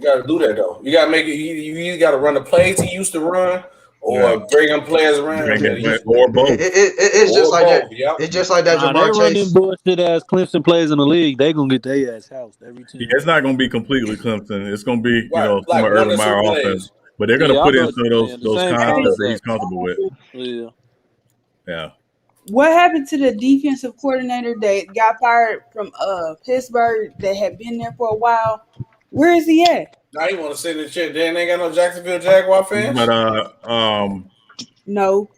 got to do that though. You got to make it. You either got to run the plays he used to run, or bring them players around. Or both. It's just like that. Yep. It's just like that. Jamar Chase. They running bullshit ass Clemson plays in the league. They gonna get their ass housed every team. Yeah, it's not gonna be completely Clemson. It's gonna be some Urban Meyer offense, but they're gonna put in some of those concepts that he's comfortable with. Yeah. What happened to the defensive coordinator that got fired from Pittsburgh that had been there for a while? Where is he at? Now you want to sit in the chair. They ain't got no Jacksonville Jaguar fans. But no.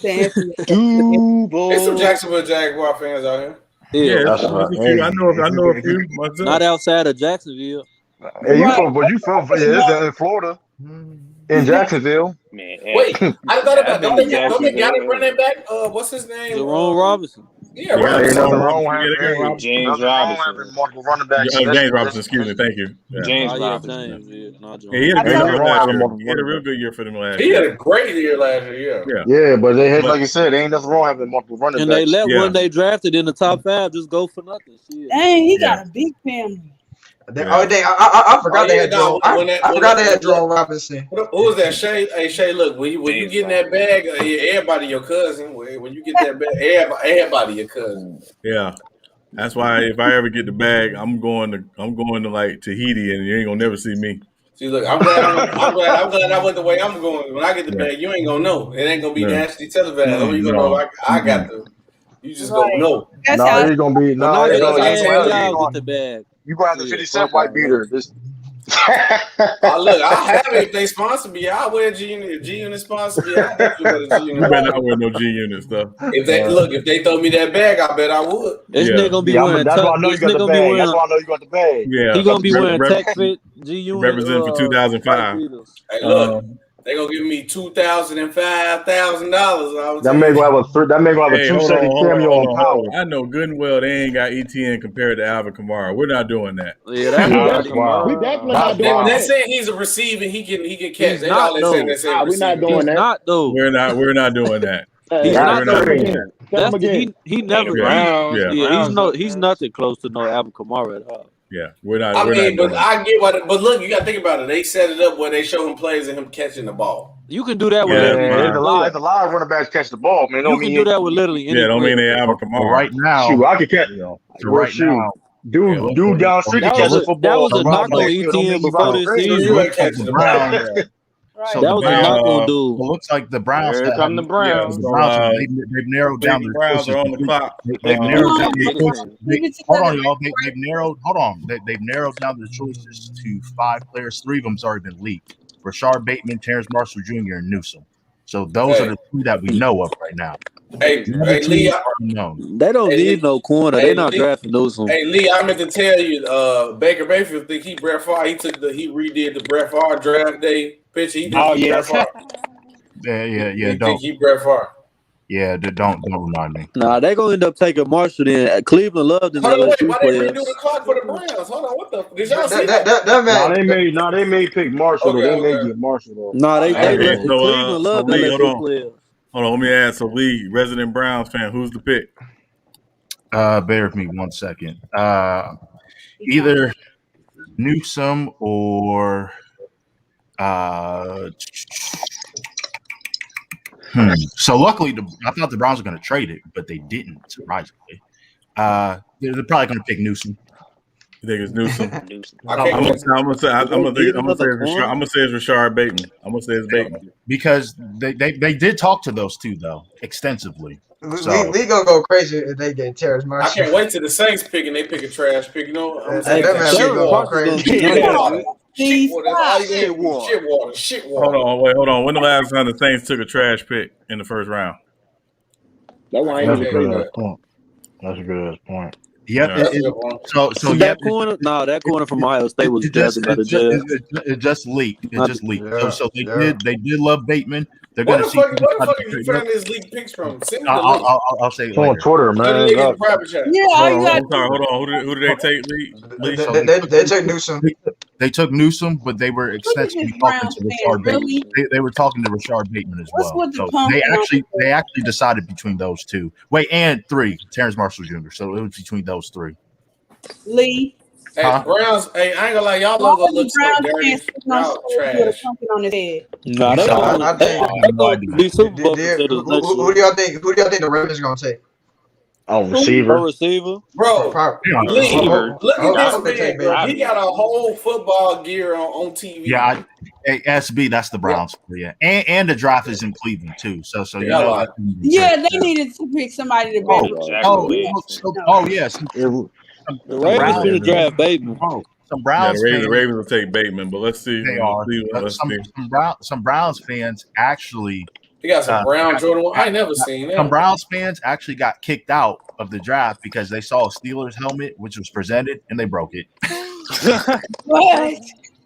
There's some Jacksonville Jaguar fans out here. Yeah, I know a few myself. Not outside of Jacksonville. Hey, you from in Florida. In Jacksonville. Man, wait, I thought about don't they got to run that back? What's his name? Jerome Robinson. Yeah, James Robinson. James Robinson, excuse me, thank you. Yeah. James Robinson. He had a real good year for them last year. He had a great year last year, Yeah, but they had, like you said, they ain't nothing wrong having multiple running backs. And they let one they drafted in the top 5 just go for nothing. Dang, he got a big family. I forgot they had Joe. I forgot they had Joe Robinson. Who was that? Shay? Hey, Shay, look, when you get in that bag, everybody your cousin. When you get that bag, everybody your cousin. Yeah, that's why if I ever get the bag, I'm going to like Tahiti, and you ain't gonna never see me. See, look, I'm glad I went the way I'm going. When I get the bag, you ain't gonna know. It ain't gonna be nationally televised. You gonna know I got the. You just gonna know. No, it's gonna be no. With the bag. You gonna have the 50 Cent white beater. Look, I have it if they sponsor me. I'll wear G Unit. G Unit sponsor me. I definitely wear the G Unit. You better not wear no G Unit stuff. If they throw me that bag, I bet I would. This nigga gonna be wearing. That's why I know you got the bag. That's why I know you got the bag. Yeah, he gonna be wearing Tech Fit G Unit. Representing for 2005. Hey, look. They gonna give me $2,000 and $5,000. That may go have a 2-second cameo on Power. I know good and well they ain't got ETN compared to Alvin Kamara. We're not doing that. Yeah, that's wow. We definitely not doing They're that. saying he's a receiver. He can catch. They all saying we're not doing that. Not though. We're not doing that. He's not doing that. He never. He's nothing close to no Alvin Kamara at all. Yeah, we're not. But I get what. But look, you got to think about it. They set it up where they show him plays and him catching the ball. You can do that with there's a lot of running backs catch the ball, man. You can do that with literally any don't mean they Alvin Kamara right now. Shoot, I can catch. Right now, Dude down the street That catch was a a football. knock on ETN before this season. The Browns. That was a knock on dude. It looks like the Browns. Here come the Browns. The Browns they've narrowed down their Browns choices. are on the clock. They've narrowed down their choices. Hold on, y'all. They've narrowed down their choices to 5 players. 3 of them's already been leaked: Rashard Bateman, Terrence Marshall Jr., and Newsome. So those are the 2 that we know of right now. Hey, Lee, they don't need no corner. They're not drafting Newsome. Hey, Lee, I meant to tell you, Baker Mayfield think he Brett Favre. He redid the Brett Favre draft day picture. He did Brett Favre. Yeah. Think he Brett Favre. Yeah, don't remind me. Nah, they gonna end up taking Marshall. Then Cleveland loved him. Hold on, wait, why they redo the clock for the Browns? Hold on, what the? Did y'all see that? They may pick Marshall. Okay, They may get Marshall though. Nah, they So, Cleveland loved them as players. Hold on, let me ask. So, Lee, resident Browns fan, who's the pick? Bear with me 1 second. Either Newsome or So luckily, I thought the Browns were going to trade it, but they didn't. Surprisingly, they're probably going to pick Newsome. You think it's Newsome? I'm I'm gonna say it's Rashard Bateman. I'm gonna say it's Bateman because they did talk to those 2 though extensively. So Lee gonna go crazy if they get Terrence I Marshall. can't wait till the Saints pick and they pick a trash pick. You know, I'm Hey, saying that man shit go water. crazy. Shit water. That's all you get. Shit water. Hold on. When the last time the Saints took a trash pick in the first round? That's a good ass point. That's a good ass point. Yep. That corner from Ohio State was drafted by the Jets. It just leaked. So they did love Bateman. They're What going to the see. fuck? Where the fuck are you finding these league picks from? Send me the link. I'll say it on Twitter, man. Yeah, Hold on. Who did they take? Lee? They took Newsome. They took Newsome, but they were extensively talking to Rashard Bateman. They were talking to Rashard Bateman as well. So they actually decided between those 2. Wait, and 3, Terrence Marshall Jr. So it was between those 3. Lee. Hey, Browns. Hey, I ain't gonna lie, y'all logo looks so dirty. Y'all trash. On his head. Nah, Who do y'all think the Ravens gonna take? Receiver. Bro, Lee, look at this man, bro. He Yeah. got a whole football gear on TV. Yeah, SB, that's the Browns. Yeah, and the draft is in Cleveland too. So you know. Yeah, they needed to pick somebody to yes. The Ravens should have drafted Bateman. Some Browns. The Ravens will take Bateman, but let's see. They are. Some Browns fans actually. He got some brown Jordan 1. I ain't never seen that. Some Browns fans actually got kicked out of the draft because they saw a Steelers helmet which was presented and they broke it. What?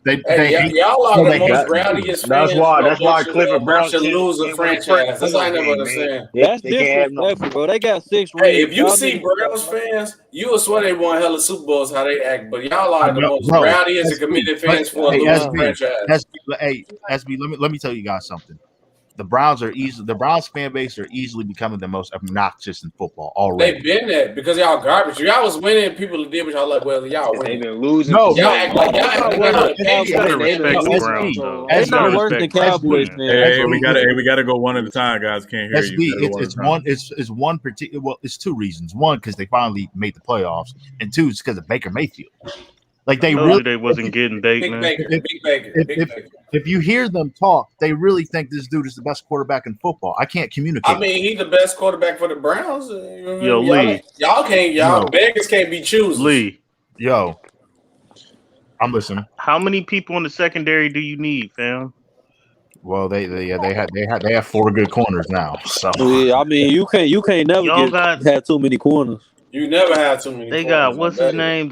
Y'all are the most rowdiest fans. That's why Clifford Brown should lose a franchise. That's what I never understand. That's disrespectful, bro. They got 6 rings. Hey, if you see Browns fans, you will swear they won hella Super Bowls how they act. But y'all are the most rowdiest and committed fans for a losing franchise. SB, let me tell you guys something. The Browns fan base are easily becoming the most obnoxious in football already. They've been that because y'all garbage. Y'all was winning, people did what y'all like. Well, y'all winning. They've been losing. No, y'all act like It's not worse than Cowboys, man. Hey, we gotta go one at a time, guys. Can't hear you. It's one particular. Well, it's 2 reasons. One, because they finally made the playoffs, and 2, it's because of Baker Mayfield. Like they wasn't getting Bateman. Big Baker. If you hear them talk, they really think this dude is the best quarterback in football. I can't communicate. I mean, he's the best quarterback for the Browns. Lee. Beggars can't be choosers. Lee. I'm listening. How many people in the secondary do you need, fam? Well, they have 4 good corners now. So yeah, I mean, you can't never have too many corners. You never have too many. They got what's his name,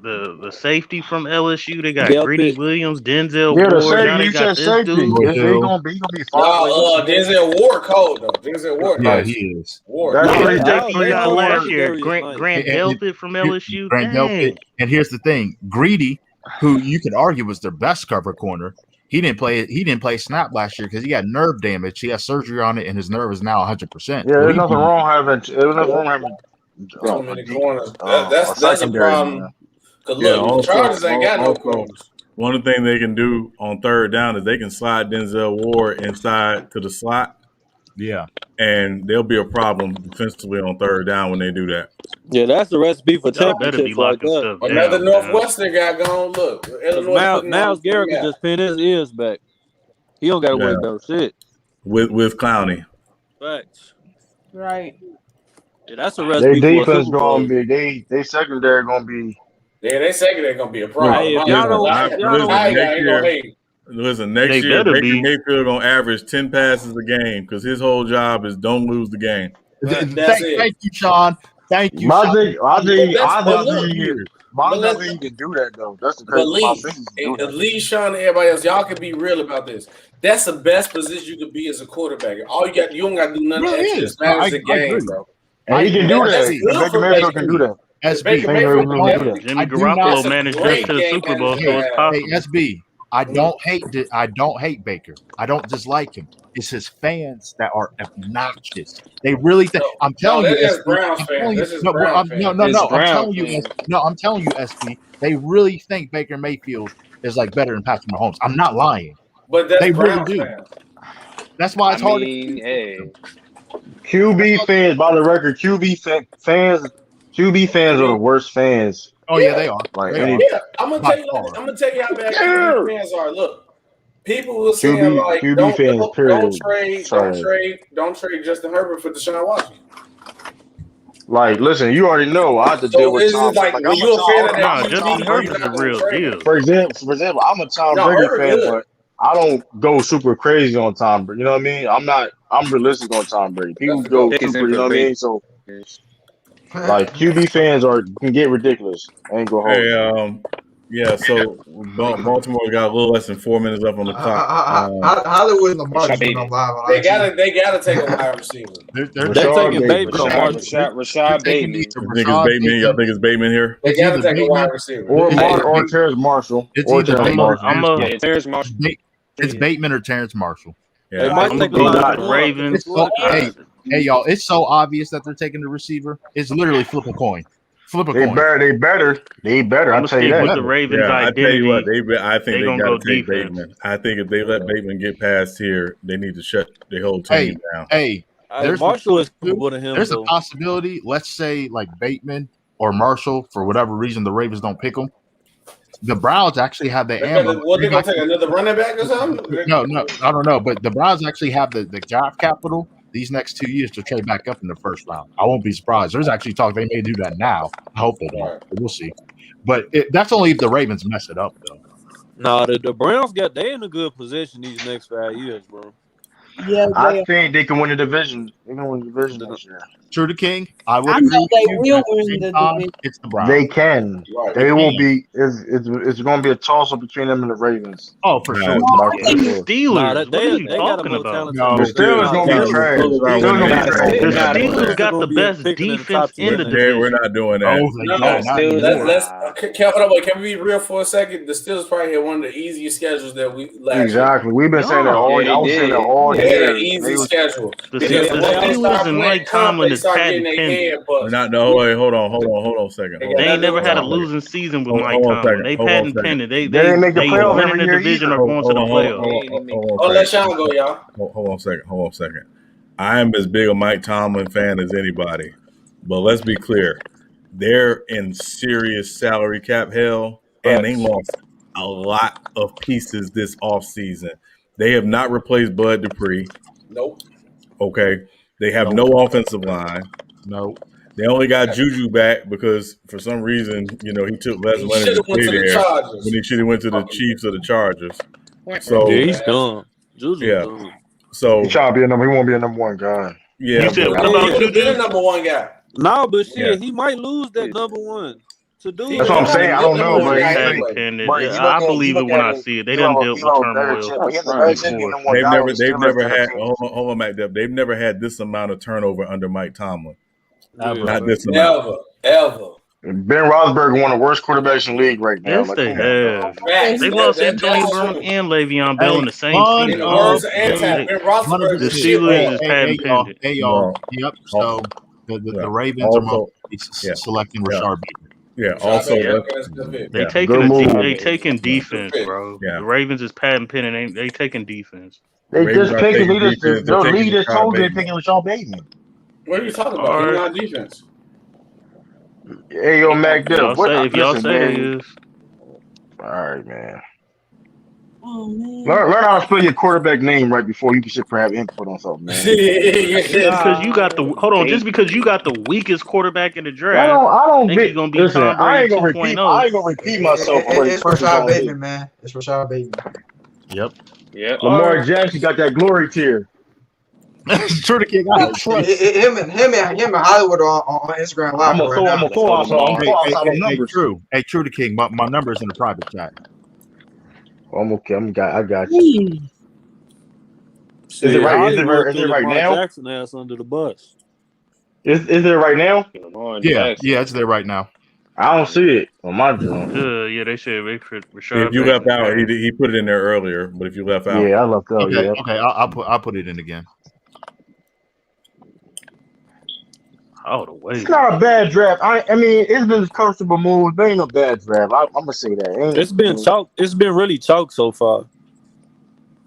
the safety from LSU. They got Greedy Williams, Denzel Ward. You said safety. He gonna be Denzel Ward cold though. Denzel Ward. Yeah, he is. Ward. Last year, Grant Delpit from LSU. Grant Delpit. And here's the thing: Greedy, who you could argue was their best cover corner, he didn't play snap last year because he had nerve damage. He has surgery on it, and his nerve is now 100%. Yeah, there's nothing wrong having. So many corners. That's a problem. Cause look, the Chargers ain't got no corners. One of the things they can do on 3rd down is they can slide Denzel Ward inside to the slot. Yeah. And there'll be a problem defensively on 3rd down when they do that. Yeah, that's the recipe for Y'all better be championships right locking there. stuff Another down. Northwestern guy gone. Look, Illinois. Miles Garrett could just pin his ears back. He don't got to worry about shit. With Clowney. Facts. Right. Yeah, that's a Their recipe for a defense Super Bowl. gonna be they secondary gonna be. Yeah, they secondary gonna be a problem. Hey, if y'all don't, Listen, next They year better Baker be. Mayfield gonna average 10 passes a game because his whole job is don't lose the game. Thank you, Sean. Thank you, My Sean. thing, I think Lee, he can do that though. That's the crazy. My thing can do that. Lee, Sean, and everybody else, y'all can be real about this. That's the best position you could be as a quarterback. All you don't got to do nothing extra. Just manage the game, bro. And he can do that. Baker Mayfield can do that. SB, Jimmy Garoppolo managed us to the Super Bowl, so it's possible. Hey, SB, I don't hate Baker. I don't dislike him. It's his fans that are obnoxious. They really think. I'm telling you, SB. I'm telling you, SB. They really think Baker Mayfield is like better than Patrick Mahomes. I'm not lying. But that's they really Browns do. fans. That's why it's hard. QB fans, by the record, QB fans are the worst fans. Oh yeah, they are. Like, I'm gonna tell you how bad QB fans are. Look, people will say like, QB fans, don't trade Justin Herbert for Deshaun Watson. Like, listen, you already know I have to deal with Tom. Like when you're a fan of that, Justin Herbert's a real deal. For example, I'm a Tom Brady fan, but I don't go super crazy on Tom Brady. You know what I mean? I'm realistic on Tom Brady. People go super, you know what I mean? So, like, QB fans can get ridiculous. I ain't go home. Yeah, so Baltimore got a little less than 4 minutes left on the clock. Hollywood and Lamar just went on live. They gotta take a wide receiver. They're taking Bateman on Rashad Bateman. Y'all think it's Bateman here? They gotta take a wide receiver. Or Terrence Marshall. Terrence Marshall. It's Bateman or Terrence Marshall. Yeah. I'm gonna go Ravens. Hey, y'all! It's so obvious that they're taking the receiver. It's literally flip a coin. Flip a coin. They better. I'll tell you that. With the Ravens I tell you what, I think they gonna got go to take defense. Bateman. I think if they let Bateman get past here, they need to shut the whole team down. There's Marshall is cool to him. There's a possibility. Let's say like Bateman or Marshall, for whatever reason, the Ravens don't pick them. The Browns actually have the ammo. What, they gonna take another running back or something? No, I don't know. But the Browns actually have the draft capital these next 2 years to trade back up in the first round. I won't be surprised. There's actually talk they may do that now. I hope they don't. We'll see. But that's only if the Ravens mess it up, though. No, the Browns they in a good position these next 5 years, bro. Yeah, I think they can win the division. They can win the division this year. True to King. I know they will win the division. It's the Browns. They can. They will be. It's going to be a toss up between them and the Ravens. Oh, for sure. Steelers. They got a more talented. The Steelers going to be trash. The Steelers got the best defense in the division. We're not doing that. Can we be real for a second? The Steelers probably had one of the easiest schedules that we last Exactly. We've been saying that all year. I was saying that all year. They had an easy schedule. The Steelers and Mike Tomlin is patent pending. Hold on a second. They ain't never had a losing season with Mike Tomlin. They patent pending. They didn't make the playoffs winning every the year division or going to the playoffs. Let Sean go, y'all. Hold on a second. I am as big a Mike Tomlin fan as anybody, but let's be clear. They're in serious salary cap hell, and they lost a lot of pieces this offseason. They have not replaced Bud Dupree. Nope. Okay. They have no offensive line. No. They only got Juju back because for some reason, he took less money to play there when he should have went to the Chiefs or the Chargers. So he's done. Juju's done. So he trying to be a number. He won't be a number one guy. Yeah, he's a number one guy. No, but shit, he might lose that number one. That's what I'm saying. I don't know, but I believe it when I see it. They done dealt with turmoil. They've never had. Hold on, Mac. They've never had this amount of turnover under Mike Tomlin. Not this amount. Ever. Ben Roethlisberger one of the worst quarterbacks in the league right now. Yes, they have. They lost Antonio Brown and Le'Veon Bell in the same season. The Steelers is patent pending. Hey, y'all. Yep. So the Ravens are selecting Rashard Bateman. Yeah. Also, they taking defense, bro. Yeah. The Ravens is patent pending. They taking defense. They just picking. Their lead is told they're picking Rashard Bateman. What are you talking about? He's not defense. Hey, yo, Mac Dip. If y'all say man. they is. All right, man. Oh man. Learn how to spell your quarterback name right before you can sit have input on something, man. Because you got the just because you got the weakest quarterback in the draft, I don't think get. you're gonna be Listen, Tom I Brady ain't gonna repeat myself. It's Rashad Bateman, man. It's Rashad Bateman. Yep. Yeah. Lamar Jackson got that glory tier. True the King. Him and Hollywood are on Instagram Live right now. I'm a throw outside of numbers. True. Hey, True the King. My number is in the private chat. I'm okay. I got you. See, is it right? Is it threw right Lamar now? Jackson ass under the bus. Is it right now? Yeah, it's there right now. I don't see it on my joint. Yeah, they said Rashad. If you left out, he put it in there earlier. But if you left out, I left out. Okay, yeah. Okay, I'll put it in again. Oh, the way. It's not a bad draft. I mean, it's been a comfortable move. But ain't no bad draft. I'm gonna say that. It's been chalk. It's been really chalk so far.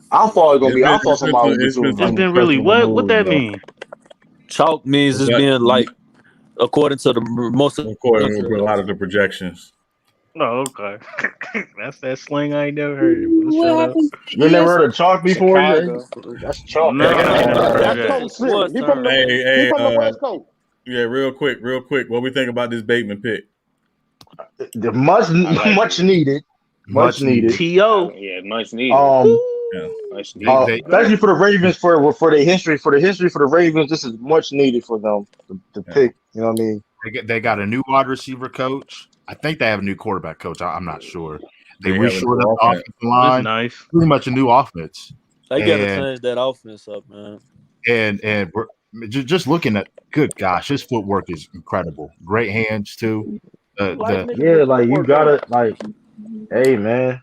I thought it was gonna be. I thought somebody would It's been really what? What that mean? Chalk means it's being like according to the most. According to a lot of the projections. Oh, okay. That's that slang I ain't never heard. You never heard of chalk before? That's chalk. No, That's Coach Simmons. He from the West Coast. Yeah, real quick. What we think about this Bateman pick? Much needed. Much needed. T.O. Yeah, much needed. Thank you for the Ravens for the history. For the Ravens, this is much needed for them to pick. You know what I mean? They got a new wide receiver coach. I think they have a new quarterback coach. I'm not sure. They reshored up the offensive line. Nice. Pretty much a new offense. They got to change that offense up, man. And we're just looking at. Good gosh, his footwork is incredible. Great hands too. You gotta hey man.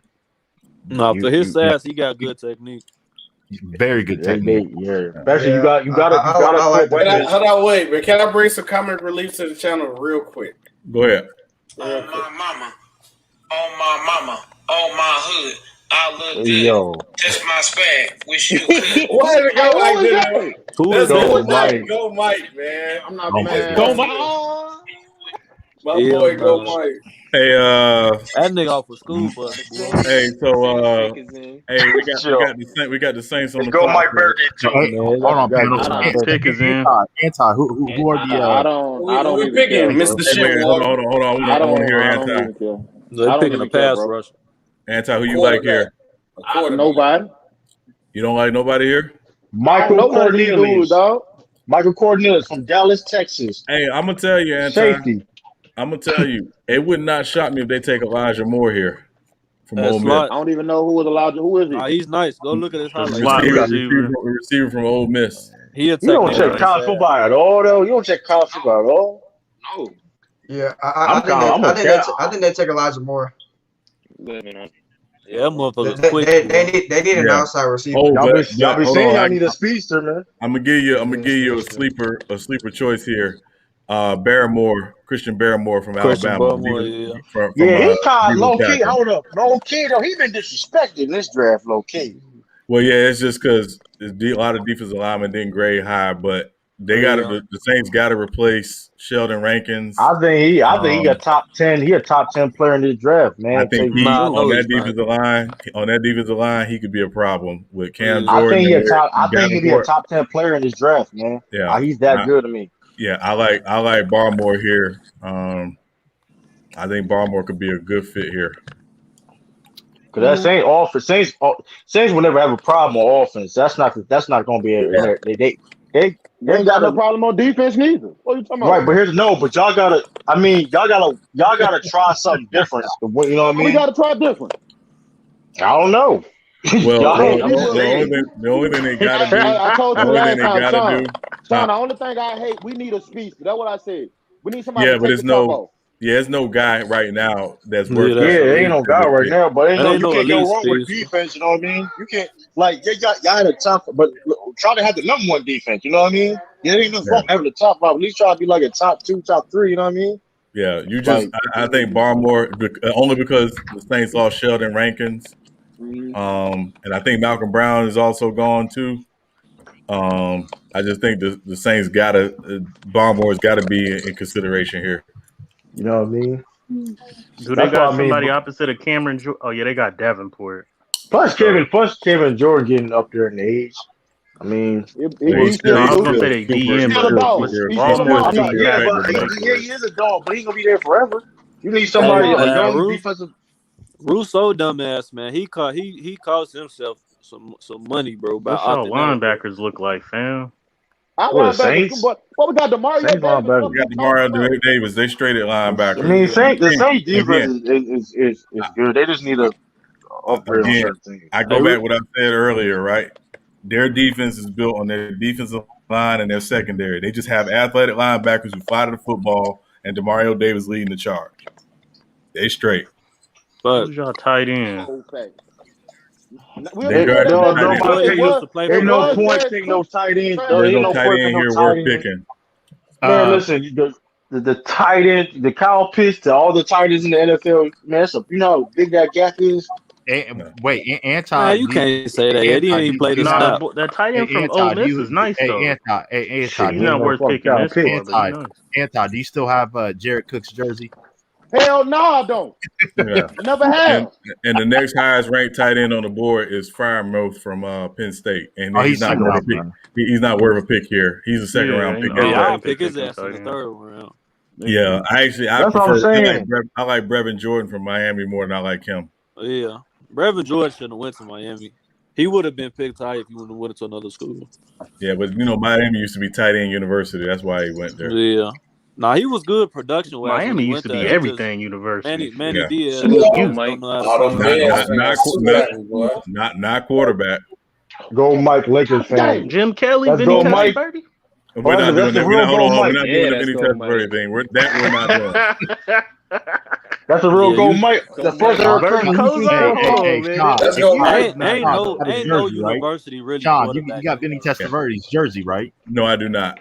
No, for his size, he got good technique. Very good technique. Especially you gotta. Hold on, wait, but can I bring some comic relief to the channel real quick? Go ahead. On my mama, on my hood, I look good. Yo. Just my spag. Wish you could. Why did it go like this? Go Mike. Go Mike, man. I'm not mad. Go Mike. My boy, go Mike. Hey, that nigga off of school bus. Hey, so we got the Saints on the go clock. Mike birthday too. Hold on, panel. Pick is in. Anti. Who are the? I don't. We picking Mr. Shit. Hold on. I want to hear Anti. They're picking a pass rush. Anti, who you like here? Nobody. You don't like nobody here? Michael Cornelius from Dallas, Texas. Hey, I'm gonna tell you, Anti. Safety. I'm gonna tell you, it would not shock me if they take Elijah Moore here from Ole Miss. I don't even know who is Elijah. Who is he? He's nice. Go look at his highlights. Receiver from Ole Miss. You don't check college football at all, though. You don't check college football at all. No. Yeah, I think they take Elijah Moore. Yeah, motherfuckers quick. They need an outside receiver. Y'all be saying y'all need a speedster, man. I'm gonna give you a sleeper choice here. Christian Barrymore from Alabama. He's kind of low key. Hold up, low key though. He been disrespected in this draft, low key. Well, yeah, it's just because a lot of defensive linemen didn't grade high, but they the Saints got to replace Sheldon Rankins. I think he a top 10. He a top 10 player in this draft, man. I think on that defensive line, he could be a problem with Cam Jordan. I think he'd be a top 10 player in this draft, man. Yeah, he's that good to me. Yeah, I like Barmore here. I think Barmore could be a good fit here. Because Saints will never have a problem on offense. That's not going to be it. They ain't got no problem on defense neither. What are you talking about? Right, but y'all gotta try something different. You know what I mean? We gotta try different. I don't know. Well, the only thing they gotta do. I told you last time, Sean, the only thing I hate, we need a speedster. That's what I said. We need somebody. There's no guy right now that's worth. There ain't no guy right now, but you can't go wrong with defense. You know what I mean? You can't y'all had a top, but try to have the number one defense. You know what I mean? Yeah, ain't nothing wrong having the top five. At least try to be like a top 2, top 3. You know what I mean? Yeah, I think Barmore only because the Saints lost Sheldon Rankins, and I think Malcolm Brown is also gone too. I just think the Saints Barmore's got to be in consideration here. You know what I mean? Do they got somebody opposite of Cameron? Oh yeah, they got Davenport. Plus Kevin Jordan getting up there in age. I mean, I was gonna say they DM, he's still a dog. Baltimore. He is a dog, but he's gonna be there forever. You need somebody a young defensive. Russo dumbass, man. He cost himself some money, bro. What's y'all linebackers look like, fam? What we got? Demario Davis. We got Demario Davis. They straight at linebacker. I mean, the Saints defense is good. They just need to upgrade on certain things. I go back to what I said earlier, right? Their defense is built on their defensive line and their secondary. They just have athletic linebackers who fly to the football, and Demario Davis leading the charge. They straight. But who's y'all tight end? Ain't no point taking no tight end. There's no tight end here worth picking. Man, listen, the tight end, the Kyle Pitts, to all the tight ends in the NFL, man, you know how big that gap is. Anti. You can't say that. He didn't even play the snap. That tight end from Ole Miss is nice though. He's not worth picking this for. Anti, do you still have Jared Cook's jersey? Hell no, I don't. Yeah. Never have. And the next highest ranked tight end on the board is Freiermuth from Penn State, and he's not worth a pick. He's not worth a pick here. He's a second round pick. I'll pick his ass in the third round. Yeah, I that's what I'm saying. I like Brevin Jordan from Miami more than I like him. Yeah, Brevin Jordan shouldn't have went to Miami. He would have been picked high if he would have went to another school. Yeah, but Miami used to be tight end university. That's why he went there. Yeah. Nah, he was good production. Miami used to be everything university. Manny Diaz. Not quarterback. Go Mike, Lakers fan. Jim Kelly, Let's go Mike. We're not doing that. We're not doing the Vinny Testaverde thing. We're not doing. That's a real goal, Mike. The first ain't no university really. Sean, you got Vinny Testaverde's jersey, right? No, I do not.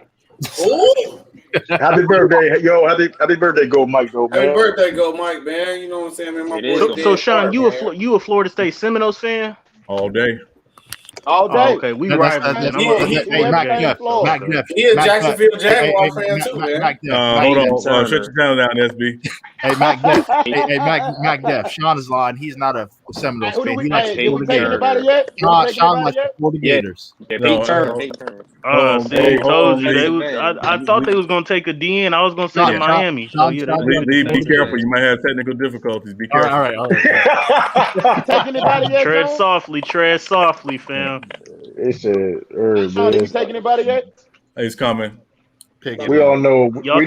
Happy birthday, yo! Happy birthday, Go Mike, man. Happy birthday, Go Mike, man. You know what I'm saying, man. My boy. So Sean, you a Florida State Seminoles fan? All day. All day. Okay, we rivals. Mac Jeff. He a Jacksonville Jaguar fan too, man. Hold on, shut your channel down, SB. Hey, Mac Jeff. Mac Jeff. Sean is lying. He's not a Seminoles fan. He likes Florida Gators. Sean likes Florida Gators. See, told you I thought they was gonna take a DN. I was gonna say Miami. So yeah, be careful. You might have technical difficulties. Be careful. All right. Tread softly, fam. It's a Sean, you take anybody yet? He's coming. We all know. We all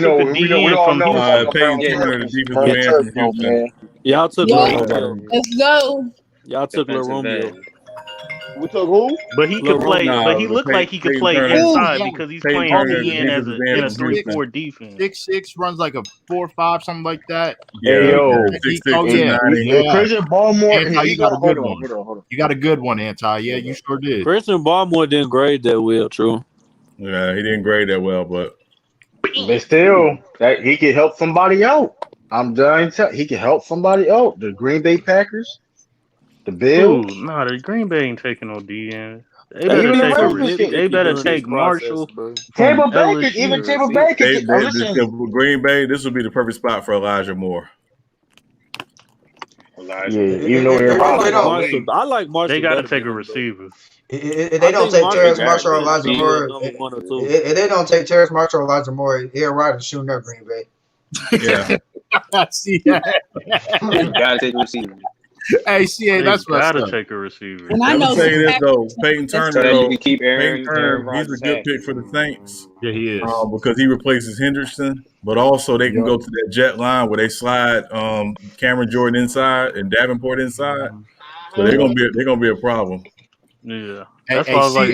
know. Peyton Turner, the defensive man from Houston. Y'all took Let's go. Y'all took Lil Romeo. We took who? But he could play. But he looked like he could play inside because he's playing in a 3-4 defense. 6'6", runs like a 4.5, something like that. Yeah, 6'6". Christian Baltimore. You got a good one. Hold on. You got a good one, Anti. Yeah, you sure did. Christian Baltimore didn't grade that well. True. Yeah, he didn't grade that well, but still, that he could help somebody out. I'm dying to tell he can help somebody out. The Green Bay Packers, the Bills. Nah, the Green Bay ain't taking no DN. They better take Marshall. Tampa Bay, even Tampa Bay. Green Bay, this would be the perfect spot for Elijah Moore. Yeah, you know I like Marshall. They got to take a receiver. If they don't take Terrence Marshall or Elijah Moore, if they don't take Terrence Marshall or Elijah Moore, Aaron Rodgers shooting up Green Bay. Yeah. I see that. You gotta take a receiver. Hey, CA, that's what's gotta up. take a receiver. And I know say this though, Peyton Turner, you can keep Aaron he's a good pick for the Saints. Yeah, he is. Because he replaces Henderson, but also they can go to that jet line where they slide Cameron Jordan inside and Davenport inside. So they're gonna be a problem. Yeah, that's why I was like,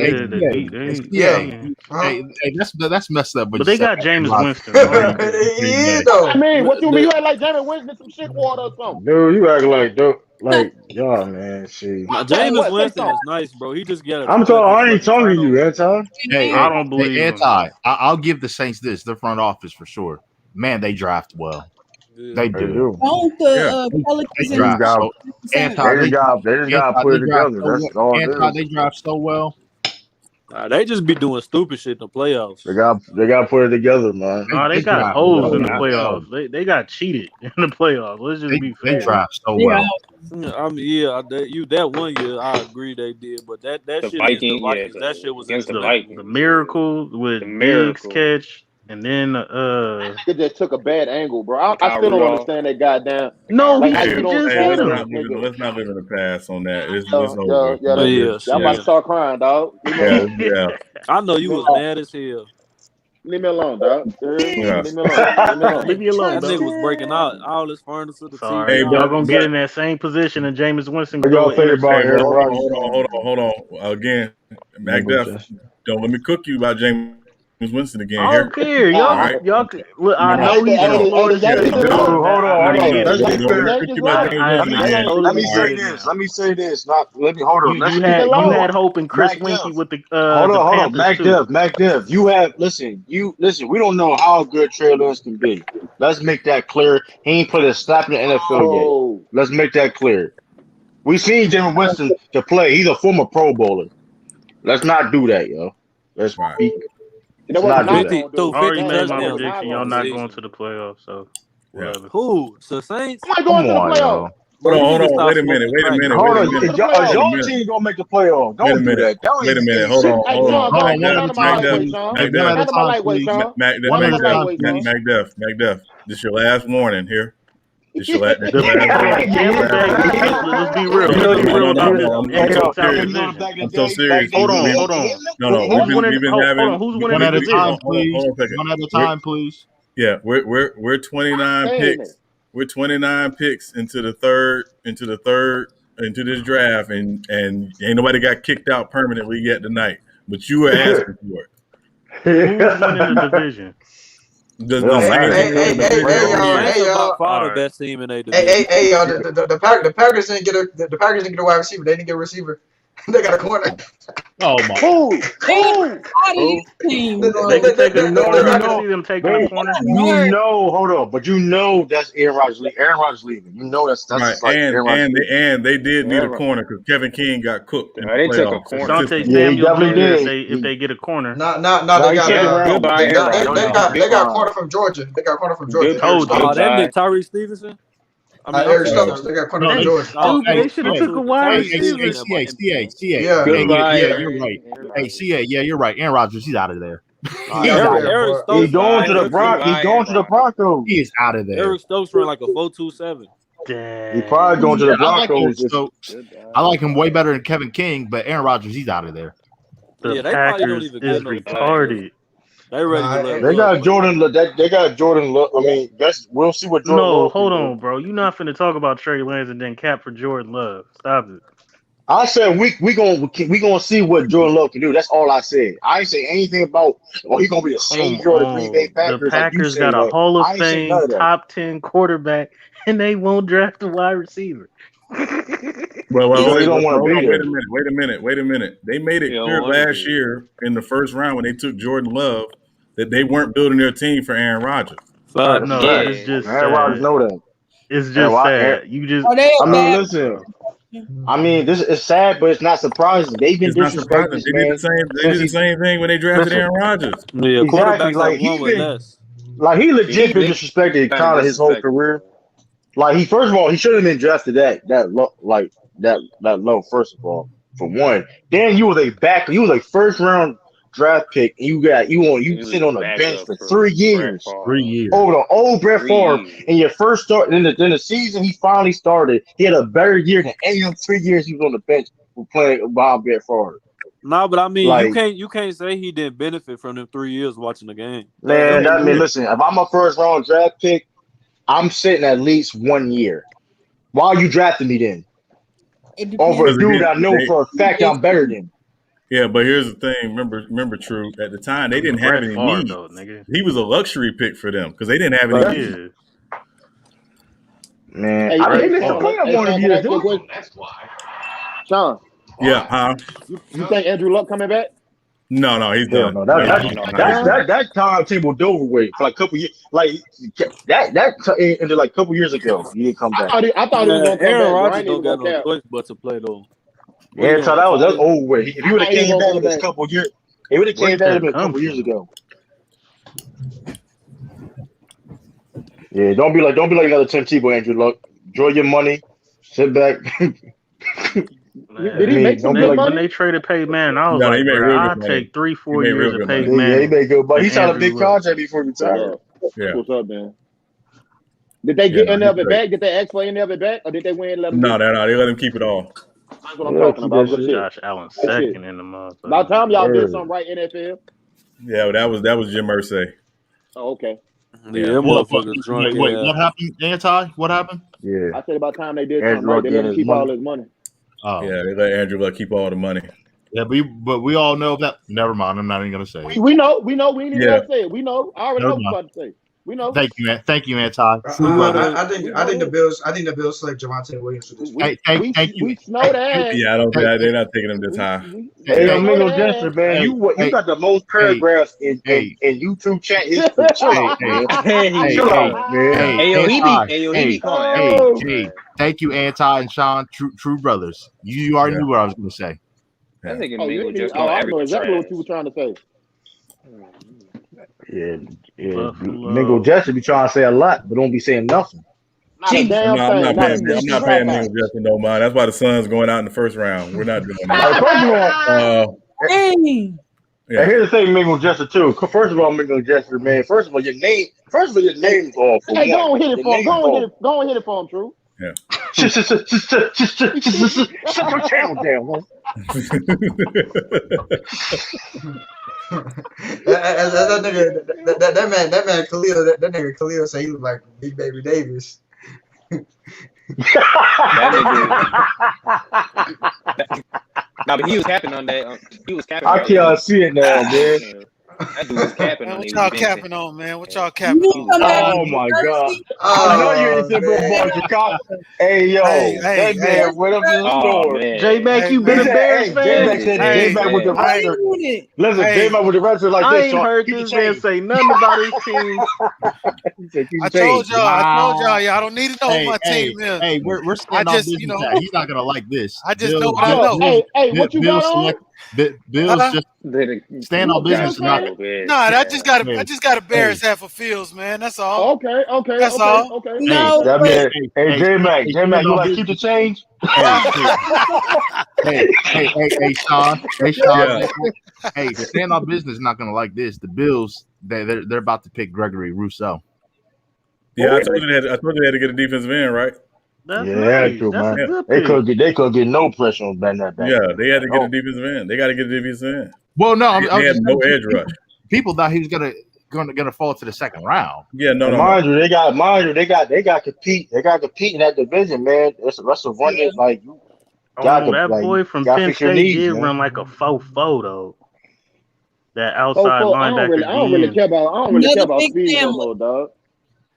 that's messed up. But they got Jameis Winston. I mean, what you mean? You act like Jameis Winston some shit water or something? Dude, you act like y'all, man. See, Jameis Winston is nice, bro. He just get. I ain't talking to you, Anton. Hey, I don't believe Anti. I'll give the Saints this. The front office for sure. Man, they draft well. They do. Don't the Pelicans they just got put it together. That's all. They draft so well. They just be doing stupid shit in the playoffs. They got to put it together, man. No, they got holes in the playoffs. They got cheated in the playoffs. Let's just be fair. They tried so well. I mean, that 1 year, I agree they did, but that shit against the Vikings, that shit was against the insane. Vikings. The miracle with Diggs catch, and then It just took a bad angle, bro. I still don't understand that goddamn. No, he how you should don't just say hit that, him. nigga. Let's not live in the past on that. It's Yeah, over. I'm about to start crying, dog. Yeah. I know you was mad as hell. Leave me alone, dog. Yeah. Leave me alone. Leave me alone, That dog. nigga was breaking out all his furniture. The Sorry, TV. y'all gonna get in that same position, and Jameis Winston What go y'all with think about interception. Aaron Rodgers? Hold on. Again, MacDuff, don't let me cook you about James Winston again I here. don't care. Y'all, All right. y'all. Look, I know he's in Florida State. Hold on. Let's be fair. Let me say this. Let me say this. Hold on. You had hope in Chris Winkie with the hold on. Panthers MacDuff. You have listen. We don't know how good Trey Lance can be. Let's make that clear. He ain't put a snap in the NFL yet. Let's make that clear. We seen Jameis Winston to play. He's a former Pro Bowler. Let's not do that, yo. Let's be. You know what? I already made my prediction. Y'all not going to the playoffs, so whatever. Who? The Saints? Who ain't going to the playoffs? Hold on. Wait a minute. Hold on. Your team gonna make the playoffs. Don't do that. Wait a minute. Hold on. MacDuff. This is your last warning here. This your last warning. Let's be real. I'm so serious. Hold on. No. We've been having. Who's winning one at a time, please? One at a time, please. Yeah, we're 29 picks. We're 29 picks into this draft, and ain't nobody got kicked out permanently yet tonight. But you were asking for it. Who's winning the division? Hey, y'all. Far the best team in their division. Hey, y'all. The Packers didn't get a wide receiver. They didn't get a receiver. They got a corner. Oh my! They can take a see them taking a corner. Hold on, but that's Aaron Rodgers. Aaron Rodgers leaving. That's right. like Aaron Rodgers. And they did need a corner because Kevin King got cooked. They took a corner. Dante Samuel if they get a corner. They got a corner from Georgia. Oh, that nigga Tyree Stevenson. Eric Stokes. They got corner from Georgia. They should have took a wide receiver. CA. Yeah, you're right. Hey, CA. Yeah, you're right. Aaron Rodgers, he's out of there. He's going to the Broncos. He is out of there. Eric Stokes ran like a 4.27. Damn. He's probably going to the Broncos. I like him way better than Kevin King, but Aaron Rodgers, he's out of there. The Packers is retarded. They ready they got Jordan. They got Jordan. I mean, we'll see what Jordan. No, hold on, bro. You're not finna talk about Trey Lance and then cap for Jordan Love. Stop it. I said we gonna see what Jordan Love can do. That's all I said. I ain't say anything about he's gonna be a savior of the Green Bay Packers. The Packers got a Hall of Fame top 10 quarterback, and they won't draft a wide receiver. Wait a minute. They made it clear last year in the first round when they took Jordan Love that they weren't building their team for Aaron Rodgers. It's just Aaron Rodgers know that. It's just sad. You just. Listen. I mean, this is sad, but it's not surprising. They've been disrespecting this man. They did the same thing when they drafted Aaron Rodgers. Yeah, exactly. Like he legit been disrespected kind of his whole career. Like he should have been drafted that low. First of all, for one, then you was a first round draft pick, and you sit on the bench for 3 years. 3 years over the old Brett Favre, and your first start. In the season he finally started, he had a better year than any of them 3 years he was on the bench for playing behind Brett Favre. No, but I mean, you can't say he didn't benefit from them 3 years watching the game. Man, listen, if I'm a first round draft pick, I'm sitting at least 1 year. Why are you drafting me then? Over a dude I know for a fact I'm better than. Yeah, but here's the thing. Remember, True. At the time, they didn't have any needs. He was a luxury pick for them because they didn't have any needs. Man, that's why. Sean. Yeah, huh? You think Andrew Luck coming back? No, he's done. No, that timetable over with for like a couple years. Like that ended like a couple years ago. He didn't come back. I thought he was going to come Aaron back. Rodgers don't got no choice but to play though. Yeah, so that's over with. If he would have came back in this couple years, He would have came Where'd back that a come couple years from? ago. Yeah, don't be like another Tim Tebow, Andrew Luck. Enjoy your money. Sit back. Did he make some good When money? they traded Peyton Manning, I was No, he like, made bro, real I'll good money. take 3-4 He made years real of good money. Peyton Yeah, he Manning. made good money. He than signed a Andrew big Luck. contract before he retired. Yeah. What's up, man? Did they get any of it back? Did they ask for any of it back, or did they win and let them No, get it? they let him keep it all. That's what I'm talking about. Good shit. Josh Allen Good shit. second in the motherfucker. About time y'all did something right, NFL. Yeah, that was Jim Irsay. Oh, okay. Yeah, that motherfucker drunk. Wait, what happened, Anti? What happened? Yeah. I said about time they did Andrew something right. Luck They let getting him his keep money. all his money. Oh. Yeah, they let Andrew Luck keep all the money. Yeah, but we all know that. Never mind. I'm not even gonna say it. We know. We ain't even Yeah. gonna say it. We know. I already know what you're about to say. We know. Thank you, Anti. I think the Bills select Javonte Williams for this. Thank you. We know that. Yeah, I don't think they're not taking him this high. Hey, yo, Mingo Jester, man, you got the most paragraphs in YouTube chat history. Chill out, man. Chill out, man. He be calling. Thank you, Anti and Sean, true brothers. You already knew what I was gonna say. That nigga Oh, Mingo just I know exactly what you were trying to say. Yeah. Mingo Jester be trying to say a lot, but don't be saying nothing. Not a damn thing. I'm not paying Mingo Jester no mind. That's why the Suns going out in the first round. We're not doing that. And here's the thing, Mingo Jester too. First of all, Mingo Jester, man. First of all, your name's awful. Hey, go on hit it for him. Go on hit it for him, True. Yeah. Shut your channel down, man. that man Khalil, that nigga Khalil said he was like Big Baby Davis. No, but he was capping on that. He was capping. I can't see it now, man. That dude was capping on. What y'all capping on, man? What y'all capping on? Oh my god! I know you ain't said about Chicago. Hey yo, that man went up in the store. J Mac, you been a Bears fan? J Mac with the wrestler. Listen, J Mac with the wrestler like I this. ain't heard this man say nothing about his team. I told y'all, I don't need to know who my team is. Hey, we're standing on business. He's not gonna like this. I just know what I know. Hey, what you got on? Bills just stand on business. Nah, I just got a Bears hat for Fields, man. That's all. Okay. That's all. Okay. No, hey, J Mac, you like keep the change? Hey, Sean. Hey, stand on business. Not gonna like this. The Bills, they're about to pick Gregory Rousseau. Yeah, I told you they had to get a defensive end, right? That's true, man. They could get no pressure on that. Yeah, they had to get a defensive end. They got to get a defensive end. Well, no, they had no edge rush. People thought he was gonna fall to the second round. Yeah, mind you, they got compete. They got to compete in that division, man. That's a run. Like that boy from Penn State did run like a 4-4 though. That outside linebacker. I don't really care about speed no more, dog.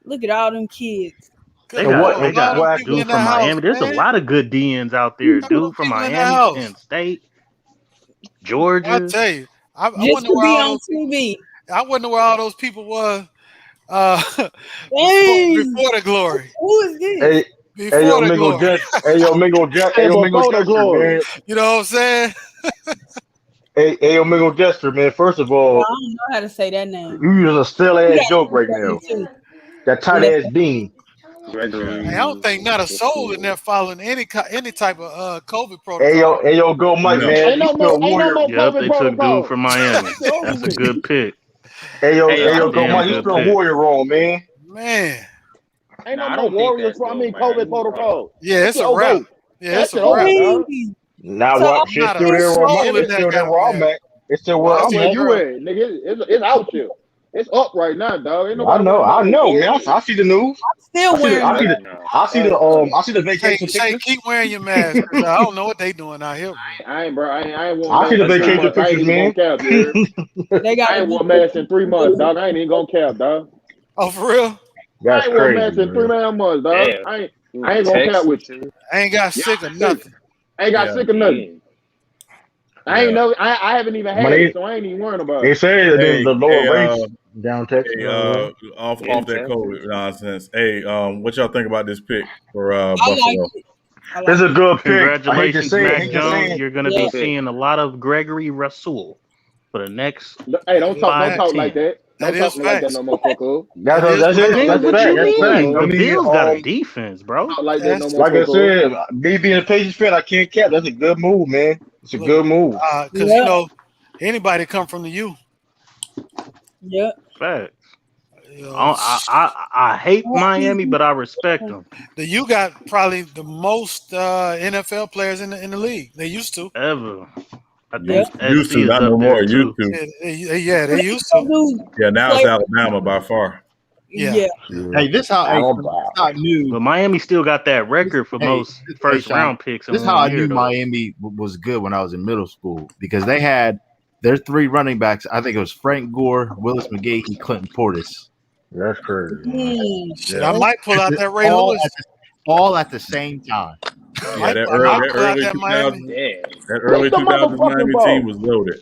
Look at all them kids. They got dude from Miami. There's a lot of good DNs out there. Dude from Miami, Penn State, Georgia. I'll tell you. I wonder where all those people were before the glory. Who is this? Hey, yo, Mingo Jester, man. You know what I'm saying? Hey, yo, Mingo Jester, man. First of all, I don't know how to say that name. You use a still ass joke right now. That tight ass beanie. I don't think not a soul in there following any type of COVID protocol. Hey yo, go Mike, man. Ain't no more Yep, they COVID took protocol. dude from Miami. That's a good pick. Hey yo, go Mike. You spelled Warrior wrong, man. Ain't no more Warriors. COVID protocol. Yeah, it's a wrap. Yeah, it's a wrap. Now what? Shit's still there where I'm at. It's still where I'm at. You at, nigga? It's out here. It's up right now, dog. Ain't I know, man. I see the news. Still wearing. I see the vacation pictures. Keep wearing your mask. I don't know what they doing out here. I ain't worn. I see the vacation pictures, man. I ain't worn mask in 3 months, dog. I ain't even gonna cap, dog. Oh, for real? That's I ain't worn mask in 3 months, dog. I ain't gonna cap with you. I ain't got sick of nothing. I ain't got sick of nothing. I ain't know. I haven't even had it, so I ain't even worrying about it. They say the lower rates down Texas. Off that COVID nonsense. Hey, what y'all think about this pick for Buffalo? It's a good pick. Congratulations, Mac Jones. You're going to be seeing a lot of Gregory Rousseau. for the next. Hey, don't talk like that. That Don't talk is like that facts. no more, Coco. That's That that's is it. facts. That's What fact. you That's fact. mean? I The mean, Bills got a defense, bro. Talk like that no more, like I Coco. said, me being a Patriots fan, I can't cap. That's a good move, man. It's a good move. Because you know, anybody come from the U. Yep. Facts. I hate Miami, but I respect them. The U got probably the most NFL players in the league. They used to. Ever. I think Used SC to, is not up no there more. too. Yeah, they used to. Yeah, now it's Alabama by far. Yeah. Hey, this how I knew. But Miami still got that record for most first round picks. This is how I knew Miami was good when I was in middle school because they had their 3 running backs. I think it was Frank Gore, Willis McGahee, and Clinton Portis. That's crazy. Shit, I might pull out that Ray Lewis. All at the same time. Yeah, that early 2000s Miami team was loaded.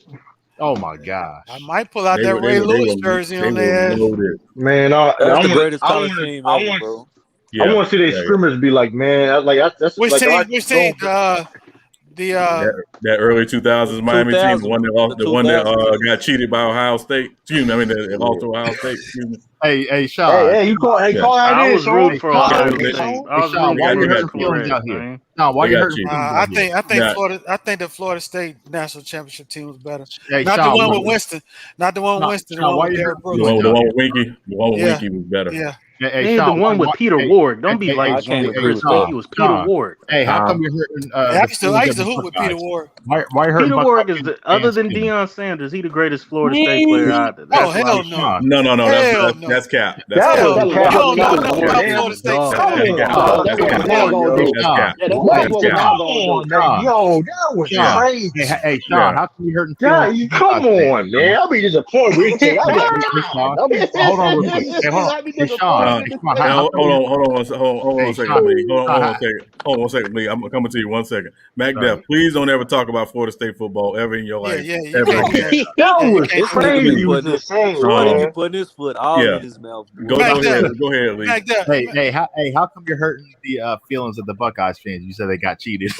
Oh my gosh! I might pull out that Ray Lewis jersey on their ass. Man, That's I the greatest I college wanna- team I ever, want- bro. I want to see their scrimmage be like, man, that's Which like team? Which team? That early 2000s Miami team, the one that lost, the one that 2000s. got cheated by Ohio State. Excuse me, I mean they lost to Ohio State. Excuse me. Hey, Sean. Hey, you call how I it was is, rooting Sean. for Ohio State. Hey, I was Sean, rooting why for you hurting that feelings Flores, out here? man. No, why They you got hurting cheated. feelings I out here? think Yeah. Florida. I think the Florida State national championship team was better. Hey, Not Sean, the one with Winston. Not the one with Winston. The Sean, one why with you Derrick hurting Brooks. The feelings one out with Winky. The one with Yeah. Winky was better. Yeah. Hey, And the Sean, one with Peter Ward. Don't be like I can't one agree with with Chris. that. He was Peter Ward. Hey, how come you're hurting? I used to feelings of hoop the with Peter Buckeyes? Ward. Why you hurting? Peter Ward is Buckeye other fans' than feelings? Deion Sanders. He the greatest Florida State player out there. Oh That's why hell he's no! Sean. No. Hell no! That's cap. That's That cap. Hell was no! cap. You don't know That nothing was about damn Florida State. That's Come cap. on, That's that's cap. what now gonna do. That's cap. Yeah, that's That's what cap. now Come gonna on, do. man. Yo, that was Sean. crazy. Hey, Sean, Yeah. how come you hurting God, feelings? you come on, man. I'll be disappointed with you. I'll be like, Hey, Sean. I'll be Hold on real quick. Hey, hold on. I be Hey, Sean. disappointed Hey, in Sean, this how come you- Hold on one Hey, second, Sean. Lee. Hold on Sean, one second. Hold on one second, Lee. I'm coming to you 1 second. Mac All right. Def, please don't ever talk about Florida State football ever in your Yeah, life. yeah, you Ever can't. again. Yeah, that you was can't. This nigga crazy. be You was putting his, insane, Shorty man. be putting his foot all Yeah. in his mouth. Boy. Go Mac ahead, Def. Lee. Mac Def. How come you're hurting the feelings of the Buckeyes fans? You said they got cheated.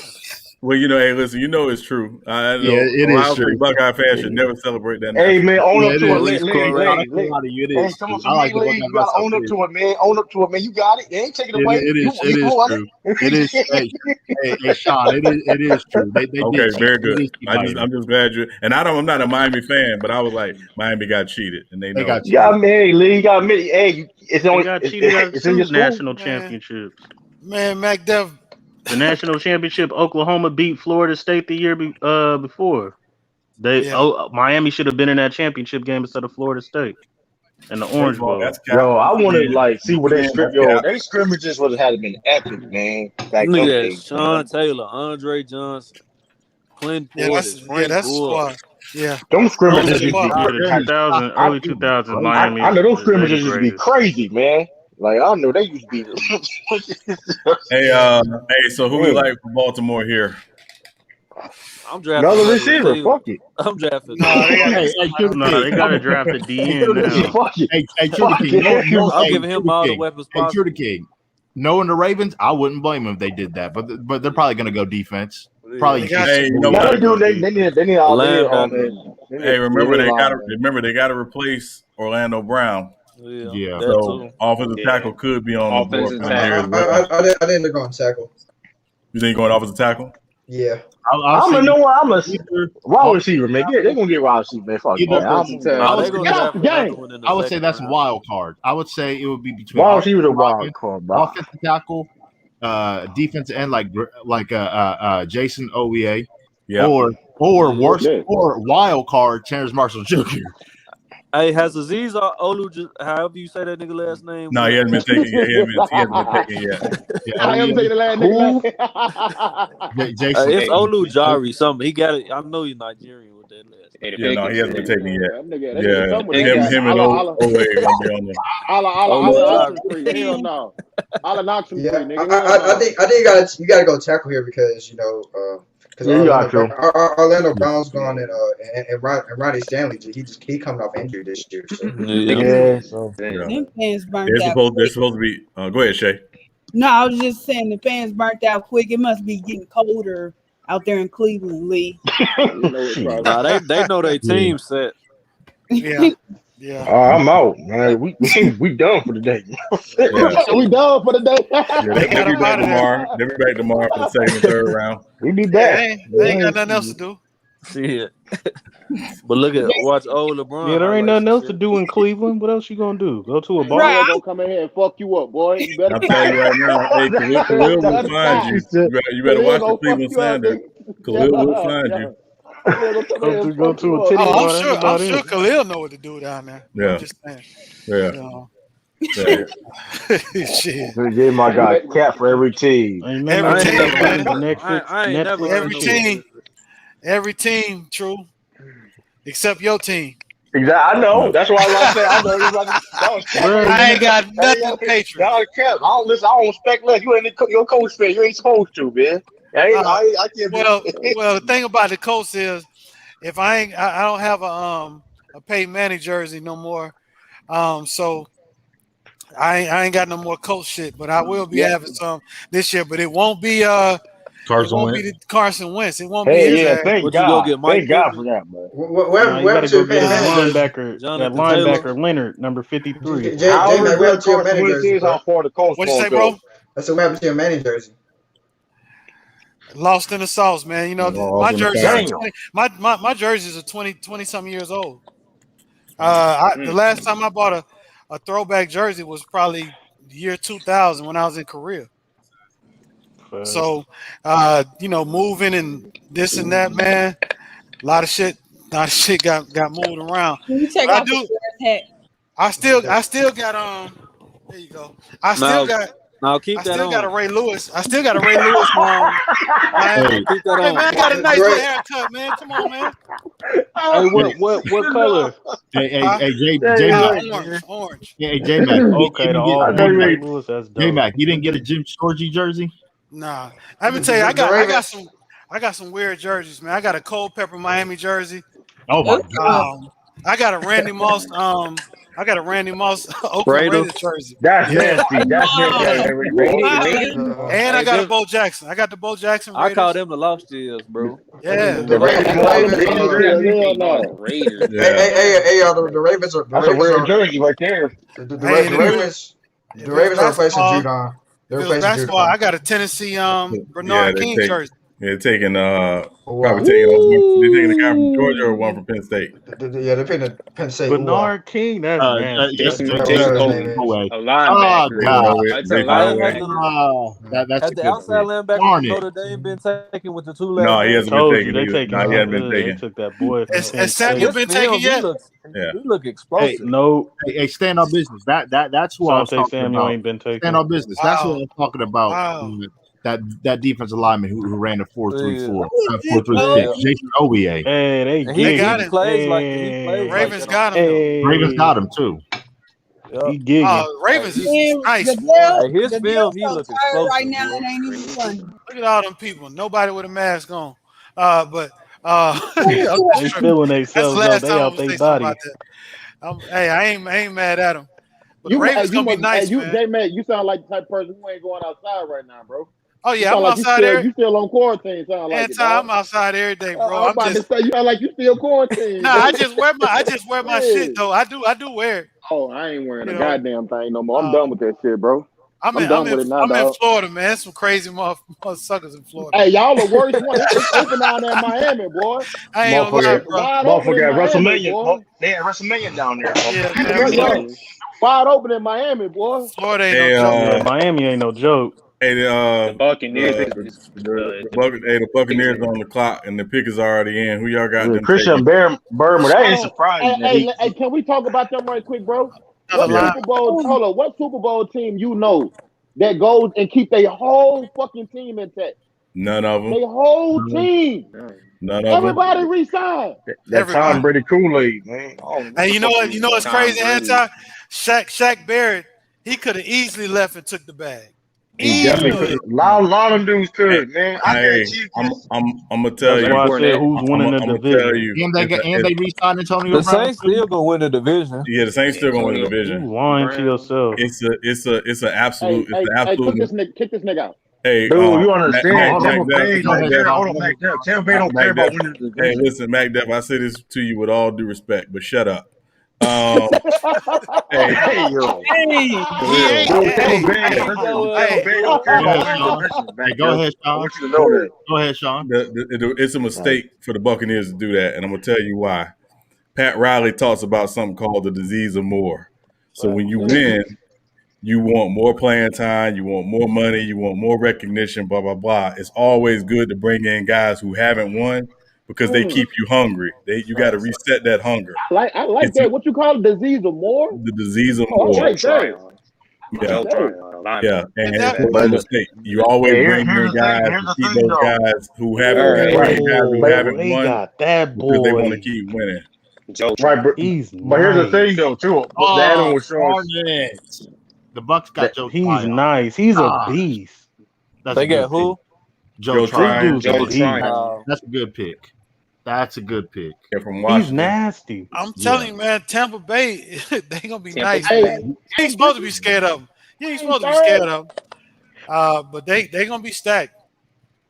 Well, hey, listen, it's true. I know Yeah, it is Ohio State true. Buckeye fans should never celebrate that. Hey, man, own Yeah, up it to is. it. Police Lee, correct. It Hey, is. come on, I like the Lee, Buckeyes you gotta myself. own up to it, man. Own up to it, man. You got it. They ain't taking it away. It is You won true. it. It is. Hey, Sean. It is true. They Okay, did cheat. very They good. did cheat Miami. I'm just glad you. And I'm not a Miami fan, but I was like, Miami got cheated, and they know. got You got me, hey, Lee. You got me. Hey, it's They on. got cheated out of It's in your two school. national championships. Man, Mac Def. The national championship, Oklahoma beat Florida State the year before. Miami should have been in that championship game instead of Florida State in the Orange Bowl. Yo, I want to see what they Yeah, script. that's Yo, cap. they scrimmages would have had to been epic, man. Back Look those at that. days. Sean Taylor, Andre Johnson, Clint Portis, Frank that's the Gore. squad. Yeah. Them scrimmages Those used to be squad. Early 2000s, Miami. I know those is scrimmages the used to be greatest. crazy, man. Like I know they used to be. Hey, so who we like for Baltimore here? I'm drafting Another receiver. Fuck it. I'm drafting. They got to draft a DN now. Fuck it. Hey, True King. I'm giving him all the weapons possible. True King. Knowing the Ravens, I wouldn't blame them if they did that. But they're probably going to go defense. Probably. Hey, They do. They need all. Hey, remember they got to replace Orlando Brown. Yeah. So offensive tackle could be on the board for the year as well. I think they're going tackle. You think you're going offensive tackle? Yeah. I'm gonna know what I'm a wide receiver, man. They're gonna get wide receiver, man. Fuck that. I would say that's a wild card. I would say it would be between wide receiver a wild card, bro. Offensive tackle, defensive end like Jason Owe, or worse, or wild card Terrence Marshall Jr. Hey, has Aziz Olu, however you say that nigga last name? No, he hasn't been taken yet. He hasn't been taken yet. I haven't taken the last nigga. Jason, it's Olu Jari, something. He got it. I know you're Nigerian with that last name. Yeah, no, he hasn't been taken yet. Yeah, him and Owe gonna be on there. Hell no. I'll knock some Yeah, nigga. I think you gotta go tackle here because Orlando Brown's gone and Ronnie Stanley he coming off injury this year. So. Them fans burnt out. They're supposed to be. Go ahead, Shay. No, I was just saying the fans burnt out quick. It must be getting colder out there in Cleveland, Lee. Nah, they know their team set. Yeah. Yeah. I'm out, man. We done for the day. We done for the day. They'll be back tomorrow. They'll be back tomorrow for the second and third round. We be Yeah, back. they ain't got nothing else to do. Shit. But look at watch old LeBron. Yeah, there ain't highlights nothing else to shit. do in Cleveland. What else you gonna do? Go to a bar? Khalil gonna come in here and fuck you up, boy. You better. I'll tell you right now, hey, Khalil will find you. You better watch the Cleveland Slander. Khalil will find you. Go to a titty bar. That's I'm about sure it. Khalil know what to do down there. Yeah. I'm just saying. Yeah. You know. Yeah. Shit. They gave my guy cap for every team. Every team, man. I ain't never Every team. Every team, true. Except your team. Exactly. I know. That's why I said I know. That was cap. I ain't got nothing Patriots. That was cap. I don't listen. I don't respect less. You ain't your coach fan. You ain't supposed to, man. I can't. Well, the thing about the Colts is, if I don't have a Peyton Manning jersey no more, so I ain't got no more Colts shit. But I will be having some this year. But it won't be Carson it won't Wentz. be the Carson Wentz. It won't be Hey, his yeah, ass. thank What you go God. get, Mike Thank God Pittman? for that, man. You gotta go get his manager? linebacker, Jonathan Leonard, number 53. However J-Mac, what good happened to your Carson Manning Wentz jersey, is, bro? how far the Colts What'd you won't say, bro? go. I said, what happened to your Manning jersey? Lost in the sauce, man. You know, Lost my in the jersey sauce. is 20, my jerseys are 20 something years old. The last time I bought a throwback jersey was probably the year 2000 when I was in Korea. So, moving and this and that, man. A lot of shit got moved around. Can you take But off the grass hat? I still got there you go. I still got a Ray Lewis. I still got a Ray Lewis Miami. Keep that Hey on. man, I got a nice little haircut, man. Come on, man. Hey, what color? Orange. Hey, J-Mac. Okay, the all I pink Ray Lewis. That's dope. J-Mac, you didn't get a Jim Sorgi jersey? Nah. Let me tell you, I got some weird jerseys, man. I got a Culpepper Miami jersey. Oh my God. I got a Randy Moss Oakland Raiders. Raiders jersey. That's nasty. That's nasty. And I got a Bo Jackson. I got the Bo Jackson Raiders. I call them the lost years, bro. Yeah. The Raiders. Hey, y'all, the Ravens are. That's a rare jersey right there. The Ravens are replacing Judon. They're If it was replacing basketball, Judon. I got a Tennessee Bernard King jersey. They're taking probably taking the guy from Georgia or one from Penn State. Yeah, they're picking Penn State. Bernard King, that's nasty. Jason That's Colway. A linebacker. God. That's a linebacker. That's Has a the good outside pick. linebacker Darn from it. Notre Dame been taken with the two left? No, he hasn't Told been you, taken. they taking No, he hasn't been They taken. took that boy from Penn Has Samuel State. been taken yet? Yeah. He look explosive. No, Hey, stand on business. That's who I was Sante talking Samuel about. ain't been taken. Stand on business. That's what Wow. I'm talking about. Wow. That defensive lineman who ran a 4.34, Yeah. 4.36. Jason Obier. Hey, they And They gigging. got he him. plays like he plays Ravens like got him. Hey, Ravens got him too. he gigging. Ravens is Man, nice. the Bill, Hey, his the film, Bill's he so look tired explosive, right now. bro. It ain't even funny. Look at all them people. Nobody with a mask on. I'm They just feeling that's the themselves though. last They time I'm out gonna they say something body. about that. Hey, I ain't mad at them. But the You Ravens gonna be nice, you man. J-Mac, you sound like the type of person who ain't going outside right now, bro. Oh You yeah, sound I'm like outside there. you still on quarantine. Sound like it, I'm dog. outside every day, bro. I'm about to say you sound like you still quarantined. Nah, I just wear my shit though. I do wear it. Oh, I ain't wearing You a know, goddamn thing no more. I'm done with that shit, bro. I'm I'm done with it now, in dog. Florida, man. There's some crazy motherfuckers in Florida. Hey, y'all the worst one. It's open down there in Miami, boy. I ain't gonna lie, bro. Wide open in Motherfucker at Miami, boy. WrestleMania. They had WrestleMania down there. Yeah, Yeah, wide open in Miami, boy. Florida ain't Hey, no joke. Yeah, Miami ain't no joke. Hey, The Buccaneers. the Buccaneers on the clock and the pick is already in. Who y'all got them Christian taking? Berman. That ain't surprising. Hey, can we talk about them right quick, bro? What Super Bowl? Hold on. What Super Bowl team you know that goes and keep their whole fucking team intact? None of them. Their whole team. None of Everybody them. resigned. That Tom Brady Kool-Aid, man. Hey, you know what? You know what's crazy, Anti? Shaq Barrett, he could have easily left and took the bag. He definitely could. A lot of them dudes could, man. I guarantee you. I'm gonna tell you. That's why I said who's winning the I'm gonna division. tell you. And they re-signed Antonio The Brown. Saints still gonna win the division. Yeah, the Saints still gonna win the division. You lying to yourself. It's an absolute. Hey, kick this nigga out. Hey, Dude, you Mac, understand? Mac Tampa Bay don't care. Hold on, Mac. Tampa Bay don't care about winning the Hey, division. listen, Mac Def, I say this to you with all due respect, but shut up. Hey, yo. He ain't. Dude, Tampa Bay, Hey, Tampa Bay don't care about winning the division. Hey, go ahead, I Sean. want you to know that. Go ahead, Sean. It's a mistake for the Buccaneers to do that, and I'm gonna tell you why. Pat Riley talks about something called the disease of more. So when you win, you want more playing time, you want more money, you want more recognition, blah, blah, blah. It's always good to bring in guys who haven't won because they keep you hungry. You got to reset that hunger. I like that. What you call it? Disease of more? The disease of Oh, more. I like that. Yeah, and it's a mistake. You always bring in guys to keep those guys who haven't They won got that because they want to boy. keep winning. Right, but He's here's the thing, though, too. But the add-on with Sean, the Bucks got Joe. He's nice. He's a beast. That's They a good got who? pick. Joe Tryon. This dude's a beast. That's a good pick. That's a good pick. Yeah, from He's Washington. nasty. I'm telling you, man, Tampa Bay, they gonna be nice, Bay. man. You ain't supposed to be scared of them. You ain't supposed to be scared of them. But they gonna be stacked.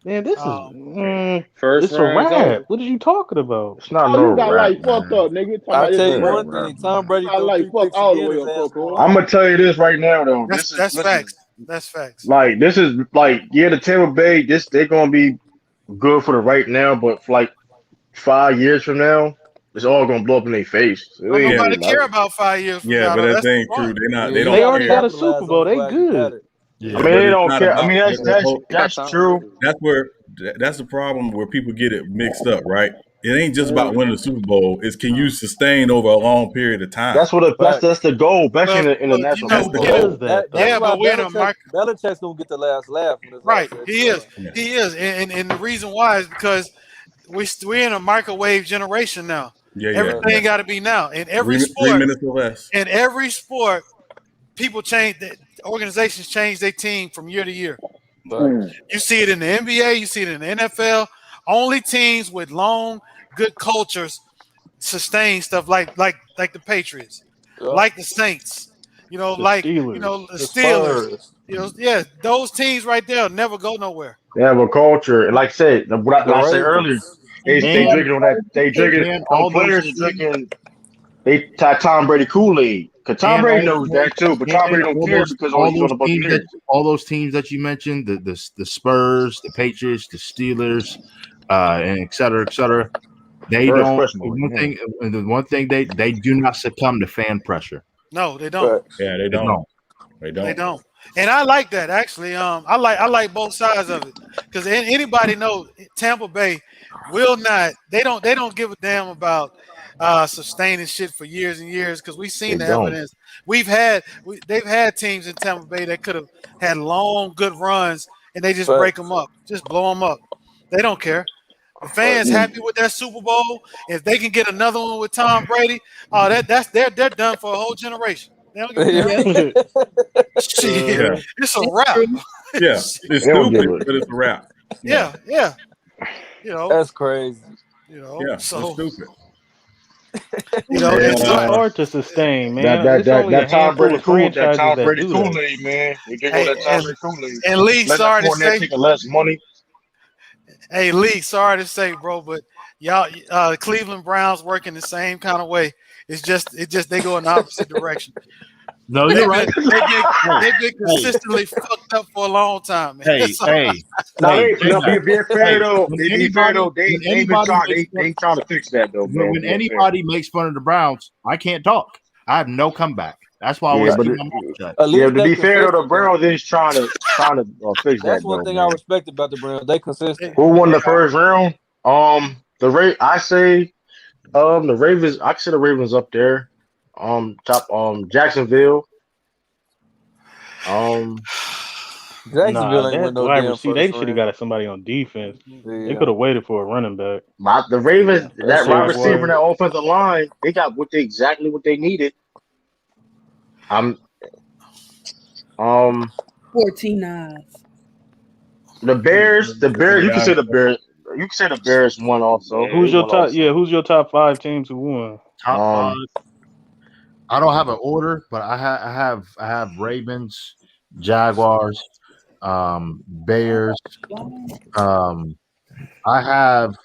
Man, this is First it's a round. wrap. What are you talking about? it's not Oh, no you got rap, like fucked up, nigga. I'll Talking tell about you this one rap. thing. Tom Brady I threw like 3 fuck picks all the again. way His up, ass Coco. gonna I'm gonna tell you this right now, though. That's facts. That's facts. Like this is like the Tampa Bay. They're gonna be good for the right now, but for like 5 years from now, it's all gonna blow up in their face. It Don't ain't nobody really care matter. about 5 years from Yeah, now. but Though. that That's the ain't true. point. They not. Yeah, They you don't They gotta already care. got a capitalize Super on Bowl. it They while you got good. it. Yeah, I mean, but they it's don't not care. I about. mean, that's true. That's the problem where people get it mixed up, right? It ain't just about winning the Super Bowl. It's can you sustain over a long period of time? That's the goal, especially in the You national know, football. Does that That's yeah, why but we're in a market. Belichick's gonna get the last laugh when it's all Right, said he and is. done. He is, and the reason why is because we're in a microwave generation now. Yeah. Everything got to be now. In every 3 sport, minutes or less. in every sport, people change. Organizations change their team from year to year. You see it in the NBA. You see it in the NFL. Only teams with long, good cultures sustain stuff like the Patriots, like the Saints. You know, The like Steelers. the The Steelers. Spurs. You know, yeah, those teams right there never go nowhere. They have a culture, and like I said, what The I said earlier, Ravens. they drinking on that. They drinking. And All all those players is teams, drinking. They Tom Brady Kool-Aid, because Tom and Brady knows that too, but Tom Brady don't care because he's on the Buccaneers. all those teams that you mentioned, the Spurs, the Patriots, the Steelers, and et cetera, et cetera. They Spurs don't. questionable, The one thing they do not succumb to fan pressure. No, they don't. Yeah, they They don't. don't. They don't. And I like that actually. I like both sides of it because anybody know Tampa Bay will not. They don't give a damn about sustaining shit for years and years because we've seen They the don't. evidence. They've had teams in Tampa Bay that could have had long good runs and they just break them up, just blow them up. They don't care. The fans happy with that Super Bowl. If they can get another one with Tom Brady, they're done for a whole generation. They don't give a damn. Shit, it's a wrap. Yeah, it's stupid, but it's a wrap. Yeah. You know, that's crazy. You know, yeah, so it's stupid. You know, it's hard to sustain, man. That It's only a Tom handful Brady of franchises Tom that Brady do that. Kool-Aid, man. They drink on that Tom Brady Kool-Aid. And Lee, Let sorry that to Fournette say, taking less money. Hey Lee, sorry to say, bro, but y'all, Cleveland Browns work in the same kind of way. It's just they go in the opposite direction. No, you're right. They've been consistently fucked up for a long time, man. Hey, So- Now, hey, be fair though. when They be anybody- fair though. They when been anybody trying. makes They trying to fix that though, man. When anybody makes fun of the Browns, I can't talk. I have no comeback. That's why I Yeah, always but keep my mouth shut. Yeah, to be fair though, the Browns is trying to fix that. That's one though, thing man. I respect about the Browns. They consistent. Who won the first round? I say, the Ravens. I say the Ravens up there. Jacksonville. Jacksonville ain't win that no wide damn receiver. They first should have round. got somebody on defense. They Yeah. could have waited for a running back. The Ravens, that wide Jaguars. receiver, and that offensive line, they got exactly what they needed. 14 eyes. The Bears. You can say the Bears. You can say the Bears won also. Who's your top? Yeah, who's your top 5 teams who won? Top 5. I don't have an order, but I have Ravens, Jaguars, Bears. I have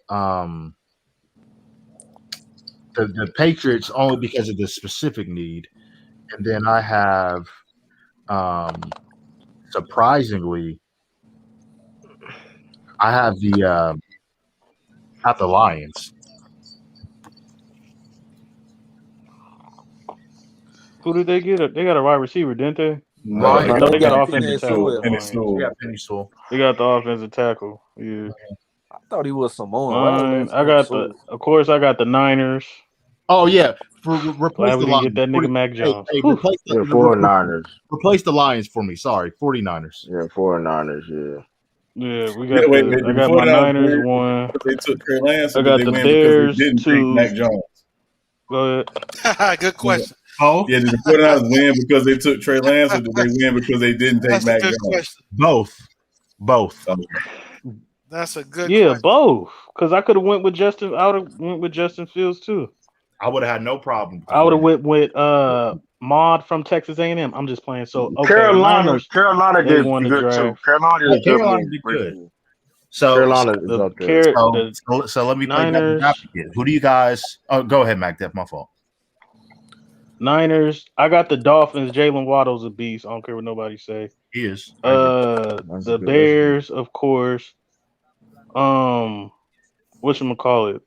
the Patriots only because of the specific need, and then I have surprisingly, I have the not the Lions. Who did they get? They got a wide receiver, didn't they? No, they got offensive tackle. They got Penny Sewell. They got the offensive tackle. Yeah. I thought he was Samoan. I got of course, I got the Niners. Oh yeah, replace Glad we the didn't Lions. get that nigga Mac Jones. Hey, replace the 49ers. Replace the Lions for me. Sorry, 49ers. Yeah, 49ers. Yeah. Yeah, we got I got my Niners one. They took Trey Lance. I got the Bears didn't two. Mac Jones. Go ahead. Good question. Oh, yeah. Did the 49ers win because they took Trey Lance, or did they win because they didn't take Mac Jones? Question. Both. That's a good. Yeah, question. both. Because I could have went with Justin. I would have went with Justin Fields too. I would have had no problem. I would have went with Maud from Texas A&M. I'm just playing. So okay, Carolina Niners, did won the good draft. too. Carolina did good. So Carolina is up there. So let me play Niners. Who do you guys? Oh, go ahead, Mac. That's my fault. Niners. I got the Dolphins. Jalen Waddle's a beast. I don't care what nobody say. He is. The Bears, of course. Whatchamacallit?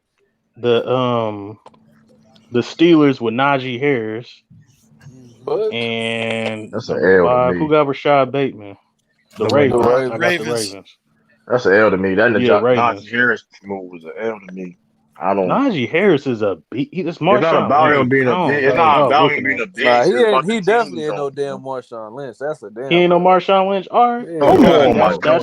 The Steelers with Najee Harris. And that's an L. Who got Rashad Bateman? The Ravens. I got the Ravens. That's an L to me. That Ravens. Najee Harris move was an L to me. I don't. Najee Harris is a beat. It's not about him being a. It's not about him being a bitch. He definitely ain't no damn Marshawn Lynch. That's a damn. He ain't no Marshawn Lynch. All right. Yeah. Oh my God!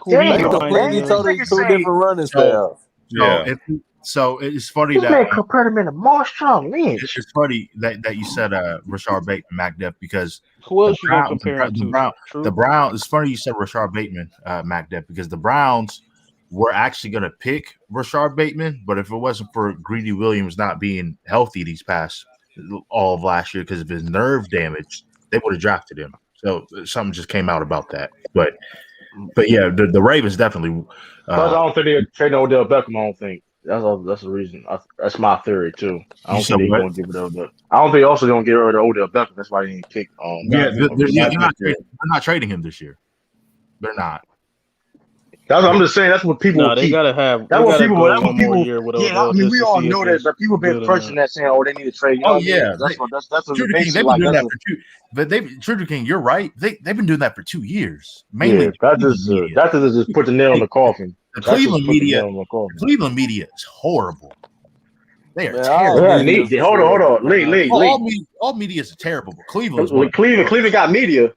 He completely totally two different running styles. Yeah. So it's funny This that man compared him to Marshawn Lynch. it's funny that you said Rashard Bateman, Mac Def, because who else you gonna compare him to? The Browns. It's funny you said Rashard Bateman, Mac Def, because the Browns were actually going to pick Rashard Bateman, but if it wasn't for Greedy Williams not being healthy these past all of last year because of his nerve damage, they would have drafted him. So something just came out about that. But yeah, the Ravens definitely. Plus, I don't think they're trading Odell Beckham. I don't think that's the reason. That's my theory too. I don't think they're going to give it up. I don't think also going to get rid of Odell Beckham. That's why they didn't pick. They're not trading him this year. They're not. That's what I'm just saying. That's what people. No, they gotta have. That's what people. That's what people. Yeah, I mean, we all know that, but people been pushing that saying, "Oh, they need to trade." Oh yeah, that's what True to King, they've been doing that for two. But True to King, you're right. They've been doing that for 2 years. Mainly, that just put the nail in the coffin. The Cleveland media is horrible. They are terrible. Hold on. Lee. All media is terrible. But Cleveland got media.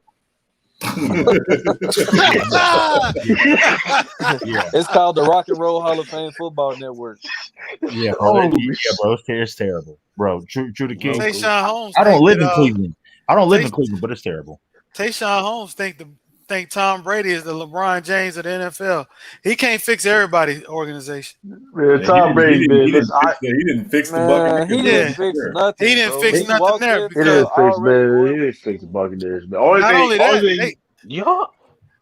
It's called the Rock and Roll Hall of Fame Football Network. Yeah, bro. It's terrible, bro. True to King. Tayshaun Holmes. I don't live in Cleveland. I don't live in Cleveland, but it's terrible. Tayshaun Holmes think Tom Brady is the LeBron James of the NFL. He can't fix everybody's organization. Man, Tom Brady, he didn't fix the Buccaneers. He didn't fix nothing. He didn't fix nothing there. He didn't fix the Buccaneers. Not only that,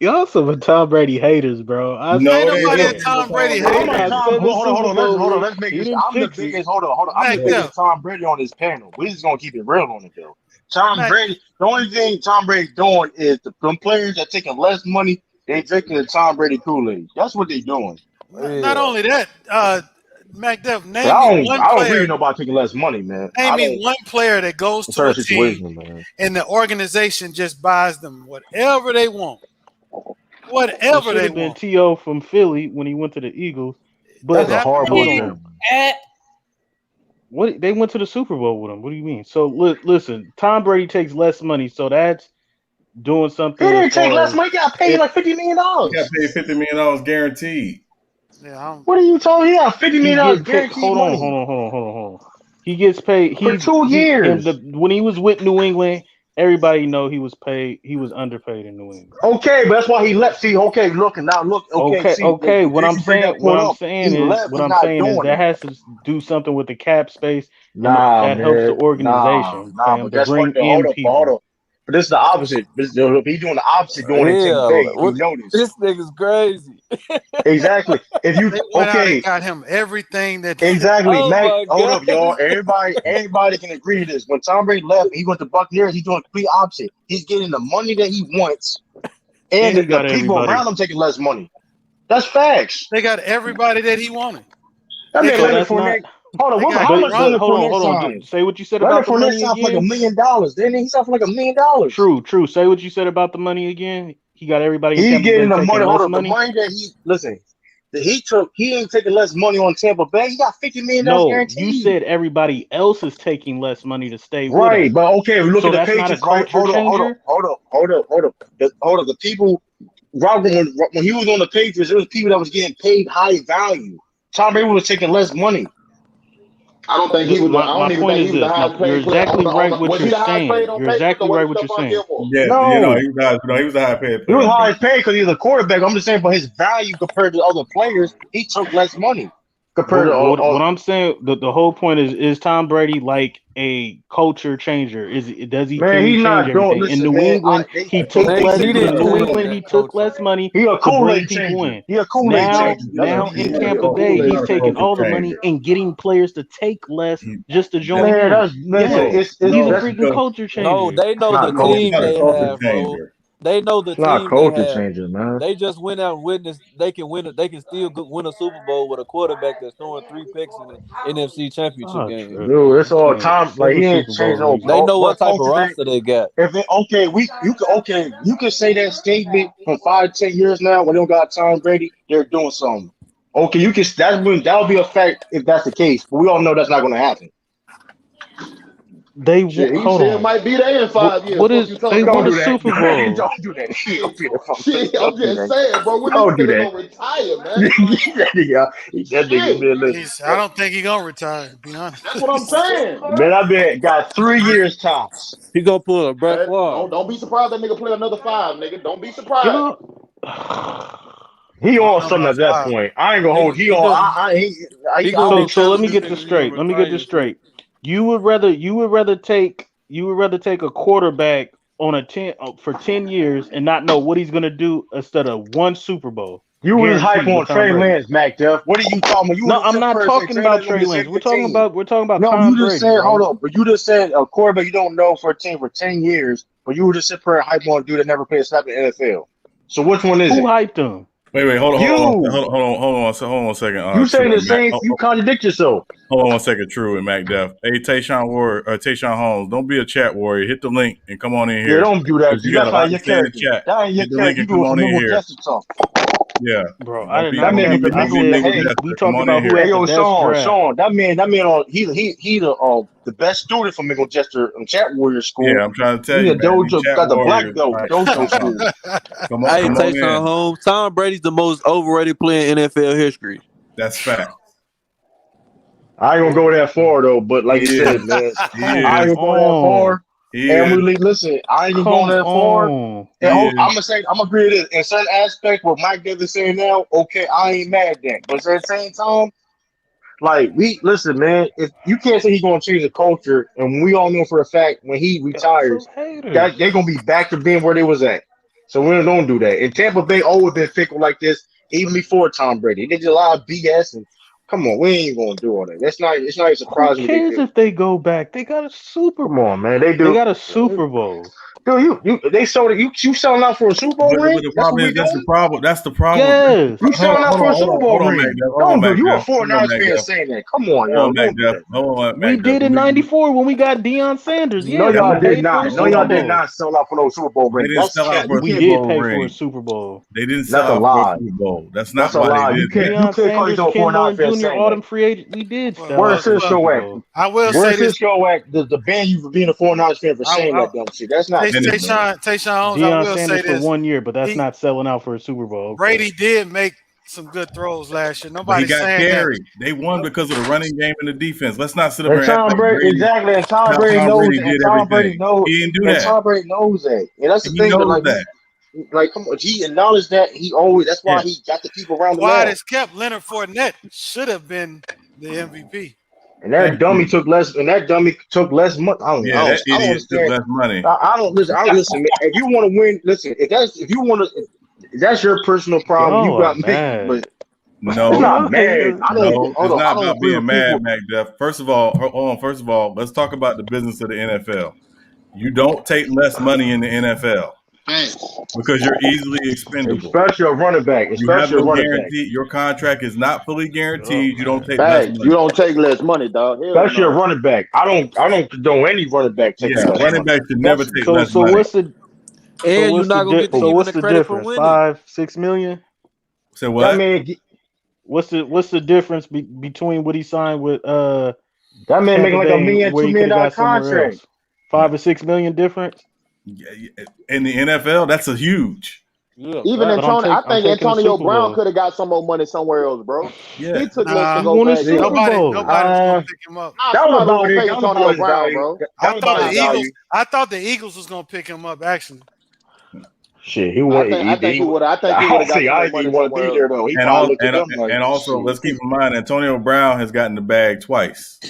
y'all some Tom Brady haters, bro. Ain't nobody a Tom Brady hater. Hold on. Let's make this. I'm the biggest. Hold on. I'm the biggest Tom Brady on this panel. We just gonna keep it real on it though. Tom Brady. The only thing Tom Brady's doing is the players that taking less money. They drinking the Tom Brady Kool-Aid. That's what they doing. Not only that, Mac Def, name me one player. I don't really know about taking less money, man. Name me one player that goes to a team and the organization just buys them whatever they want. Whatever they want. Been T.O. from Philly when he went to the Eagles. But that's a horrible thing. What they went to the Super Bowl with him. What do you mean? So listen, Tom Brady takes less money, so that's doing something. He didn't take less money. He got paid like $50 million. He got paid $50 million guaranteed. Yeah, what are you talking? He got $50 million guaranteed. Hold on. He gets paid for 2 years. When he was with New England, everybody know he was paid. He was underpaid in New England. Okay, but that's why he left. See, okay, look. Okay. What I'm saying is that has to do something with the cap space. That helps the organization. But that's hold on. this is the opposite. He's doing the opposite going in Tampa Bay. You notice this nigga's crazy. exactly. If you They went out and got him everything that exactly, Oh Mac. my Hold God. up, y'all. Everybody can agree to this. When Tom Brady left, he went to Buccaneers. He's doing the complete opposite. He's getting the money that he wants, and he the got people everybody. around him taking less money. That's facts. they got everybody that he wanted. I mean, So Leonard that's not. Fournette. Hold on, They got how much Ron- Leonard Hold Fournette on. signed? Say what you said Leonard about the Fournette money signed for like again. $1 million. Didn't he? He signed for like $1 million. True. Say what you said about the money again. He got everybody in He Tampa Bay getting the taking money. less Hold on, the money. money that he took. He ain't taking less money on Tampa Bay. He got $50 million No, guaranteed. you said everybody else is taking less money to stay with Right, him. but okay, we look So at the that's not a Patriots. Right, culture changer. hold up. The people, Robert, when he was on the Patriots, there was people that was getting paid high value. Tom Brady was taking less money. I don't think he was. I My don't even point think is he was the this. highest You're paid player. exactly right what Was he you're the highest paid saying. on You're Patriots, exactly or was right it what you're Stephon saying. Gilmore? Yeah, No, he was the high paid he player. was high paid because he was a quarterback. I'm just saying, for his value compared to other players, he took less money compared to What I'm saying, the whole point is Tom Brady like a culture changer? Can man, he he's change not going. everything? In Listen, New man, England, he took they less. say He he's a didn't In New Kool-Aid. England, he took less money He a to bring Kool-Aid people changer. in. He a Kool-Aid changer. Now in Tampa Bay, he's taking all the money and getting players to take less just to join Man, in. it's He's a that's freaking culture No, changer. they know the not culture team they changer. have, bro. They know the It's not team they culture have. changer, man. They just went out and witnessed they can win. They can still win a Super Bowl with a quarterback that's throwing 3 picks in the NFC Championship game. Dude, it's all time. Like he ain't changed no. They know what type of culture roster they got. If it, you can say that statement from 5-10 years now when they don't got Tom Brady, they're doing something. Okay, you can. That'll be a fact if that's the case. But we all know that's not going to happen. They Shit, he hold still on. might be there in 5 years. What Fuck is you they talking won about? a Super Bowl? Don't do that. Shit, I'm just saying, bro. When this Don't do nigga that. gonna retire, man? That nigga been listen. I don't think he's gonna retire. To be honest, That's what I'm saying. Man, I bet got 3 years tops. He gonna pull a Brett Man, Favre. don't be surprised that nigga play another 5, nigga. Don't be surprised. He on something at that point. I ain't gonna hold. He on. So let me get this straight. Let me get this straight. You would rather take a quarterback on a 10 for 10 years and not know what he's gonna do instead of one Super Bowl. You was hype Guaranteed on with Tom Trey Brady. Lance, Mac Jeff. What are you talking about? No, I'm not talking about Trey Lance. We're talking about No, Tom you just Brady. said, Bro. hold on, but you just said a quarterback you don't know for a team for 10 years, but you were just sitting there hype on a dude that never played a snap in the NFL. So which one is Who it? hyped him? Wait, hold on a second. You saying True the same? You contradict yourself. Hold on 1 second, True and Mac Def. Hey, Tayshawn Holmes, don't be a chat warrior. Hit the link and come on in here. Yeah, don't do that. You got a That's lot not to your say in the character. chat. That ain't your Hit the link character. You and do come it for on in Mingle here. Jester talk. Yeah, bro. I did not. That man I said we talking about who had the best draft. Sean, that man on he the best student from Mingle Jester Chat Warrior School. Yeah, I'm trying to tell he you, a man. dojo, Chat got the black warriors, belt, right? dojo school. Come on, Hey, come on Tayshawn in. Holmes. Tom Brady's the most overrated player in NFL history. That's fact. I ain't gonna go that far though, but like you said, man, I ain't gonna go that far. And we listen, I ain't gonna go that far. And I'm gonna agree to this. In certain aspect, what Mike Davis saying now, okay, I ain't mad at that. But at the same time, like listen, man, if you can't say he's gonna change the culture, and we all know for a fact when he retires, that they're gonna be back to being where they was at. So we don't do that. And Tampa Bay always been fickle like this, even before Tom Brady. They did a lot of BS and come on, we ain't gonna do all that. It's not a surprise. Who cares if they go back? They got a Super Bowl. Come on, man. They do. They got a Super Bowl. Dude, they sold it. You selling out for a Super Bowl ring? But the problem is that's the problem. That's the problem. Yes. You selling out for a Super Bowl ring? Don't do. You a 49ers fan Mac saying that? Come on, y'all. We did in '94 when we got Deion Sanders. Yeah, No, y'all did paid not. for a No, Super y'all did Bowl. not sell out for no Super Bowl ring. They didn't sell out for a We Super did Bowl pay ring. for a Super Bowl. They didn't sell That's a out lie. for a Super Bowl. That's That's not a why lie. they You did can't. that. You can't call yourself a 49 fan Junior saying Autumn that. free agent. We did sell Where's out for a Super Cisco at? Bowl. I will Where's say this. Cisco at? The ban you for being a 49ers fan for saying that dumb shit. That's not. Tayshawn Holmes, I Deion will Sanders say for this. 1 year, but that's not selling out for a Super Bowl. Okay. Brady did make some good throws last year. But he Nobody's got saying carried. They won because of the running game and the defense. Let's not sit up And here and act Tom like Brady, Brady. exactly. And Tom Brady Tom knows. Brady And did Tom Brady everything. knows. He didn't do And that. Tom Brady knows that. And that's the He thing. That knows like, that. like, come on, he acknowledged that. He always. That's why he got the people around him Quiet now. as kept, Leonard Fournette should have been the MVP. And that dummy took less. And that dummy took less money. I don't idiot took less money. I don't listen. Man, if you want to win, listen. If that's your personal problem, you got me. But no, it's not mad. It's not about being mad, MacDuff. First of all, hold on. First of all, let's talk about the business of the NFL. You don't take less money in the NFL because you're easily expendable. Especially a running back. You have no guarantee. Your contract is not fully guaranteed. You don't take less money. You don't take less money, dog. Especially a running back. I don't condone any running back taking less money. Running back should never take less money. So what's the and you're not gonna get what's the credit for difference? winning. 5-6 million. So what? What's the difference between what he signed with that man making like $1 million, $2 million contract? 5 or 6 million difference. In the NFL, that's a huge. Yeah, even Antonio, I think Antonio Brown could have got some more money somewhere else, bro. Yeah. He took less to go back. Nobody's gonna pick him up. That was about it. Antonio Brown, bro. I thought the Eagles was gonna pick him up actually. Shit, he would. I think he would have got some money somewhere else. And also, let's keep in mind, Antonio Brown has gotten the bag twice.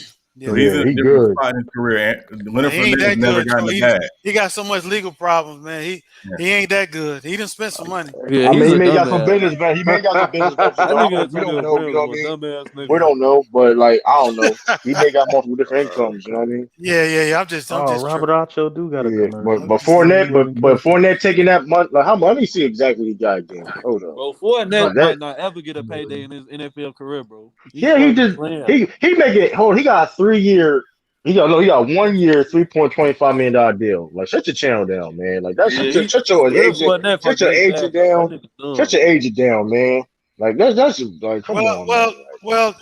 So he's in a different good spot in his career. Leonard Fournette has never gotten the bag. He got so much legal problems, man. He ain't that good. He done spent some money. Yeah, I mean, he may got some business, man. He may got some business. We don't know. You know what I mean? We don't know, but like I don't know. He may got multiple different incomes. You know what I mean? Yeah. I'm just. Robert Ocho do got a commercial. But Fournette taking that money. Like how much? Let me see exactly he got again. Hold on. Bro, Fournette might not ever get a payday in his NFL career, bro. He make it. Hold. He got a 3-year. He got 1 year, $3.25 million deal. Like shut your channel down, man. Like that's shut your agent down. Shut your agent down, man. Like that's like come on. Well,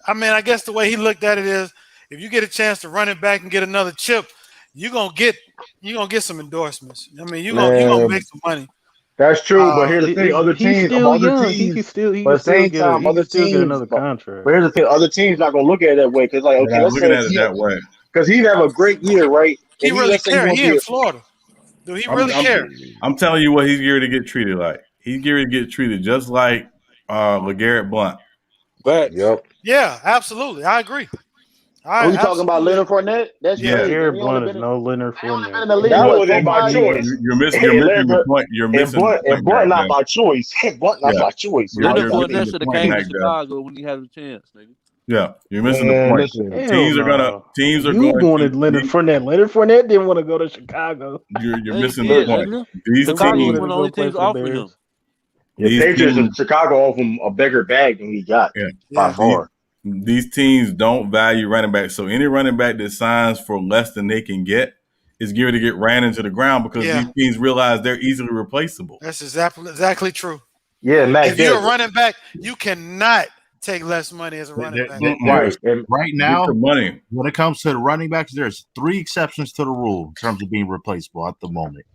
I mean, I guess the way he looked at it is, if you get a chance to run it back and get another chip, you're gonna get some endorsements. I mean, you're gonna make some money. That's true, but here's the thing: other teams, he can still get another contract. But here's the thing: other teams not gonna look at it that way because, like, okay, let's looking at it that way because he'd have a great year, right? He really care. He in Florida. Do he really care? I'm telling you what he's geared to get treated like. He's geared to get treated just like LeGarrette Blount. But yeah, absolutely, I agree. Are you talking about Leonard Fournette? That's Garrett Blount is no Leonard Fournette. That wasn't my choice. You're missing the point. You're missing and Blount not my choice. Blount not my choice. Leonard Fournette should have came to Chicago when he had a chance, nigga. Yeah, you're missing the point. Teams are going. You wanted Leonard Fournette. Leonard Fournette didn't want to go to Chicago. You're missing the point. These Chicago was one of the only teams offering him. The Patriots in Chicago offer him a bigger bag than he got by far. These teams don't value running backs, so any running back that signs for less than they can get is geared to get ran into the ground because these teams realize they're easily replaceable. That's exactly true. Yeah, Matt. If you're a running back, you cannot take less money as a running back. Right now, money. When it comes to the running backs, there's 3 exceptions to the rule in terms of being replaceable at the moment: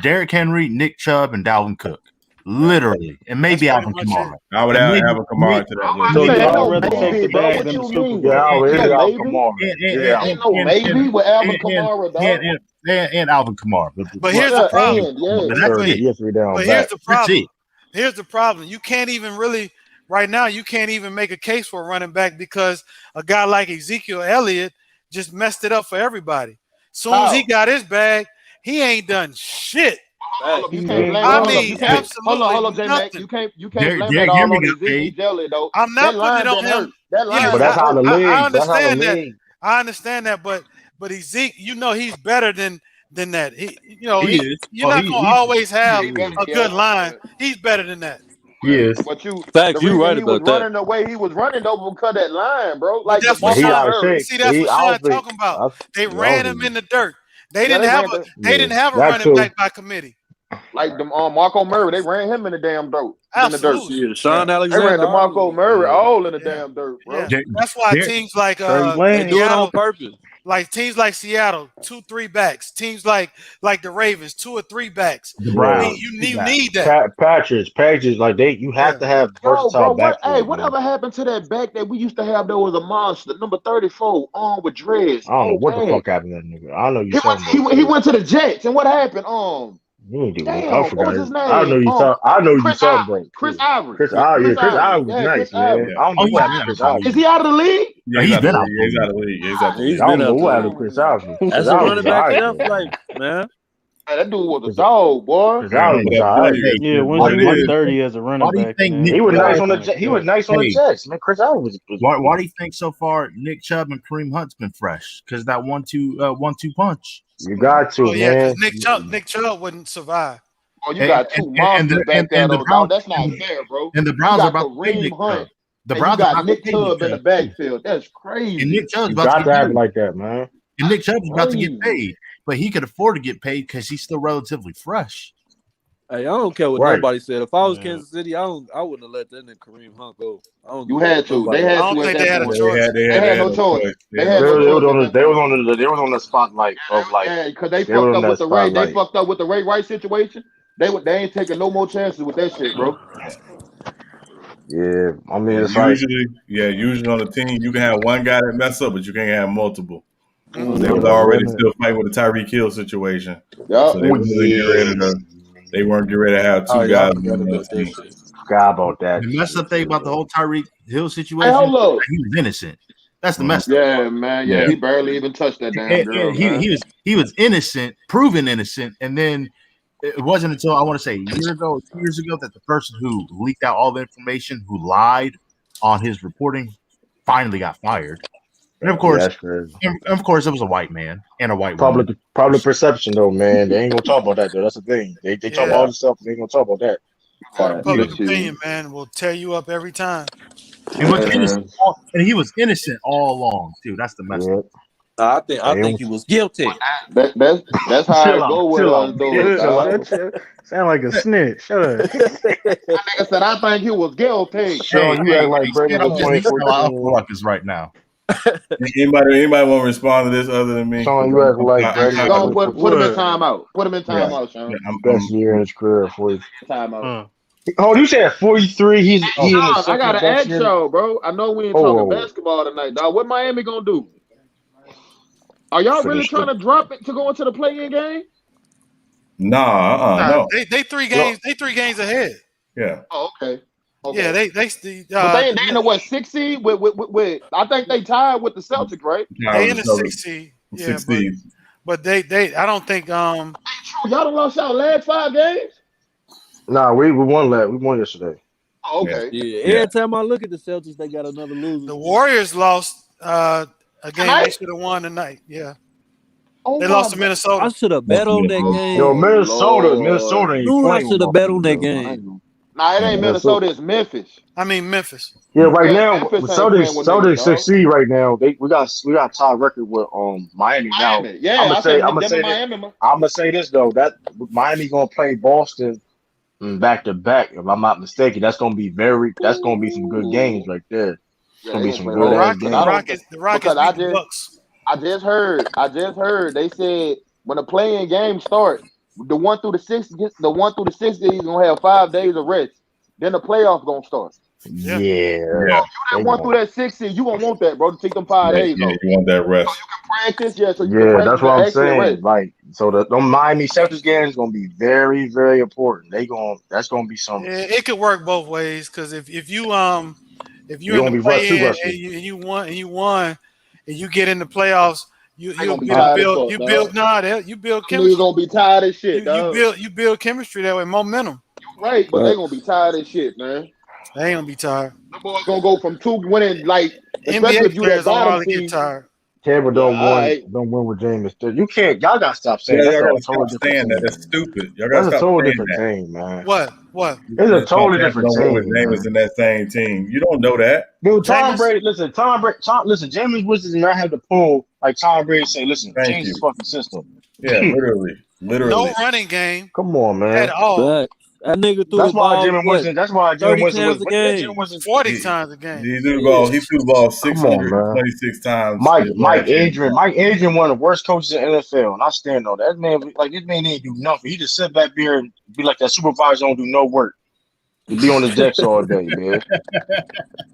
Derrick Henry, Nick Chubb, and Dalvin Cook. Literally, and maybe Alvin Kamara. I would add Alvin Kamara to that list. So y'all rather take the bag than the Super Bowl? Yeah, I would Alvin Kamara. Maybe with Alvin Kamara, and Alvin Kamara. But here's the problem. Here's the problem. You can't even really right now. You can't even make a case for a running back because a guy like Ezekiel Elliott just messed it up for everybody. Soon as he got his bag, he ain't done shit. Absolutely. Hold on, J-Mac. You can't blame it all on Ezekiel Elliott, though. I'm not putting it on him. But that's how the league. I understand that. I understand that, but Ezekiel, he's better than that. You're not gonna always have a good line. He's better than that. Yes. But you right about that. Running the way he was running though because that line, bro. Like that's what Sean talking about. They ran him in the dirt. They didn't have a running back by committee. Like the Marco Murray, they ran him in the damn dirt. Absolutely. In the dirt. Sean Alexander. They ran the Marco Murray all in the damn dirt, bro. Yeah. That's why teams like they do it on purpose. Like teams like Seattle, 2-3 backs. Teams like the Ravens, 2 or 3 backs. The Browns. You need that. Patriots, like you have to have versatile backs. Whatever happened to that back that we used to have that was a monster, number 34, with dreads? I don't know what the fuck happened to that nigga. I know you. He went to the Jets, and what happened? Damn, I what forgot. was his name? I know you talk. I know you talking about Chris Ivory. Chris Ivory. Chris Ivory was nice, man. I don't know what happened to Chris Ivory. Is he out of the league? Yeah, he's been out. He's out of the league. He's out of the league. He's I don't been know out what there. happened to Chris Ivory. That's a running back shelf life, man. Hey, that dude was a dog, boy. Chris Ivory was all right. Yeah, once you hit 30 as a running Why do you back, think man, Nick He was nice on the like he was nice on the Hey. Jets, man. Chris Ivory was. Why do you think so far Nick Chubb and Kareem Hunt's been fresh? Because that 1-2 punch. You got to, Oh yeah, man. because Nick Chubb wouldn't survive. Oh, you got two monsters back there, though, dog. That's not fair, bro. And the Browns you are got about to pay Nick Kareem Hunt, Chubb. The and Browns you are got about Nick to pay Nick Chubb in the Chubb. backfield. That's crazy. And Nick Chubb's You about got to to get have it paid. like that, man. And Nick Chubb's about to Crazy. get paid, but he could afford to get paid because he's still relatively fresh. Hey, I don't care what Right. nobody said. If I was Kansas City, I wouldn't have let that nigga Kareem Hunt go. You had to. They had I don't to at think that they had a point. choice. They had no choice. They had They no was choice. on the they was on the spotlight of like Yeah, because they they were fucked on up with that the Ray. They spotlight. fucked up with the Ray Rice situation. They ain't taking no more chances with that shit, bro. Yeah, I mean it's like Usually on the team you can have one guy that mess up, but you can't have multiple. They yeah, was already still fighting with the Tyreek Hill situation. Yup. So they weren't getting ready to. They weren't getting ready to have two guys on the team. forgot about that. The messed up thing about the whole Tyreek Hill Hey, situation, hold up. he was innocent. That's the messed up. Yeah, man. Yeah, he barely even touched that damn girl, And man. he was innocent, proven innocent, and then it wasn't until I want to say a year ago, 2 years ago, that the person who leaked out all the information, who lied on his reporting, finally got fired. And of course, that's crazy. and of course, it was a white man and a white woman. Public perception though, man. They ain't gonna talk about that though. That's the thing. They talk about all this stuff. They ain't gonna talk about that. Public opinion, man, will tear you up every time. He was innocent, and he was innocent all along too. That's the mess. I think he was guilty. That's how Chill it go with chill us, though. Sound like a snitch. Shut up. Nigga said, I think he was guilty. Sean, you act like Brady was 2014. Is right now. Anybody want to respond to this other than me? Sean, you act like Brady. Don't put him in timeout. Put him in timeout, Sean. Best year in his career for you. Timeout. Oh, you said 43. He's in Dog, the I got an best ask year. y'all, bro. I know we ain't talking basketball tonight, dog. What Miami gonna do? Are y'all really trying to drop it to go into the play-in game? No. They 3 games. They 3 games ahead. Yeah. Oh, okay. Yeah, they but they in the what 6 seed with I think they tied with the Celtics, right? They in the 6 seed. Yeah, but they I don't think y'all done lost y'all last 5 games. Nah, we won that. We won yesterday. Oh, okay. Yeah. Every time I look at the Celtics, they got another loser. the Warriors lost a game they should have won tonight. Yeah. They lost to Minnesota. I should have bet on that game. Yo, Minnesota ain't Dude, I playing should have with bet on that Buffalo. game. Nah, it ain't Minnesota. It's Memphis. I mean Memphis. Yeah, right now, Memphis ain't Celtics playing with niggas, succeed right now. We got tie record with Miami now. Yeah, I'm gonna say this though, that Miami gonna play Boston back to back. If I'm not mistaken, that's gonna be some good games right there. It's gonna be some good ass games. The Rockets beat the Bucks. I just heard they said when the play-in game starts, the 1 through the 6 is gonna have 5 days of rest. Then the playoffs gonna start. Yeah. You that 1 through that 6 seed, you gonna want that, bro, to take them 5 days. Yeah, you want that rest. So you can practice, so you can practice. That's what I'm saying. Rest. Like, so the Miami Celtics game is gonna be very, very important. That's gonna be something. Yeah, it could work both ways because if you in the play-in and you won and you get in the playoffs, you build chemistry. You're gonna be tired of shit. You build chemistry that way, momentum. Right, but they're gonna be tired of shit, man. They ain't gonna be tired. The boys gonna go from 2 winning, like especially NBA if you that players don't bottom hardly team. get tired. Tampa don't win with James. You can't. Y'all gotta stop saying Y'all that. gotta stop saying that. That's stupid. Y'all gotta That's a stop totally saying different that. team, man. What? It's a totally different team. With Jameis in that same team. You don't know that. Dude, Tom Brady. Listen, Jameis Winston did not have to pull like Tom Brady say. Listen, change the fucking system. Yeah, literally. No running game. Come on, man. At all. That nigga threw That's the ball. That's why Jameis Winston was 40 times a game. He threw the ball 626 times. Mike Adrian, one of the worst coaches in the NFL, and I stand on that. Man, this man didn't do nothing. He just sit back there and be like that supervisor, don't do no work. He be on the decks all day, man.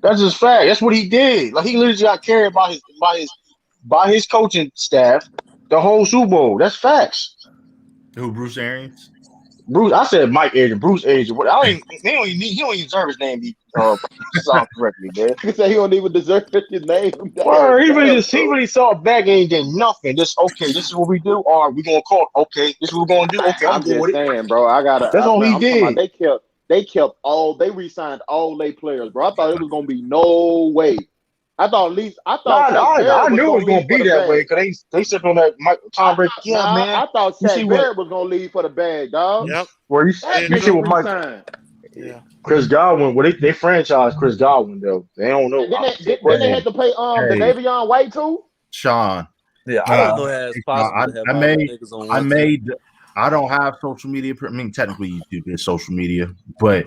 That's just fact. That's what he did. Like he literally got carried by his coaching staff the whole Super Bowl. That's facts. Who, Bruce Arians? Bruce. I said Mike Adrian, Bruce Adrian. He don't even deserve his name to be sound correctly, man. He said he don't even deserve his name. Well, he really saw it back and he did nothing. This is what we do. Or we gonna call it, okay, this is what we're gonna do. Okay, I'm just saying, bro. That's all he did. They re-signed all their players, bro. I thought it was gonna be no way. I thought I knew it was gonna be that way because they stepped on that Tom Brady. Man. I thought Shaq Barrett was gonna leave for the bag, dog. Yep. Well, you see what Mike. Yeah. Chris Godwin. Well, they franchised Chris Godwin though. They don't know. Then they had to pay the Davion White too. Sean. Yeah, I don't know how it's possible to have all the niggas on one team. I don't have social media. I mean, technically YouTube is social media, but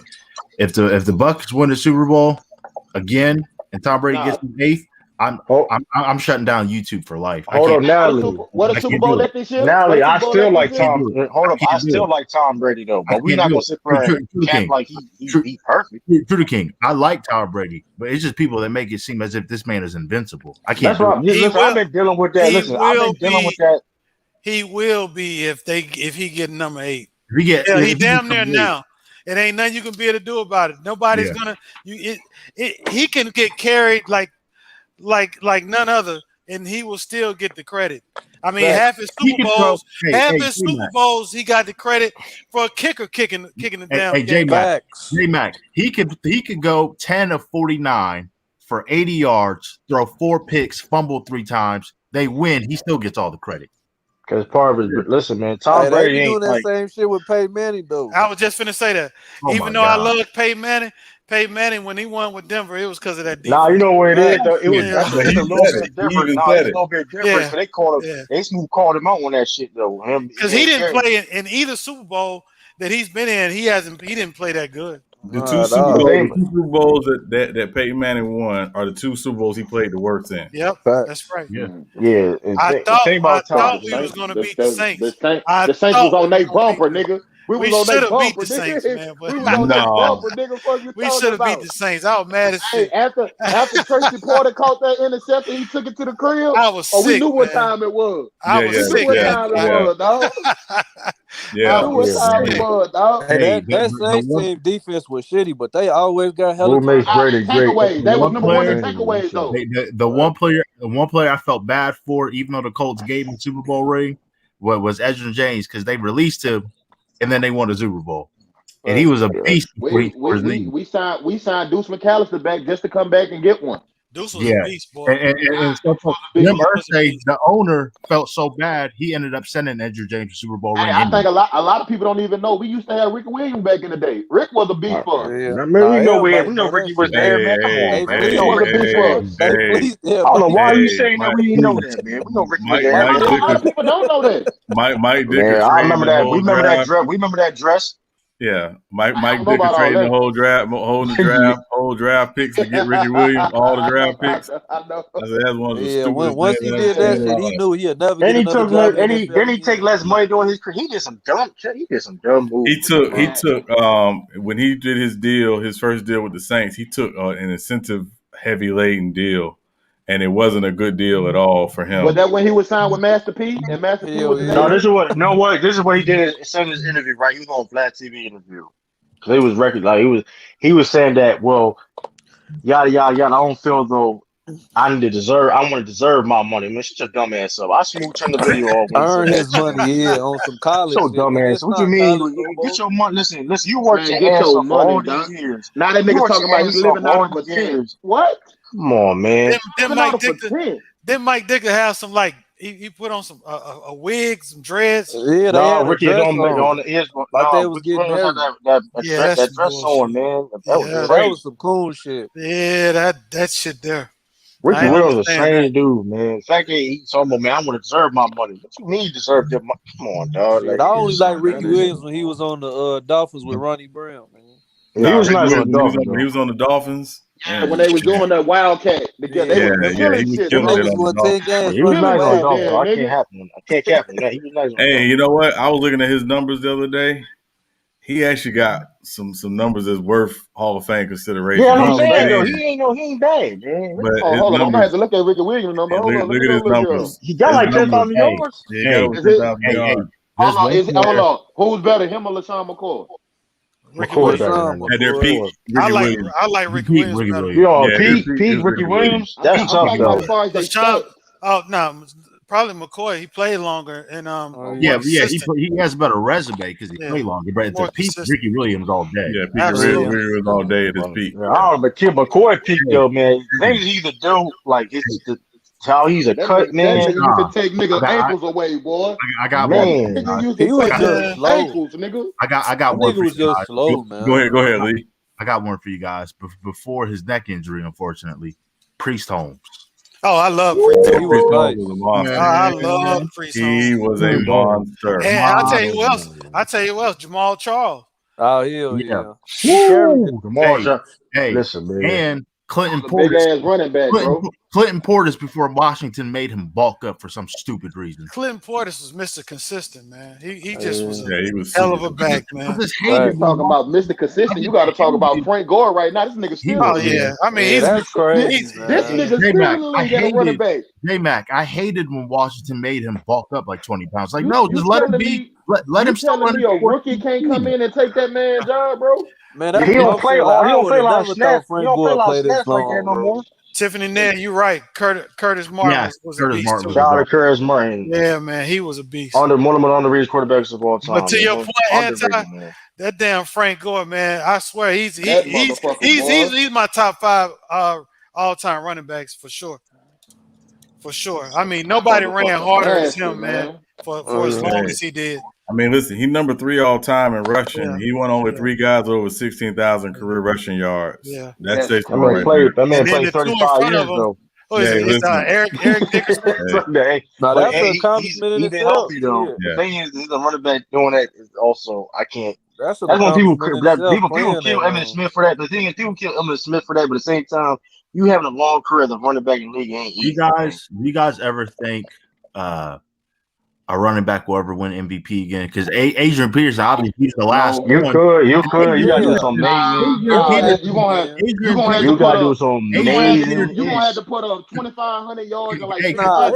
if the Bucs win the Super Bowl again and Tom Brady gets an eighth, I'm shutting down YouTube for life. Hold on, Natalie. What a Super Bowl let this year? Natalie, I still like Tom. Hold up, I still like Tom Brady though, but we're not gonna sit there and act like he's perfect. True to King, I like Tom Brady, but it's just people that make it seem as if this man is invincible. I can't. I've been dealing with that. Listen, I've been dealing with that. He will be if he get number 8. He damn near now. It ain't nothing you can be able to do about it. Nobody's gonna. He can get carried like none other, and he will still get the credit. I mean, half his Super Bowls, he got the credit for a kicker kicking the damn game. J-Mac, he could go 10 of 49 for 80 yards, throw 4 picks, fumble 3 times. They win. He still gets all the credit. Because part of it, listen, man, Tom Brady ain't doing that same shit with Peyton Manning though. I was just finna say that. Even though I love Peyton Manning when he won with Denver, it was because of that defense. Nah, you know what it is though. It was a little bit different. A little bit different. So they called him. They called him out on that shit though. Because he didn't play in either Super Bowl that he's been in. He didn't play that good. The two Super Bowls that Peyton Manning won are the 2 Super Bowls he played the worst in. Yep, that's right. Yeah. I thought we was going to beat the Saints. The Saints was on their bumper, nigga. We should have beat the Saints, man. We was on their bumper, nigga. We should have beat the Saints. I was mad as shit. After Tracy Porter caught that interception, he took it to the crib. I was sick. We knew what time it was. I was sick. What time it was, dog. I knew what time it was, dog. That Saints team defense was shitty, but they always got hella takeaways. They was number 1 in takeaways, though. The one player I felt bad for, even though the Colts gave him Super Bowl ring, was Edgerrin James because they released him. And then they won the Super Bowl, and he was a beast. We signed Deuce McAllister back just to come back and get one. Deuce was a beast, boy. And Jim Irsay, the owner, felt so bad he ended up sending Edgerrin James a Super Bowl ring. I think a lot of people don't even know we used to have Ricky Williams back in the day. Rick was a beast for us. We know Ricky was there, man. Come on, man. We know Ricky was for us. I don't know why you saying that. We didn't know that, man. We know Ricky was there. A lot of people don't know that. Mike Dicker. Yeah, I remember that. We remember that dress. We remember that dress. Yeah, Mike Dicker trading the whole draft picks to get Ricky Williams, all the draft picks. I know. That's one of the once he did that shit, he knew he'd never get another job. Then he take less money doing his career. He did some dumb shit. He did some dumb moves. He took when he did his first deal with the Saints, he took an incentive heavy laden deal. And it wasn't a good deal at all for him. Was that when he was signed with Master P? And Master P was this is what he did in his interview, right? He was on Flat TV interview. Because it was record, like he was saying that, well, yada yada yada. I don't feel though I want to deserve my money. Man, shut your dumb ass up. I smooth turn the video off. Earn his money, on some college. So dumb ass. What you mean? Get your money. Listen. You worked your ass off for all these years. Now that niggas talking about you living out of years. What? Come on, man. Then Mike Dicker have some he put on some a wig, some dreads. Yeah, no, Ricky on the ears. Like they was getting that dress on, man. That was some cool shit. Yeah, that shit there. Ricky Williams a strange dude, man. The fact that he's talking about, man, I want to deserve my money. What you mean you deserve that money? Come on, dog. I only like Ricky Williams when he was on the Dolphins with Ronnie Brown, man. He was nice on the Dolphins. He was on the Dolphins. Yeah, when they was doing that Wildcat together, they was killing shit. He was nice on the Dolphins. I can't cap him. He was nice. Hey, you know what? I was looking at his numbers the other day. He actually got some numbers that's worth Hall of Fame consideration. Yeah, I'm saying though, he ain't bad, man. Hold on, I'm gonna have to look at Ricky Williams' number. Look at his numbers. He got like 10,000 yards. Yeah, Hold on. Who's better, him or LaShawn McCoy? Ricky McCoy Williams. better. At their peak, I like Ricky Williams better. You know, peak Ricky Williams. That's tough though. LaShawn, no, probably McCoy. He played longer and he has a better resume because he played longer. But at the peak, Ricky Williams all day. Yeah, Ricky Williams all day at his peak. Yeah, I don't know, but McCoy peak though, man. Things he either do like it's how he's a cut man. That nigga used to take niggas ankles away, boy. I got man. He was just slow. Ankles, nigga. I got one for you guys. Slow, man. Go ahead, Lee. I got one for you guys. Before his neck injury, unfortunately, Priest Holmes. Oh, I love Priest. He was nice. I love Priest. He was a monster. And I'll tell you what else. Jamal Charles. Oh, yeah. Jamal Charles. Hey, listen, man. And Clinton big ass Portis. running back, bro. Clinton Portis before Washington made him bulk up for some stupid reason. Clinton Portis was Mr. Consistent, man. He just was he was hell of a back, man. Talking about Mr. Consistent, you got to talk about Frank Gore right now. This nigga still. Oh yeah, I mean that's crazy. This nigga still ain't got a running back. J-Mac, I hated when Washington made him bulk up like 20 pounds. Like, no, just let him be. Let him still run. A rookie can't come in and take that man's job, bro. Man, he don't play. He don't play a lot of snaps. Frank Gore played this like that no more. Tiffany Nair, you're right. Curtis Martin was a beast. Shout out to Curtis Martin. Yeah, man, he was a beast. One of the underrated quarterbacks of all time. But to your point, Anti, that damn Frank Gore, man, I swear he's my top 5 all-time running backs for sure. For sure. I mean, nobody ran harder as him, man, for as long as he did. I mean, listen, he number 3 all time in rushing. Yeah. He won only 3 guys over 16,000 career rushing yards. Yeah, that's that man played 35 years though. Eric Dickerson. Now that's an accomplishment in itself. Healthy though. The thing is, he's a running back doing that is also I can't. That's when people kill Emmitt Smith for that. The thing is, people kill Emmitt Smith for that, but at the same time, you having a long career as a running back in the league ain't easy. You guys ever think a running back will ever win MVP again? Because Adrian Peterson, obviously, he's the last. You could. You gotta do something amazing. You gotta do something amazing. You gonna have to put up 2,500 yards. You gotta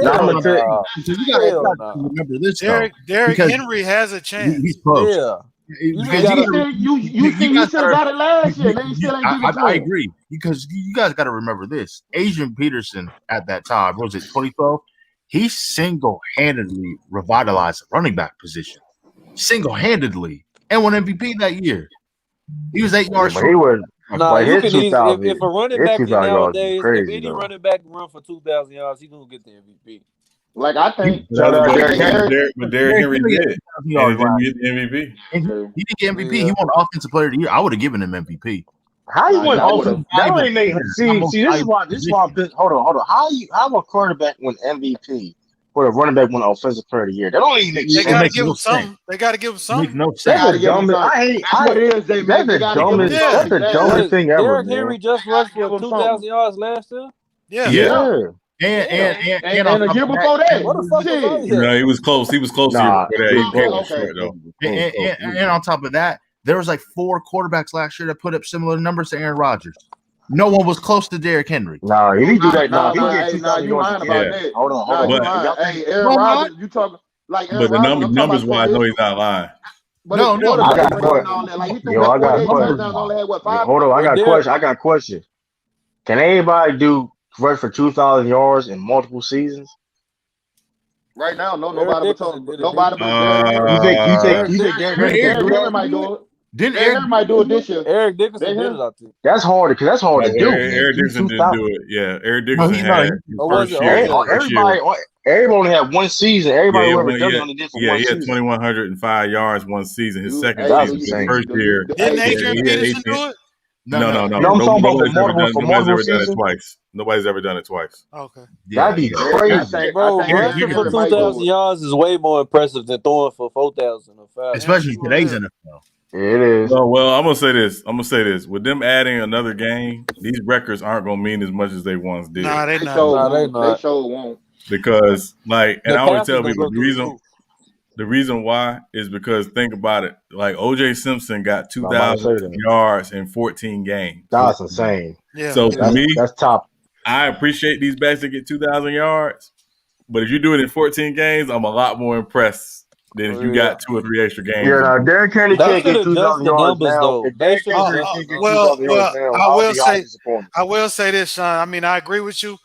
remember this. Derrick Henry has a chance. He's close. Yeah. You think he should have got it last year? Then still ain't give it to him. I agree, because you guys got to remember this. Adrian Peterson at that time, what was it, 2012? He single-handedly revitalized the running back position. Single-handedly. And won MVP that year. He was 8 yards short. You can if a running back nowadays, if any running back run for 2,000 yards, he's going to get the MVP. Like, I think Derrick Henry did. He didn't get the MVP. He didn't get MVP. He won Offensive Player of the Year. I would have given him MVP. How you win offensive? That only made see. This is why. Hold on. How a quarterback win MVP or a running back win Offensive Player of the Year? That only makes sense. They got to give him something. They got to give him something. No sense. That's the dumbest thing ever. Derrick Henry just rushed for 2,000 yards last year. Yeah. And a year before that, what the fuck was that? He was close. He was close to that. And on top of that, there was like 4 quarterbacks last year that put up similar numbers to Aaron Rodgers. No one was close to Derrick Henry. Nah, if he do that, you lying about that. Hold on. Hey, Aaron Rodgers, you talking like Aaron Rodgers? But the numbers wise, I know he's not lying. No. I got a question. Hold on, I got a question. Can anybody rush for 2,000 yards in multiple seasons? Right now, nobody but nobody. You think Derrick might do it? Eric might do it this year. Eric Dickerson did it, I think. That's hard to do. Eric Dickerson didn't do it. Yeah, Eric Dickerson had first year. Everybody only had one season. Everybody only did for one season. He had 2,105 yards one season. His second season, his first year. Didn't Adrian Peterson do it? No. Nobody's ever done it twice. Nobody's ever done it twice. Okay. That'd be crazy. Bro, rushing for 2,000 yards is way more impressive than throwing for 4,000 or 5,000. Especially today's NFL. It is. Well, I'm gonna say this. With them adding another game, these records aren't gonna mean as much as they once did. Nah, they not. They sure won't. Because, I always tell people the reason why is because think about it. Like O.J. Simpson got 2,000 yards in 14 games. That's insane. Yeah. So for me, that's top. I appreciate these backs that get 2,000 yards, but if you do it in 14 games, I'm a lot more impressed than if you got 2 or 3 extra games. Yeah, no, Derrick Henry They can't should get adjust 2,000 the yards numbers now. though. If They Derrick should Henry adjust can't the get numbers. 2,000 yards now, I I'll will be highly say, disappointed. I will say this, Sean. I mean, I agree with you,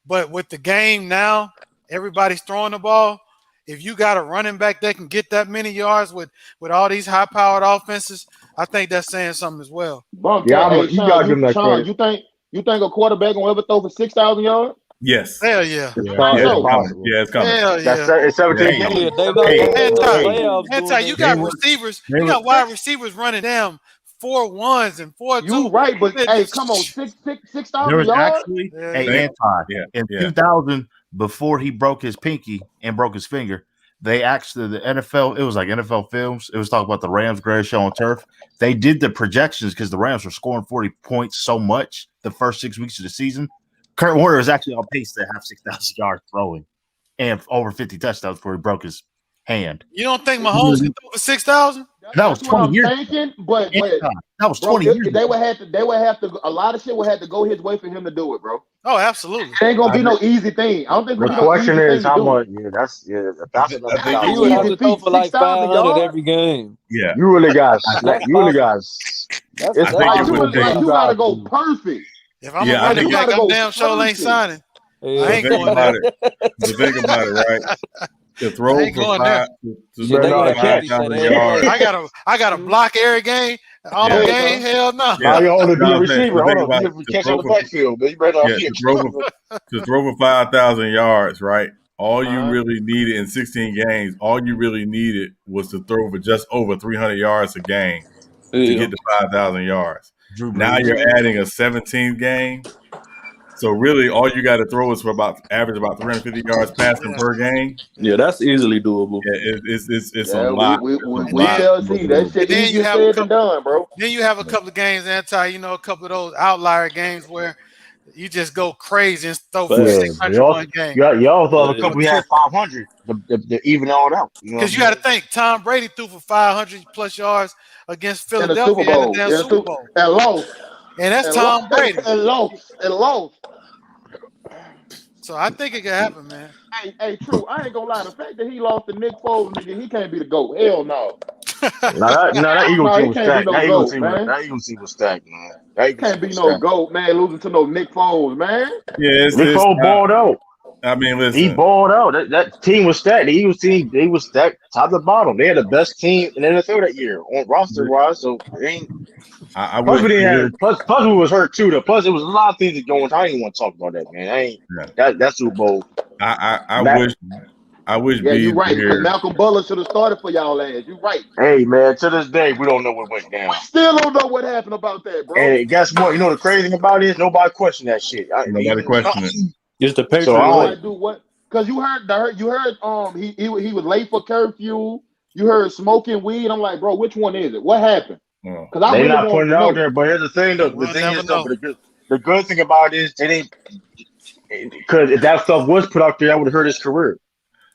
but with the game now, everybody's throwing the ball. If you got a running back that can get that many yards with all these high-powered offenses, I think that's saying something as well. Bump Yeah, that. Hey, you gotta give him that Sean, credit. you think a quarterback gonna ever throw for 6,000 yards? Yes. Hell yeah. It's Yeah, So, possible. yeah, it's coming. Hell That's yeah. it's 17 Hey, games. Yeah, they not hey, gonna make the Anti, playoffs doing you that got shit. receivers. You got wide receivers running down 4-1s and 4-2. you right, but hey, come on, 6,000 There was yards? actually Yeah, a yeah. anti in 2000 before he broke his pinky and broke his finger. They actually the NFL. It was like NFL Films. It was talking about the Rams' greatest show on turf. They did the projections because the Rams were scoring 40 points so much the first 6 weeks of the season. Kurt Warner was actually on pace to have 6,000 yards throwing and over 50 touchdowns before he broke his hand. You don't think Mahomes can throw for 6,000? That was That's what 20 I'm years. thinking, but That was bro, 20 years. they would have to. A lot of shit would have to go his way for him to do it, bro. Oh, absolutely. It ain't gonna be no easy thing. I don't think it's The gonna be no question easy is thing how to do. much. Yeah, that's enough. I think He would have to throw for like 6,000 500 yards. every game. Yeah. You really got That's you really got. That's It's think it would possible. take- You gotta go perfect. If I'm Yeah, a I running think back, you gotta I'm go damn sure ain't perfect. signing. I Yeah. ain't Think going about there. it. But think about it, right? To throw I ain't for going five, there. to Yeah, throw they for gonna catch 5,000 it every yards. play. I gotta block every game, all Yeah. the game. Hell no. Yeah. Now you only be No, a I'm saying, receiver. so Hold think on, about you it. have to To catch throw on the for backfield, man. You better not yeah, to throw for 5,000 yards, right? All you really needed in 16 games, all you really needed was to throw for just over 300 yards a game to Yeah. get to 5,000 yards. Drew Now Brees. you're adding a 17th game. So really, all you got to throw is for average about 350 yards passing per game. Yeah, that's easily doable. Yeah, it's a Yeah, lot. we It's a we lot shall to see. do. That shit And then you easier have a said than couple. done, bro. Then you have a couple of games, a couple of those outlier games where you just go crazy and throw for Yeah, 600 one game. y'all thought a Yeah. couple we had 500 to even all it out. You know what Because you got to think, Tom Brady threw for 500 plus yards against In the Super Philadelphia in the Bowl, damn yeah, Super Bowl, and lost, and that's and Tom Brady. lost. So I think it can happen, man. Hey, true. I ain't gonna lie. The fact that he lost to Nick Foles, nigga, he can't be the GOAT. Hell no. that Eagles No, team he was can't be stacked. no GOAT, man. That Eagles team was stacked, man. That Eagles Can't team be was no stacked. GOAT, man. Losing to no Nick Foles, man. Yeah, Nick Foles balled out. I mean, He listen. balled out. That team was stacked. The Eagles team, they was stacked top to bottom. They had the best team in the NFL that year on roster wise. So it ain't. I Plus, wish. plus we was hurt too. Though. Plus, it was a lot of things that going. I didn't want to talk about that, man. I ain't that Super Bowl. I wish. Yeah, Bees you right. were Because here. Malcolm Butler should have started for y'all ass. You right. Hey, man. To this day, we don't know what went down. Still don't know what happened about that, bro. And guess what? You know the crazy thing about it is nobody questioned that shit. Nobody questioned it. It's the Patriot So I way. Do what? Because you heard he was late for curfew. You heard smoking weed. I'm like, bro, which one is it? What happened? Because I they really not want putting to it know. out there. But here's the thing, though. The thing is, though, the good thing about it is they didn't. Because if that stuff was put out there, that would have hurt his career.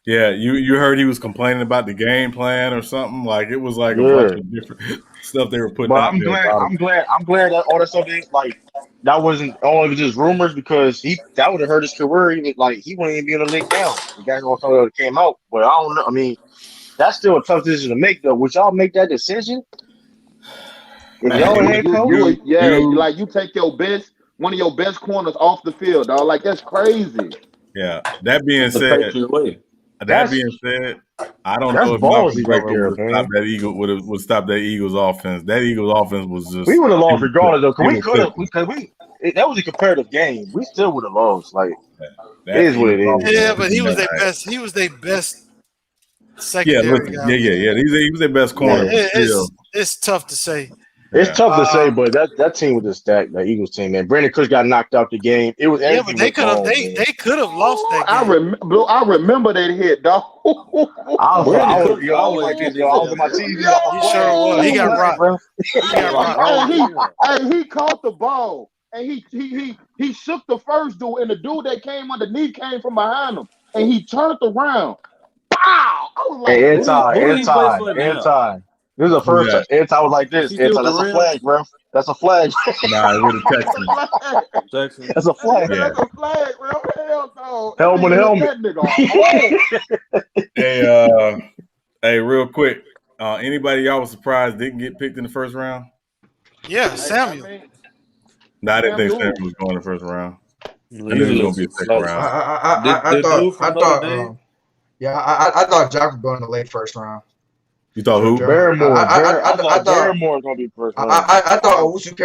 Yeah, you heard he was complaining about the game plan or something. Like it was like a bunch of different stuff they were putting But out I'm there. glad that all that stuff that wasn't all of it just rumors because that would have hurt his career. He wouldn't even be in the league now. The guys all thought it came out, but I don't know. I mean, that's still a tough decision to make, though. Would y'all make that decision? If y'all head coach, you take one of your best corners off the field, dog. Like that's crazy. Yeah. That being said, I don't know if Malcolm Butler would stop that Eagles offense. That Eagles offense was just we would have lost regardless, though. That was a comparative game. We still would have lost. Like it is what it is. Yeah, but he was their best. He was their best secondary guy. Yeah. He was their best corner. It's tough to say. It's tough to say, but that team was just stacked. That Eagles team, man. Brandon Cooks got knocked out the game. It was but they could have lost that game. I remember that hit, dog. I was like this, yo. I was on my TV. He sure was. He got rocked. He caught the ball and he shook the first dude, and the dude that came underneath came from behind him, and he turned around. Pow! I was like, anti. This is the first time. Anti was like this. Anti, that's a flag, bro. That's a flag. Nah, it was Texans. That's a flag. Yeah. That's a flag, bro. Hell no. Helmet. Hey, Hey, real quick, anybody y'all was surprised didn't get picked in the first round? Yeah, Samuel. No, I didn't think Samuel. Samuel was going in the first round. He's I knew he was a going to be a second like, round. I thought I thought Jock was going to late first round. You thought who? Barrymore. I thought Barrymore was gonna be first round. I thought Owusu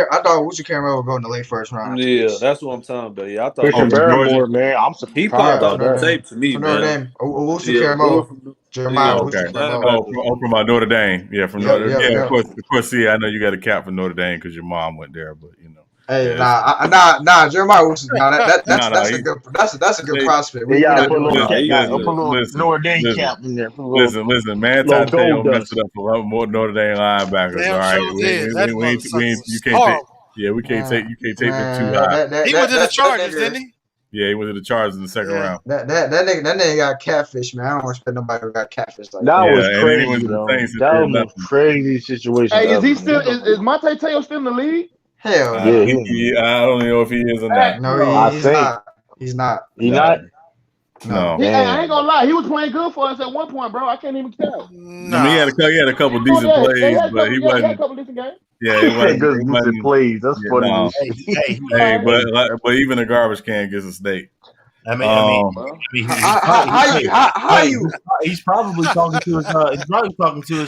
Caramel would go in the late first round. yeah, that's what I'm talking about. Yeah, I thought Christian Barrymore, man. I'm he surprised. popped off the tape to me, From Notre man. Dame. Owusu Yeah, Caramel. Jeremiah Oh, okay. Owusu Caramel. From Notre Dame. Yeah, from Notre Dame. Yeah, Yeah, yeah. of course. See, I know you got a cap for Notre Dame because your mom went there, but you know. Hey, yeah, nah, Jeremiah Owusu. That's a good prospect. We Yeah, gotta put a do little that. Notre Dame cap in there. Listen, man, little Tata gold messed dust. it up for a lot more Notre Dame linebackers. Damn All right, sure did. That motherfucker you was can't take. horrible. Yeah, we can't take. You can't take them too high. He went to the Chargers, didn't he? Yeah, he went to the Chargers in the second round. That nigga got catfish, man. I don't respect nobody who got catfish like That that. was and then he went crazy, to the though. Saints and That did was the most nothing. crazy situation. Hey, is he ever, still? man. Is Monte Teo still in the league? Hell I yeah. don't know if he is or not. No, I he's think not. He's not. he not. No. I ain't gonna lie. He was playing good for us at one point, bro. I can't even tell. I mean, he had a couple decent plays, but he He had a wasn't. couple decent games. Yeah, it wasn't. Good It decent wasn't plays. That's yeah, funny. no. Hey, but even a garbage can gets a steak. He's probably talking to his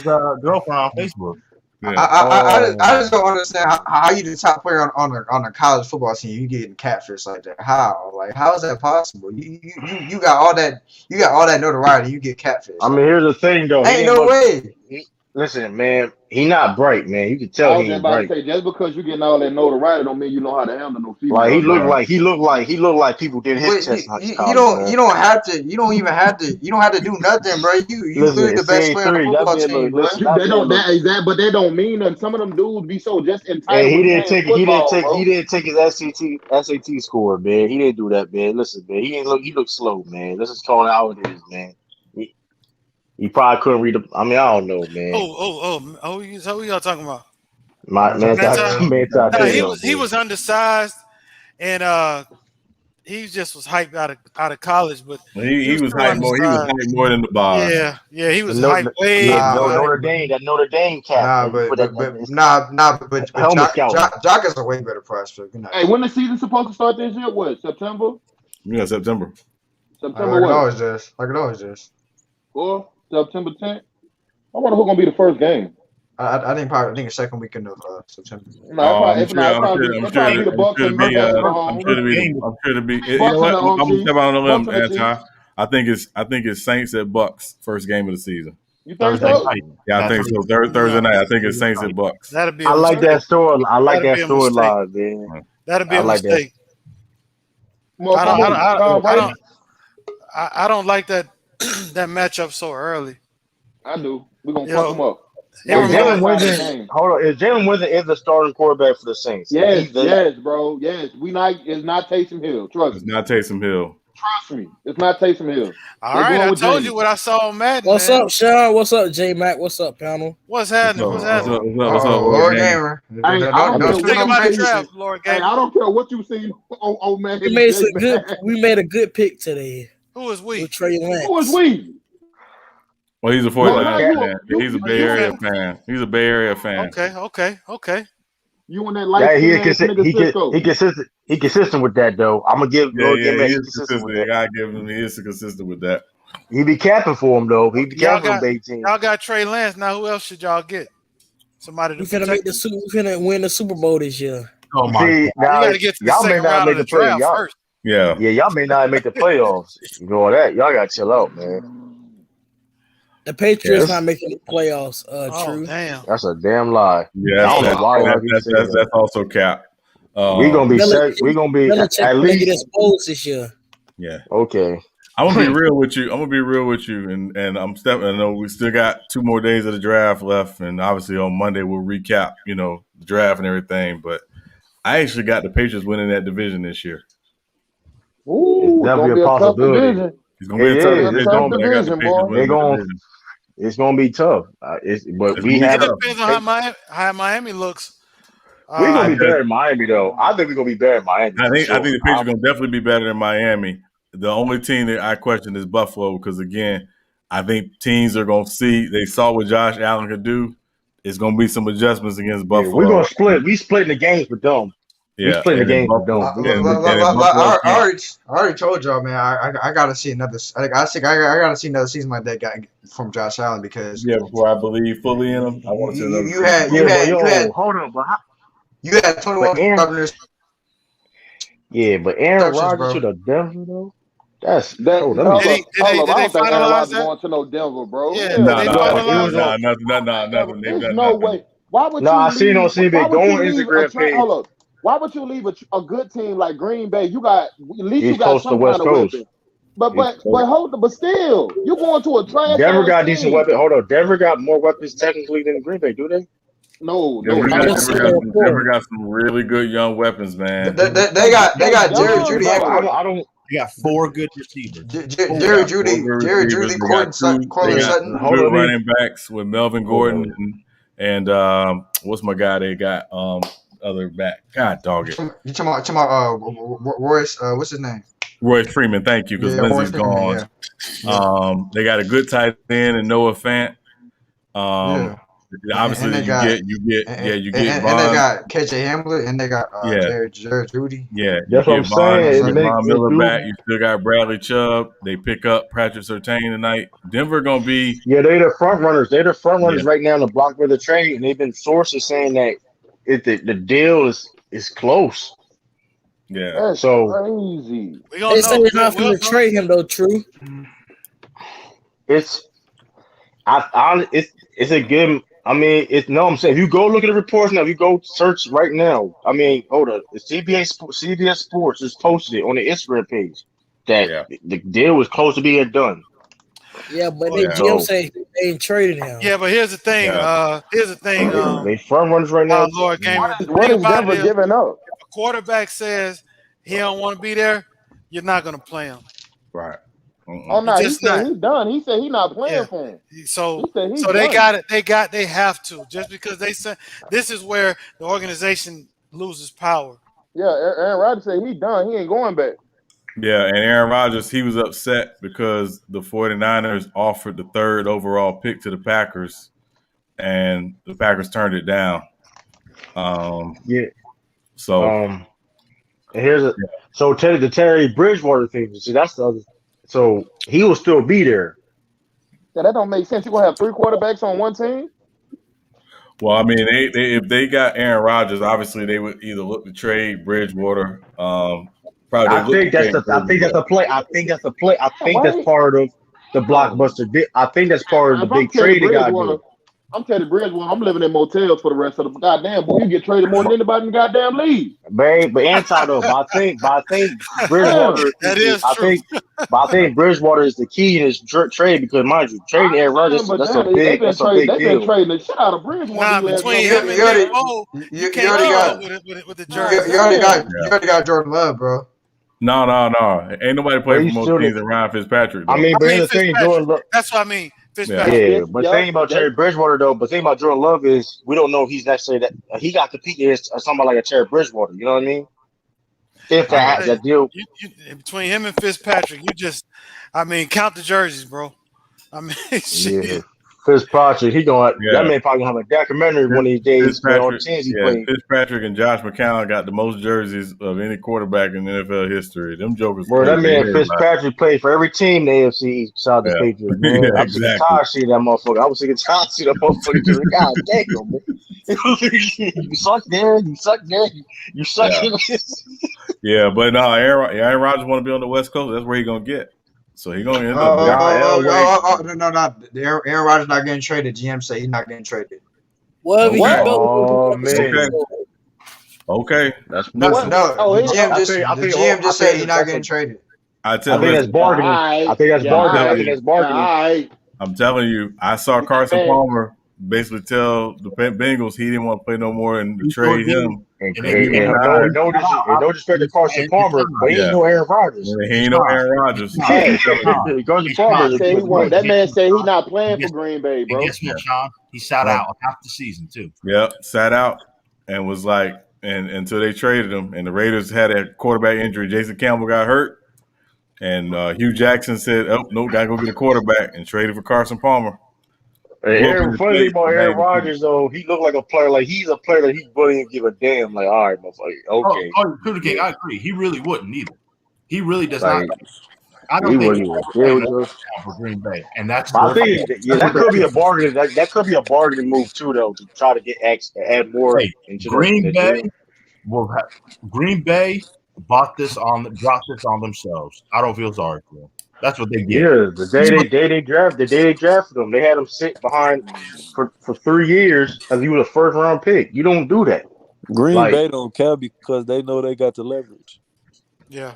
girlfriend on Facebook. I just don't understand how you the top player on a college football team, you getting catfish like that. How? Like, how is that possible? You got all that notoriety, you get catfish. I mean, here's the thing, though. Ain't no way. Listen, man, he not bright, man. You can tell I was he just ain't about to bright. say, just because you getting all that notoriety don't mean you know how to handle no female. Like he looked like people did his test. You don't have to do nothing, bro. You literally the best player on the football team, bro. But they don't mean nothing. Some of them dudes be so just entitled. And he didn't take his SAT score, man. He didn't do that, man. Listen, man, he looked slow, man. Let's just call it how it is, man. He probably couldn't read I don't know, man. Who y'all talking about? He was undersized, and he just was hyped out of college, but he was hyped more. He was hyped more than the bar. Yeah, he was hyped way. Notre Dame cap. But Jock is a way better prospect. Hey, when the season's supposed to start this year? What, September? Yeah, September. September what? Like it always is. Or September 10th. I wonder who's gonna be the first game. I think the second weekend of September. I'm sure to be. You know what? I'm gonna step out on a limb, Anti. I think it's Saints at Bucks first game of the season. You think so? Yeah, I think so. Thursday night. I think it's Saints at Bucks. That'll be. I like that storyline, man. That'll be a mistake. I don't like that matchup so early. I do. We're gonna fuck them up. Jalen Withers is the starting quarterback for the Saints. Yes, bro. Yes. It's not Taysom Hill. Trust me. It's not Taysom Hill. Trust me. It's not Taysom Hill. All right, I told you what I saw on Madden. What's up, Sean? What's up, J Mac? What's up, panel? What's happening? What's happening? What's up, Lord Gamer? I don't care what you see on Madden. We made a good pick today. Who is we? With Trey Lance. Who is we? Well, he's a 49 fan. He's a Bay Area fan. He's a Bay Area fan. Okay. You and that light he consistent with that though. I'm gonna give consistent. I give him. He is consistent with that. He be capping for him though. He be capping for 18. Y'all got Trey Lance. Now who else should y'all get? Somebody to we finna win the Super Bowl this year. Oh my God. Now, you gotta get to the second round of the draft first. Yeah, y'all may not make the playoffs. You know that. Y'all gotta chill out, man. The Patriots not making the playoffs. True. Damn. That's a damn lie. Yeah, that's also cap. We're gonna be we're gonna be at least exposed this year. Yeah. Okay. I'm gonna be real with you. And I'm stepping. I know we still got 2 more days of the draft left, and obviously on Monday we'll recap, the draft and everything. But I actually got the Patriots winning that division this year. Ooh, it's definitely a possibility. It's gonna be a tough division, boy. It's gonna be tough. It depends on how Miami looks. We're gonna be better than Miami, though. I think we're gonna be better than Miami. I think the Patriots are gonna definitely be better than Miami. The only team that I question is Buffalo because again, I think teams are going to see. They saw what Josh Allen could do. It's going to be some adjustments against Buffalo. Yeah, we're going to split. We splitting the games with them. Yeah, we splitting the games with them. I already told y'all, man. I gotta see another. I gotta see another season like that from Josh Allen because before I believe fully in him, I want to see you had hold on, but you had 21 governors. Yeah, but Aaron Rodgers to the Denver though. That's that. Hold up, I don't think Aaron Rodgers going to no Denver, bro. Yeah, nothing. There's no way. Why would you I leave? seen on CB go on Instagram page. Hold up. Why would you leave a good team like Green Bay? You got at least you got close some to West kind of Coast. weapon. But still, you going to a trash. Denver got team. decent weapons. Hold on, Denver got more weapons technically than Green Bay, do they? No. Denver got some really good young weapons, man. They got Jerry Judy. They got 4 good receivers. Jerry Judy, Cortland Sutton. Good running backs with Melvin Gordon and what's my guy they got? Other back. God dog it. You talking about Royce? What's his name? Royce Freeman. Thank you, because Lindsey's gone. Yeah. They got a good tight end and Noah Fant. Obviously, you get and they got KJ Hamler and they got Jerry Judy. Yeah, that's what I'm saying. Von Miller back. You still got Bradley Chubb. They pick up Patrick Surtain tonight. Denver gonna be they're the front runners. They're the front runners right now in the block for the trade, and they've been sources saying that the deal is close. Yeah, that's crazy. They say they're not going to trade him though. True. It's a good. I mean, I'm saying if you go look at the reports now, if you go search right now. I mean, hold up, CBS Sports just posted it on the Instagram page that the deal was close to being done. Yeah, but they GM say they ain't traded him. Yeah, but here's the thing. They front runners right now. Lord Gamer. What is Denver giving up? If a quarterback says he don't want to be there, you're not going to play him. Right. Oh no, he said he's done. He said he's not playing for him. So they got it. They have to, just because they said this is where the organization loses power. Yeah, Aaron Rodgers said he's done. He ain't going back. Yeah, and Aaron Rodgers, he was upset because the 49ers offered the 3rd overall pick to the Packers, and the Packers turned it down. So the Terry Bridgewater thing. See, that's the other. So he will still be there. Yeah, that don't make sense. You're gonna have 3 quarterbacks on one team. Well, I mean, if they got Aaron Rodgers, obviously they would either look to trade Bridgewater. I think that's the play. I think that's part of the blockbuster. I think that's part of the big trade they got to do. I'm Teddy Bridgewater. I'm living in motels for the rest of the goddamn. Boy, you get traded more than anybody in the goddamn league. But anti though. But I think Bridgewater. That is true. I think Bridgewater is the key in this trade because, mind you, trading Aaron Rodgers that's a big deal. They've been trading the shit out of Bridgewater. Between him and Nick Foles, you can't with the jersey. You already got Jordan Love, bro. No. Ain't nobody playing for most teams than Ryan Fitzpatrick. I mean, but the thing, Jordan Love. That's what I mean. Yeah, but the thing about Terry Bridgewater though, but the thing about Jordan Love is we don't know if he's necessarily that he got to compete against somebody like a Terry Bridgewater. You know what I mean? If that deal between him and Fitzpatrick, count the jerseys, bro. I mean, shit. Fitzpatrick, that man probably gonna have a documentary one of these days. Fitzpatrick and Josh McCown got the most jerseys of any quarterback in NFL history. Them jokers. Bro, that man Fitzpatrick played for every team in the AFC besides the Patriots. Man. I'm sick and tired of seeing that motherfucker. I was sick and tired of seeing that motherfucker. God damn, man. You suck there. You suck here. Yeah, but no, Aaron Rodgers want to be on the West Coast. That's where he gonna get. So he's gonna end up. No, Aaron Rodgers not getting traded. GM say he's not getting traded. Oh man. Okay, that's the GM just said he's not getting traded. I think that's bargaining. I think that's bargaining. I'm telling you, I saw Carson Palmer basically tell the Bengals he didn't want to play no more and to trade him. No disrespect to Carson Palmer, but he ain't no Aaron Rodgers. He ain't no Aaron Rodgers. That man said he's not playing for Green Bay, bro. And guess what, Sean? He sat out half the season too. Yep, sat out and was like, and until they traded him, and the Raiders had a quarterback injury. Jason Campbell got hurt, And Hugh Jackson said, "Oh no, gotta go get a quarterback," and traded for Carson Palmer. Funny thing about Aaron Rodgers, though, he looked like a player. Like he's a player that he wouldn't even give a damn. Like, all right, motherfucker, okay. Cooter King, I agree. He really wouldn't either. He really does Like, not. I don't think he's for Green Bay, and that's. I think that could be a bargain. That could be a bargaining move too, though, to try to get add more into Green Bay. Green Bay dropped this on themselves. I don't feel sorry for them. That's what they get. Yeah, the day they drafted him, they had him sit behind for 3 years as he was a first round pick. You don't do that. Green Bay don't care because they know they got the leverage. Yeah.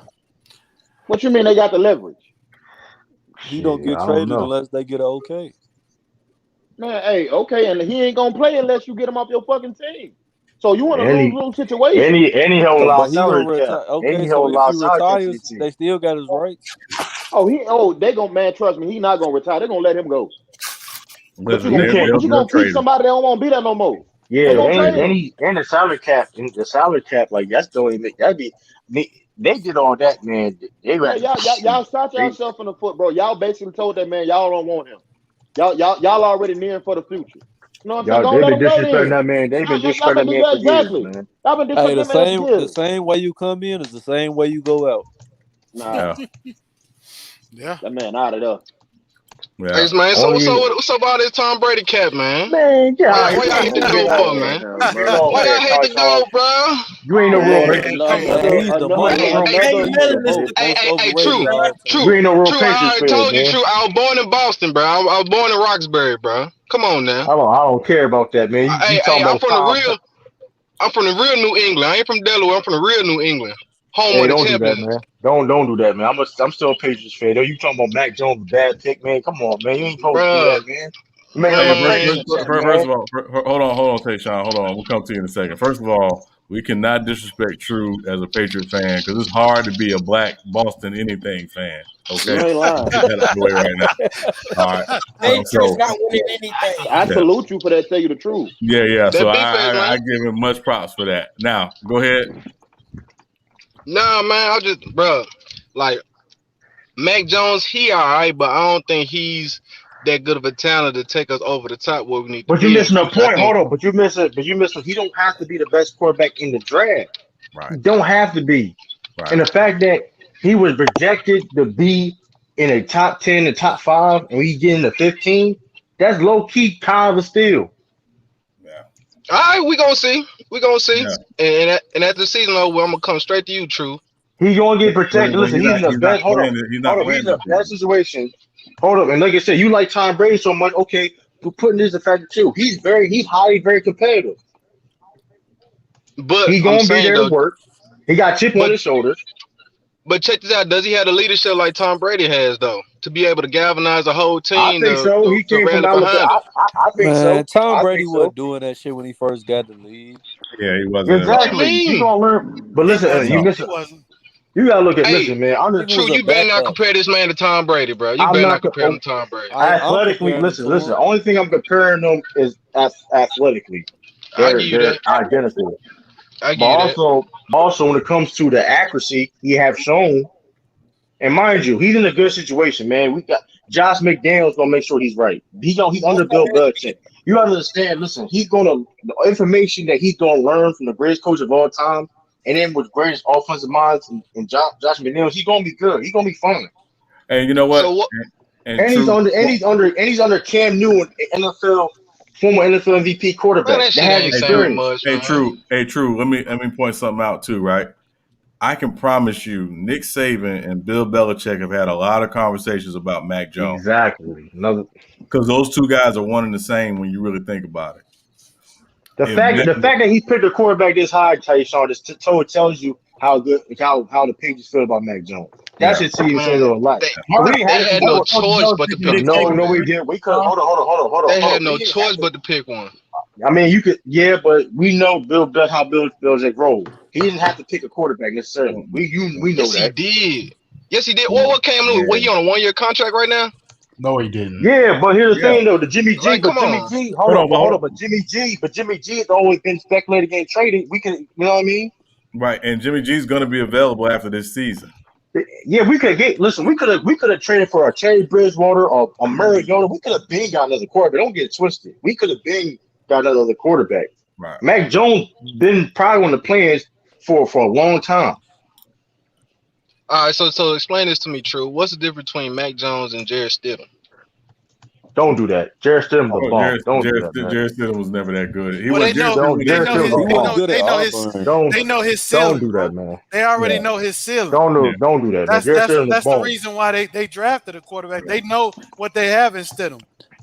What you mean they got the leverage? He don't get traded unless they get an okay. Man, hey, okay, and he ain't gonna play unless you get him off your fucking team. So you want a lose situation? Any hell allow salary cap. Okay, so if he retires, they still got his rights. They gonna, man, trust me, he not gonna retire. They're gonna let him go. But you gonna teach somebody that don't want to be there no more. Yeah, and the salary cap, like that's the only they did all that, man. Y'all shot yourself in the foot, bro. Y'all basically told that man y'all don't want him. Y'all already near him for the future. You know what I'm saying? They've been disrespecting that man. They've been disrespecting that man for years, man. Y'all been disrespecting the same way you come in is the same way you go out. Nah. Yeah. That man out of there. Yeah. Hey, man, so what's up about this Tom Brady cap, man? Man, why y'all hate the go for, man? Why y'all hate the go, bro? You ain't no real Hey, true. You ain't no real Patriots I fan, told you, man. true. I was born in Boston, bro. I was born in Roxbury, bro. Come on now. I don't care about that, man. I'm from the real New England. I ain't from Delaware. I'm from the real New England. Home of the don't champions. do that, man. Don't do that, man. I'm still a Patriots fan. Though you talking about Mac Jones, bad pick, man? Come on, man. You ain't supposed to do that, man. First of all, hold on, Tayshaun. Hold on, we'll come to you in a second. First of all, we cannot disrespect True as a Patriot fan because it's hard to be a black Boston anything fan. Okay, you ain't lying. Get that out of the way right now. All right, Patriots not winning anything. I salute you for that. Tell you the truth. Yeah. So I give him much props for that. Now, go ahead. Nah, man, I just, bro, like Mac Jones, he all right, but I don't think he's that good of a talent to take us over the top where we need. But you're missing a point. Hold on, but you miss it. He don't have to be the best quarterback in the draft. Right. He don't have to be. Right. And the fact that he was projected to be in a top 10, a top 5, and we get in the 15, that's low key kind of a steal. All right, we gonna see. Yeah. And at the season over, I'm gonna come straight to you, True. He's gonna get protected. Listen, he's in the best. Hold on, he's in the best situation. Hold up, and like I said, you like Tom Brady so much. Okay, we're putting this in factor too. He's highly, very competitive. But he's gonna be there to work. He got chip on his shoulders. But check this out. Does he have the leadership like Tom Brady has, though, to be able to galvanize a whole team? I think so. He came from I think so. Tom Brady wasn't doing that shit when he first got the league. Yeah, he wasn't. Exactly. You gonna learn. But listen, you missing. You gotta look at listen, man. True, you better not compare this man to Tom Brady, bro. You better not compare him to Tom Brady. Athletically, listen. The only thing I'm comparing them is athletically. They're identical. But also when it comes to the accuracy he have shown, and mind you, he's in a good situation, man. We got Josh McDaniels gonna make sure he's right. He's under Bill Belichick. You understand? Listen, the information that he's gonna learn from the greatest coach of all time, and then with the greatest offensive minds and Josh McDaniels, he's gonna be good. He's gonna be fun. And you know what? He's under Cam Newton, former NFL MVP quarterback. Hey, True. Let me point something out too, right? I can promise you, Nick Saban and Bill Belichick have had a lot of conversations about Mac Jones. Exactly. Because those two guys are one and the same when you really think about it. The fact that he picked a quarterback this high, Tayshaun, just tells you how the Patriots feel about Mac Jones. That should see you say a lot. They had no choice but to pick. No, we didn't. We could hold on. They had no choice but to pick one. I mean, you could, but we know how Bill Belichick rolls. He didn't have to pick a quarterback necessarily. We know that. Yes, he did. What came in? What, he on a 1-year contract right now? No, he didn't. Yeah, but here's the thing though, the Jimmy G, hold on, but Jimmy G has always been speculated getting traded. We can, you know what I mean? Right, and Jimmy G's going to be available after this season. Yeah, we could get. Listen, we could have traded for a Teddy Bridgewater or a Mariota. We could have been got another quarterback. Don't get it twisted. We could have been got another quarterback. Right. Mac Jones been probably on the plans for a long time. All right, so explain this to me, True. What's the difference between Mac Jones and Jarrett Stidham? Don't do that. Jarrett Stidham's a bum. Don't do that, man. Jarrett Stidham was never that good. Well, they know his ceiling. Don't do that, man. They already know his ceiling. Don't do that. That's the the reason why they drafted a quarterback. They know what they have in Stidham.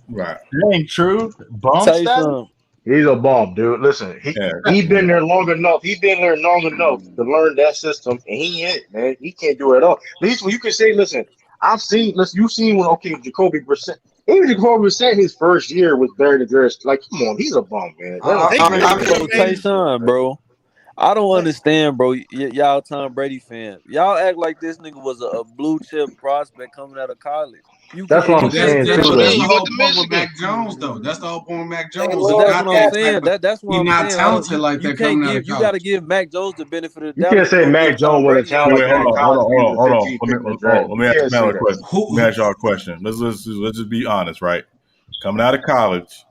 Right. That ain't true. Bum status. He's a bum, dude. Listen, he been there long enough. He been there long enough to learn that system, and he ain't, man. He can't do it at all. At least when you can say, listen, you've seen when Jacoby Brissett. Even Jacoby Brissett, his first year was better than Jarrett. Like, come on, he's a bum, man. Taysom, bro. I don't understand, bro. Y'all Tom Brady fans. Y'all act like this nigga was a blue chip prospect coming out of college. That's what I'm saying. That's the whole point with Mac Jones, though. That's the whole point with Mac Jones. That's what I'm saying. That's what he's I'm not saying. talented like that. You got to give Mac Jones the benefit of the doubt. You can't say Mac Jones wasn't talented. Hold on. Let me ask y'all a question. Let me ask y'all a question. Let's just be honest, right? Coming out of college,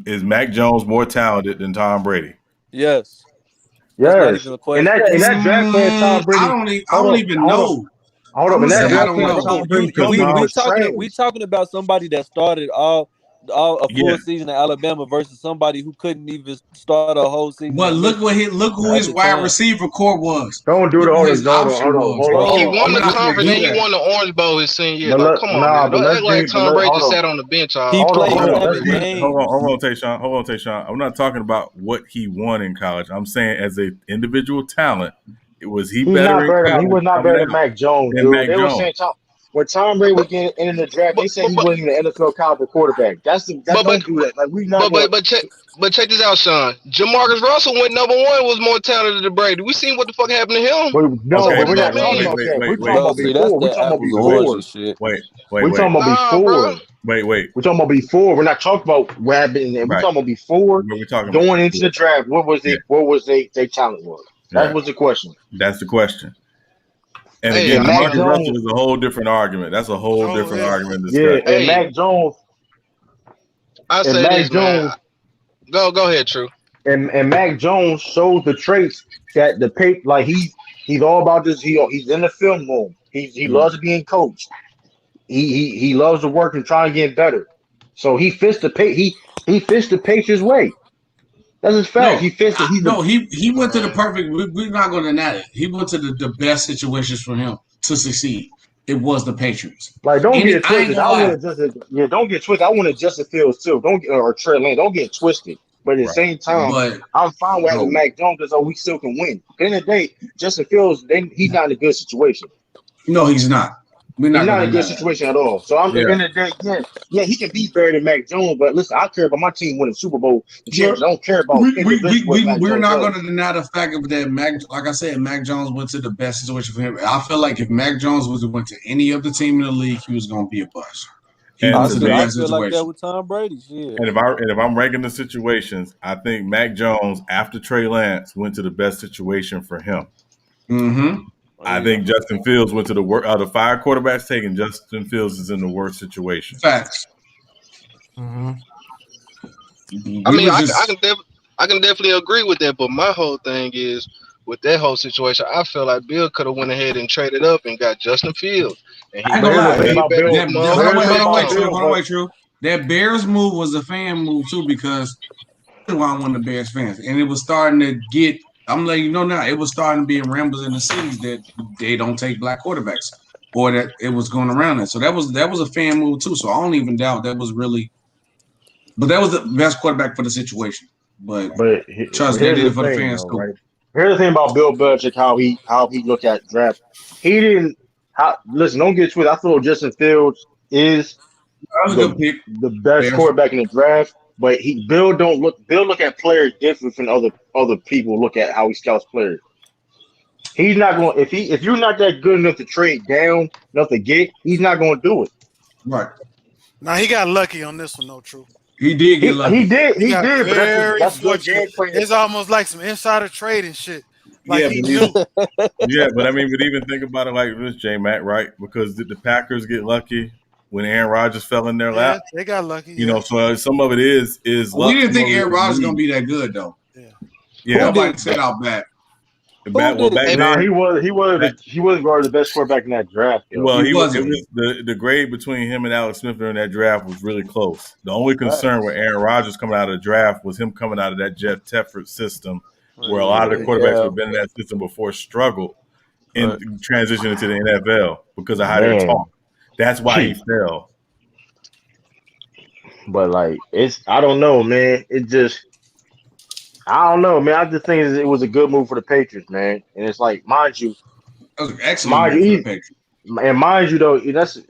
is Mac Jones more talented than Tom Brady? Yes. Yes. In that draft class, Tom Brady. I don't even know. Hold up, we talking about somebody that started a full season at Alabama versus somebody who couldn't even start a whole season. But look who his wide receiver core was. Don't do the Orange Bowl. He won the conference and he won the Orange Bowl his senior year. Like, come on, man. Don't act like Tom Brady just sat on the bench. He played Hold on, Tayshaun. I'm not talking about what he won in college. I'm saying as an individual talent. Was he better? He was not better than Mac Jones, dude. They were saying when Tom Brady was getting in the draft, they said he wasn't even an NFL caliber quarterback. Don't do that. Like we not. But check this out, Sean. Jamarcus Russell went number 1. Was more talented than Brady. We seen what the fuck happened to him. We're not talking about that. We're talking about before. We're talking about before. We're talking about before. Wait. We're talking about before. We're not talking about what happened. We're talking about before. Going into the draft, what was their talent was? That was the question. That's the question. And again, Jamarcus Russell is a whole different argument. That's a whole different argument. And Mac Jones. I say this, man. Go ahead, True. And Mac Jones shows the traits that the paper, like he's all about this. He's in the film room. He loves being coached. He loves to work and try and get better. So he fits the Patriots way. That's his fact. He fits it. He went to the perfect. We're not going to deny it. He went to the best situations for him to succeed. It was the Patriots. Like, don't get it twisted. Don't get twisted. I wanted Justin Fields too. Or Trey Lance. Don't get twisted. But at the same time, I'm fine with having Mac Jones because we still can win. At the end of the day, Justin Fields, he's not in a good situation. No, he's not. He's not in a good situation at all. So I'm at the end of the day, yeah, he can be better than Mac Jones. But listen, I care about my team winning Super Bowl. I don't care about. We're not going to deny the fact of that. Like I said, Mac Jones went to the best situation for him. I feel like if Mac Jones went to any other team in the league, he was going to be a bust. I feel like that with Tom Brady. Shit. And if I'm ranking the situations, I think Mac Jones after Trey Lance went to the best situation for him. Mm-hmm. I think Justin Fields went to the worst out of 5 quarterbacks taken. Justin Fields is in the worst situation. Facts. Mm-hmm. I mean, I can definitely agree with that. But my whole thing is with that whole situation, I feel like Bill could have went ahead and traded up and got Justin Fields. And he Hold on, wait, True. That Bears move was a fan move too because I want one of the Bears fans, and it was starting to get. I'm letting you know now, it was starting to be in rambles in the cities that they don't take black quarterbacks, or that it was going around that. So that was a fan move too. So I don't even doubt that was really, but that was the best quarterback for the situation. But trust me, they did it for the fans too. Right? Here's the thing about Bill Belichick, how he looked at draft. He didn't. Listen, don't get twisted. I feel Justin Fields is the best quarterback in the draft. But Bill look at players different from other people look at how he scouts players. He's not going if you're not that good enough to trade down, enough to get, he's not going to do it. Right. Now he got lucky on this one, no true. He did get lucky. He did. But that's it's almost like some insider trading shit. Like yeah, he but knew. but I mean, but even think about it like this, J Matt, right? Because did the Packers get lucky when Aaron Rodgers fell in their Yeah, lap? they got lucky. You know, so some of it is We luck. didn't think Some of it Aaron is Rodgers was need. gonna be that good though. Yeah, Nobody said out bad. Back then, Nah, he was guarding the best quarterback in that draft. Though. Well, He it wasn't. was the grade between him and Alex Smith during that draft was really close. The only concern with Aaron Rodgers coming out of the draft was him coming out of that Jeff Tefford system, where a lot of the quarterbacks who have been in that system before struggled in transitioning to the NFL because of how they're taught. That's why he fell. But like, I don't know, man. I don't know, man. I just think it was a good move for the Patriots, man. And it's like, mind you, that was an excellent move for the Patriots. And mind you, though,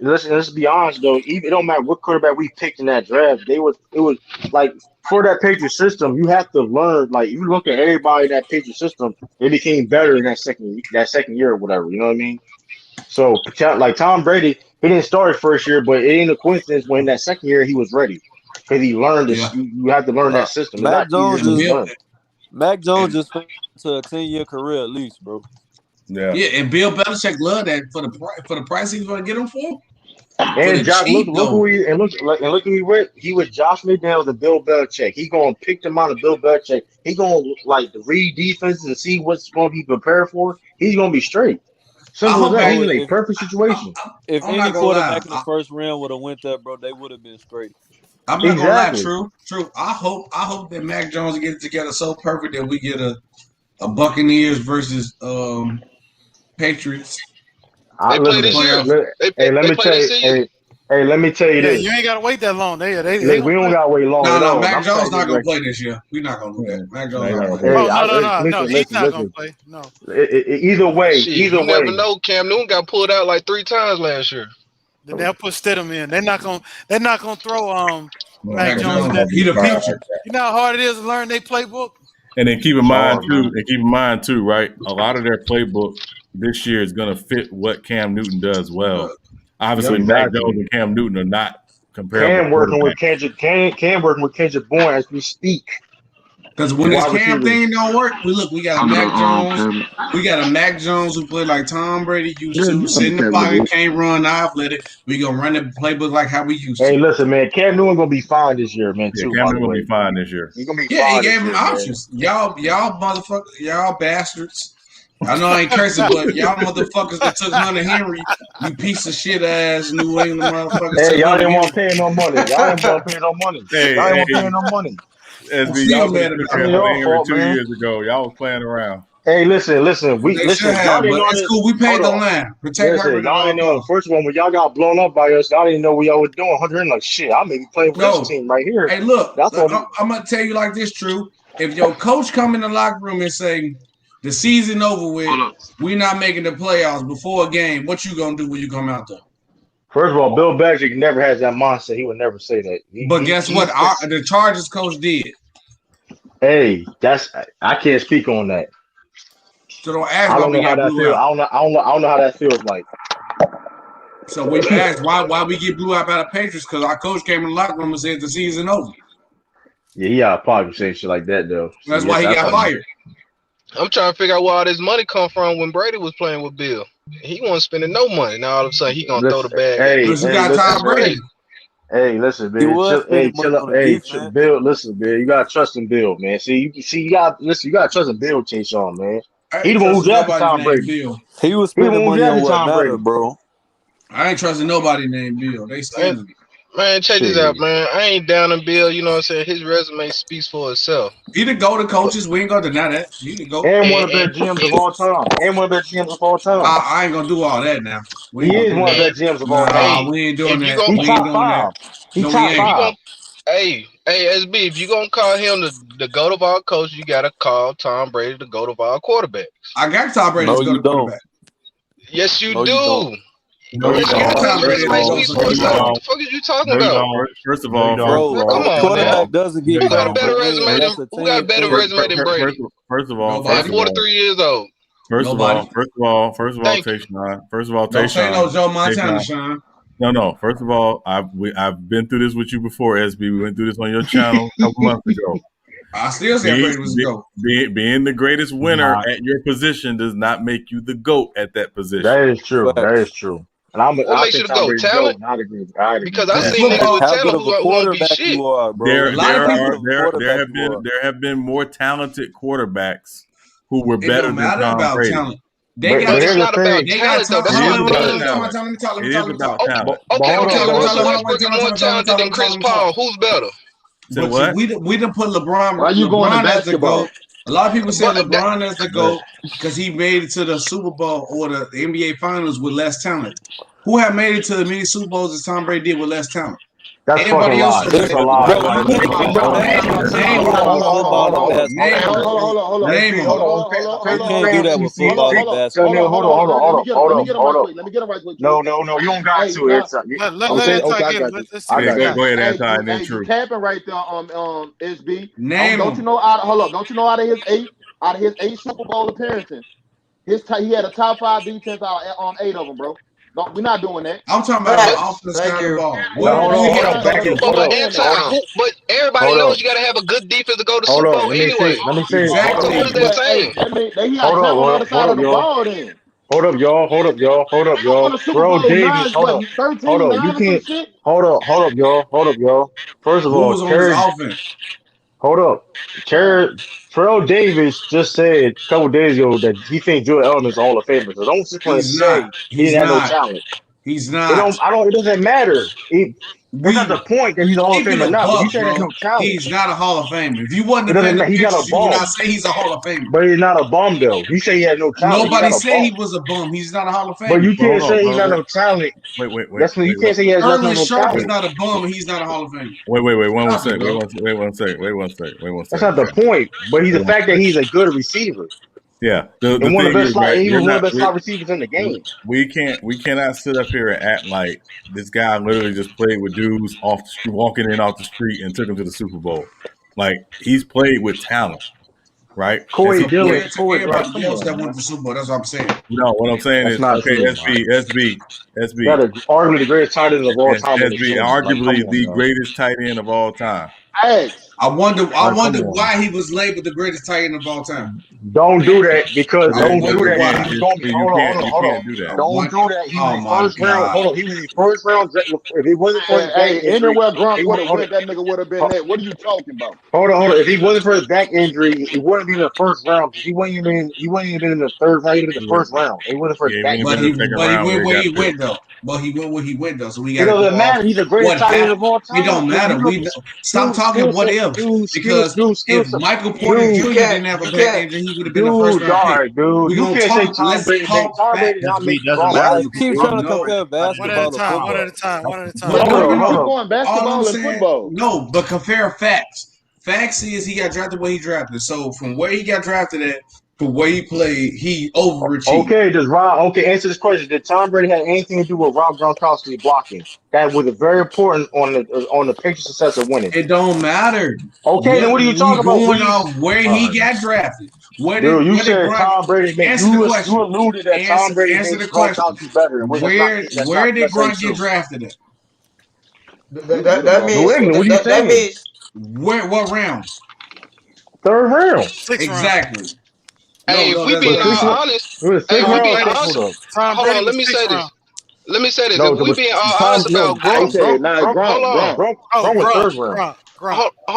let's be honest, though. It don't matter what quarterback we picked in that draft. It was like for that Patriot system, you have to learn. Like you look at everybody in that Patriot system, they became better in that second year or whatever. You know what I mean? So like Tom Brady, he didn't start his first year, but it ain't a coincidence when that second year he was ready because he learned this. You have to learn that system. Mac Jones just went to a 10-year career at least, bro. Yeah, and Bill Belichick loved that for the price he was going to get him for. And Josh, look who he went. He was Josh McDaniels and Bill Belichick. He gonna pick them out of Bill Belichick. He gonna like read defenses and see what's going to be prepared for. He's gonna be straight. Simple as that. He's in a perfect situation. If any quarterback in the first round would have went there, bro, they would have been straight. I'm not gonna lie, true. I hope that Mac Jones get it together so perfect that we get a Buccaneers versus Patriots. Let me tell you this. You ain't gotta wait that long. We don't gotta wait long. No, Mac Jones not gonna play this year. We're not gonna do that. Mac Jones not gonna play. No, he's not gonna play. No. Either way, you never know. Cam Newton got pulled out like 3 times last year. Then they'll put Stidham in. They're not gonna throw Mac Jones. He the future. You know how hard it is to learn their playbook. And then keep in mind too, right? A lot of their playbook this year is going to fit what Cam Newton does well. Obviously, Mac Jones and Cam Newton are not comparable. Cam working with Kendrick Bourne as we speak. Because when this Cam thing don't work, we got a Mac Jones. We got a Mac Jones who played like Tom Brady used to, sit in the pocket, can't run, athletic. We gonna run the playbook like how we used to. Hey, listen, man, Cam Newton gonna be fine this year, man. Yeah, Cam Newton gonna be fine this year. He's gonna be fine. He gave him options. Y'all motherfuckers, y'all bastards. I know I ain't cursing, but y'all motherfuckers that took Hunter Henry, you piece of shit ass New England motherfuckers. Hey, y'all didn't want to pay no money. Y'all didn't want to pay no money. Y'all didn't want to pay no money. Y'all mad about it 2 years ago. Y'all was playing around. Hey, listen. Y'all didn't know that's cool. We paid the line. Protect her. Y'all didn't know. First of all, when y'all got blown up by us, y'all didn't know what y'all was doing. Hunter Henry like shit. I may be playing for this team right here. Hey, look. I'm gonna tell you like this, True. If your coach come in the locker room and say the season over with, we not making the playoffs before a game, what you gonna do when you come out there? First of all, Bill Belichick never has that mindset. He would never say that. But guess what? The Chargers coach did. Hey, I can't speak on that. So don't ask. I don't know how that feels. I don't know how that feels like. So we asked why we get blew out by the Patriots because our coach came in the locker room and said the season over. Yeah, he got probably say shit like that though. That's why he got fired. I'm trying to figure out where all this money come from when Brady was playing with Bill. He wasn't spending no money. Now all of a sudden he gonna throw the bag. Tom Brady. Hey, listen, man. Chill up. Hey, Bill. Listen, Bill. You gotta trust in Bill, man. You gotta trust in Bill. Chase on, man. He the one who drafted Tom Brady. He was spending money on what mattered, bro. I ain't trusting nobody named Bill. They stealing. Man, check this out, man. I ain't down on Bill. You know what I'm saying? His resume speaks for itself. He the go to coaches. We ain't gonna deny that. He the go. And one of the best GMs of all time. I ain't gonna do all that now. He is one of the best GMs of all time. We ain't doing that. He's top 5. He's top 5. Hey, SB, if you gonna call him the GOAT of all coaches, you gotta call Tom Brady the GOAT of all quarterbacks. I got Tom Brady as GOAT quarterback. Yes, you do. No, you don't. What the fuck is you talking about? First of all, come on, quarterback doesn't get. Who got a better resume than Brady? First of all, at 43 years old. First of all, Tayshaun. First of all, don't say no Joe Montana, Sean. No. First of all, I've been through this with you before, SB. We went through this on your channel a couple months ago. I still say Brady was the GOAT. Being the greatest winner at your position does not make you the GOAT at that position. That is true. That is true. And what makes you the GOAT? Talent? Because I see niggas with How talent good of who a don't be quarterback shit. you are, bro. There have been more talented quarterbacks who were better than Tom Brady. Talent. But it's not about talent, though. That's Let my me thing, though. talk. It is about talent. Okay. Russell Westbrook is more talented than Chris Paul. Who's better? So what? We done put LeBron. Why you going to as the basketball? GOAT. A lot of people say LeBron as the GOAT because he made it to the Super Bowl or the NBA Finals with less talent. Who have made it to as many Super Bowls as Tom Brady did with less talent? That's fucking lie. That's a lie. Hold on. You can't do that with football and basketball. Hold on. Let me get him right quick. No, you don't got to. Let Anti get him. Let's see what he got. Go ahead, Anti, and then You True. capping right there, SB. Name don't you know? Don't you know out of his eight Super Bowl appearances, he had a top 5 defense out on 8 of them, bro. No, we're not doing that. I'm talking about the offensive side of the ball. But everybody knows you got to have a good defense to go to Super Bowl anyway. Let me see. Exactly. What is that saying? He got talent on the other side of the ball then. Hold up, y'all. Bro, Davis, hold up. You can't. Hold up, y'all. First of all, hold up. Terrell Davis just said a couple days ago that he thinks Joel Elton's a Hall of Famer. So don't sit there and say he didn't have no talent. He's not. It doesn't matter. That's not the point that he's a Hall of Famer now. You say there's no talent. He's not a Hall of Famer. If you wasn't he's not a bum. You would not say he's a Hall of Famer. But he's not a bum though. You say he has no talent. Nobody said he was a bum. He's not a Hall of Famer. But you can't say he's not no talent. Wait. That's when you can't say he has no talent. Sharp is not a bum and he's not a Hall of Famer. Wait. One second. That's not the point. But he's the fact that he's a good receiver. Yeah, one of the best slot receivers in the game. We cannot sit up here and act like this guy literally just played with dudes off the street, walking in off the street and took them to the Super Bowl. Like he's played with talent, right? Corey Dillon, everybody else that went to the Super Bowl. That's what I'm saying. No, what I'm saying is okay. SB. That is arguably the greatest tight end of all time. SB, arguably the greatest tight end of all time. Hey, I wonder why he was labeled the greatest tight end of all time. Don't do that because don't do that. Hold on. Don't do that. He was first round. Hold on. He was first round. If he wasn't for his back injury, anywhere Gronk would have went, that nigga would have been there. What are you talking about? Hold on. If he wasn't for his back injury, he wouldn't be in the first round. He wouldn't even been in the third round. He was in the first round. He wasn't for his back injury. But he went where he went though. But he went where he went though. So we got. It doesn't matter. He's the greatest tight end of all time. It don't matter. Stop talking what if. Because if Michael Porter Jr. didn't have a back injury, he would have been the first round pick. Dude, you can't say Tom Brady. Why you keep trying to compare basketball to football? One at a time. Going basketball and football. No, but compare facts. Facts is he got drafted where he drafted. So from where he got drafted at, from where he played, he overachieved. Answer this question. Did Tom Brady have anything to do with Rob Gronkowski blocking? That was very important on the Patriots' success of winning. It don't matter. Okay, then what are you talking about? Going off where he got drafted. You said Tom Brady. You alluded that Tom Brady made Gronkowski better. Where did Gronk get drafted at? That means what round? Third round. Exactly. Hey, if we being honest, hold on, let me say this. If we being honest about Gronk, hold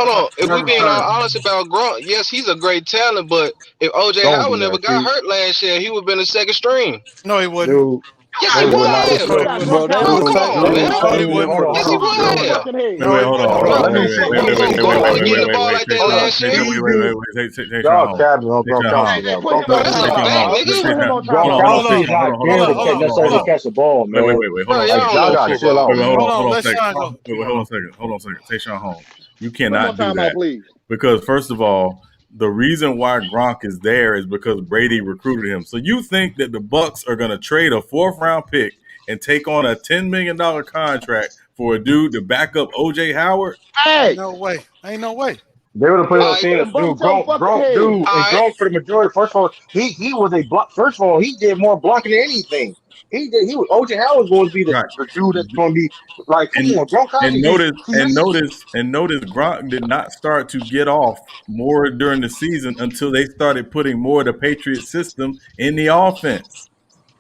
on. If we being honest about Gronk, yes, he's a great talent, but if OJ Howard never got hurt last year, he would have been a second string. No, he wouldn't. Yes, he would have. Bro, that was Come on, man. Yes, he would have. Hold on. Y'all capping on Gronkowski. Gronkowski is not guaranteed necessarily catch the ball, man. Wait. Hold on. Y'all got to chill out. Hold on a second. Take Sean home. You cannot do that. Because first of all, the reason why Gronk is there is because Brady recruited him. So you think that the Bucs are going to trade a 4th round pick and take on a $10 million contract for a dude to back up OJ Howard? Hey, no way. Ain't no way. They would have put on scene Gronk for the majority. First of all, he was a block. First of all, he did more blocking than anything. He was OJ Howard's going to be the dude that's going to be like, come on, Gronkowski. And notice Gronk did not start to get off more during the season until they started putting more of the Patriot system in the offense.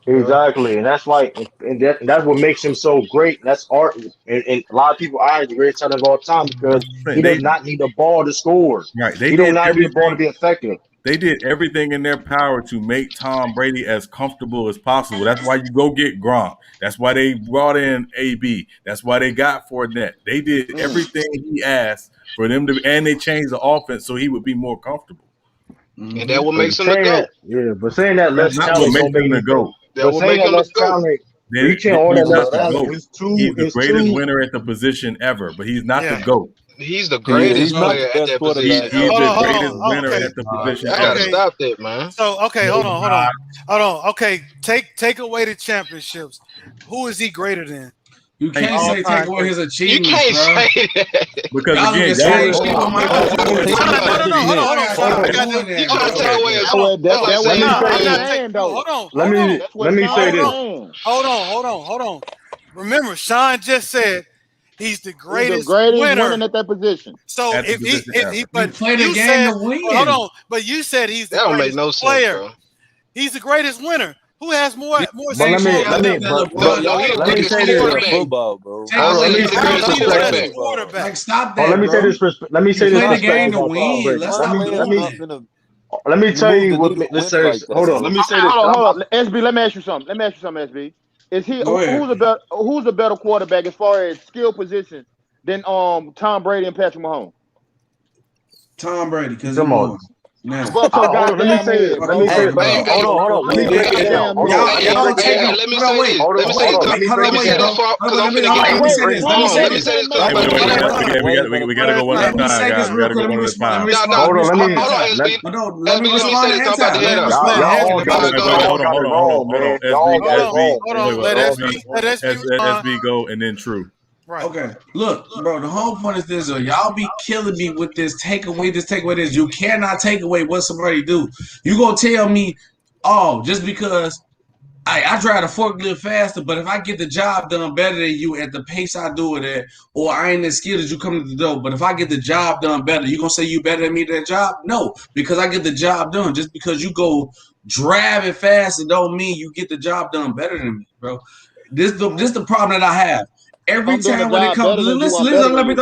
Exactly, and that's like, and that's what makes him so great. That's art, and a lot of people are the greatest tight end of all time because he does not need the ball to score. Right, he does not need the ball to be effective. They did everything in their power to make Tom Brady as comfortable as possible. That's why you go get Gronk. That's why they brought in AB. That's why they got Fournette. They did everything he asked for them to, and they changed the offense so he would be more comfortable. And that what makes him the GOAT. Yeah, but saying that less talent what makes him the GOAT. That will make him the GOAT. Reaching all that less talent He's the greatest winner at the position ever, but he's not the GOAT. He's the greatest player at that position. He's the greatest winner at the position. I gotta stop that, man. So hold on. Okay, take away the championships. Who is he greater than? You can't say take away his achievements, You can't bro. say that. Because Y'all again, just saying shit on my Hold on. You gotta take away his Let me say this. Hold on. Remember, Sean just said he's the greatest, winner at that position. So At the if he But play the game to win. Hold on, but you said he's the That don't make greatest no sense, player. bro. He's the greatest winner. Who has more? Let me say this. Football, bro. Like, stop that. Let me say this. Let me say this. Play the game to win. Let's stop doing Let me tell you what. Let's say. Hold on. Let me say this. Hold on. SB, let me ask you something. SB. Is he who's a better quarterback as far as skill position than Tom Brady and Patrick Mahomes? Tom Brady, because come on. Now, let me say this. Hold on. Let me say this. We gotta go one at a time, guys. We gotta go one at a time. Hold on. Let me respond. SB go and then True. Right. Okay. Look, bro, the whole point is this. Y'all be killing me with this take away this. You cannot take away what somebody do. You gonna tell me, oh, just because I drive the forklift faster, but if I get the job done better than you at the pace I do it at, or I ain't as skilled as you come to the door, but if I get the job done better, you gonna say you better than me at that job? No, because I get the job done. Just because you go driving faster don't mean you get the job done better than me, bro. This the problem that I have. Every time when it comes, listen, let me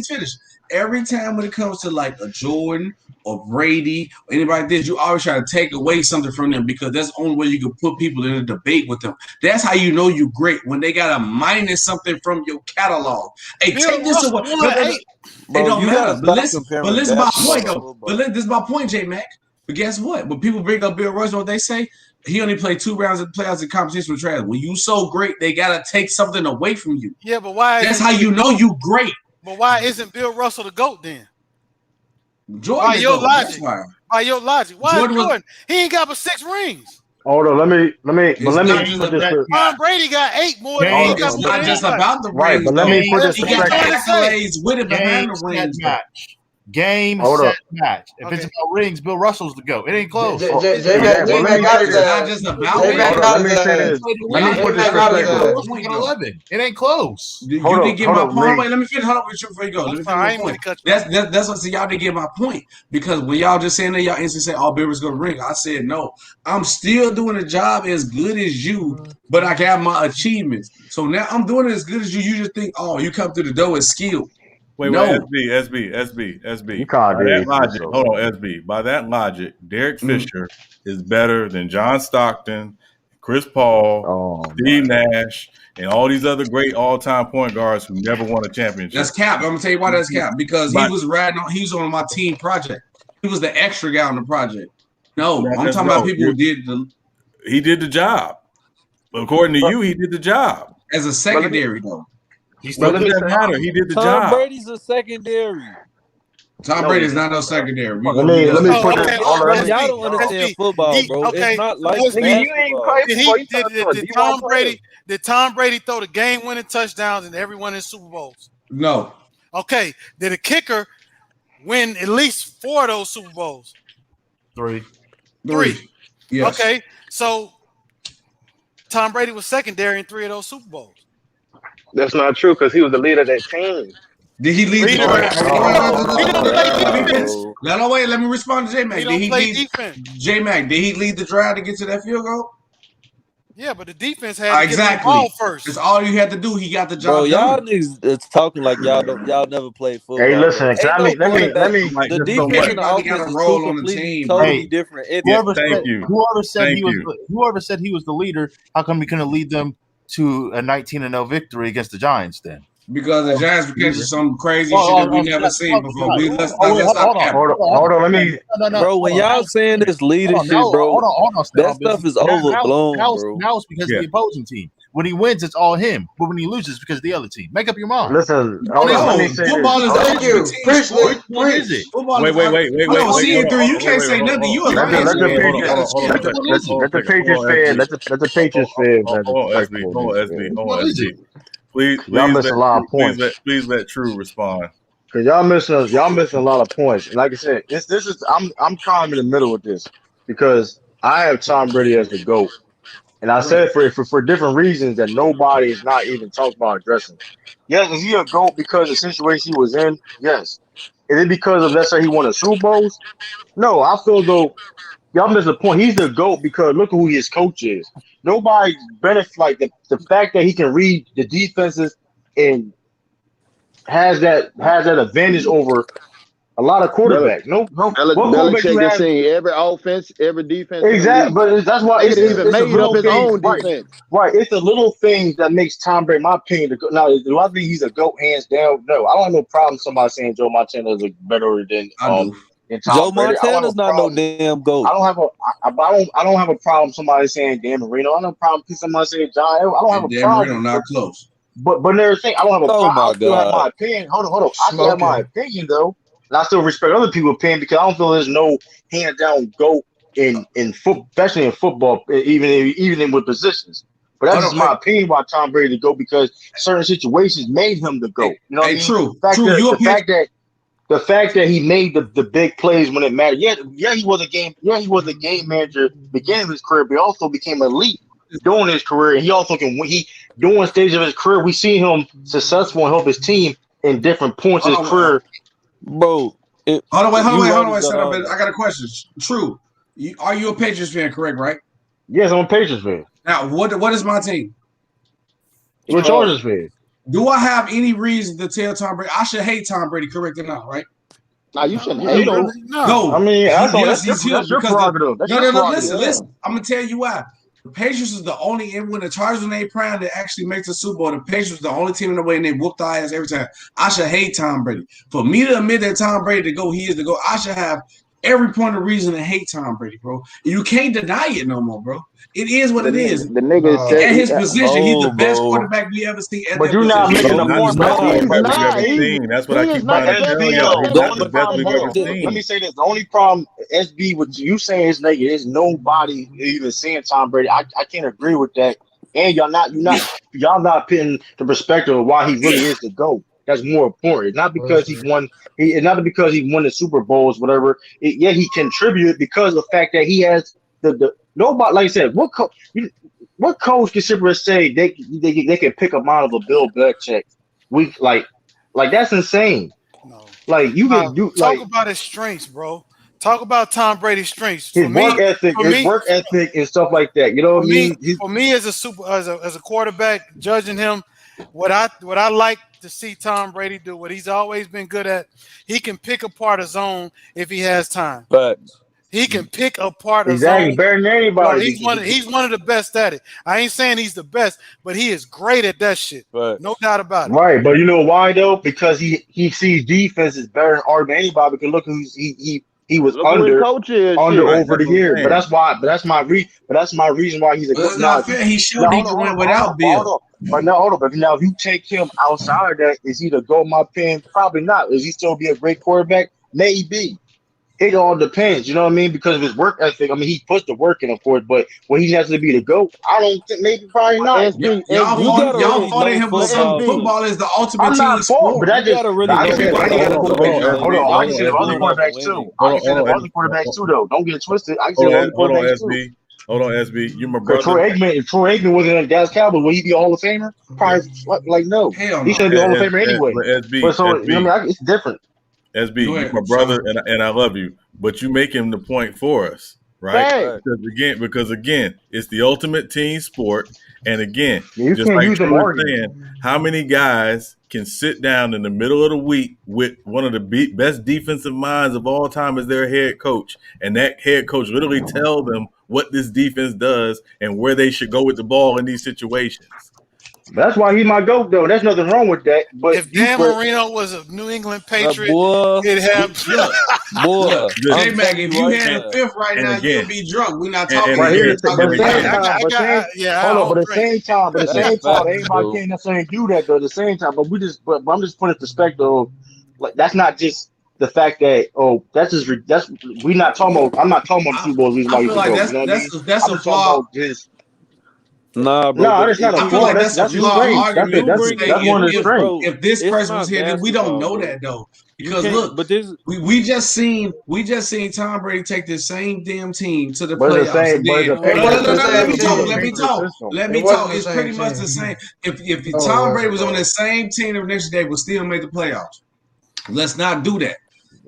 finish. Every time when it comes to like a Jordan or Brady or anybody like this, you always try to take away something from them because that's the only way you can put people in a debate with them. That's how you know you're great, when they got to minus something from your catalog. Hey, take this away. It don't matter. But listen to my point, though. This is my point, J-Mac. But guess what? When people bring up Bill Russell, what they say, he only played 2 rounds of playoffs in competition with Travis. When you so great, they gotta take something away from you. Yeah, but why? That's how you know you great. But why isn't Bill Russell the GOAT then? Jordan, by your logic. By your logic, why Jordan? He ain't got but 6 rings. Hold on, let me put this. Tom Brady got 8 more than he got. It's not just about the rings. Right, but let me put this. He got accolades with it behind the rings. Game, set, match. If it's about rings, Bill Russell's the GOAT. It ain't close. Let me say this. It ain't close. You didn't get my point. Wait, let me finish. Hold on with you before you go. Let me finish. That's what y'all didn't get my point. Because when y'all just saying that, y'all instantly say, "Oh, Bill was gonna ring." I said no. I'm still doing a job as good as you, but I got my achievements. So now I'm doing it as good as you. You just think, "Oh, you come through the door as skilled." Wait, SB. You can't by that logic, hold on, SB. By that logic, Derek Fisher is better than John Stockton, Chris Paul, Steve Nash, and all these other great all-time point guards who never won a championship. That's cap. I'm gonna tell you why that's cap. Because he was on my team project. He was the extra guy on the project. No, I'm talking about people who did He did the job. According to you, he did the job as a secondary though. But it doesn't matter. He did the job. Tom Brady's a secondary. Tom Brady is not no secondary. Let me put this. Y'all don't understand football, bro. It's not like Did Tom Brady throw the game-winning touchdowns in every one of his Super Bowls? No. Okay. Did a kicker win at least 4 of those Super Bowls? 3. Yes. Okay. So Tom Brady was secondary in 3 of those Super Bowls. That's not true because he was the leader of that team. Did he lead the draft? No, wait. Let me respond to J Mac. Did he lead defense? J Mac, did he lead the drive to get to that field goal? Yeah, but the defense had to get the ball first. That's all you had to do. He got the job Bro, y'all done. niggas is talking like y'all never played football. Hey, listen, let me. The defense and the offense is two completely totally different. Whoever said he was the leader, how come he couldn't lead them to a 19-0 victory against the Giants then? Because the Giants were catching some crazy shit that we never seen before. Hold on. Let me. Bro, when y'all saying this leadership, bro, that stuff is overblown, bro. Now it's because of the opposing team. When he wins, it's all him. But when he loses, it's because of the other team. Make up your mind. Listen, hold on. Let me say football this. is the What is it? Wait. You can't say nothing. You let the Patriots fan. Let the Patriots fan. Hold on, SB. Please, y'all miss a lot of points. Please let True respond. Cause y'all missing a lot of points. Like I said, this is I'm kind of in the middle with this because I have Tom Brady as the GOAT, and I said for different reasons that nobody is not even talking about addressing. Yes, is he a GOAT because of the situation he was in? Yes. Is it because of let's say he won a Super Bowls? No, I feel though y'all miss the point. He's the GOAT because look at who his coach is. Nobody benefits like the fact that he can read the defenses and has that advantage over a lot of quarterbacks. Belichick has seen every offense, every defense. Exactly, but that's why it's even made up his own defense. Right, it's the little things that makes Tom Brady, in my opinion. Now, do I think he's a GOAT hands down? No, I don't have no problem somebody saying Joe Montana is better than Joe Montana's not no damn GOAT. I don't have a problem somebody saying Dan Marino. I don't have a problem somebody saying John. I don't have a Dan problem. Marino not close. But another thing, I don't have a problem. I still have God. my opinion. Hold on. I still have my opinion though, and I still respect other people's opinion because I don't feel there's no hand down GOAT in football, especially in football, even with positions. But that's just my opinion about Tom Brady to go because certain situations made him the GOAT. You know what I mean? True. The fact that he made the big plays when it mattered. Yeah, he was a game manager beginning of his career, but he also became elite during his career. And he also can during stage of his career, we see him successful and help his team in different points of his career. Bro, hold on. Shut up. I got a question. True. Are you a Patriots fan, correct, right? Yes, I'm a Patriots fan. Now, what is my team? I'm a Chargers fan. Do I have any reason to tell Tom Brady I should hate Tom Brady, correct or not, right? No, you shouldn't hate him. No. I mean, that's your prerogative. No, listen. I'm gonna tell you why. The Patriots is the only, and when the Chargers in their prime that actually makes the Super Bowl, the Patriots is the only team in the way and they whooped our ass every time. I should hate Tom Brady. For me to admit that Tom Brady to go, he is to go, I should have every point of reason to hate Tom Brady, bro. You can't deny it no more, bro. It is what it is. The nigga at his position, he's the best quarterback we ever seen. But you're not making the point. That's what I keep trying to tell y'all. He's not the best we've ever seen. Let me say this: the only problem, SB, with you saying is nigga, there's nobody even saying Tom Brady. I can't agree with that. And y'all not putting the perspective of why he really is the GOAT. That's more important. Not because he won. Not because he won the Super Bowls, whatever. He contributed because of the fact that he has the nobody. Like I said, what coach can simply say they can pick a model of a Bill Belichick? Like that's insane. No. Like you can do talk about his strengths, bro. Talk about Tom Brady's strengths. His work ethic and stuff like that. You know what I mean? For me, as a quarterback, judging him, what I like to see Tom Brady do, what he's always been good at, he can pick apart a zone if he has time. But he can pick apart a zone. Better than anybody. He's one of the best at it. I ain't saying he's the best, but he is great at that shit. But no doubt about it. Right, but you know why though? Because he sees defense is better than anybody. Because look who's he was under over the years. But that's my reason why he's a good. Not fair. He should be going without Bill. But now, but now if you take him outside of that, is he the GOAT? My opinion, probably not. Is he still be a great quarterback? Maybe. It all depends, you know what I mean? Because of his work ethic. I mean, he puts the work in, of course, but when he has to be the GOAT, I don't think probably not. Y'all fought him with football is the ultimate team sport. But that just hold on. I can say the other quarterbacks too. I can say the other quarterbacks too, though. Don't get it twisted. I can say the other quarterbacks too. Hold on, SB. You my Because brother. if Troy Aikman wasn't in the Dallas Cowboys, would he be a Hall of Famer? Probably, like no. Hell He no. shouldn't be a Hall of Famer anyway. But SB, But so you know, it's different. SB, you my brother, and I love you, but you making the point for us, right? Hey. Because again, it's the ultimate team sport, and again, you just can't like use them Troy was arguments. saying, how many guys can sit down in the middle of the week with one of the best defensive minds of all time as their head coach, and that head coach literally tell them what this defense does and where they should go with the ball in these situations? That's why he's my GOAT, though. There's nothing wrong with that. But if Dan Marino was a New England Patriot, boy, he'd have Look, J-Mac, if you had a fifth right now, again, you'll be drunk. We're not talking Right here, about but at the same time, everybody can't necessarily do that. Though at the same time, but I'm just putting in perspective. Of, like that's not just the fact that we not talking about. I'm not talking about the Super Bowl reason why I you feel like you know what I mean? that's a flaw. Nah, bro. No, it's not a I feel flaw. like that's a flawed argument. That's one of the strengths. If this person was here, then we don't know that though. Because look, but this we just seen Tom Brady take this same damn team to the But it's the playoffs. same- but it's the same- Let me talk. It's pretty much the same. If Tom Brady was on the same team the next day, would still make the playoffs. Let's not do that.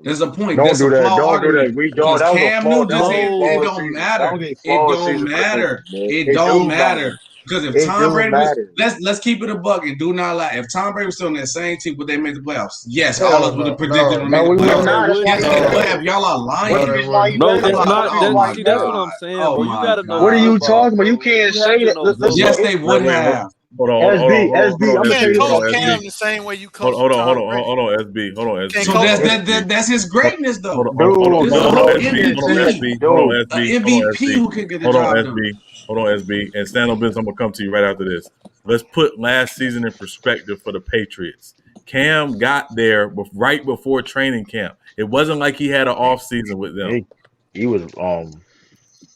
There's a point. Don't That's do a that. flawed Don't do argument. that. We Because don't. Cam Newton just said it don't matter. It don't matter. It don't matter. Because if Tom Brady was, let's keep it a buck and do not lie. If Tom Brady was still on that same team, would they make the playoffs? Yes, all of us would have predicted them to make the playoffs. Yes, they would have. Y'all are lying. Bro, that's not. See, that's what I'm saying, bro. You gotta know. What are you talking about? You can't say that. Yes, they would have. Hold on. You can't coach Cam the same way you coach Hold on, SB. Hold on, SB. So that's his greatness, though. Hold on, MVP who can get the job done. Hold on, SB. And stand on business. I'm gonna come to you right after this. Let's put last season in perspective for the Patriots. Cam got there right before training camp. It wasn't like he had an off season with them. He was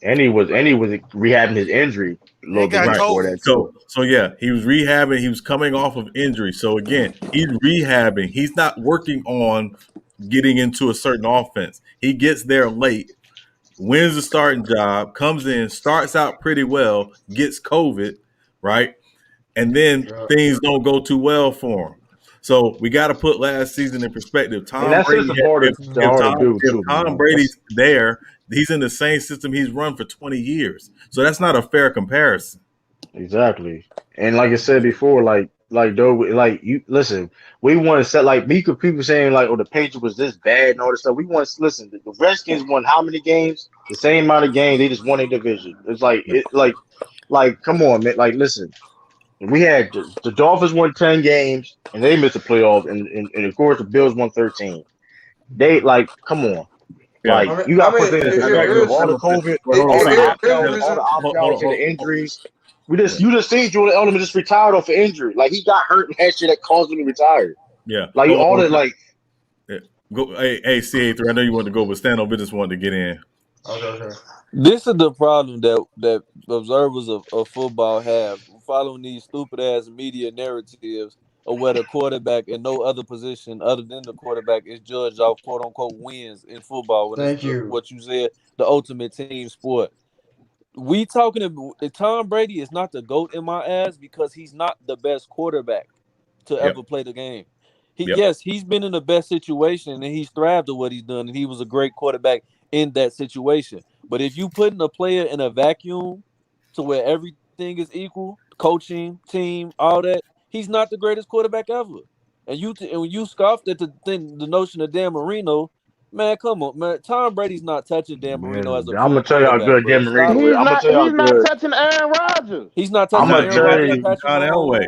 and he was rehabbing his injury a little bit before that too. So yeah, he was rehabbing. He was coming off of injury. So again, he's rehabbing. He's not working on getting into a certain offense. He gets there late, wins the starting job, comes in, starts out pretty well, gets COVID, right? And then things don't go too well for him. So we got to put last season in perspective. Tom Brady's there, he's in the same system he's run for 20 years. So that's not a fair comparison. Exactly. And like I said before, you listen, we want to set people saying the Patriots was this bad and all this stuff. We want to listen. The Redskins won how many games? The same amount of games. They just won a division. It's come on, man. Listen. We had the Dolphins won 10 games and they missed the playoffs, and of course the Bills won 13. They come on. You got to put things in perspective. All the COVID, all the opt-outs and the injuries. You just seen Julian Edelman just retired off an injury. He got hurt last year that caused him to retire. Yeah. Go. Hey, CA3. I know you wanted to go, but stand on business wanted to get in. Okay. This is the problem that observers of football have, following these stupid ass media narratives of where the quarterback and no other position other than the quarterback is judged off quote unquote wins in football. What you said, the ultimate team sport. We talking about Tom Brady is not the GOAT in my eyes because he's not the best quarterback to ever play the game. Yes, he's been in the best situation and he's thrived at what he's done, and he was a great quarterback in that situation. But if you putting a player in a vacuum to where everything is equal, coaching, team, all that, he's not the greatest quarterback ever. And when you scoffed at the notion of Dan Marino, man, come on, man. Tom Brady's not touching Dan Marino as a I'm gonna tell you how good Dan Marino is. He's not touching Aaron Rodgers. He's not touching Aaron Rodgers. John Elway.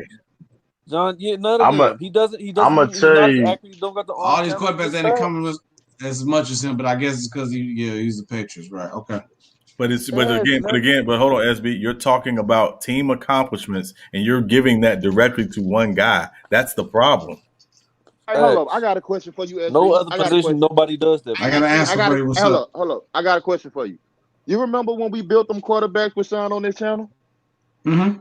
John, none of them. He doesn't. I'm gonna tell you. Don't got the all these quarterbacks ain't coming as much as him, but I guess it's because he's the Patriots, right? Okay. But hold on, SB. You're talking about team accomplishments, and you're giving that directly to one guy. That's the problem. Hey, hold up. I got a question for you, SB. No other position, nobody does that. I got to answer. Hold up. I got a question for you. You remember when we built them quarterbacks with Sean on this channel? Mm-hmm.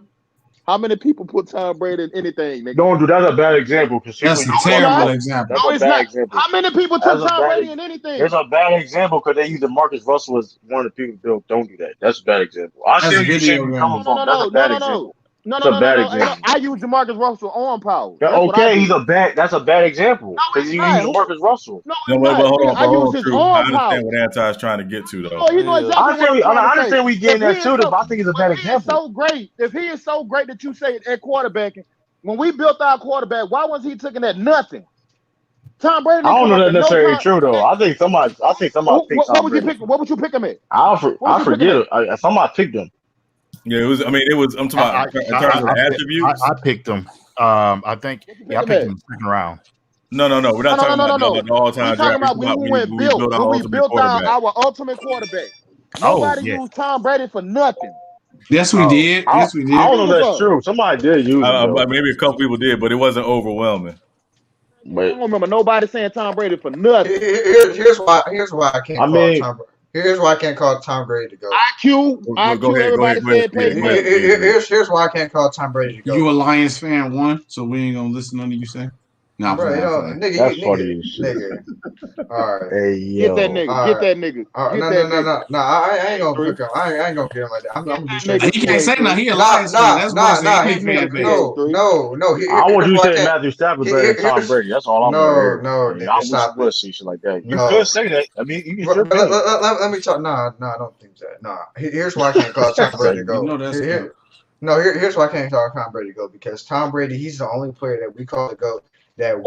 How many people put Tom Brady in anything? Nigga? Don't do that's a bad example. That's a terrible example. No, it's not. Example. How many people That's took a Tom bad Brady in anything? It's a bad example because they use Marcus Russell as one of the people that don't do that. That's a bad example. I see where you're coming from. That's a bad example. No. Example. I use Jamarcus Russell arm power. That's okay, that's a bad example because you use Jamarcus Russell. No, but hold on, I use his True. I arm understand power. what Anti's trying to get to, though. Oh, he know exactly I understand we getting that too, but I think it's a bad example. So great. If he is so great that you say at quarterbacking, when we built our quarterback, why was he taking that nothing? Tom Brady. I don't know that necessarily true though. I think somebody picked Tom Brady. What would you pick him at? I forget it. Somebody picked him. Yeah, it was. I mean, it was. I'm talking about in terms of attributes. I picked him. I think. Yeah, I picked him in the second round. No. We're not talking about the all-time draft. We're talking about when we built our ultimate quarterback. Nobody used Tom Brady for nothing. Yes, we did. I don't know if that's true. Somebody did use it. Maybe a couple people did, but it wasn't overwhelming. But I don't remember nobody saying Tom Brady for nothing. Here's why I can't. Here's why I can't call Tom Brady to go. IQ. Everybody said Peyton Manning. Here's why I can't call Tom Brady to go. You a Lions fan, one, so we ain't gonna listen to you say. No, bro, nigga, that's funny as shit. Nigga. All right. Hey, yo. Get that nigga. No. I ain't gonna pick him. I ain't gonna get him like that. I'm gonna be straight. He can't say nothing. He a Lions fan. That's why no. I want you to say Matthew Stafford better than Tom Brady. That's all I'm going to hear. I wish you would say shit like that. You could say that. I mean, you can let me talk. No, I don't think that. No. Here's why I can't call Tom Brady to go. Here's why I can't call Tom Brady to go, because Tom Brady, he's the only player that we call to go where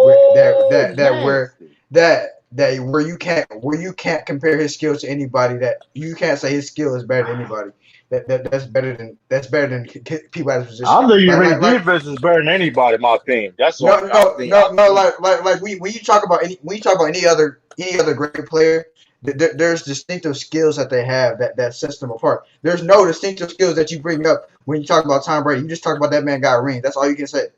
you can't compare his skills to anybody, that you can't say his skill is better than anybody. That's better than people at his position. I think your defense is better than anybody, in my opinion. That's no. Like when you talk about any other great player, there's distinctive skills that they have that sets them apart. There's no distinctive skills that you bring up when you talk about Tom Brady. You just talk about that man got a ring. That's all you can say.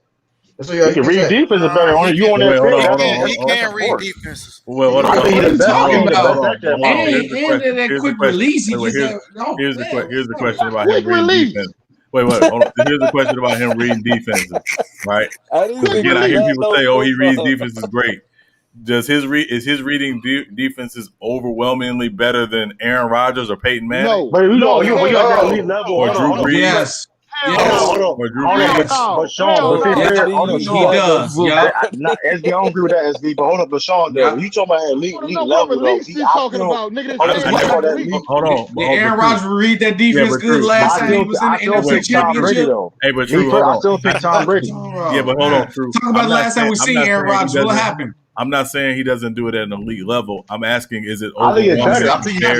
He can read defense better. You on that? He can't read defenses. Well, I think he's talking about. And that quick release. Here's the question about him reading defense. Wait. Hold on. Here's the question about him reading defenses, right? Again, I hear people say, "Oh, he reads defenses great." Is his reading defenses overwhelmingly better than Aaron Rodgers or Peyton Manning? No, but you at that elite level or Drew Brees? Yes. But Sean, he does. Yeah, SB, I don't agree with that, SB. But hold up, but Sean, though, you talking about elite level, Hold on. Did Aaron Rodgers read that defense good last time he was in the NFC Championship? Hey, but True, I still think Tom Brady. Yeah, but hold on, True. Talk about the last time we seen Aaron Rodgers. What happened? I'm not saying he doesn't do it at an elite level. I'm asking, is it? I think it's better.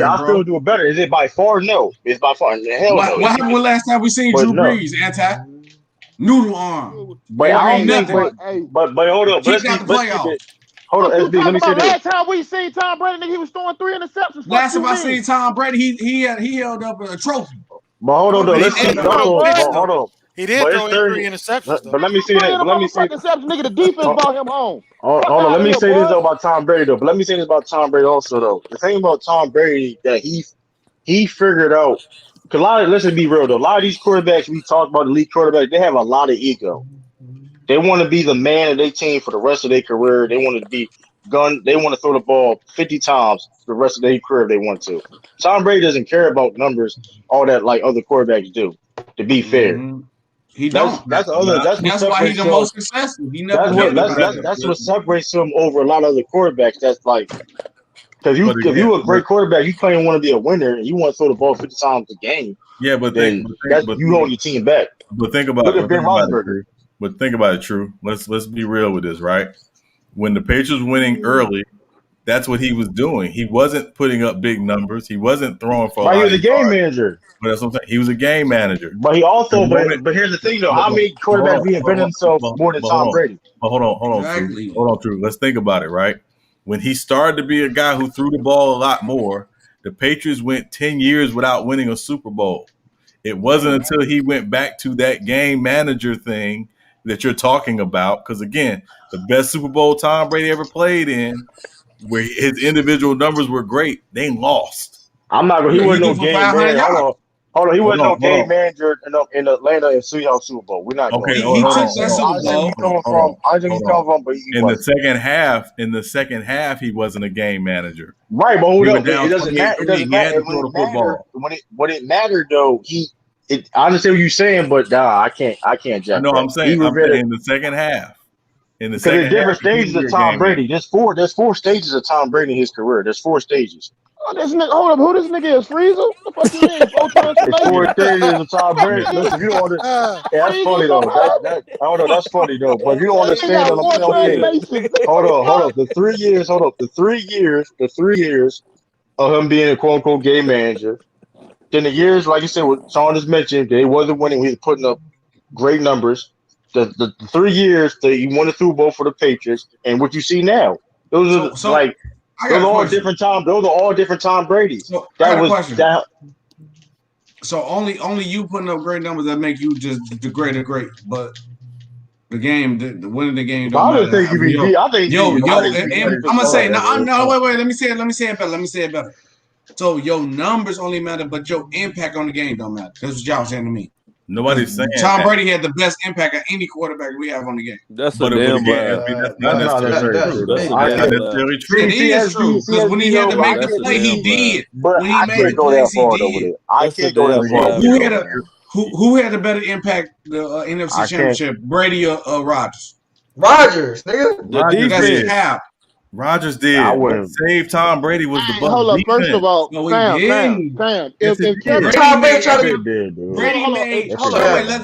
I still do it better. Is it by far? No. It's by far. Hell no. What happened with last time we seen Drew Brees? Noodle arm. But I don't think. But hold up. Let's keep it. Hold on, SB. Let me say this. Last time we seen Tom Brady, he was throwing 3 interceptions. Last time I seen Tom Brady, he held up a trophy. But hold on, though. Let's keep hold on. He did throw in 3 interceptions. But let me see that. But let me see. Nigga, the defense brought him home. Hold on. Let me say this though about Tom Brady though. But let me say this about Tom Brady also though. The thing about Tom Brady that he figured out. Cause let's just be real though. A lot of these quarterbacks we talk about, elite quarterbacks, they have a lot of ego. They want to be the man of their team for the rest of their career. They want to be They want to throw the ball 50 times the rest of their career if they want to. Tom Brady doesn't care about numbers, all that like other quarterbacks do. To be fair. That's why he's the most successful. He never that's what separates him over a lot of other quarterbacks. That's like because if you a great quarterback, you claim want to be a winner and you want to throw the ball 50 times a game. Yeah, but you hold your team back. But think about it. But think about it, True. Let's be real with this, right? When the Patriots were winning early, that's what he was doing. He wasn't putting up big numbers. He wasn't throwing for. He was a game manager. But that's what I'm saying. He was a game manager. But he also. But here's the thing, though. How many quarterbacks reinvented themselves more than Tom Brady? But hold on, True. Let's think about it, right? When he started to be a guy who threw the ball a lot more, the Patriots went 10 years without winning a Super Bowl. It wasn't until he went back to that game manager thing that you're talking about. Because again, the best Super Bowl Tom Brady ever played in, where his individual numbers were great, they lost. I'm not going. He wasn't no game manager. Hold Hold on, he wasn't no game manager in Atlanta and Seahawks Super Bowl. We're not Okay, doing He that. took that Super Bowl. I think he's coming from, but he in wasn't. the second half, he wasn't a game manager. Right, but hold He up. was down It doesn't matter. It 28-3. doesn't He had matter to throw the football. when it mattered though. I understand what you're saying, but I can't jack I know. that. I'm saying in the second half. In the Because second there's different half, stages of Tom Brady. There's four stages of Tom Brady in his career. There's 4 stages. Oh, this nigga, hold up, who this nigga is? Frieza? The fuck you mean? 4 transformations? There's 4 stages of Tom Brady. Listen, if you don't understand, that's funny though. I don't know. That's funny though. But if you don't understand what I'm saying, hold up. The 3 years. Hold up. The 3 years of him being a quote unquote game manager. Then the years, like you said, what Sean just mentioned, they wasn't winning. He was putting up great numbers. The 3 years that he won the Super Bowl for the Patriots, and what you see now, those are all different Tom. Those are all different Tom Brady's. So I got a question. So only you putting up great numbers that make you just the great, but the game, the winning the game. Don't matter. I'm gonna say no. Wait. Let me say it better. So your numbers only matter, but your impact on the game don't matter. That's what y'all saying to me. Nobody's saying Tom Brady had the best impact of any quarterback we have on the game. That's a damn that's not necessarily true. It is true because when he had to make the play, he did. But when he I made can't the go that plays, far he over did. there. I can't go that far. Who had a better impact the NFC Championship, Brady or Rodgers? Rodgers, nigga. That's half. Rodgers did. What saved Tom Brady was the Bucs. Hold up, first of all, No, Sam. Yes, If Brady Tom Brady tried to Brady made. hold on, wait, Let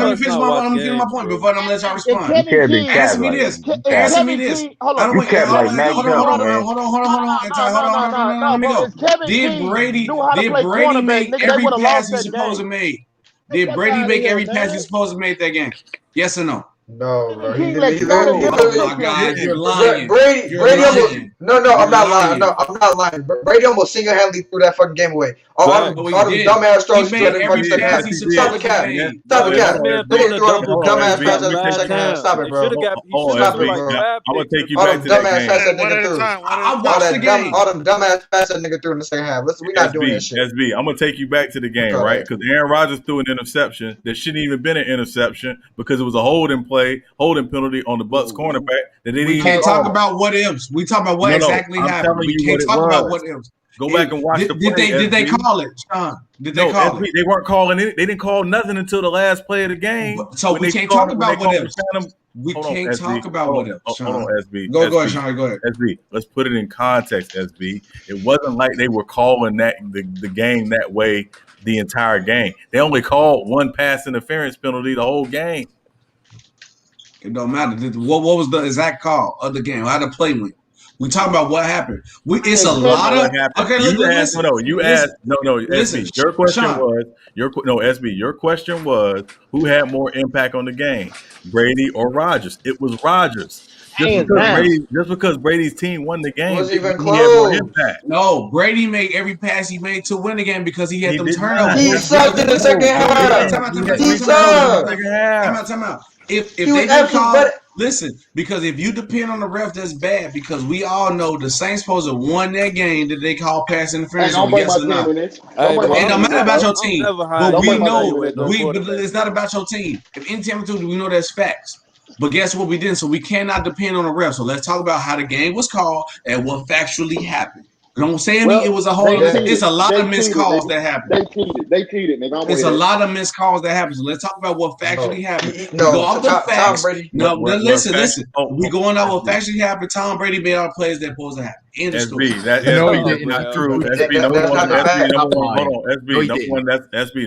me finish my point before I'm gonna let y'all respond. Answer me this. Answer me this. Hold on. Let me go. Did Brady make every pass he's supposed to make? Did Brady make every pass he's supposed to make that game? Yes or no? No, bro. Oh my God, you're lying. Brady almost, no, I'm not lying. No, I'm not lying. Brady almost single-handedly threw that fucking game away. All them dumbass throws in the fucking second half. Stop the cap. Stop the cap. They didn't throw them dumbass passes in the second half. Stop it, bro. Stop it, bro. I'm gonna take you back to that game. I watched the game. All them dumbass passes that nigga threw in the second half. Listen, we're not doing that shit. SB, I'm gonna take you back to the game, right? Because Aaron Rodgers threw an interception that shouldn't even been an interception because it was a holding penalty on the Bucs cornerback. We can't talk about what ifs. We talk about what exactly happened. We can't talk about what ifs. Go back and watch the play. Did they call it, Sean? Did they call it? They weren't calling it. They didn't call nothing until the last play of the game. So we can't talk about what ifs. We can't talk about what ifs. Hold on, SB. Go ahead, Sean. Go ahead. SB, let's put it in context, SB. It wasn't like they were calling the game that way the entire game. They only called one pass interference penalty the whole game. It don't matter. What was the exact call of the game? How the play went? We talk about what happened. It's a lot of okay. Listen. SB, your question was SB. Your question was who had more impact on the game, Brady or Rodgers? It was Rodgers. Just because Brady's team won the game, was even he had more close. impact. No, Brady made every pass he made to win the game because he had them turnovers. He sucked in the second half. He sucked. Time out. If they didn't call, listen, because if you depend on the ref, that's bad. Because we all know the Saints supposed to won that game that they call pass interference. Yes or no? It don't matter about your team, but we know it's not about your team. If any team we know that's facts. But guess what we didn't? So we cannot depend on the ref. So let's talk about how the game was called and what factually happened. Don't say it was a whole. It's a lot of missed calls that happened. They cheated. It's a lot of missed calls that happen. So let's talk about what factually happened. No, go off the facts. Listen. We going off what factually happened. Tom Brady made all the plays that supposed to happen. SB, that's not true. SB,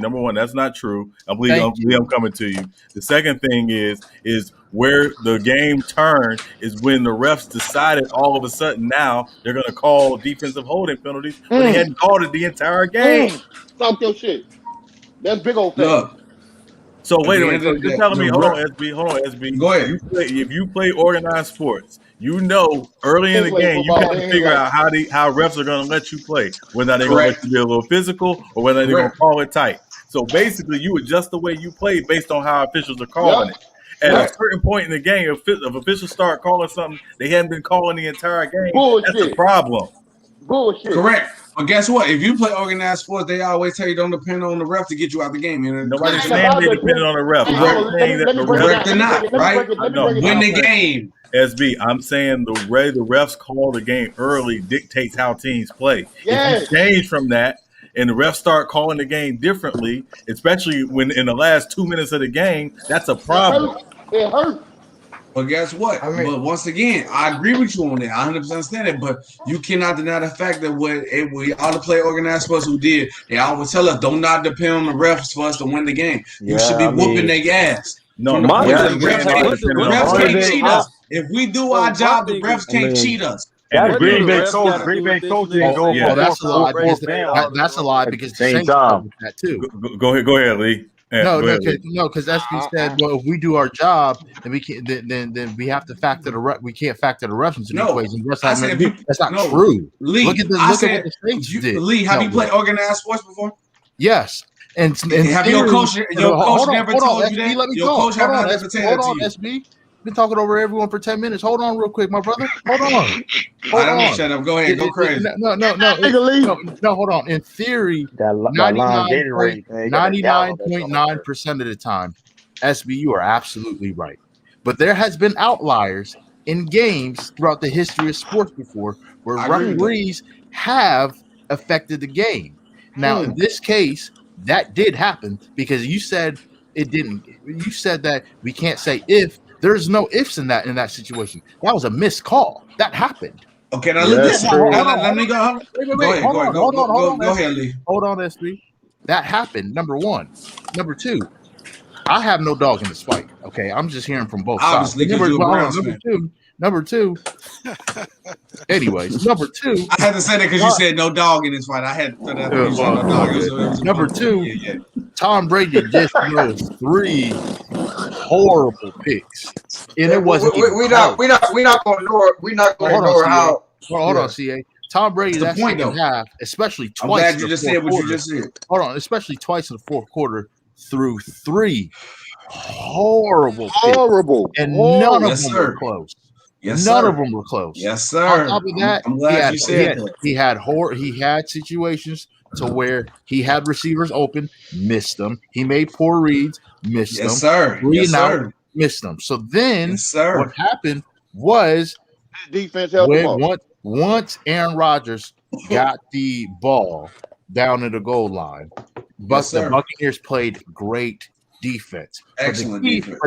number one, that's not true. I believe I'm coming to you. The second thing is where the game turned is when the refs decided all of a sudden now they're going to call defensive holding penalties when they hadn't called it the entire game. Talk your shit. That's big old thing. So wait a minute. So you're telling me, hold on, SB. Go ahead. If you play organized sports, you know early in the game you got to figure out how refs are going to let you play, whether they're going to let you be a little physical or whether they're going to call it tight. So basically, you adjust the way you play based on how officials are calling it. At a certain point in the game, if officials start calling something they hadn't been calling the entire game, that's a problem. Bullshit. Correct. But guess what? If you play organized sports, they always tell you don't depend on the ref to get you out the game. Nobody's saying they depend on the ref. I'm saying that the correct or not, right? Win the game. SB, I'm saying the way the refs call the game early dictates how teams play. Yes. If you change from that and the refs start calling the game differently, especially when in the last 2 minutes of the game, that's a problem. It hurt. But guess what? But once again, I agree with you on that. I 100% understand it. But you cannot deny the fact that we all the play organized sports who did, they always tell us don't not depend on the refs for us to win the game. You should be whooping their ass. No, the refs can't cheat us. If we do our job, the refs can't cheat us. That's Green Bay coach. Green Bay coach didn't go. Oh, that's a lie. That's a lie because the Saints did that too. Go ahead, Lee. No, because SB said, well, if we do our job, then we can't. Then we have to factor the ref. We can't factor the refs into the equation. That's not true. Lee, look at what the Saints did. Lee, have you played organized sports before? Yes. And have your coach never told you that? Let me your talk. coach never told Hold on, SB. Been talking over everyone for 10 minutes. Hold on real quick, my brother. Hold on. Shut up. Go ahead. Go crazy. No, hold on. In theory, 99.9% of the time, SB, you are absolutely right. But there has been outliers in games throughout the history of sports before where referees have affected the game. Now, in this case, that did happen because you said it didn't. You said that we can't say if. There's no ifs in that situation. That was a missed call. That happened. Okay, now let me go. Go ahead, Lee. Hold on, SB. That happened. Number one. Number two. I have no dog in this fight. Okay, I'm just hearing from both sides. Number two. Anyways, number two. I had to say that because you said no dog in this fight. I had to put that. Number two. Tom Brady just threw 3 horrible picks, and it wasn't. We're not going to ignore how. Hold on, CA. Tom Brady that second half, especially twice. I'm glad you just said what you just said. Hold on, especially twice in the fourth quarter, threw 3 horrible picks, and none of them were close. None of them were close. Yes, sir. On top of that, I'm glad you said that. He had situations to where he had receivers open, missed them. He made poor reads, missed them. Yes, sir. Missed them. So then what happened was defense once Aaron Rodgers got the ball down at the goal line, but the Buccaneers played great defense. Excellent defense.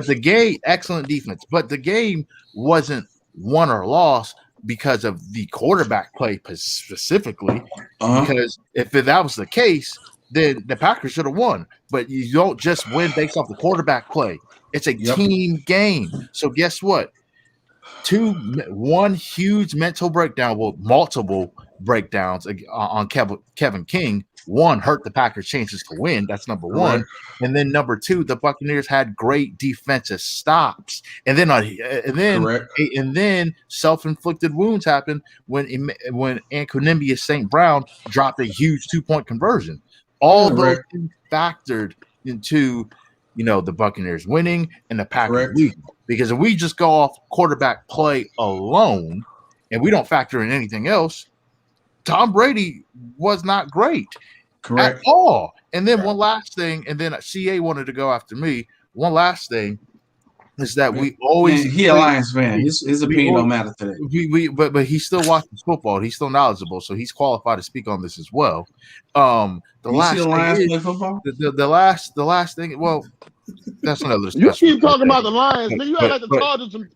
But the game wasn't won or lost because of the quarterback play specifically. Because if that was the case, then the Packers should have won. But you don't just win based off the quarterback play. It's a team game. So guess what? One huge mental breakdown, multiple breakdowns on Kevin King. One, hurt the Packers' chances to win. That's number one. And then number two, the Buccaneers had great defensive stops. And then self-inflicted wounds happened when Anquinemius St. Brown dropped a huge 2-point conversion. All those things factored into the Buccaneers winning and the Packers losing. Because if we just go off quarterback play alone and we don't factor in anything else, Tom Brady was not great at all. And then one last thing, and then CA wanted to go after me. One last thing is that we always he a Lions fan. His opinion don't matter today. But he still watches football. He's still knowledgeable, so he's qualified to speak on this as well. The last thing. Well, that's another. You keep talking about the Lions, man. You act like the Chargers. We've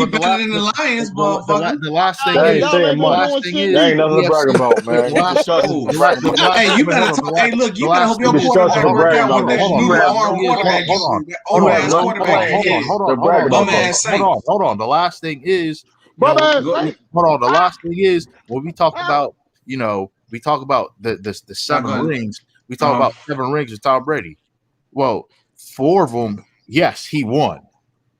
been in the Lions, but the last thing is, there ain't nothing to brag about, man. Hey, you better talk. Hey, look, you better hope your quarterback work out with that new arm quarterback. Hold on. The last thing is, when we talk about, we talk about the 7 rings. We talk about 7 rings with Tom Brady. Well, 4 of them, yes, he won.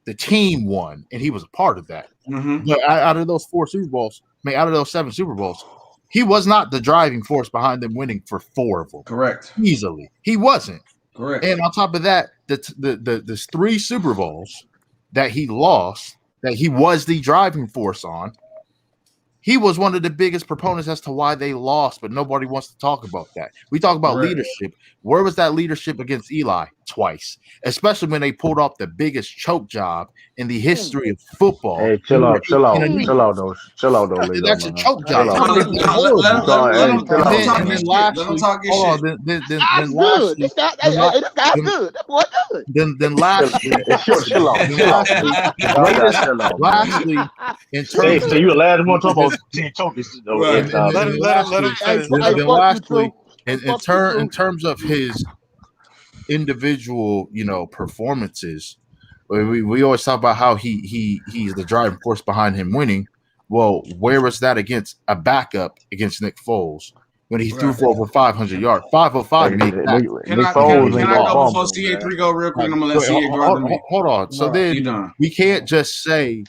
The team won, and he was a part of that. But out of those 7 Super Bowls, he was not the driving force behind them winning for 4 of them. Correct. Easily. He wasn't. Correct. And on top of that, the 3 Super Bowls that he lost, that he was the driving force on, he was one of the biggest proponents as to why they lost, but nobody wants to talk about that. We talk about leadership. Where was that leadership against Eli? Twice, especially when they pulled off the biggest choke job in the history of football. Hey, chill out, though, Lilo, That's a man. choke Chill job. out. Let him talk his shit. Let him talk his shit. Then That's good. lastly, This guy's good. That boy good. then lastly, Chill out. lastly, in terms Hey, of so you the last one talking about team choking shit, though. Right. Let him finish. then lastly, in terms of his individual, performances, we always talk about how he's the driving force behind him winning. Well, where was that against a backup against Nick Foles when he threw for over 500 yards? 505 made that. Can I go before CA3 go real quick? I'm gonna let CA go after me. Hold on. So then we can't just say,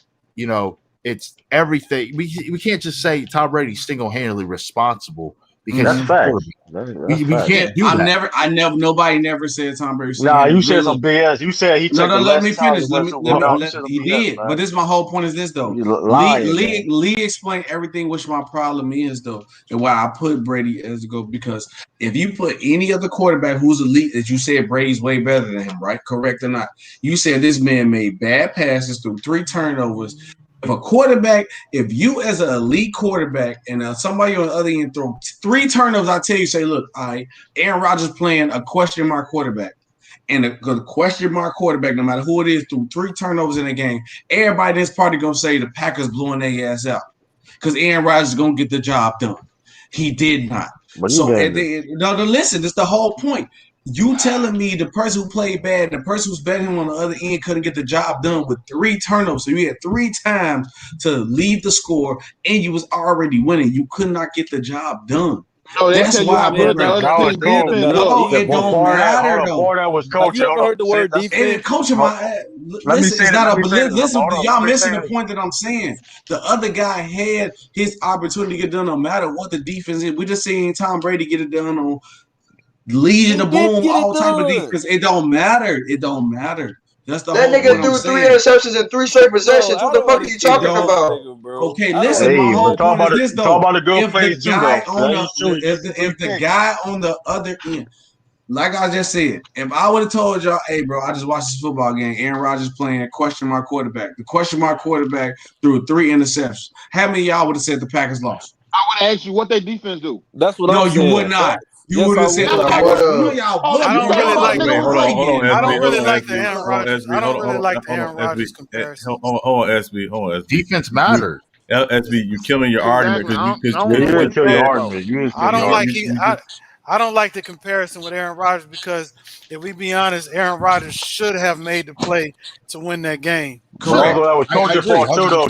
it's everything. We can't just say Tom Brady's single-handedly responsible because that's fact. We can't do that. Nobody never said Tom Brady. Nah, you said some BS. You said he took let me finish. He did. But this is my whole point is this though. Lee explained everything, which my problem is though, and why I put Brady as a go, because if you put any other quarterback who's elite, as you said, Brady's way better than him, right? Correct or not? You said this man made bad passes through 3 turnovers. If you as an elite quarterback and somebody on the other end throw 3 turnovers, I tell you, say, look, Aaron Rodgers playing a question mark quarterback. And a question mark quarterback, no matter who it is, through 3 turnovers in a game, everybody in this party going to say the Packers blowing their ass out because Aaron Rodgers is going to get the job done. He did not. Listen, that's the whole point. You telling me the person who played bad, the person who's betting him on the other end couldn't get the job done with 3 turnovers. So you had 3 times to leave the score, and you was already winning. You could not get the job done. No, that's why I put No, it don't matter though. Before that was coaching. You ever heard the word defense? Coaching listen, y'all missing the point that I'm saying. The other guy had his opportunity to get done no matter what the defense is. We just seen Tom Brady get it done on Legion of Boom, all type of defense. It don't matter. It don't matter. That's the that nigga threw 3 interceptions in 3 straight possessions. What the fuck are you talking about? Okay, listen. My whole point is this though. Talk about the good plays too, though. If the guy on the other end, like I just said, if I would have told y'all, hey, bro, I just watched this football game. Aaron Rodgers playing question mark quarterback. The question mark quarterback threw 3 interceptions. How many of y'all would have said the Packers lost? I would have asked you what their defense do. That's what I'm saying. No, you would not. You would have said, I don't really like the Aaron Rodgers. I don't really like the Aaron Rodgers comparison. Hold on, SB. Defense matters. SB, you're killing your argument because I don't like the comparison with Aaron Rodgers because if we be honest, Aaron Rodgers should have made the play to win that game. Correct. That was coaching fault too, though.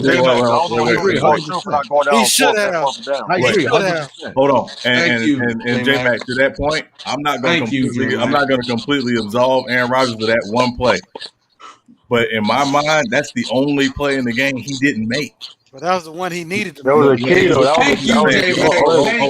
He should have. Hold on, and J-Mac, to that point, I'm not going to completely absolve Aaron Rodgers for that one play. But in my mind, that's the only play in the game he didn't make. But that was the one he needed to make. That was a key, though.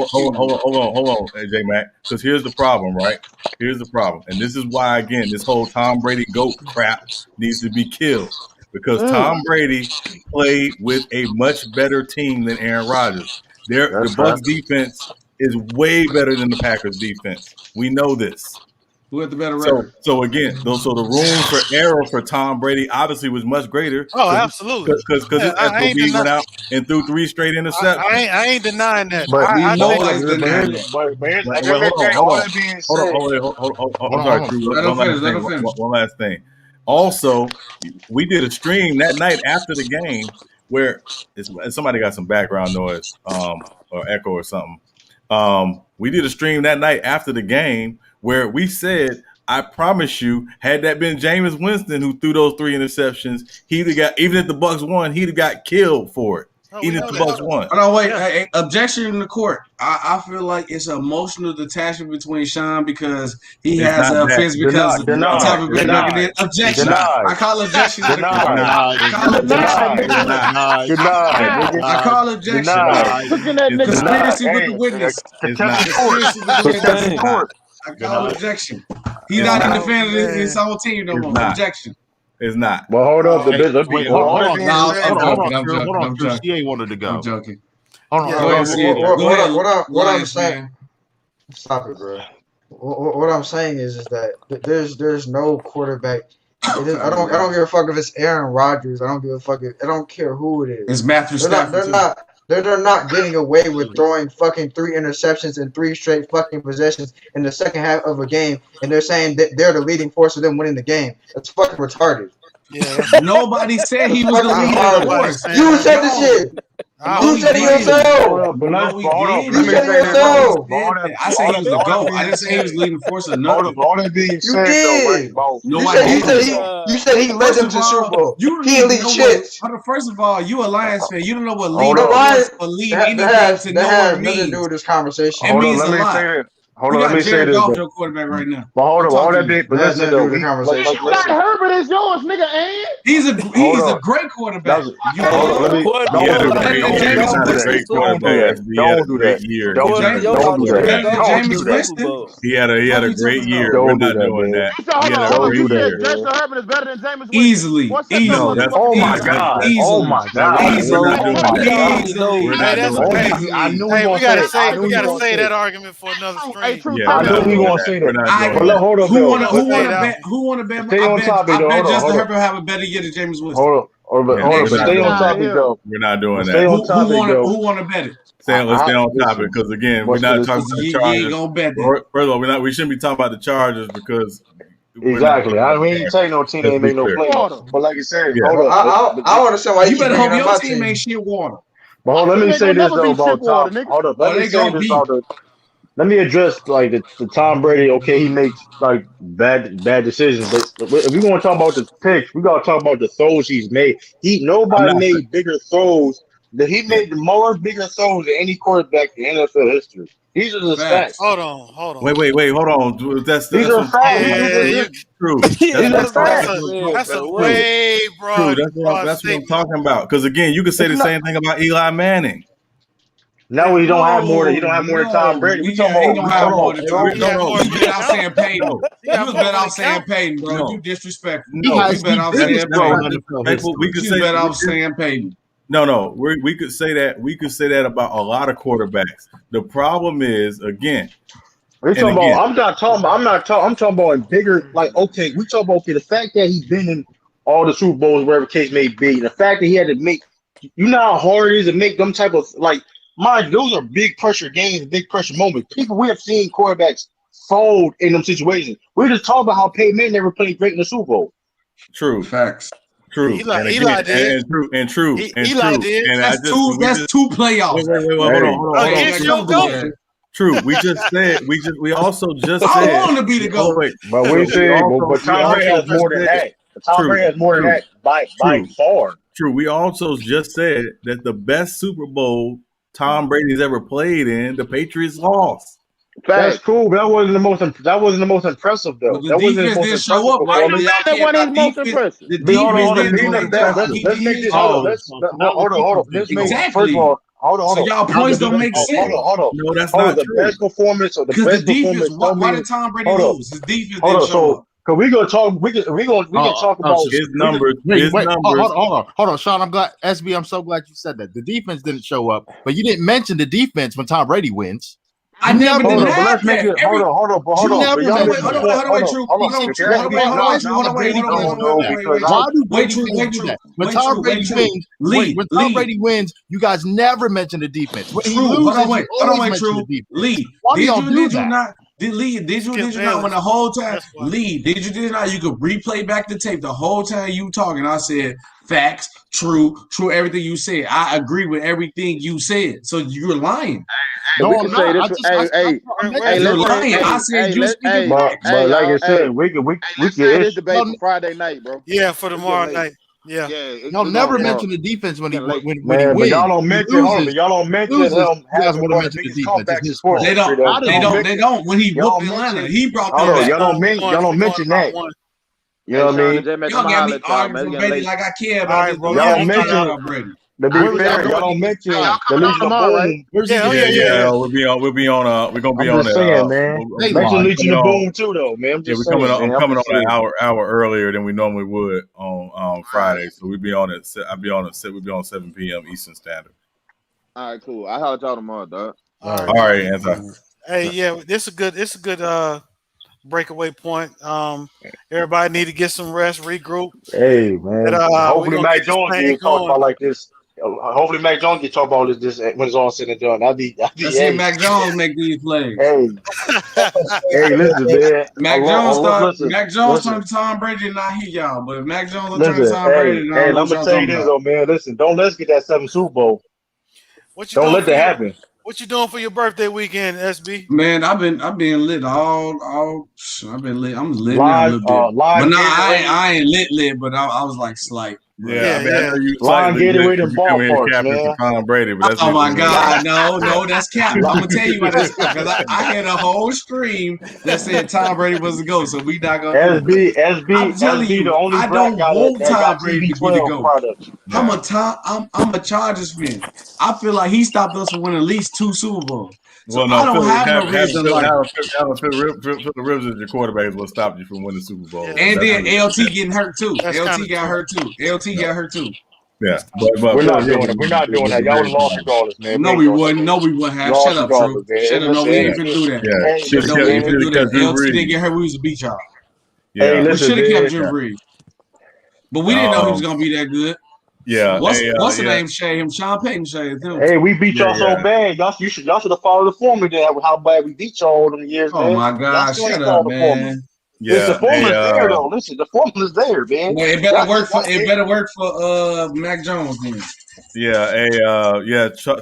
Hold on, J-Mac. Because here's the problem, right? Here's the problem. And this is why, again, this whole Tom Brady GOAT crap needs to be killed. Because Tom Brady played with a much better team than Aaron Rodgers. The Bucs defense is way better than the Packers defense. We know this. Who had the better record? So again, the room for error for Tom Brady obviously was much greater. Oh, absolutely. Because he went out and threw 3 straight interceptions. I ain't denying that. But I know one last thing. Also, we did a stream that night after the game where somebody got some background noise or echo or something. We did a stream that night after the game where we said, I promise you, had that been Jameis Winston who threw those 3 interceptions, he'd have got, even if the Bucs won, he'd have got killed for it. Even if the Bucs won. Oh, no, wait. Hey, objection in the court. I feel like it's an emotional detachment between Sean because he has an offense because of the type of objection. I call objection. I call objection. Looking at conspiracy with the witness. I call objection. He's not in the fan of his whole team no more. Objection. It's not. Well, hold up. Hold on. CA wanted to go. I'm joking. Hold on. Go ahead, Sid. Go ahead. What I'm saying. Stop it, bro. What I'm saying is that there's no quarterback. I don't give a fuck if it's Aaron Rodgers. I don't give a fuck I don't care who it is. It's Matthew Stafford. They're not getting away with throwing fucking 3 interceptions in 3 straight fucking possessions in the second half of a game, and they're saying that they're the leading force of them winning the game. That's fucking retarded. Yeah. Nobody said he was the leading force. You said the shit. You said it yourself. You said it yourself. I said he was the GOAT. I didn't say he was leading force or nothing. All that being said, though, You said he led them to Super Bowl. He elite shit. First of all, you a Lions fan. You don't know what leading force or lead anything to nowhere means. Nothing to do with this conversation. It means a lot. Let me say this. Your quarterback right now. But hold on, all that big, but listen though. Herbert is yours, nigga. And he's a great quarterback. Don't do that. Don't do that. He had a great year. We're not doing that. He had a great year. Justin Herbert is better than Jameis Winston. Easily. Oh my God. Oh my God. We're not doing that. I knew we gotta say that argument for another stream. I know we gonna say that. Hold on. Who want to bet? I bet Justin Herbert have a better year than Jameis Winston. Hold on. But stay on topic though. We're not doing that. Stay on topic though. Who want to bet it? Let's stay on topic because again, we're not talking about the Chargers. You ain't gonna bet that. First of all, we shouldn't be talking about the Chargers because exactly. We ain't saying no team that ain't make no playoffs. But like I said, hold on. I want to say why you better hope your team ain't shit water. But hold on, let me say this though about Tom. Hold up, let me say this about the. Let me address like the Tom Brady. Okay, he makes like bad decisions, but if we want to talk about the picks, we gotta talk about the throws he's made. Nobody made bigger throws. He made more bigger throws than any quarterback in NFL history. These are the facts. Hold on. Wait, hold on. That's these are facts. Yeah, true. That's a way broad. That's what I'm talking about. Because again, you could say the same thing about Eli Manning. No, he don't have more than Tom Brady. We talking about You bet off saying Peyton. You bet off saying Peyton, bro. You disrespectful. You bet off saying Peyton. We could say bet off saying Peyton. No. We could say that. We could say that about a lot of quarterbacks. The problem is, again, I'm talking about bigger. Like, okay, we talk about the fact that he's been in all the Super Bowls, whatever the case may be. The fact that he had to make, you know how hard it is to make them type of like. Mind, those are big pressure games, big pressure moments. We have seen quarterbacks fold in them situations. We're just talking about how Peyton Manning never played great in the Super Bowl. True. Facts. True. Eli did. And true. Eli did. And that's two playoffs. Wait, hold on. Against your GOAT. True. We also just said. I want to be the GOAT. But we said, but Tom Brady has more than that. Tom Brady has more than that by far. True. We also just said that the best Super Bowl Tom Brady's ever played in, the Patriots lost. That's cool, but that wasn't the most impressive though. The defense didn't show up. That wasn't most impressive. The defense didn't. Let's make this. Hold on. First of all, hold on. So y'all points don't make sense. Hold on. No, that's not the best performance or the best performance. Why did Tom Brady lose? His defense didn't show up. Cause we can talk about his numbers. Hold on, Sean. I'm glad SB. I'm so glad you said that. The defense didn't show up, but you didn't mention the defense when Tom Brady wins. I never did that. Let's make it. Hold on. Why do when Tom Brady wins, you guys never mention the defense. When he loses, Lee, why do y'all do that? Did you not when the whole time did you not you could replay back the tape the whole time you talking? I said facts, true, everything you said. I agree with everything you said. So you're lying. No, we can say this. You're lying. I said you speaking facts. But like I said, we can this debate for Friday night, bro. Yeah, for tomorrow night. Yeah. Y'all never mention the defense when he wins. Y'all don't mention him. Y'all don't mention him. You guys want to mention the defense. They don't. When he whooped Atlanta, he brought that back. Y'all don't mention that. You know what I mean? Y'all got me arguing for Brady like I care about this. Y'all mention Brady. To be fair, y'all don't mention the Legion of Boom. Yeah. We'll be on. We're gonna be on that. Saying, man. Mention Legion of Boom too, though, man. We're coming on an hour earlier than we normally would on Friday, so we'll be on at 7 p.m. Eastern Standard. All right, cool. I holler y'all tomorrow, dog. All right, Anti. Hey, yeah, it's a good breakaway point. Everybody need to get some rest, regroup. Hey man, We're hopefully gonna Mac get this Jones thing get talked going. about like this. Hopefully Mac Jones get talked about this when it's all said and done. I'll be Let's see if Mac Jones make these plays. Hey, hey, listen, man. Mac Jones Listen, Mac Jones turned to Tom Brady and not he y'all. But if Mac Jones don't turn to listen. Tom Brady, then I Hey, don't know I'm what gonna y'all tell you talking this about. though, man. Listen, don't let's get that 7th Super Bowl. What you Don't doing let for that your, happen. What you doing for your birthday weekend, SB? Man, I've been lit all. I've been lit. I'm lit now a Live, little bit, but live no, Gatorade. I ain't lit. But I was like slight. Yeah, I mean, I know you Live slightly lit Gatorade because and you come in here ballparks, capping for man. Tom Brady, but that's Oh neither my here nor there. God, no, that's cap. I'm gonna tell you why that's cap because I had a whole stream that said Tom Brady was the GOAT, so we not gonna do it. I'm telling SB, the you, only I black don't guy want that Tom got Brady to be the TB12 GOAT. products. I'm a Chargers fan. I feel like he stopped us from winning at least 2 Super Bowls. So Well, I no, don't Philip, have no having reason like. Philip Rivers as your quarterback is what stopped you from winning Super Bowl. And That's then it. LT getting hurt too. That's LT kinda got true. hurt too. LT got hurt too. Yeah, but We're Philip not doing Rivers it. We're not doing was that. a Y'all would very have lost good regardless, man. We No, ain't we doing that, wouldn't. man. No, we wouldn't have. Shut Lost up, True. regardless, man. Shut Hey, up. No, listen, we hey, ain't finna do that. Yeah, hey, should listen, No, we have ain't man. finna do kept that. Drew LT didn't Brees. get hurt. We was to beat y'all. Hey, Yeah, We listen, should have kept man. Drew Brees, but we didn't know he was gonna be that good. yeah. What's the Yeah. name? Shade him. Sean Payton shade him. Hey, we beat y'all so Yeah. bad. Y'all should have followed the formula there. How bad we beat y'all all them years, Oh man. my Y'all God! still ain't Shut up, followed the formula. man. Listen, Yeah. the formula's there though. Listen, the formula's there, man. Well, it better work for Mac Jones then.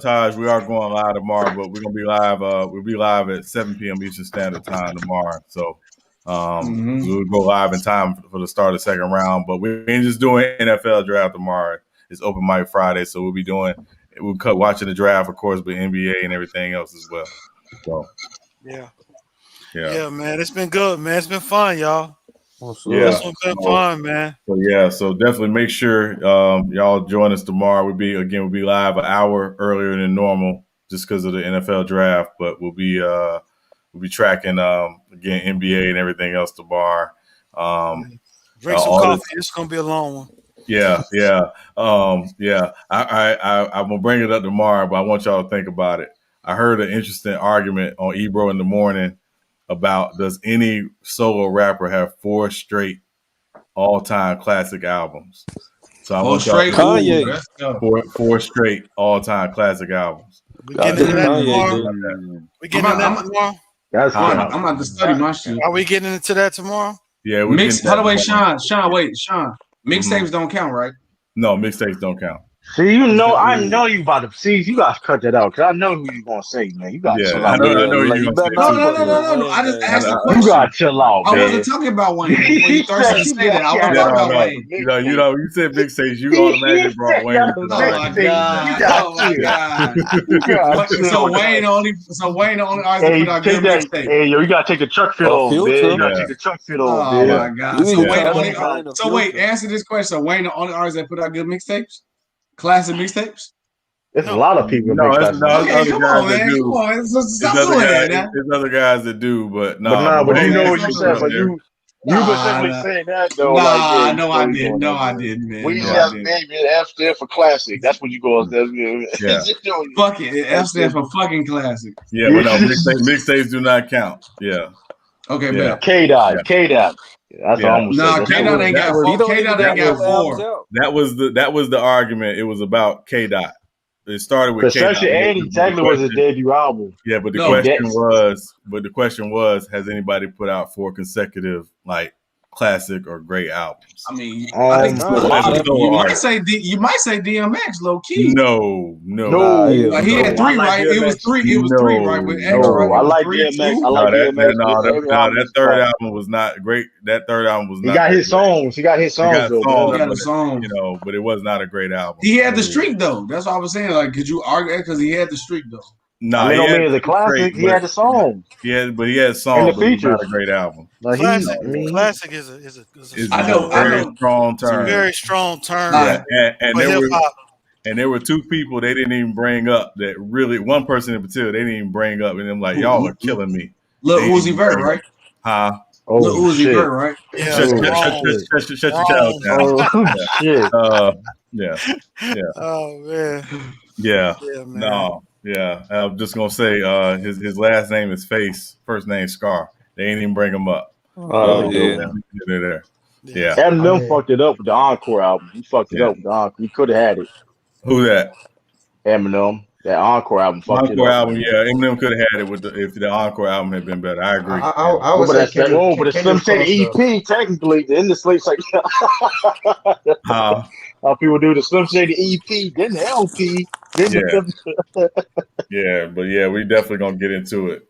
Taj, we are going live tomorrow, but we're gonna be live. We'll be live at 7 p.m. Eastern Standard Time tomorrow. So we'll go live in time for the start of the second round. But we ain't just doing NFL draft tomorrow. It's open mic Friday, so we'll watching the draft, of course, but NBA and everything else as well. So yeah, man, it's been good, man. It's been fun, y'all. Yeah, This one's been fun, man. So definitely make sure y'all join us tomorrow. We'll be live an hour earlier than normal just because of the NFL draft, but we'll be tracking again NBA and everything else tomorrow. Drink some coffee. It's gonna be a long one. Yeah. I'm gonna bring it up tomorrow, but I want y'all to think about it. I heard an interesting argument on Ebro in the morning about does any solo rapper have 4 straight all-time classic albums? So I want y'all to Kanye. 4 straight all-time classic albums. We getting into that tomorrow. We getting into that tomorrow. That's I'm about to study my shit. Are we getting into that tomorrow? Yeah, By the way, Sean, mixtapes don't count, right? No, mixtapes don't count. See, I know you about to see. You guys cut that out because I know who you gonna say, man. You got to chill out. I know you gonna say. No. I just asked a question. You got to chill out, man. I wasn't talking about Wayne before you started to say that. I wasn't talking about Wayne. You said mixtapes. You automatically brought Wayne. Oh my God! So Wayne the only artist that put out good mixtape. Hey, yo, you gotta take the truck fit off, man. You gotta take the truck fit off, man. Oh my God! So Wayne only. So wait, answer this question. So Wayne the only artist that put out good mixtapes, classic mixtapes. There's a lot of people. Okay, come on, man. Come on. Stop doing that. There's other guys that do, but but you know what you said. But you were simply saying that though. No, I didn't. No, I didn't, man. We just named it F stand for classic. That's what you go as. Yeah. Fuck it. F stands for fucking classic. Yeah, but no, mixtapes do not count. Yeah. Okay, bet. K-Dot. That's almost. No, K-Dot ain't got 4. K-Dot ain't got 4. That was the argument. It was about K-Dot. It started with K-Dot. Section 80 technically was his debut album. Yeah, but the question was, has anybody put out 4 consecutive classic or great albums? I mean, I think you might say DMX, low key. No. He had 3, right? It was 3. It was 3, right? With X, right? I like DMX. I like DMX. That third album was not great. That third album was not. He got his songs. He got a song. But it was not a great album. He had the streak though. That's what I was saying. Like, could you argue that because he had the streak though? No, I mean, it's a classic. He had the song. Yeah, but he had songs. And the features. Not a great album. Classic is a I know. Strong term. It's a very strong term. Yeah, and there were 2 people they didn't even bring up that really. One person in particular they didn't even bring up, and I'm like, y'all are killing me. Lil Uzi Vert, right? Huh? Oh Uzi shit! Vert, right? Yeah, Shut your child down. Oh shit! Yeah. Oh man. Yeah. Yeah, man. No. Yeah. I'm just gonna say his last name is Face, first name Scar. They ain't even bring him up. Oh yeah. They're there. Yeah. Eminem fucked it up with the Encore album. He fucked it up with the Encore. He could have had it. Who that? Eminem. That Encore album fucked it Encore up. album, yeah. Eminem could have had it if the Encore album had been better. I agree. I would say but the Slim Shady EP technically in the Slate like how people do the Slim Shady EP, then the LP, then the Yeah, but yeah, we definitely gonna get into it.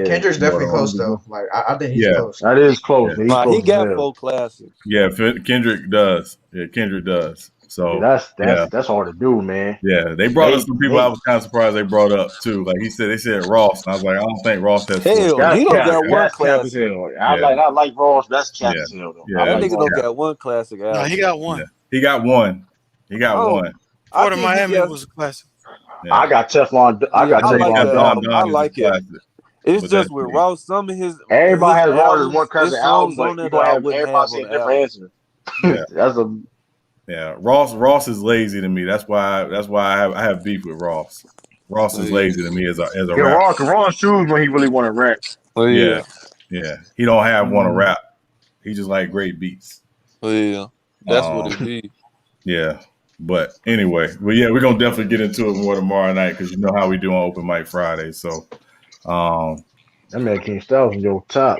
Kendrick's definitely close though. Like I think he's close. That is close. Yeah. He got 4 classics. Yeah, Kendrick does. Yeah, Kendrick does. So that's hard to do, man. Yeah, they brought up some people I was kind of surprised they brought up too. Like they said Ross, and I was like, I don't think Ross has. Hell, he don't got one classic. I like Ross. That's Cap as hell though. Yeah, that nigga don't got one classic album. No, he got one. Yeah. He got one. Port of Miami was a classic. Yeah. I got Teflon. I like it. It's just with Ross, some of his everybody has Ross as one classic album, but you gonna have everybody say a different answer. Yeah. Yeah, Ross is lazy to me. That's why I have beef with Ross. Ross is lazy to me as a rapper. Ross choose when he really want to rap. Yeah. He don't have one to rap. He just like great beats. Yeah, that's what it is. Yeah, but anyway, we're gonna definitely get into it more tomorrow night because you know how we do on Open Mic Friday. So, that man King Styles on your top.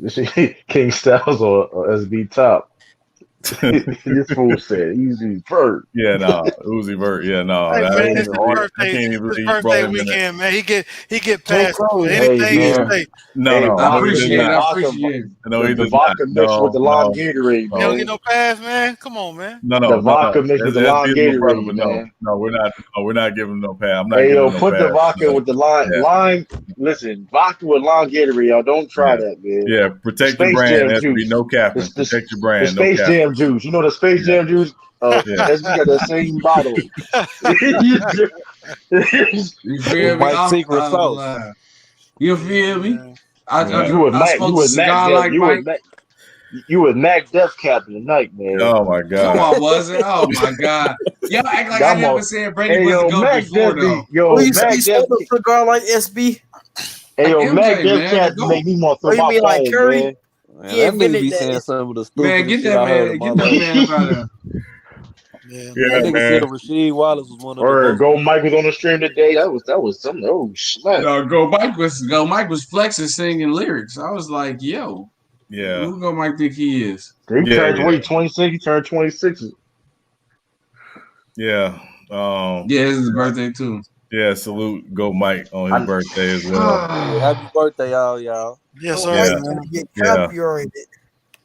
He said King Styles or SB top. This fool said Uzi Vert. Yeah, no, Uzi Vert. Yeah, no. Hey, man, it's his birthday weekend, man. He get past anything he say. No, I appreciate it. No, he the vodka mixed with the lime Gatorade. You don't get no pass, man. Come on, man. No. The vodka mixed with the lime Gatorade, man. No, we're not. We're not giving him no pass. I'm not. Hey, giving yo, put the vodka with the lime. Listen, vodka with lime Gatorade, y'all. Don't try that, man. Yeah, protect your brand. There has to be no capping. Protect your brand. The Space Jam juice. You know the Space Jam juice? We got the same bottle. You feel me? White secret sauce. You feel me? You was Mac Death Captain tonight, man. Oh my god. No, I wasn't. Oh my god. Y'all act like I never said Brady was the GOAT before though. You sold a cigar like SB? Hey yo, Mac Death Captain make me want to throw my like Curry? Man, that nigga be saying some of the stupid Man, get that man out of there. Yeah, that nigga said Rasheed Wallace was one of them. Go Mike was on the stream today. That was something. Oh snap. No, Go Mike was flexing, singing lyrics. I was like, yo. Yeah. Who Go Mike think he is? He turned 26. He turned 26. Yeah. Yeah, it's his birthday too. Yeah, salute Go Mike on his birthday as well. Happy birthday, y'all. Yes, sir. Get copyrighted.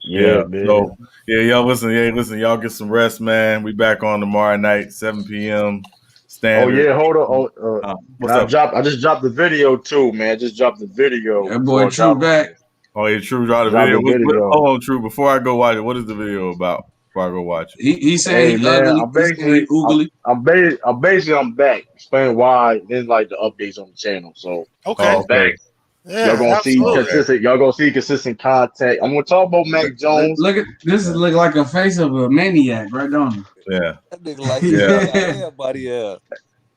Yeah. So y'all listen, y'all get some rest, man. We back on tomorrow night, 7 p.m. Standard. Oh yeah, hold on. I just dropped the video too, man. Just dropped the video. That boy True back. Oh yeah, True dropped the video. Hold on, True. Before I go watch it, what is the video about? Before I go watch it, he said he's ugly. I'm back. Explain why. Then like the updates on the channel. So I'm back. Yeah, y'all gonna see consistent. Y'all gonna see consistent content. I'm gonna talk about Mac Jones. Look at this. Look like a face of a maniac, right? Don't it? Yeah. That nigga like everybody else.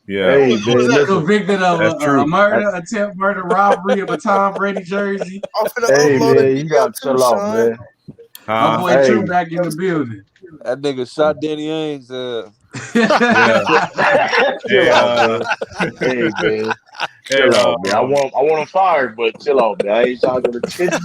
Yeah. Hey, was convicted of a murder, attempt murder, robbery of a Tom Brady jersey. Hey man, you gotta chill out, man. My boy True back in the building. That nigga shot Danny Ainge. Hey man. Chill out, man. I want him fired, but chill out, man. I ain't trying to go to kitchen.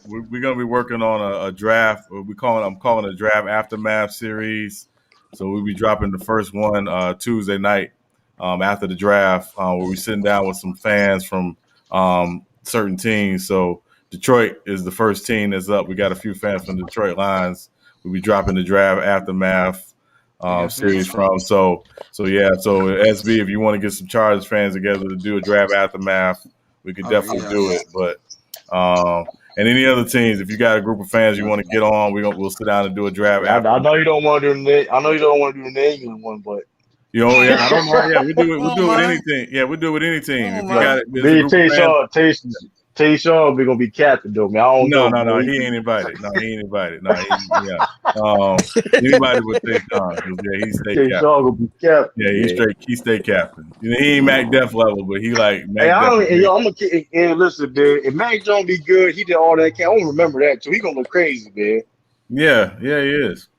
We're gonna be working on a draft. I'm calling a draft aftermath series. So we'll be dropping the first one Tuesday night after the draft, where we're sitting down with some fans from certain teams. So Detroit is the first team that's up. We got a few fans from Detroit Lions. We'll be dropping the draft aftermath series from. So SB, if you want to get some Chargers fans together to do a draft aftermath, we could definitely do it. But and any other teams, if you got a group of fans you want to get on, we'll sit down and do a draft. I know you don't want to do the England one, but Yeah, I don't mind. Yeah, we do it. We do it with any team. Yeah, we do it with any team. If you got it, there's a group of fans. Tay Shaw, we're gonna be captain though, man. I don't know. No, he ain't invited. No, he ain't invited. No, anybody with Tay Shaw, yeah, he's state captain. Shaw gonna be captain. Yeah, he's state captain. You know, he ain't Mac Def level, but he like Mac Def. I'm gonna listen, man. If Mac Jones be good, he did all that. I don't remember that too. He gonna look crazy, man. Yeah, he is.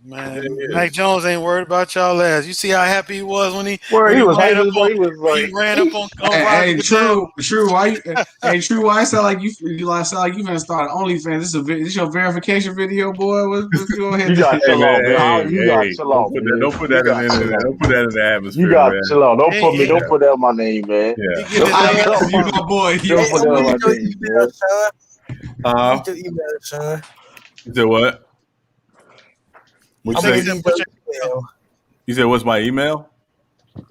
Man, Mac Jones ain't worried about y'all ass. You see how happy he was when he ran up on Hey, True. Why it sound like you finna start OnlyFans? This your verification video, boy. What's going ahead? You got to chill out, man. You got to chill out. Don't put that in the internet. Don't put that in the atmosphere. You got to chill out. Don't put that in my name, man. Yeah. You my boy. Don't put that in my name, man. Your email, Sean. You said what? You said what's my email?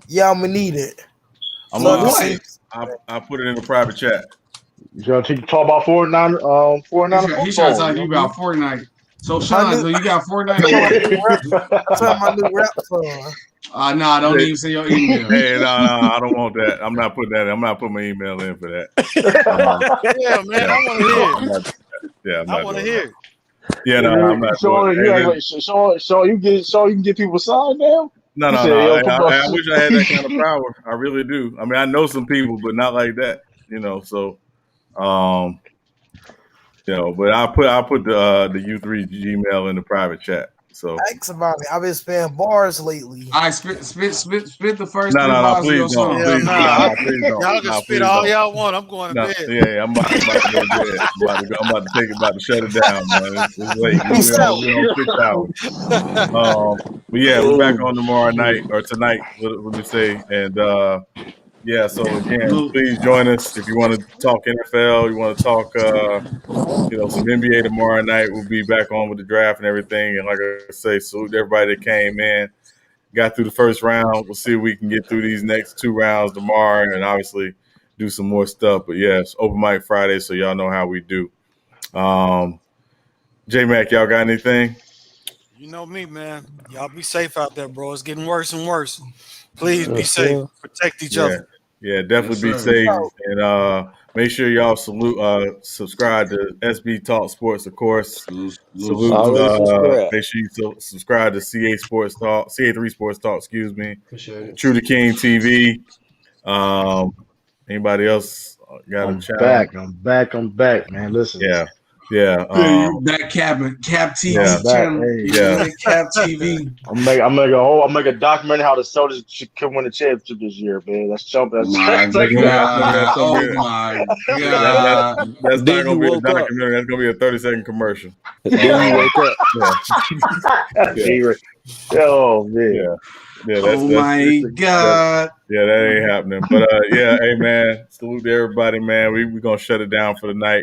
Yeah, I'm gonna need it. I put it in the private chat. You trying to talk about Fortnite? He's trying to talk to you about Fortnite. So Sean, so you got Fortnite? My new rap song. No, don't even say your email. Hey, no, I don't want that. I'm not putting that in. I'm not putting my email in for that. Yeah, man, I want to hear it. I want to hear it. Yeah, no, I'm not. So you can get people signed now? No. I wish I had that kind of power. I really do. I mean, I know some people, but not like that. You know, so but I put the U3 Gmail in the private chat. So thanks about it. I've been spitting bars lately. I spit the first No, please don't. Y'all can spit all y'all want. I'm going to bed. Yeah, I'm about to go to bed. I'm about to shut it down, man. It's late. We're on 6 hours. But yeah, we're back on tomorrow night or tonight. What do you say? And so again, please join us if you want to talk NFL. You want to talk, some NBA tomorrow night. We'll be back on with the draft and everything. And like I say, salute everybody that came in, got through the first round. We'll see if we can get through these next 2 rounds tomorrow, and obviously do some more stuff. But yeah, it's Open Mic Friday, so y'all know how we do. J-Mac, y'all got anything? You know me, man. Y'all be safe out there, bro. It's getting worse and worse. Please be safe. Protect each other. Yeah, definitely be safe. And make sure y'all subscribe to SB Talk Sports, of course. Salute. Make sure you subscribe to CA3 Sports Talk, excuse me. True to King TV. Anybody else got a chat? I'm back, man. Listen. Yeah. That Cap TV channel. Cap TV. I'll make a documentary how the Celtics should win the championship this year, man. Let's jump. Oh my God. That's not gonna be a documentary. That's gonna be a 30-second commercial. Then you wake up. Oh man. Yeah, oh my God. That ain't happening. But hey man, salute to everybody, man. We're gonna shut it down for the night.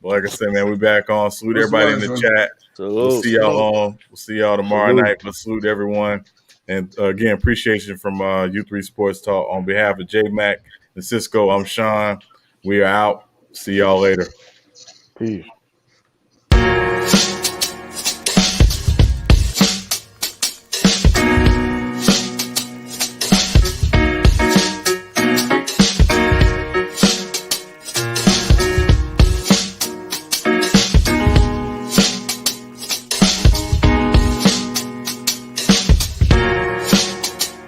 But like I said, man, we back on. Salute everybody in the chat. We'll see y'all tomorrow night. But salute everyone. And again, appreciation from U3 Sports Talk. On behalf of J-Mac and Cisco, I'm Sean. We are out. See y'all later. Peace.